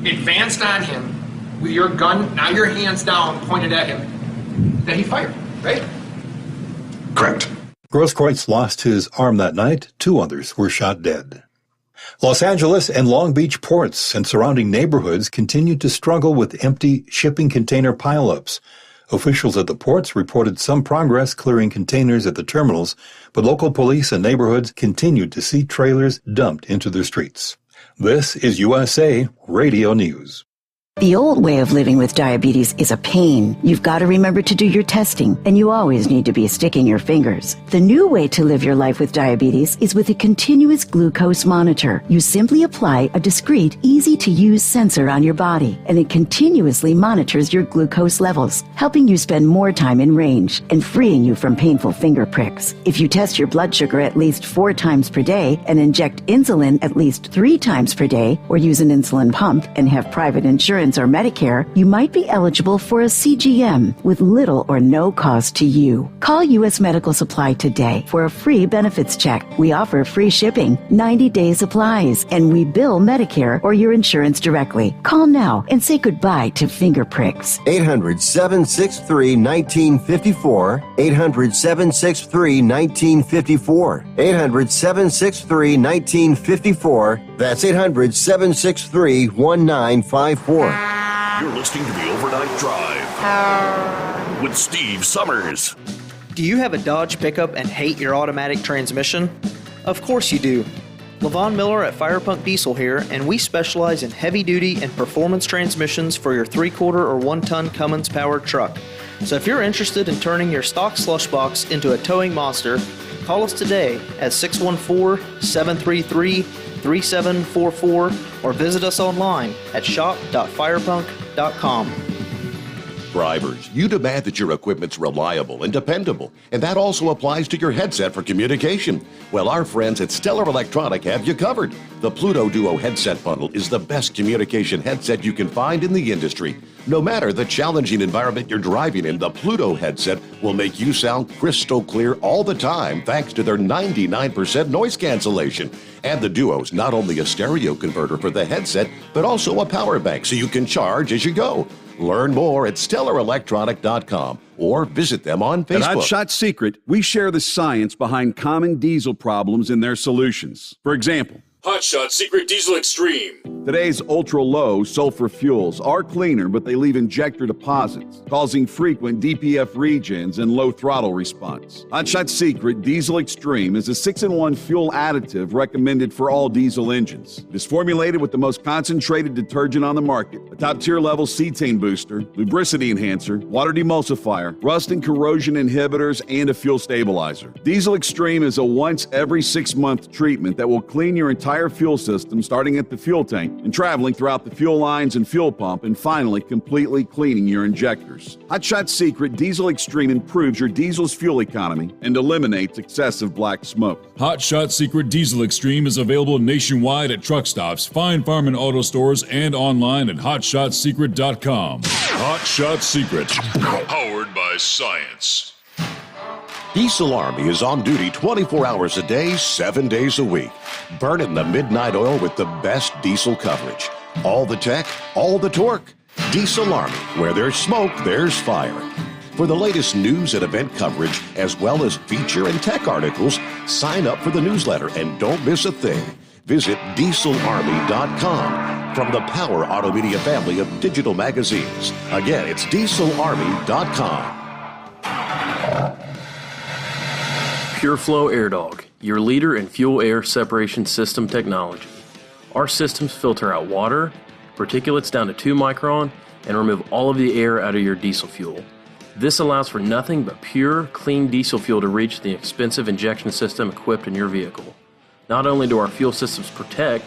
Speaker 8: advanced on him, with your gun, now your hands down, pointed at him, that he fired, right?
Speaker 24: Correct. Grosskreutz lost his arm that night. 2 others were shot dead. Los Angeles and Long Beach ports and surrounding neighborhoods continue to struggle with empty shipping container pileups. Officials at the ports reported some progress clearing containers at the terminals, but local police and neighborhoods continued to see trailers dumped into their streets. This is USA Radio News.
Speaker 12: The old way of living with diabetes is a pain. You've got to remember to do your testing, and you always need to be sticking your fingers. The new way to live your life with diabetes is with a continuous glucose monitor. You simply apply a discreet, easy-to-use sensor on your body, and it continuously monitors your glucose levels, helping you spend more time in range and freeing you from painful finger pricks. If you test your blood sugar at least 4 times per day and inject insulin at least 3 times per day, or use an insulin pump and have private insurance or Medicare, you might be eligible for a CGM with little or no cost to you. Call U.S. Medical Supply today for a free benefits check. We offer free shipping, 90-day supplies, and we bill Medicare or your insurance directly. Call now and say goodbye to finger pricks.
Speaker 13: 800-763-1954. 800-763-1954. 800-763-1954. That's 800-763-1954.
Speaker 3: You're listening to the Overnight Drive with Steve Sommers.
Speaker 18: Do you have a Dodge pickup and hate your automatic transmission? Of course you do. Levon Miller at Firepunk Diesel here, and we specialize in heavy-duty and performance transmissions for your 3-quarter or 1-ton Cummins-powered truck. So if you're interested in turning your stock slush box into a towing monster, call us today at 614-733-3744 or visit us online at shop.firepunk.com.
Speaker 2: Drivers, you demand that your equipment's reliable and dependable, and that also applies to your headset for communication. Well, our friends at Stellar Electronic have you covered. The Pluto Duo headset bundle is the best communication headset you can find in the industry. No matter the challenging environment you're driving in, the Pluto headset will make you sound crystal clear all the time thanks to their 99% noise cancellation. And the Duo's not only a stereo converter for the headset, but also a power bank so you can charge as you go. Learn more at StellarElectronic.com or visit them on Facebook.
Speaker 5: At Hot Shot Secret, we share the science behind common diesel problems and their solutions. For example,
Speaker 14: Hot Shot Secret Diesel Extreme.
Speaker 5: Today's ultra-low sulfur fuels are cleaner, but they leave injector deposits, causing frequent DPF regens and low throttle response. Hot Shot Secret Diesel Extreme is a 6-in-1 fuel additive recommended for all diesel engines. It is formulated with the most concentrated detergent on the market, a top-tier level cetane booster, lubricity enhancer, water demulsifier, rust and corrosion inhibitors, and a fuel stabilizer. Diesel Extreme is a once every 6-month treatment that will clean your entire fuel system, starting at the fuel tank and traveling throughout the fuel lines and fuel pump, and finally completely cleaning your injectors. Hot Shot Secret Diesel Extreme improves your diesel's fuel economy and eliminates excessive black smoke.
Speaker 14: Hot Shot Secret Diesel Extreme is available nationwide at truck stops, Fine Farm and auto stores, and online at hotshotsecret.com. Hot Shot Secret, powered by science.
Speaker 2: Diesel Army is on duty 24 hours a day, 7 days a week. Burning the midnight oil with the best diesel coverage. All the tech, all the torque. Diesel Army, where there's smoke, there's fire. For the latest news and event coverage, as well as feature and tech articles, sign up for the newsletter and don't miss a thing. Visit dieselarmy.com from the Power Auto Media family of digital magazines. Again, it's dieselarmy.com.
Speaker 15: PureFlow AirDog, your leader in fuel air separation system technology. Our systems filter out water, particulates down to 2 micron, and remove all of the air out of your diesel fuel. This allows for nothing but pure, clean diesel fuel to reach the expensive injection system equipped in your vehicle. Not only do our fuel systems protect,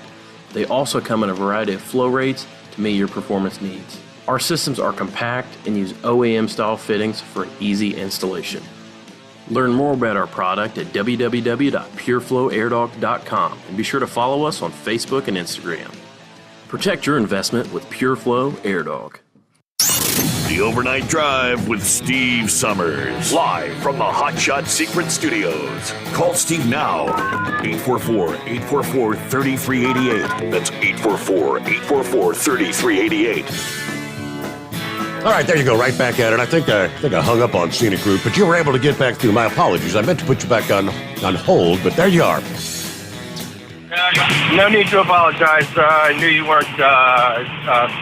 Speaker 15: they also come in a variety of flow rates to meet your performance needs. Our systems are compact and use OEM-style fittings for easy installation. Learn more about our product at www.pureflowairdog.com and be sure to follow us on Facebook and Instagram. Protect your investment with PureFlow AirDog.
Speaker 3: The Overnight Drive with Steve Sommers. Live from the Hot Shot Secret Studios. Call Steve now. 844-844-3388. That's 844-844-3388.
Speaker 2: All right, there you go, right back at it. I think I hung up on Scenic Route, but you were able to get back through. My apologies. I meant to put you back on hold, but there you are.
Speaker 10: No need to apologize. I knew you weren't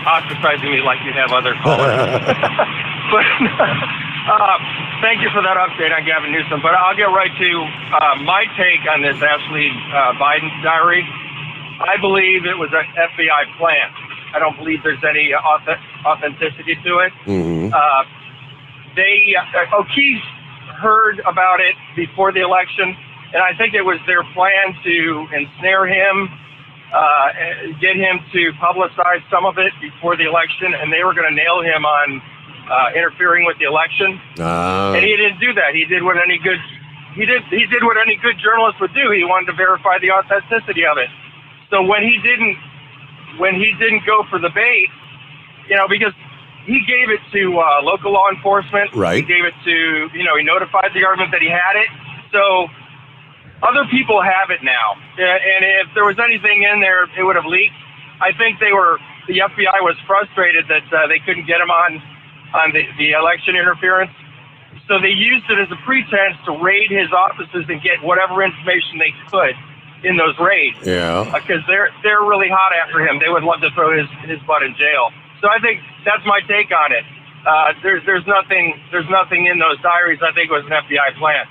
Speaker 10: ostracizing me like you have other callers. But thank you for that update on Gavin Newsom. But I'll get right to my take on this Ashley Biden diary. I believe it was an FBI plan. I don't believe there's any authenticity to it.
Speaker 2: Mm-hmm.
Speaker 10: O'Keefe heard about it before the election, and I think it was their plan to ensnare him, get him to publicize some of it before the election, and they were going to nail him on interfering with the election. And he didn't do that. He did what any good journalist would do. He wanted to verify the authenticity of it. So when he didn't go for the bait, because he gave it to local law enforcement.
Speaker 2: Right.
Speaker 10: He gave it to, he notified the government that he had it. So other people have it now. And if there was anything in there, it would have leaked. I think the FBI was frustrated that they couldn't get him on the election interference. So they used it as a pretense to raid his offices and get whatever information they could in those raids.
Speaker 2: Yeah.
Speaker 10: Because they're really hot after him. They would love to throw his butt in jail. So I think that's my take on it. There's nothing in those diaries. I think it was an FBI plan.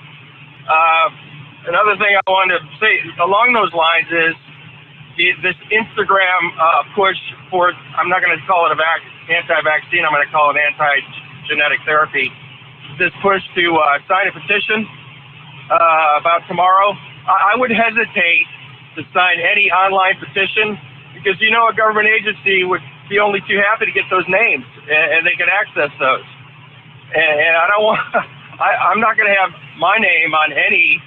Speaker 10: Another thing I wanted to say along those lines is this Instagram push for, I'm not going to call it anti-vaccine, I'm going to call it anti-genetic therapy. This push to sign a petition about tomorrow. I would hesitate to sign any online petition because a government agency would be only too happy to get those names and they can access those. And I don't want, I'm not going to have my name on any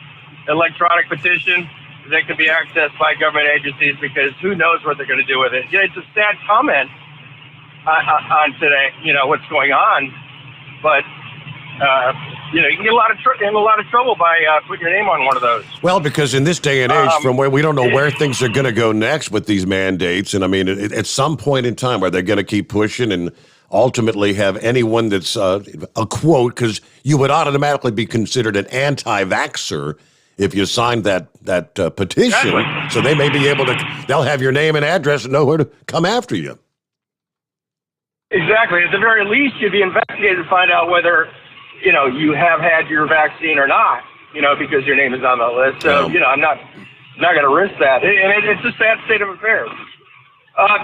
Speaker 10: electronic petition that can be accessed by government agencies because who knows what they're going to do with it. It's a sad comment on today, what's going on, but you can get in a lot of trouble by putting your name on one of those.
Speaker 2: Well, because in this day and age, from where we don't know where things are going to go next with these mandates, and I mean, at some point in time, are they going to keep pushing and ultimately have anyone that's a quote? Because you would automatically be considered an anti-vaxxer if you signed that petition. Exactly. So they may be able to. They'll have your name and address and know where to come after you.
Speaker 10: Exactly. At the very least, you'd be investigated to find out whether you have had your vaccine or not, because your name is on the list. So, I'm not going to risk that. And it's a sad state of affairs.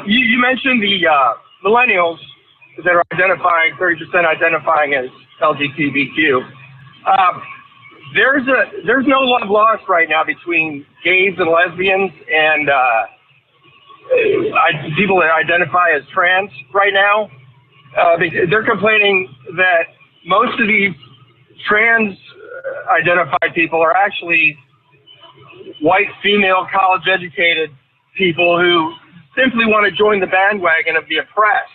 Speaker 10: You mentioned the millennials that are 30% identifying as LGBTQ. There's no love lost right now between gays and lesbians and people that identify as trans right now. They're complaining that most of these trans-identified people are actually white, female, college-educated people who simply want to join the bandwagon of the oppressed.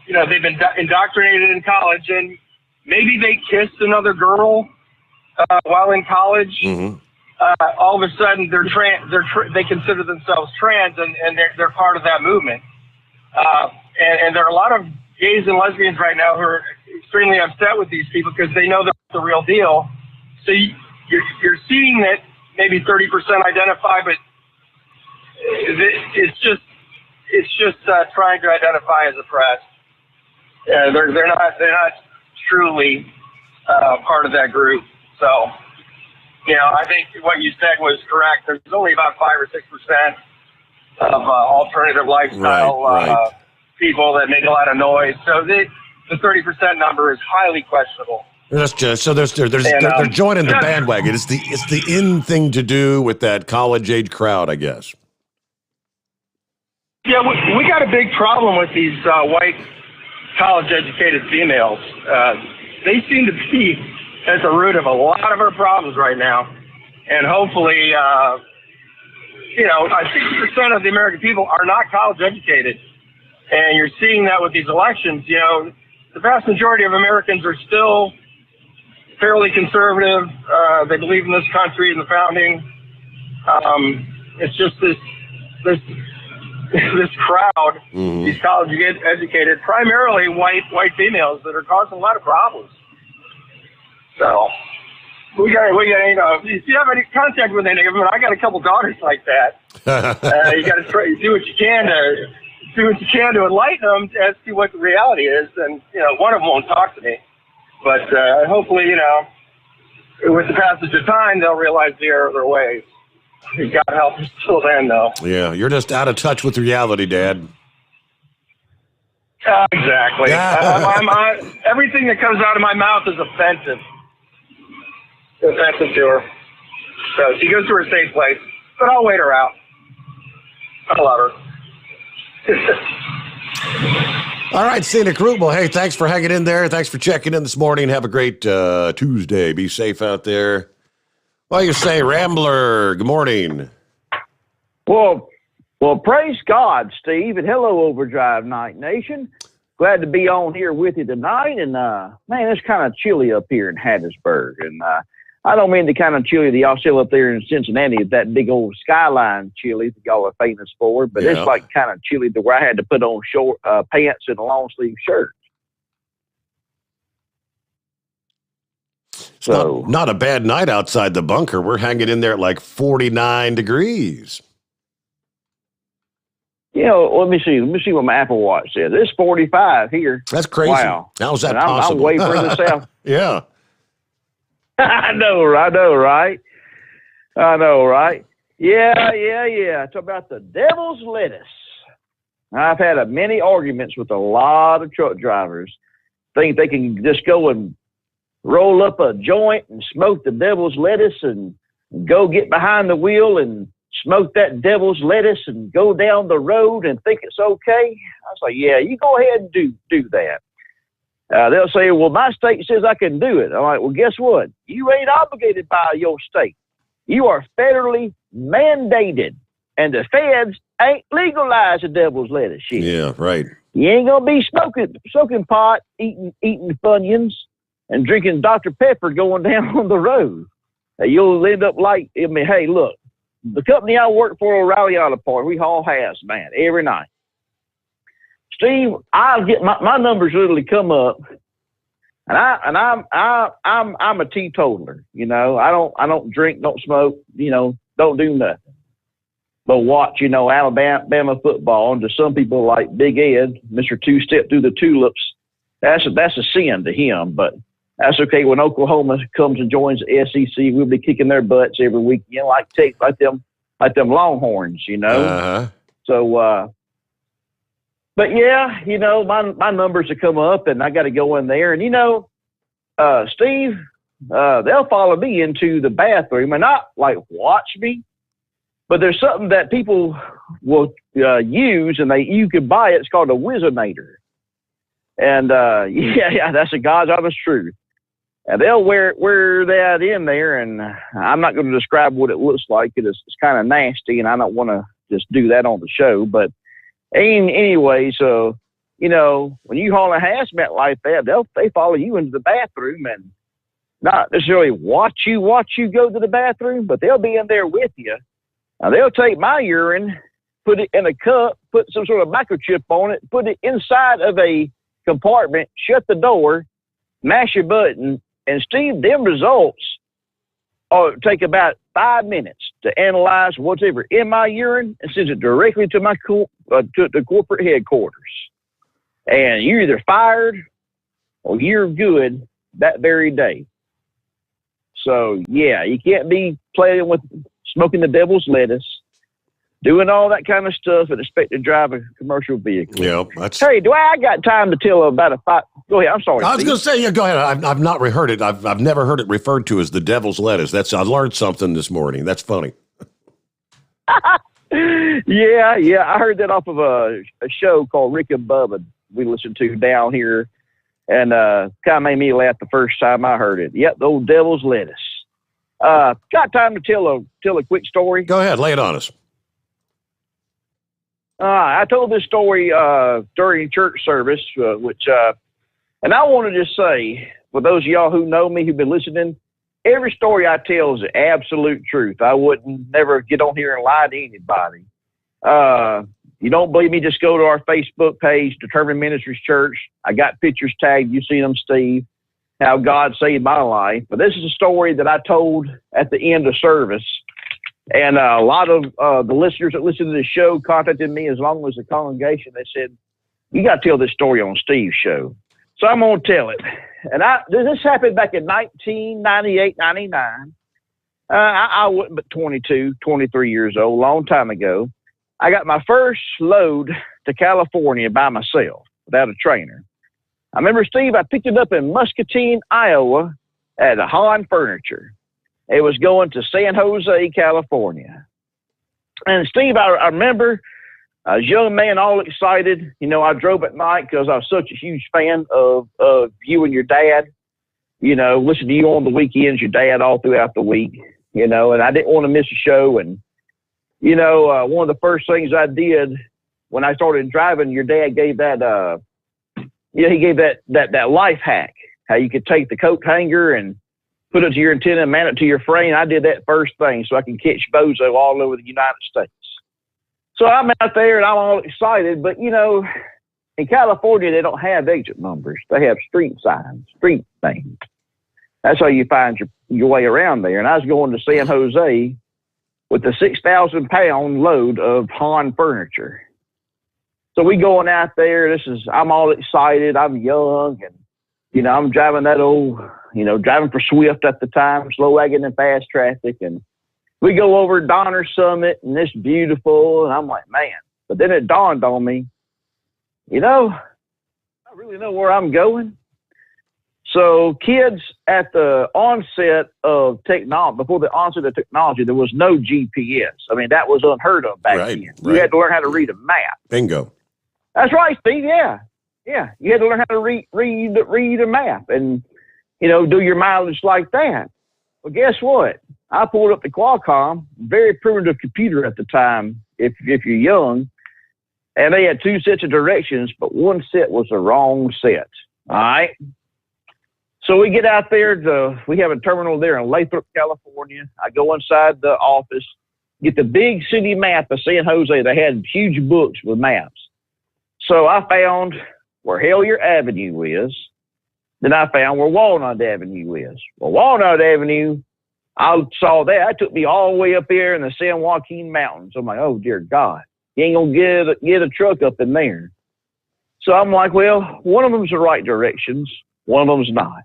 Speaker 10: They've been indoctrinated in college, and maybe they kissed another girl while in college.
Speaker 2: Mm-hmm.
Speaker 10: All of a sudden, they consider themselves trans, and they're part of that movement. And there are a lot of gays and lesbians right now who are extremely upset with these people because they know they're the real deal. So you're seeing that maybe 30% identify, but it's just trying to identify as oppressed. They're not truly part of that group. So, I think what you said was correct. There's only about 5 or 6% of alternative lifestyle people that make a lot of noise. So the 30% number is highly questionable.
Speaker 2: That's just so they're joining the bandwagon. It's the in thing to do with that college age crowd, I guess.
Speaker 10: Yeah, we got a big problem with these white college-educated females. They seem to be at the root of a lot of our problems right now. And hopefully, 60% of the American people are not college-educated. And you're seeing that with these elections. The vast majority of Americans are still fairly conservative. They believe in this country and the founding. It's just this crowd, these college-educated, primarily white females, that are causing a lot of problems. So we got if you have any contact with any of them, I got a couple daughters like that. You got to do what you can to enlighten them as to what the reality is. And one of them won't talk to me, but hopefully, with the passage of time, they'll realize the error of their ways. God help us till then, though.
Speaker 2: Yeah, you're just out of touch with reality, Dad.
Speaker 10: Exactly. Everything that comes out of my mouth is offensive. Offensive to her. So she goes to her safe place, but I'll wait her out. I love her.
Speaker 2: All right, Scenic Route. Well, hey, thanks for hanging in there. Thanks for checking in this morning. Have a great Tuesday. Be safe out there. Well, you say, Rambler, good morning.
Speaker 4: Well, praise God, Steve, and hello, Overdrive Night Nation. Glad to be on here with you tonight. And, man, it's kind of chilly up here in Hattiesburg. And I don't mean the kind of chilly that y'all still up there in Cincinnati, that big old skyline chilly that y'all are famous for. But it's like kind of chilly to where I had to put on short pants and a long-sleeve shirt. So
Speaker 2: not a bad night outside the bunker. We're hanging in there at like 49 degrees.
Speaker 4: Let me see what my Apple Watch says. It's 45 here.
Speaker 2: That's crazy.
Speaker 4: Wow.
Speaker 2: How's that possible?
Speaker 4: I'm way further south.
Speaker 2: Yeah.
Speaker 4: I know, right? Yeah. Talk about the devil's lettuce. I've had many arguments with a lot of truck drivers. Think they can just go and roll up a joint and smoke the devil's lettuce and go get behind the wheel and smoke that devil's lettuce and go down the road and think it's okay. I was like, yeah, you go ahead and do that. They'll say, well, my state says I can do it. I'm like, well, guess what? You ain't obligated by your state. You are federally mandated, and the feds ain't legalized the devil's lettuce shit.
Speaker 2: Yeah, right.
Speaker 4: You ain't gonna be smoking pot, eating Funyuns, and drinking Dr. Pepper going down on the road. You'll end up hey, look, the company I work for, O'Reilly Auto Parts, we haul halves, man, every night. Steve, I'll get my numbers literally come up, and I'm a teetotaler. I don't drink, don't smoke, don't do nothing. But watch, Alabama football, and to some people like Big Ed, Mr. Two-Step through the tulips, that's a sin to him, but that's okay. When Oklahoma comes and joins the SEC, we'll be kicking their butts every week, like them Longhorns,
Speaker 2: Uh-huh.
Speaker 4: So, but yeah, my numbers have come up, and I got to go in there, and Steve, they'll follow me into the bathroom, and not like watch me, but there's something that people will use, and you can buy it. It's called a Wizinator, and yeah, that's the God's honest truth. And they'll wear that in there, and I'm not going to describe what it looks like. It's kind of nasty, and I don't want to just do that on the show. But anyway, so, when you haul a hazmat like that, they follow you into the bathroom, and not necessarily watch you go to the bathroom, but they'll be in there with you. Now, they'll take my urine, put it in a cup, put some sort of microchip on it, put it inside of a compartment, shut the door, mash a button, and Steve, them results take about 5 minutes to analyze whatever in my urine and sends it directly to my to the corporate headquarters. And you're either fired or you're good that very day. So, yeah, you can't be playing with smoking the devil's lettuce, doing all that kind of stuff and expect to drive a commercial vehicle.
Speaker 2: Yeah, that's...
Speaker 4: Hey, do I got time to tell about a fight? Go ahead. I'm sorry.
Speaker 2: I was going to say, yeah, go ahead. I've not heard it. I've never heard it referred to as the devil's lettuce. I learned something this morning. That's funny.
Speaker 4: Yeah. I heard that off of a show called Rick and Bubba we listened to down here, and kind of made me laugh the first time I heard it. Yep, the old devil's lettuce. Got time to tell a quick story?
Speaker 2: Go ahead, lay it on us.
Speaker 4: I told this story during church service, and I want to just say, for those of y'all who know me, who've been listening, every story I tell is the absolute truth. I wouldn't never get on here and lie to anybody. You don't believe me, just go to our Facebook page, Determined Ministries Church. I got pictures tagged. You see them, Steve, how God saved my life. But this is a story that I told at the end of service. And a lot of the listeners that listen to the show contacted me, as long as the congregation. They said, you got to tell this story on Steve's show. So I'm going to tell it. And this happened back in 1998, 99. I wasn't but 22, 23 years old, a long time ago. I got my first load to California by myself without a trainer. I remember, Steve, I picked it up in Muscatine, Iowa at a Han Furniture. It was going to San Jose, California. And Steve, I remember I was a young man, all excited. You know, I drove at night because I was such a huge fan of you and your dad. You know, listen to you on the weekends, your dad all throughout the week, you know, and I didn't want to miss a show. And, you know, one of the first things I did when I started driving, your dad gave that, he gave that life hack, how you could take the coat hanger and put it to your antenna and mount it to your frame. I did that first thing so I can catch bozo all over the United States. So I'm out there and I'm all excited, but, you know, in California, they don't have exit numbers. They have street signs, street names. That's how you find your way around there. And I was going to San Jose with a 6,000-pound load of Han Furniture. So we going out there. I'm all excited. I'm young, and, you know, I'm driving that old, you know, driving for Swift at the time, slow wagon and fast traffic. And we go over Donner Summit, and it's beautiful. And I'm like, man. But then it dawned on me, you know, I really know where I'm going. So kids, at the onset of technology, before the onset of technology, there was no GPS. I mean, that was unheard of back then. You had to learn how to read a map.
Speaker 2: Bingo.
Speaker 4: That's right, Steve. Yeah. You had to learn how to read a map and, you know, do your mileage like that. Well, guess what? I pulled up the Qualcomm, very primitive computer at the time, if you're young, and they had two sets of directions, but one set was the wrong set. All right. So we get out there we have a terminal there in Lathrop, California. I go inside the office, get the big city map of San Jose. They had huge books with maps. So I found where Hellier Avenue is. Then I found where Walnut Avenue is. Well, Walnut Avenue, I saw that. It took me all the way up there in the San Joaquin Mountains. I'm like, oh, dear God. You ain't going to get a truck up in there. So I'm like, well, one of them's the right directions. One of them's not.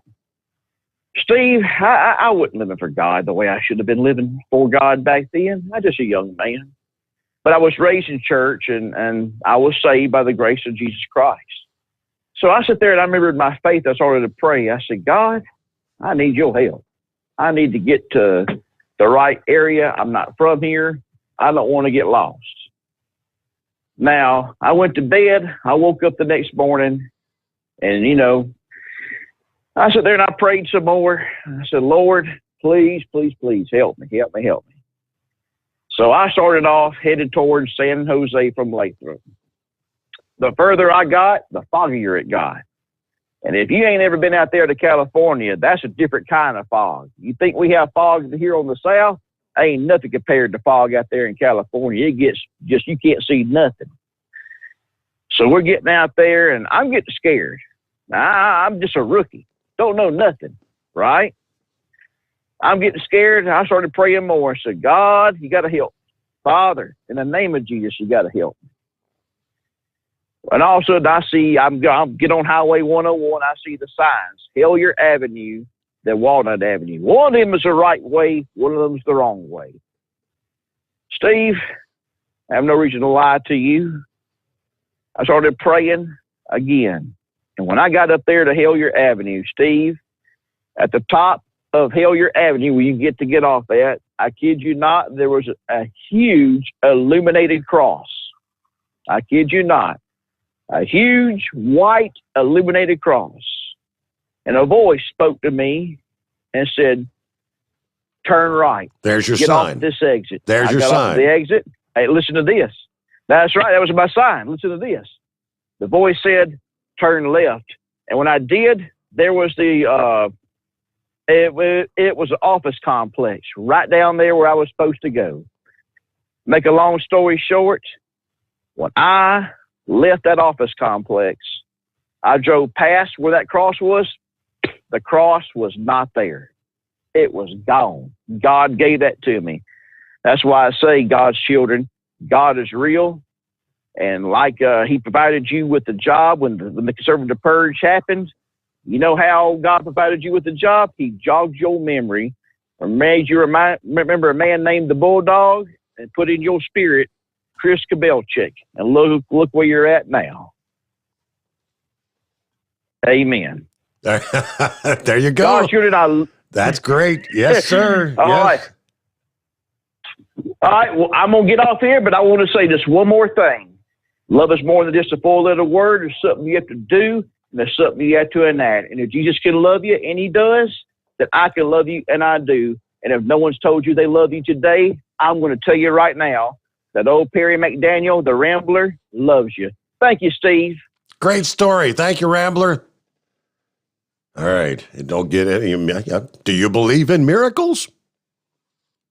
Speaker 4: Steve, I wasn't living for God the way I should have been living for God back then. I was just a young man. But I was raised in church, and I was saved by the grace of Jesus Christ. So I sat there, and I remembered my faith. I started to pray. I said, God, I need your help. I need to get to the right area. I'm not from here. I don't want to get lost. Now, I went to bed. I woke up the next morning, and, you know, I sat there and I prayed some more. I said, Lord, please, please, please help me. So I started off headed towards San Jose from Lathrop. The further I got, the foggier it got. And if you ain't ever been out there to California, that's a different kind of fog. You think we have fog here on the south? Ain't nothing compared to fog out there in California. It gets just, you can't see nothing. So we're getting out there, and I'm getting scared. I'm just a rookie. Don't know nothing, right? I'm getting scared. I started praying more. I said, God, you got to help. Father, in the name of Jesus, you got to help. And all of a sudden, I see, I'm get on Highway 101. I see the signs, Hillier Avenue, then Walnut Avenue. One of them is the right way. One of them is the wrong way. Steve, I have no reason to lie to you. I started praying again. And when I got up there to Hillier Avenue, Steve, at the top of Hillier Avenue, where you get off at, I kid you not, there was a huge illuminated cross. I kid you not. A huge white illuminated cross. And a voice spoke to me and said, turn right.
Speaker 2: There's your
Speaker 4: Get
Speaker 2: sign.
Speaker 4: off this exit.
Speaker 2: There's your
Speaker 4: I got off
Speaker 2: sign.
Speaker 4: the exit. Hey, listen to this. That's right. That was my sign. Listen to this. The voice said, turn left. And when I did, there was it was an office complex right down there where I was supposed to go. Make a long story short, when I left that office complex, I drove past where that cross was. The cross was not there. It was gone. God gave that to me. That's why I say, God's children, God is real. And like he provided you with the job when the conservative purge happened, you know how God provided you with the job? He jogged your memory or made you remember a man named the Bulldog and put in your spirit Chris Kabelchik. And look where you're at now. Amen.
Speaker 2: There you go.
Speaker 4: God, children,
Speaker 2: That's great. Yes, sir.
Speaker 4: All right. All right. Well, I'm going to get off here, but I want to say just one more thing. Love is more than just a four-letter word. It's something you have to do, and there's something you have to enact. And if Jesus can love you, and he does, then I can love you, and I do. And if no one's told you they love you today, I'm going to tell you right now that old Perry McDaniel, the Rambler, loves you. Thank you, Steve.
Speaker 2: Great story. Thank you, Rambler. All right. Don't get any. Do you believe in miracles?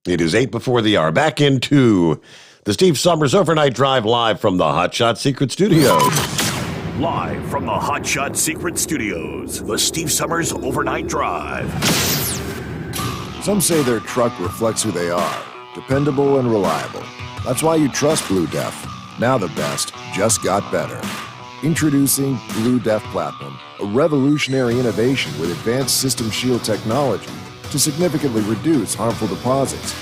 Speaker 2: It is 8 before the hour. Back into the Steve Sommers Overnight Drive live from the Hot Shot Secret Studios.
Speaker 3: Live from the Hot Shot Secret Studios, the Steve Sommers Overnight Drive.
Speaker 6: Some say their truck reflects who they are, dependable and reliable. That's why you trust Blue Def. Now the best just got better. Introducing Blue Def Platinum, a revolutionary innovation with advanced system shield technology to significantly reduce harmful deposits.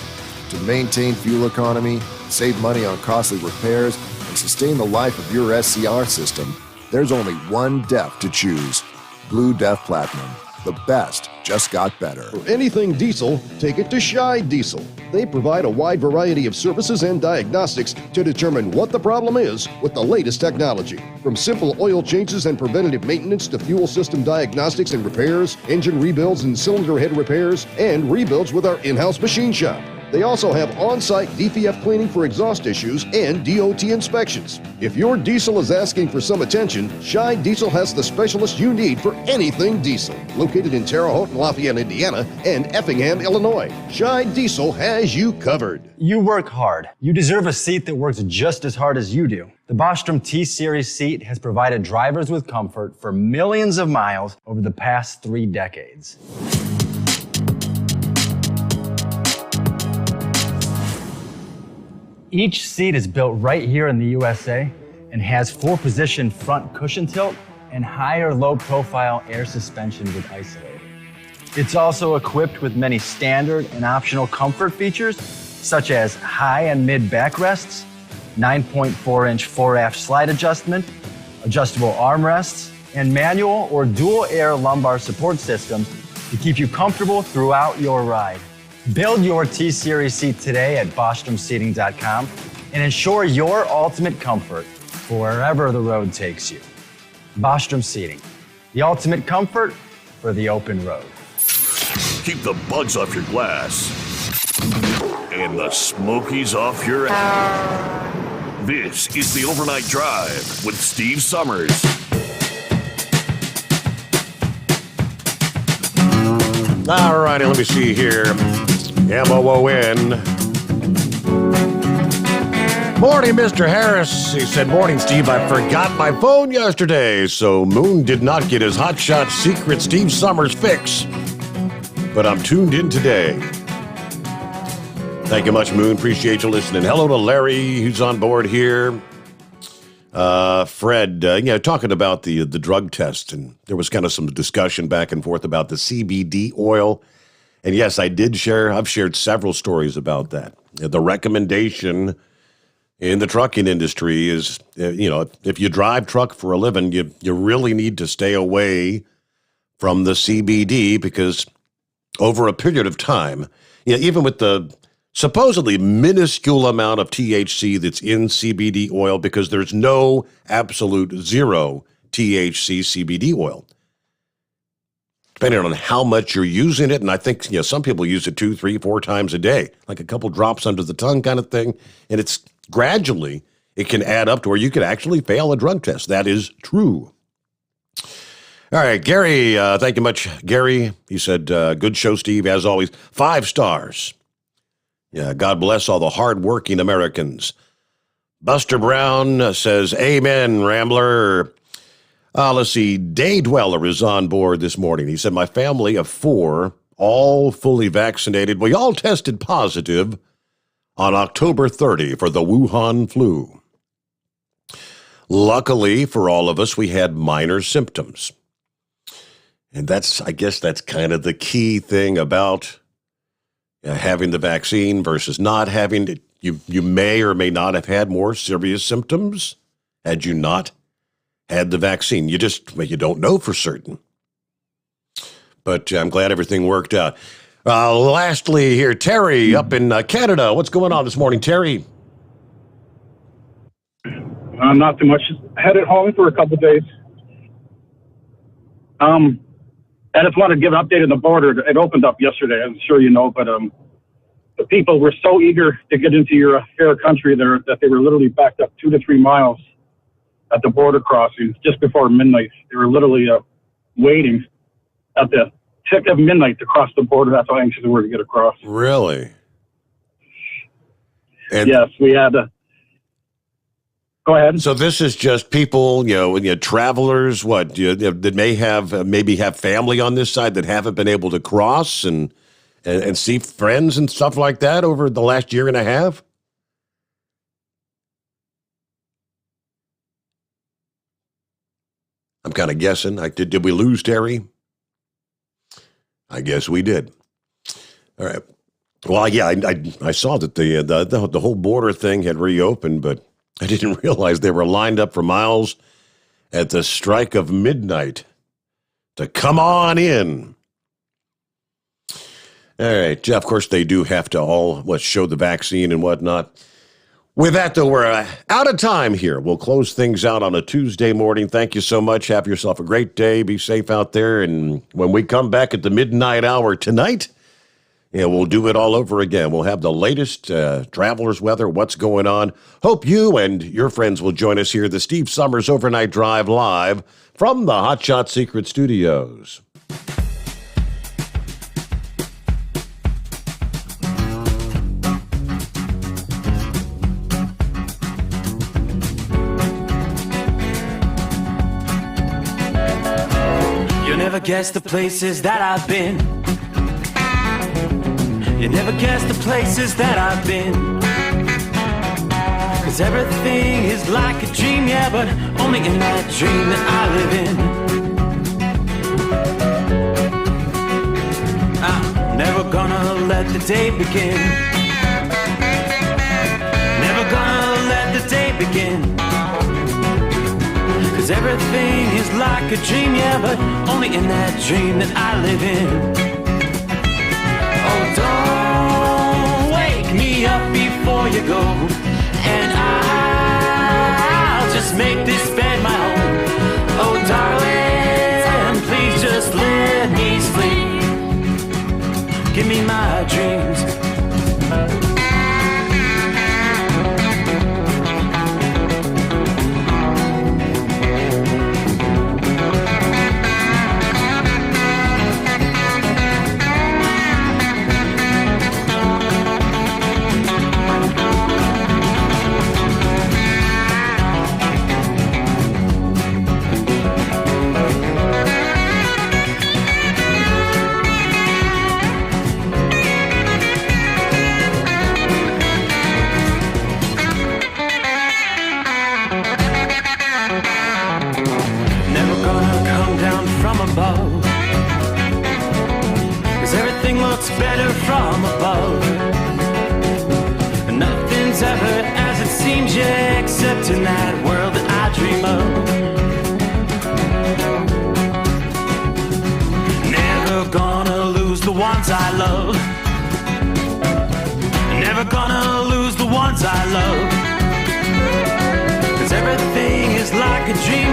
Speaker 6: To maintain fuel economy, save money on costly repairs, and sustain the life of your SCR system, there's only one DEF to choose. Blue Def Platinum. The best just got better.
Speaker 19: For anything diesel, take it to Scheid Diesel. They provide a wide variety of services and diagnostics to determine what the problem is with the latest technology. From simple oil changes and preventative maintenance to fuel system diagnostics and repairs, engine rebuilds and cylinder head repairs, and rebuilds with our in-house machine shop. They also have on-site DPF cleaning for exhaust issues and DOT inspections. If your diesel is asking for some attention, Scheid Diesel has the specialist you need for anything diesel. Located in Terre Haute and Lafayette, Indiana, and Effingham, Illinois, Scheid Diesel has you covered.
Speaker 20: You work hard. You deserve a seat that works just as hard as you do. The Bostrom T-Series seat has provided drivers with comfort for millions of miles over the past 3 decades. Each seat is built right here in the USA and has 4-position front cushion tilt and higher low-profile air suspension with isolator. It's also equipped with many standard and optional comfort features, such as high and mid backrests, 9.4-inch fore-aft slide adjustment, adjustable armrests, and manual or dual air lumbar support systems to keep you comfortable throughout your ride. Build your T-Series seat today at BostromSeating.com and ensure your ultimate comfort for wherever the road takes you. Bostrom Seating, the ultimate comfort for the open road.
Speaker 3: Keep the bugs off your glass and the smokies off your ass. This is the Overnight Drive with Steve Sommers.
Speaker 2: All righty, let me see here. M-O-O-N. Morning, Mr. Harris. He said, morning, Steve. I forgot my phone yesterday, so Moon did not get his hotshot secret Steve Sommers fix. But I'm tuned in today. Thank you much, Moon. Appreciate you listening. Hello to Larry, who's on board here. Fred, talking about the drug test, and there was kind of some discussion back and forth about the CBD oil. And yes, I've shared several stories about that. The recommendation in the trucking industry is, if you drive truck for a living, you really need to stay away from the CBD, because over a period of time, even with the supposedly minuscule amount of THC that's in CBD oil, because there's no absolute zero THC CBD oil. Depending on how much you're using it, and I think some people use it 2, 3, 4 times a day, like a couple drops under the tongue kind of thing, and it's gradually, it can add up to where you could actually fail a drug test. That is true. All right, Gary, thank you much, Gary. He said, good show, Steve, as always. 5 stars. Yeah, God bless all the hardworking Americans. Buster Brown says, amen, Rambler. Let's see, Day Dweller is on board this morning. He said, my family of 4, all fully vaccinated. We all tested positive on October 30 for the Wuhan flu. Luckily for all of us, we had minor symptoms. And I guess that's kind of the key thing about having the vaccine versus not having it. You may or may not have had more serious symptoms had you not had the vaccine. You don't know for certain. But I'm glad everything worked out. Lastly here, Terry up in Canada. What's going on this morning, Terry?
Speaker 11: Not too much. Headed home for a couple of days. I just wanted to give an update on the border. It opened up yesterday, I'm sure you know, but the people were so eager to get into your fair country there that they were literally backed up 2 to 3 miles at the border crossings just before midnight. They were literally waiting at the tick of midnight to cross the border. That's how anxious they were to get across.
Speaker 2: Really? And
Speaker 11: yes, we had go ahead.
Speaker 2: So this is just people, travelers, that maybe have family on this side that haven't been able to cross and see friends and stuff like that over the last year and a half? I'm kind of guessing. Did we lose Terry? I guess we did. All right. Well, yeah, I saw that the whole border thing had reopened, but I didn't realize they were lined up for miles at the strike of midnight to come on in. All right. Of course, they do have to all show the vaccine and whatnot. With that, though, we're out of time here. We'll close things out on a Tuesday morning. Thank you so much. Have yourself a great day. Be safe out there. And when we come back at the midnight hour tonight, we'll do it all over again. We'll have the latest traveler's weather, what's going on. Hope you and your friends will join us here, the Steve Sommers Overnight Drive live from the Hotshot Secret Studios.
Speaker 16: You'll never guess the places that I've been. You never guess the places that I've been. 'Cause everything is like a dream, yeah, but only in that dream that I live in. I'm never gonna let the day begin. Never gonna let the day begin. 'Cause everything is like a dream, yeah, but only in that dream that I live in. Oh, don't wake me up before you go, and I'll just make this bed my home. Oh, darling, please just let me sleep. Give me my dreams. dream of. Never gonna lose the ones I love. Never gonna lose the ones I love. 'Cause everything is like a dream